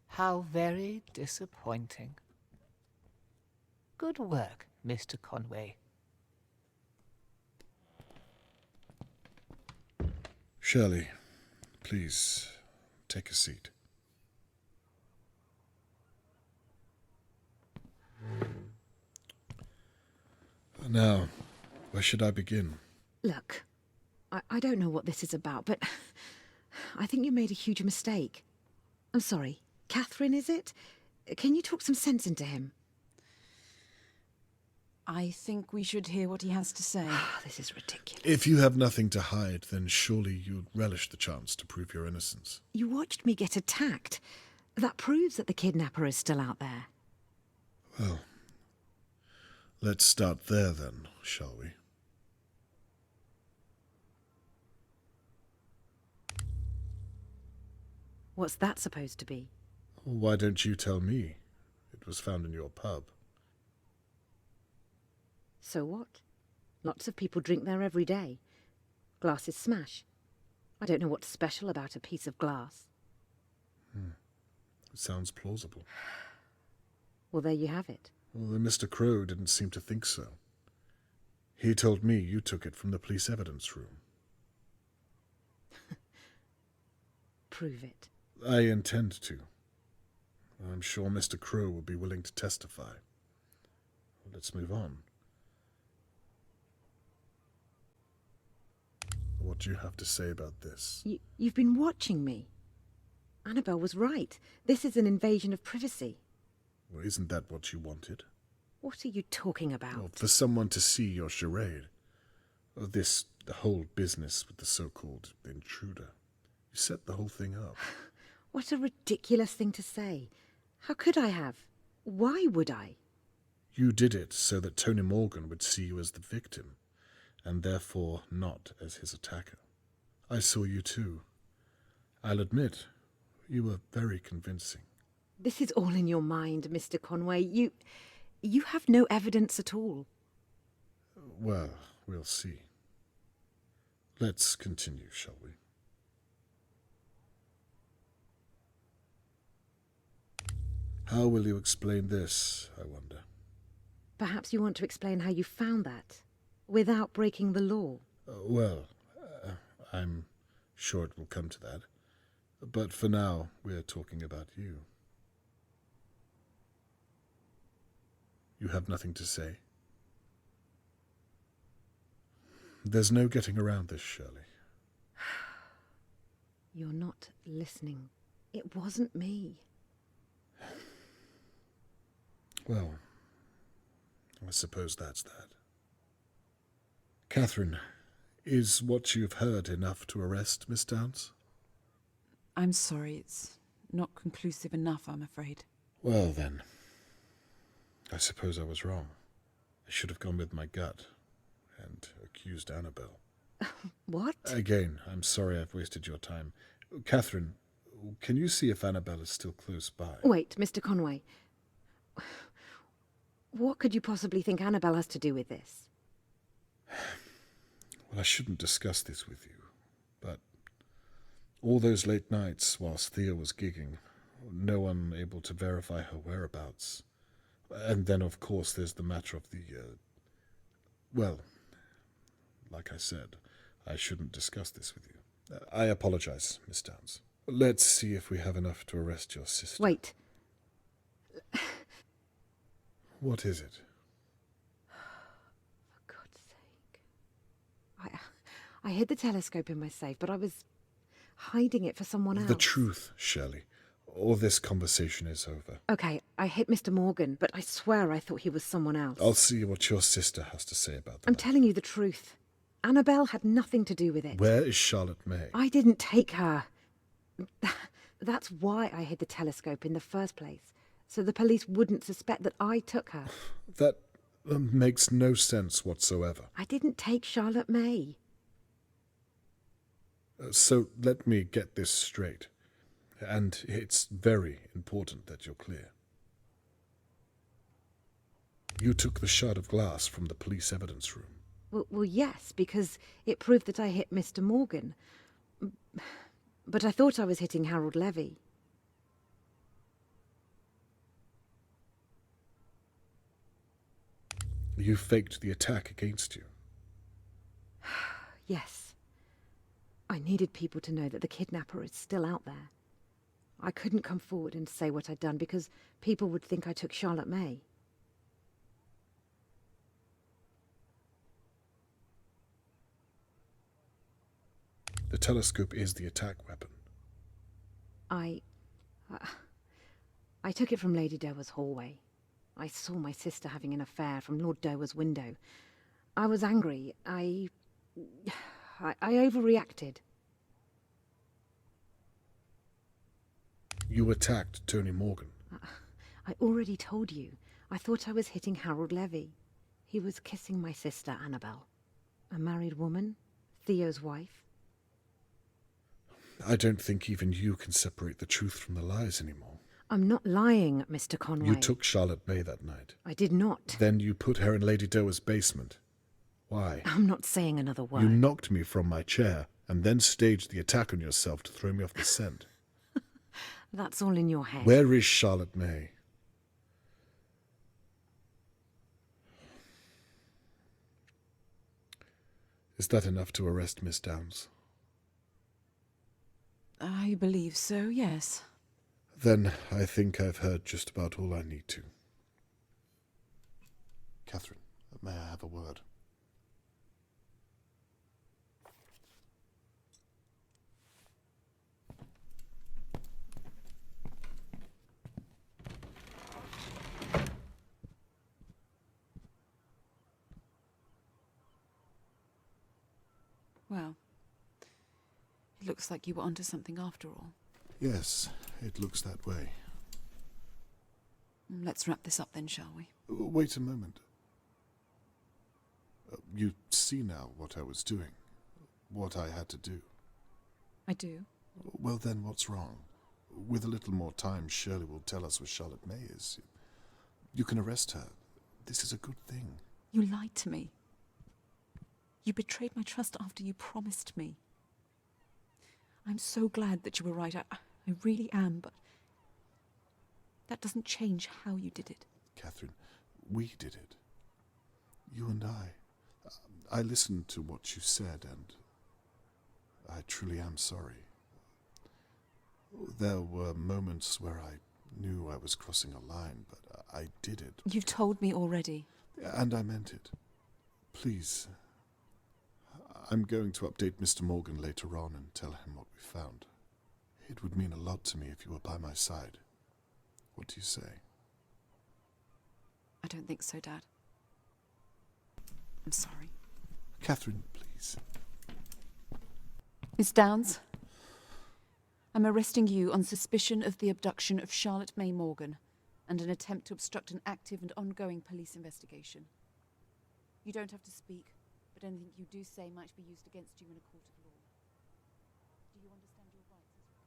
How very disappointing. Good work, Mr. Conway. Shirley, please, take a seat. Now, where should I begin? Look, I don't know what this is about, but I think you made a huge mistake. I'm sorry. Catherine, is it? Can you talk some sense into him? I think we should hear what he has to say. This is ridiculous. If you have nothing to hide, then surely you'd relish the chance to prove your innocence. You watched me get attacked. That proves that the kidnapper is still out there. Well, let's start there then, shall we? What's that supposed to be? Why don't you tell me? It was found in your pub. So what? Lots of people drink there every day. Glasses smash. I don't know what's special about a piece of glass. It sounds plausible. Well, there you have it. Although Mr. Crow didn't seem to think so. He told me you took it from the police evidence room. Prove it. I intend to. I'm sure Mr. Crow will be willing to testify. Let's move on. What do you have to say about this? You've been watching me. Annabelle was right. This is an invasion of privacy. Well, isn't that what you wanted? What are you talking about? Well, for someone to see your charade. This whole business with the so-called intruder. You set the whole thing up. What a ridiculous thing to say. How could I have? Why would I? You did it so that Tony Morgan would see you as the victim, and therefore not as his attacker. I saw you too. I'll admit, you were very convincing. This is all in your mind, Mr. Conway. You have no evidence at all. Well, we'll see. Let's continue, shall we? How will you explain this, I wonder? Perhaps you want to explain how you found that, without breaking the law. I'm sure it will come to that. But for now, we're talking about you. You have nothing to say? There's no getting around this, Shirley. You're not listening. It wasn't me. Well, I suppose that's that. Catherine, is what you've heard enough to arrest Miss Downs? I'm sorry, it's not conclusive enough, I'm afraid. Well then, I suppose I was wrong. I should have gone with my gut and accused Annabelle. What? Again, I'm sorry I've wasted your time. Catherine, can you see if Annabelle is still close by? Wait, Mr. Conway. What could you possibly think Annabelle has to do with this? Well, I shouldn't discuss this with you, but all those late nights whilst Thea was gigging, no one able to verify her whereabouts. And then, of course, there's the matter of the, well, like I said, I shouldn't discuss this with you. I apologize, Miss Downs. Let's see if we have enough to arrest your sister. Wait. What is it? For God's sake. I hid the telescope in my safe, but I was hiding it for someone else. The truth, Shirley, or this conversation is over. Okay, I hit Mr. Morgan, but I swear I thought he was someone else. I'll see what your sister has to say about that. I'm telling you the truth. Annabelle had nothing to do with it. Where is Charlotte May? I didn't take her. That's why I hid the telescope in the first place, so the police wouldn't suspect that I took her. That makes no sense whatsoever. I didn't take Charlotte May. So let me get this straight. And it's very important that you're clear. You took the shard of glass from the police evidence room. Well, yes, because it proved that I hit Mr. Morgan. But I thought I was hitting Harold Levy. You faked the attack against you. Yes. I needed people to know that the kidnapper is still out there. I couldn't come forward and say what I'd done because people would think I took Charlotte May. The telescope is the attack weapon. I took it from Lady Dowa's hallway. I saw my sister having an affair from Lord Dowa's window. I was angry. I overreacted. You attacked Tony Morgan. I already told you. I thought I was hitting Harold Levy. He was kissing my sister, Annabelle. A married woman, Theo's wife. I don't think even you can separate the truth from the lies anymore. I'm not lying, Mr. Conway. You took Charlotte May that night. I did not. Then you put her in Lady Dowa's basement. Why? I'm not saying another word. You knocked me from my chair and then staged the attack on yourself to throw me off the scent. That's all in your head. Where is Charlotte May? Is that enough to arrest Miss Downs? I believe so, yes. Then I think I've heard just about all I need to. Catherine, may I have a word? Well, it looks like you were onto something after all. Yes, it looks that way. Let's wrap this up then, shall we? Wait a moment. You see now what I was doing, what I had to do. I do. Well then, what's wrong? With a little more time, Shirley will tell us where Charlotte May is. You can arrest her. This is a good thing. You lied to me. You betrayed my trust after you promised me. I'm so glad that you were right. I really am, but that doesn't change how you did it. Catherine, we did it. You and I. I listened to what you said, and I truly am sorry. There were moments where I knew I was crossing a line, but I did it. You've told me already. And I meant it. Please. I'm going to update Mr. Morgan later on and tell him what we found. It would mean a lot to me if you were by my side. What do you say? I don't think so, Dad. I'm sorry. Catherine, please. Miss Downs, I'm arresting you on suspicion of the abduction of Charlotte May Morgan and an attempt to obstruct an active and ongoing police investigation. You don't have to speak, but anything you do say might be used against you in a court of law. Do you understand your rights as well?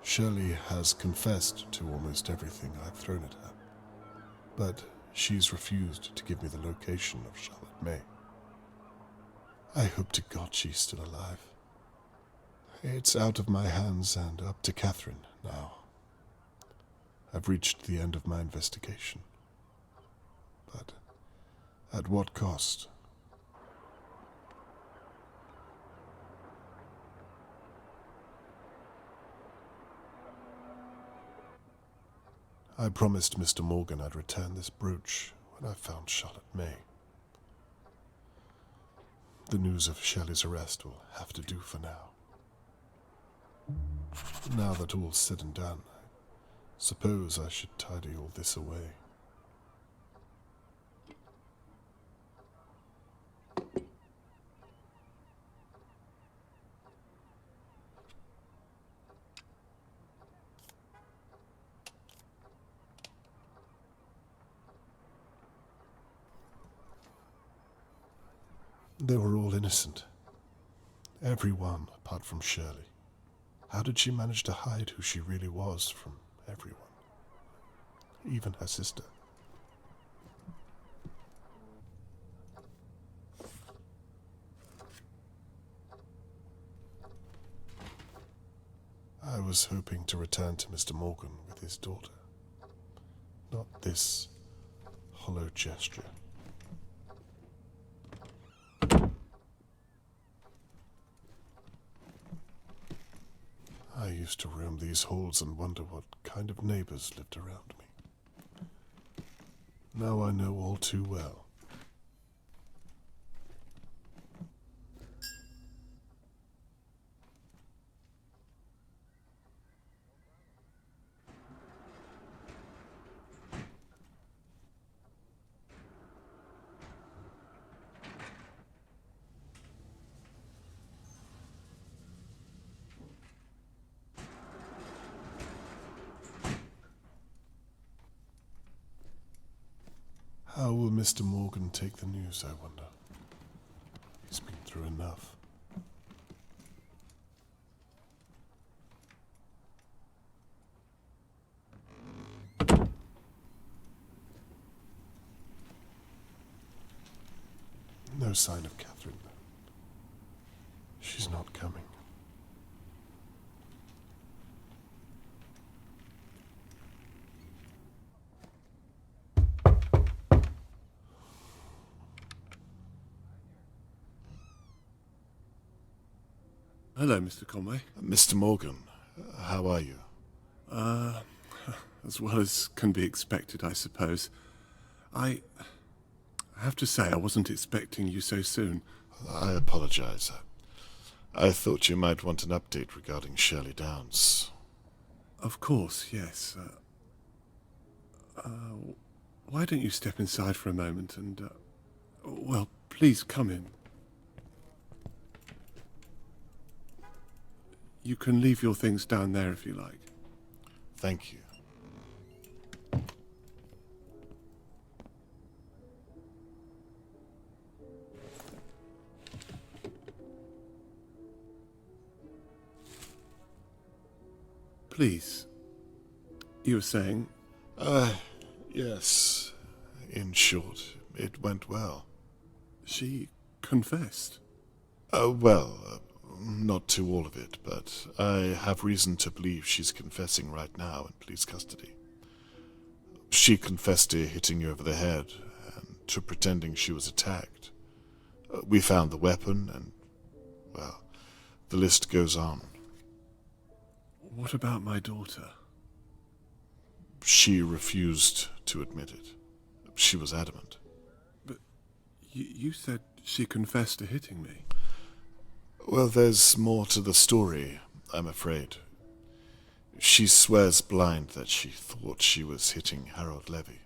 Shirley has confessed to almost everything I've thrown at her, but she's refused to give me the location of Charlotte May. I hope to God she's still alive. It's out of my hands and up to Catherine now. I've reached the end of my investigation. But at what cost? I promised Mr. Morgan I'd return this brooch when I found Charlotte May. The news of Shelley's arrest will have to do for now. Now that all's said and done, I suppose I should tidy all this away. They were all innocent. Everyone apart from Shirley. How did she manage to hide who she really was from everyone? Even her sister. I was hoping to return to Mr. Morgan with his daughter. Not this hollow gesture. I used to roam these halls and wonder what kind of neighbours lived around me. Now I know all too well. How will Mr. Morgan take the news, I wonder? He's been through enough. No sign of Catherine. She's not coming. Hello, Mr. Conway. Mr. Morgan, how are you? As well as can be expected, I suppose. I have to say I wasn't expecting you so soon. I apologize. I thought you might want an update regarding Shirley Downs. Of course, yes. Why don't you step inside for a moment and, well, please come in. You can leave your things down there if you like. Thank you. Please. You were saying? Yes. In short, it went well. She confessed? Well, not to all of it, but I have reason to believe she's confessing right now in police custody. She confessed to hitting you over the head and to pretending she was attacked. We found the weapon and, well, the list goes on. What about my daughter? She refused to admit it. She was adamant. But you said she confessed to hitting me. Well, there's more to the story, I'm afraid. She swears blind that she thought she was hitting Harold Levy.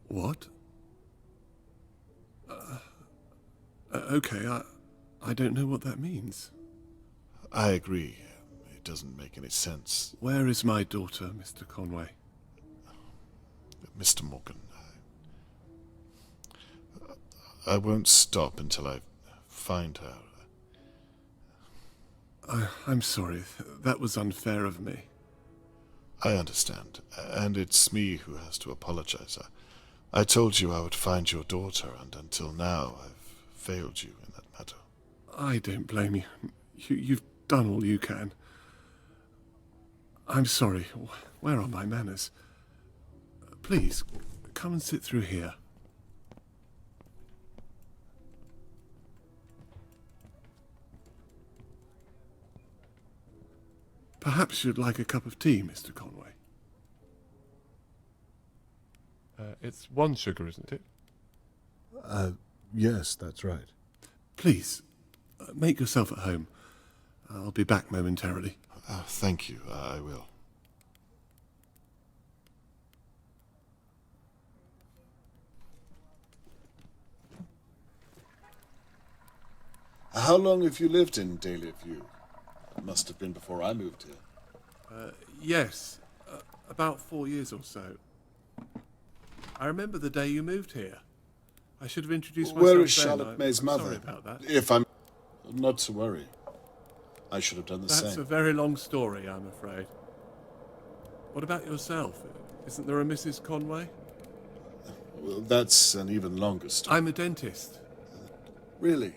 What? Okay, I don't know what that means. I agree. It doesn't make any sense. Where is my daughter, Mr. Conway? Mr. Morgan, I won't stop until I find her. I'm sorry. That was unfair of me. I understand. And it's me who has to apologize. I told you I would find your daughter, and until now I've failed you in that matter. I don't blame you. You've done all you can. I'm sorry. Where are my manners? Please, come and sit through here. Perhaps you'd like a cup of tea, Mr. Conway. It's 1 sugar, isn't it? Yes, that's right. Please, make yourself at home. I'll be back momentarily. Thank you, I will. How long have you lived in Dahlia View? It must have been before I moved here. Yes, about 4 years or so. I remember the day you moved here. I should have introduced myself Where is then. Charlotte May's mother? Sorry about that. If I'm... Not to worry. I should have done the same. That's a very long story, I'm afraid. What about yourself? Isn't there a Mrs. Conway? Well, that's an even longer story. I'm a dentist. Really?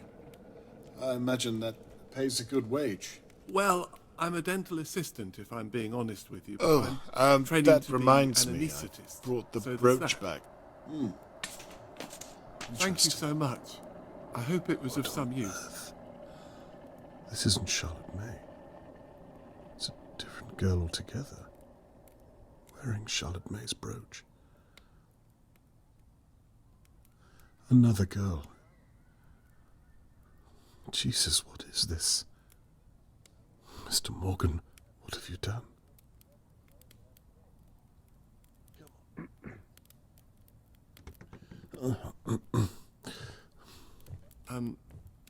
I imagine that pays a good wage. Well, I'm a dental assistant, if I'm being honest with you. But That reminds me. I anaesthetist. brought the So there's brooch that. back. Thank you so much. I hope it was of some use. This isn't Charlotte May. It's a different girl altogether. Wearing Charlotte May's brooch. Another girl. Jesus, what is this? Mr. Morgan, what have you done?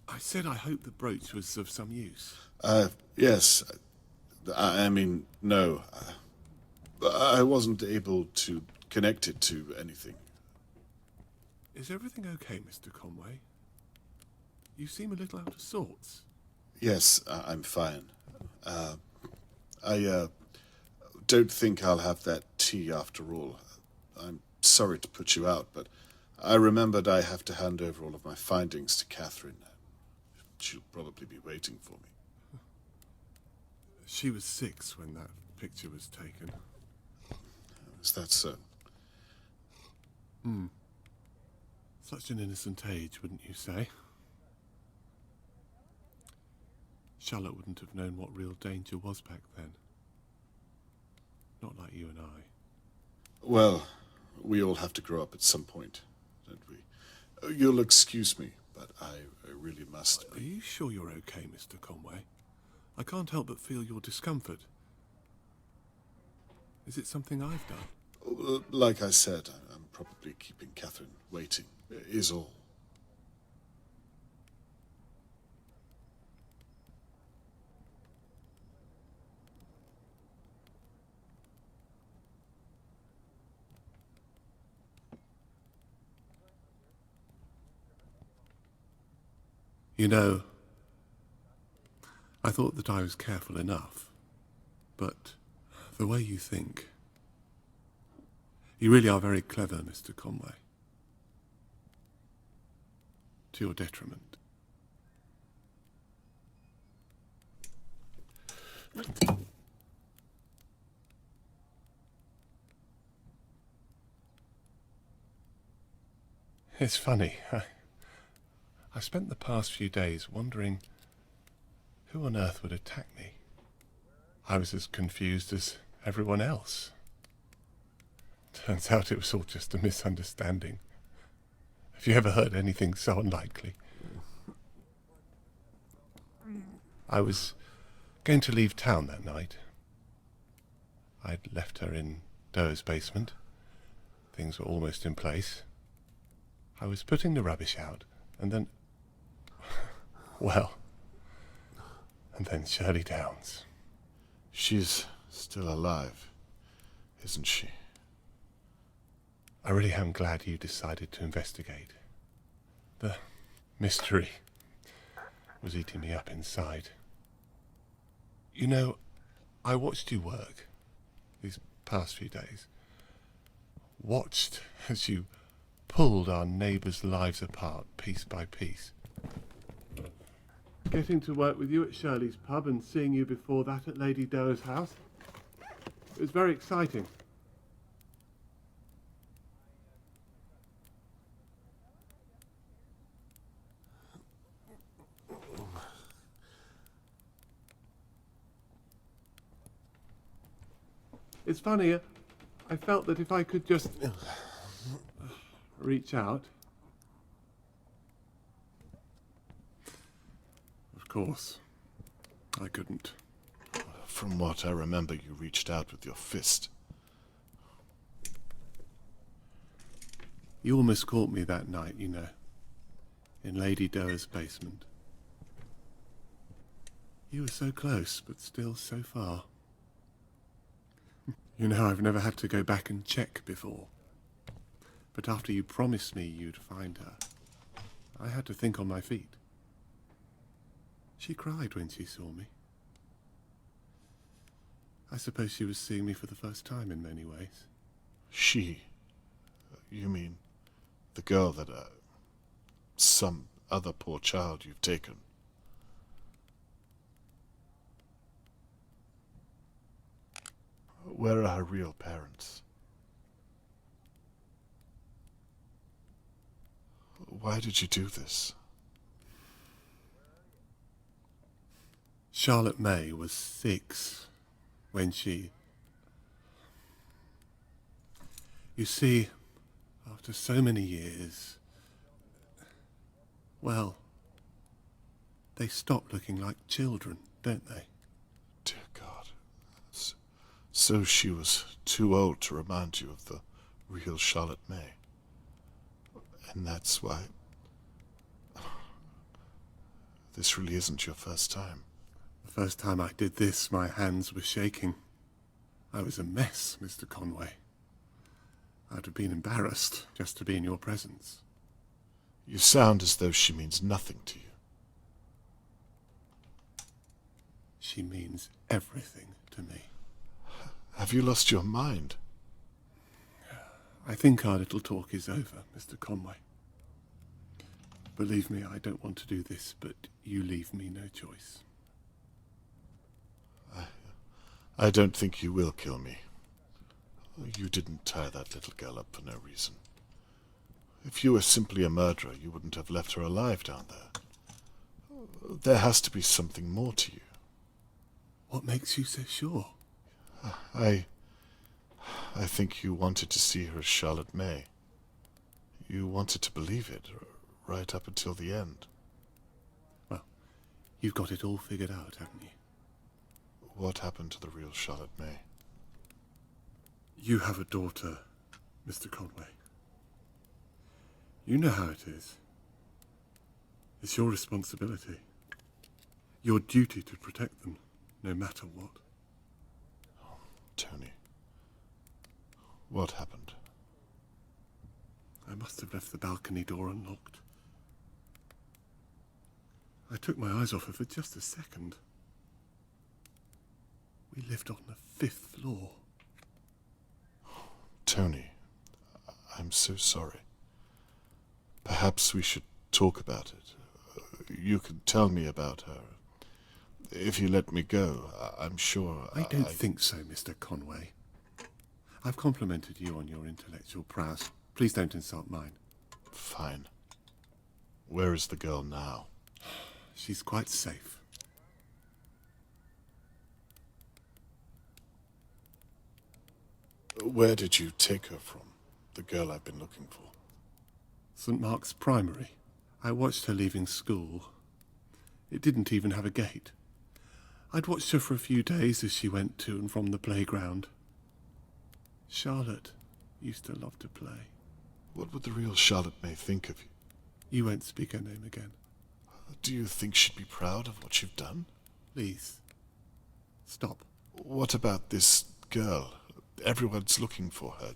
I said I hope the brooch was of some use. Yes. I mean, no. I wasn't able to connect it to anything. Is everything okay, Mr. Conway? You seem a little out of sorts. Yes, I'm fine. I don't think I'll have that tea after all. I'm sorry to put you out, but I remembered I have to hand over all of my findings to Catherine. She'll probably be waiting for me. She was 6 when that picture was taken. Is that so? Such an innocent age, wouldn't you say? Charlotte wouldn't have known what real danger was back then. Not like you and I. Well, we all have to grow up at some point, don't we? You'll excuse me, but I really must. Are you sure you're okay, Mr. Conway? I can't help but feel your discomfort. Is it something I've done? Like I said, I'm probably keeping Catherine waiting, is all. You know, I thought that I was careful enough, but the way you think, you really are very clever, Mr. Conway. To your detriment. It's funny. I spent the past few days wondering who on earth would attack me. I was as confused as everyone else. Turns out it was all just a misunderstanding. Have you ever heard anything so unlikely? I was going to leave town that night. I'd left her in Doe's basement. Things were almost in place. I was putting the rubbish out, and then... well... and then Shirley Downs. She's still alive, isn't she? I really am glad you decided to investigate. The mystery was eating me up inside. You know, I watched you work these past few days. Watched as you pulled our neighbours' lives apart piece by piece. Getting to work with you at Shirley's pub and seeing you before that at Lady Doe's house. It was very exciting. It's funny, I felt that if I could just reach out. Of course, I couldn't. From what I remember, you reached out with your fist. You almost caught me that night, you know, in Lady Doe's basement. You were so close, but still so far. You know, I've never had to go back and check before. But after you promised me you'd find her, I had to think on my feet. She cried when she saw me. I suppose she was seeing me for the first time in many ways. She? You mean the girl that, some other poor child you've taken? Where are her real parents? Why did you do this? Charlotte May was 6 when she... You see, after so many years, well, they stop looking like children, don't they? Dear God. So she was too old to remind you of the real Charlotte May. And that's why... This really isn't your first time. The first time I did this, my hands were shaking. I was a mess, Mr. Conway. I'd have been embarrassed just to be in your presence. You sound as though she means nothing to you. She means everything to me. Have you lost your mind? I think our little talk is over, Mr. Conway. Believe me, I don't want to do this, but you leave me no choice. I don't think you will kill me. You didn't tie that little girl up for no reason. If you were simply a murderer, you wouldn't have left her alive down there. There has to be something more to you. What makes you so sure? I think you wanted to see her as Charlotte May. You wanted to believe it, right up until the end. Well, you've got it all figured out, haven't you? What happened to the real Charlotte May? You have a daughter, Mr. Conway. You know how it is. It's your responsibility. Your duty to protect them, no matter what. Tony, what happened? I must have left the balcony door unlocked. I took my eyes off her for just a second. We lived on the 5th floor. Tony, I'm so sorry. Perhaps we should talk about it. You can tell me about her. If you let me go, I'm sure... I don't think so, Mr. Conway. I've complimented you on your intellectual prowess. Please don't insult mine. Fine. Where is the girl now? She's quite safe. Where did you take her from? The girl I've been looking for. St. Mark's Primary. I watched her leaving school. It didn't even have a gate. I'd watched her for a few days as she went to and from the playground. Charlotte used to love to play. What would the real Charlotte May think of you? You won't speak her name again. Do you think she'd be proud of what you've done? Please. Stop. What about this girl? Everyone's looking for her.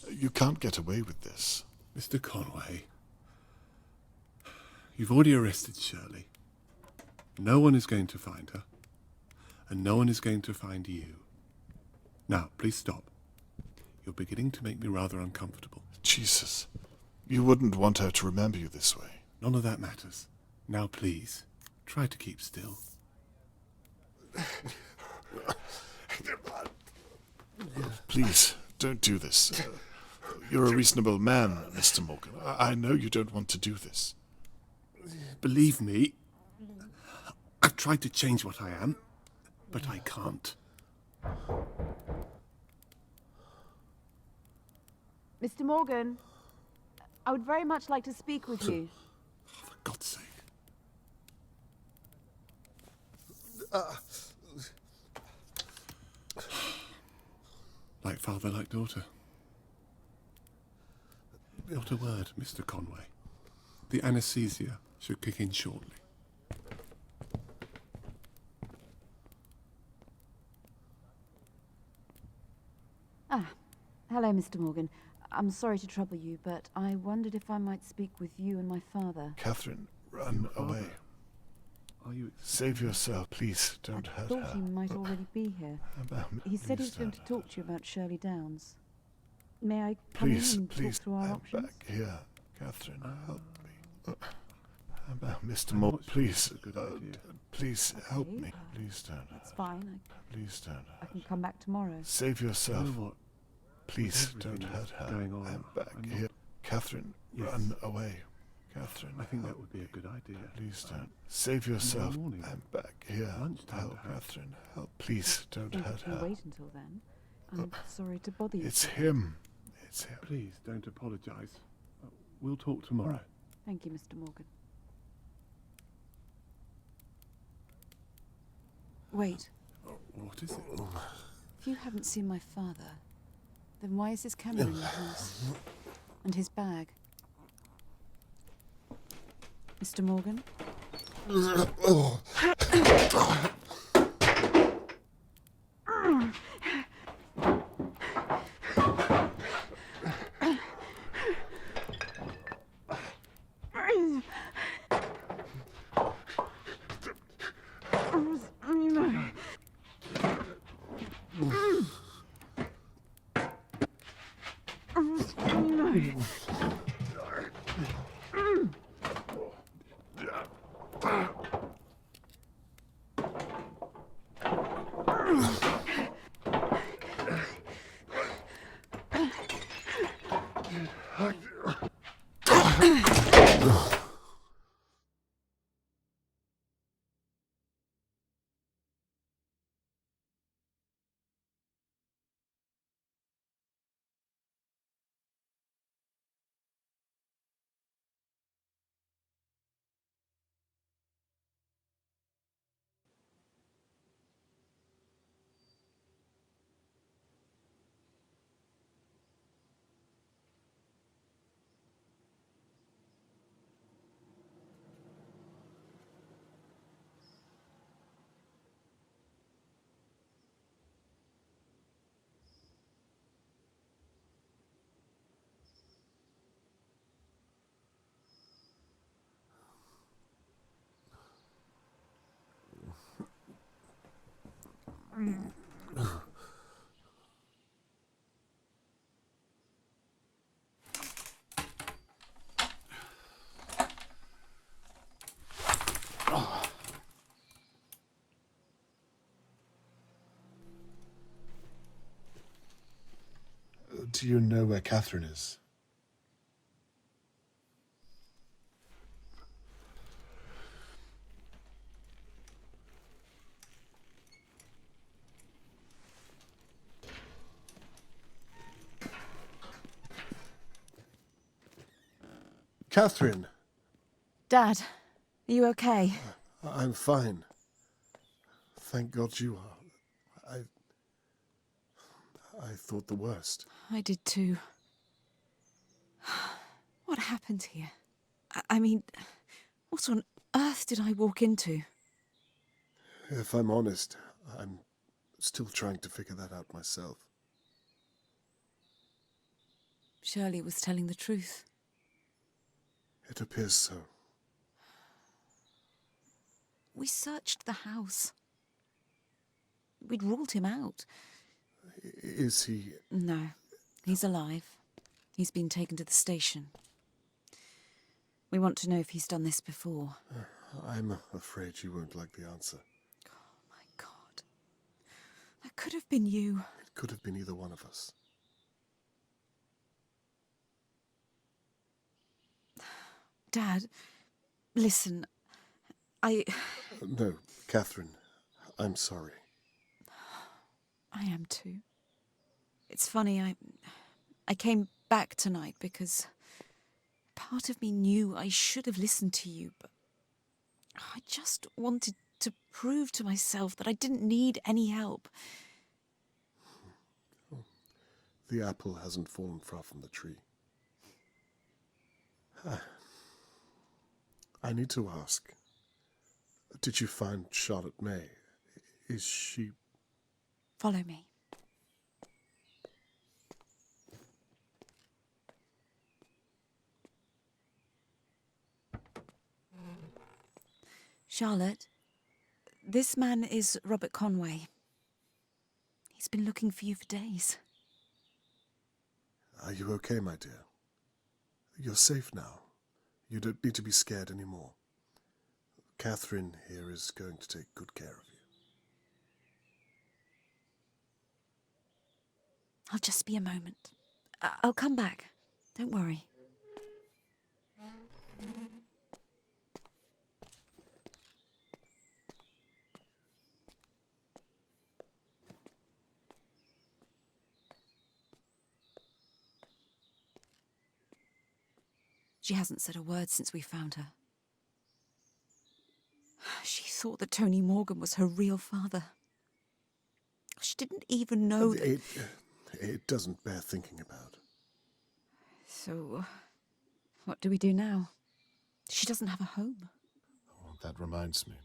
You can't get away with this. Mr. Conway, you've already arrested Shirley. No one is going to find her, and no one is going to find you. Now, please stop. You're beginning to make me rather uncomfortable. Jesus. You wouldn't want her to remember you this way. None of that matters. Now, please, try to keep still. Please, don't do this. You're a reasonable man, Mr. Morgan. I know you don't want to do this. Believe me, I've tried to change what I am, but I can't. Mr. Morgan, I would very much like to speak with you. For God's sake. Like father, like daughter. Not a word, Mr. Conway. The anesthesia should kick in shortly. Hello, Mr. Morgan. I'm sorry to trouble you, but I wondered if I might speak with you and my father. Catherine, run away. Are you... Save yourself, please. Don't hurt her. I thought he might already be here. He said he was going to talk to you about Shirley Downs. May I come in and talk through our options? Back here. Catherine, help me. Mr. Moore, please, please help me. Please don't. It's fine. Please don't. I can come back tomorrow. Save yourself. You know what? Please don't hurt her. I'm back here. Catherine, run away. Catherine, I think that would be a good idea. Please don't. Save yourself. I'm back here. Help, Catherine. Help. Please don't hurt her. Wait until then. I'm sorry to bother you. It's him. It's him. Please don't apologise. We'll talk tomorrow. Thank you, Mr. Morgan. Wait. What is it? If you haven't seen my father, then why is his camera in the house? And his bag? Mr. Morgan? Do you know where Catherine is? Catherine! Dad, are you okay? I'm fine. Thank God you are. I thought the worst. I did too. What happened here? I mean, what on earth did I walk into? If I'm honest, I'm still trying to figure that out myself. Shirley was telling the truth. It appears so. We searched the house. We'd ruled him out. Is he... No, he's alive. He's been taken to the station. We want to know if he's done this before. I'm afraid you won't like the answer. Oh, my God. That could have been you. It could have been either one of us. Dad, listen, No, Catherine, I'm sorry. I am too. It's funny, I came back tonight because part of me knew I should have listened to you, but I just wanted to prove to myself that I didn't need any help. The apple hasn't fallen far from the tree. I need to ask, did you find Charlotte May? Is she... Follow me. Charlotte, this man is Robert Conway. He's been looking for you for days. Are you okay, my dear? You're safe now. You don't need to be scared anymore. Catherine here is going to take good care of you. I'll just be a moment. I'll come back. Don't worry. She hasn't said a word since we found her. She thought that Tony Morgan was her real father. She didn't even know that... It doesn't bear thinking about. So, what do we do now? She doesn't have a home. Oh, that reminds me.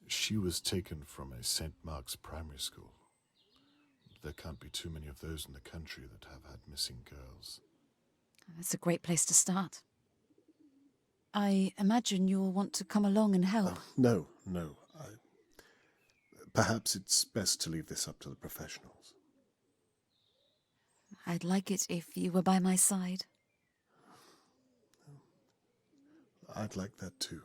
She was taken from a St. Mark's primary school. There can't be too many of those in the country that have had missing girls. That's a great place to start. I imagine you'll want to come along and help. No. Perhaps it's best to leave this up to the professionals. I'd like it if you were by my side. I'd like that too.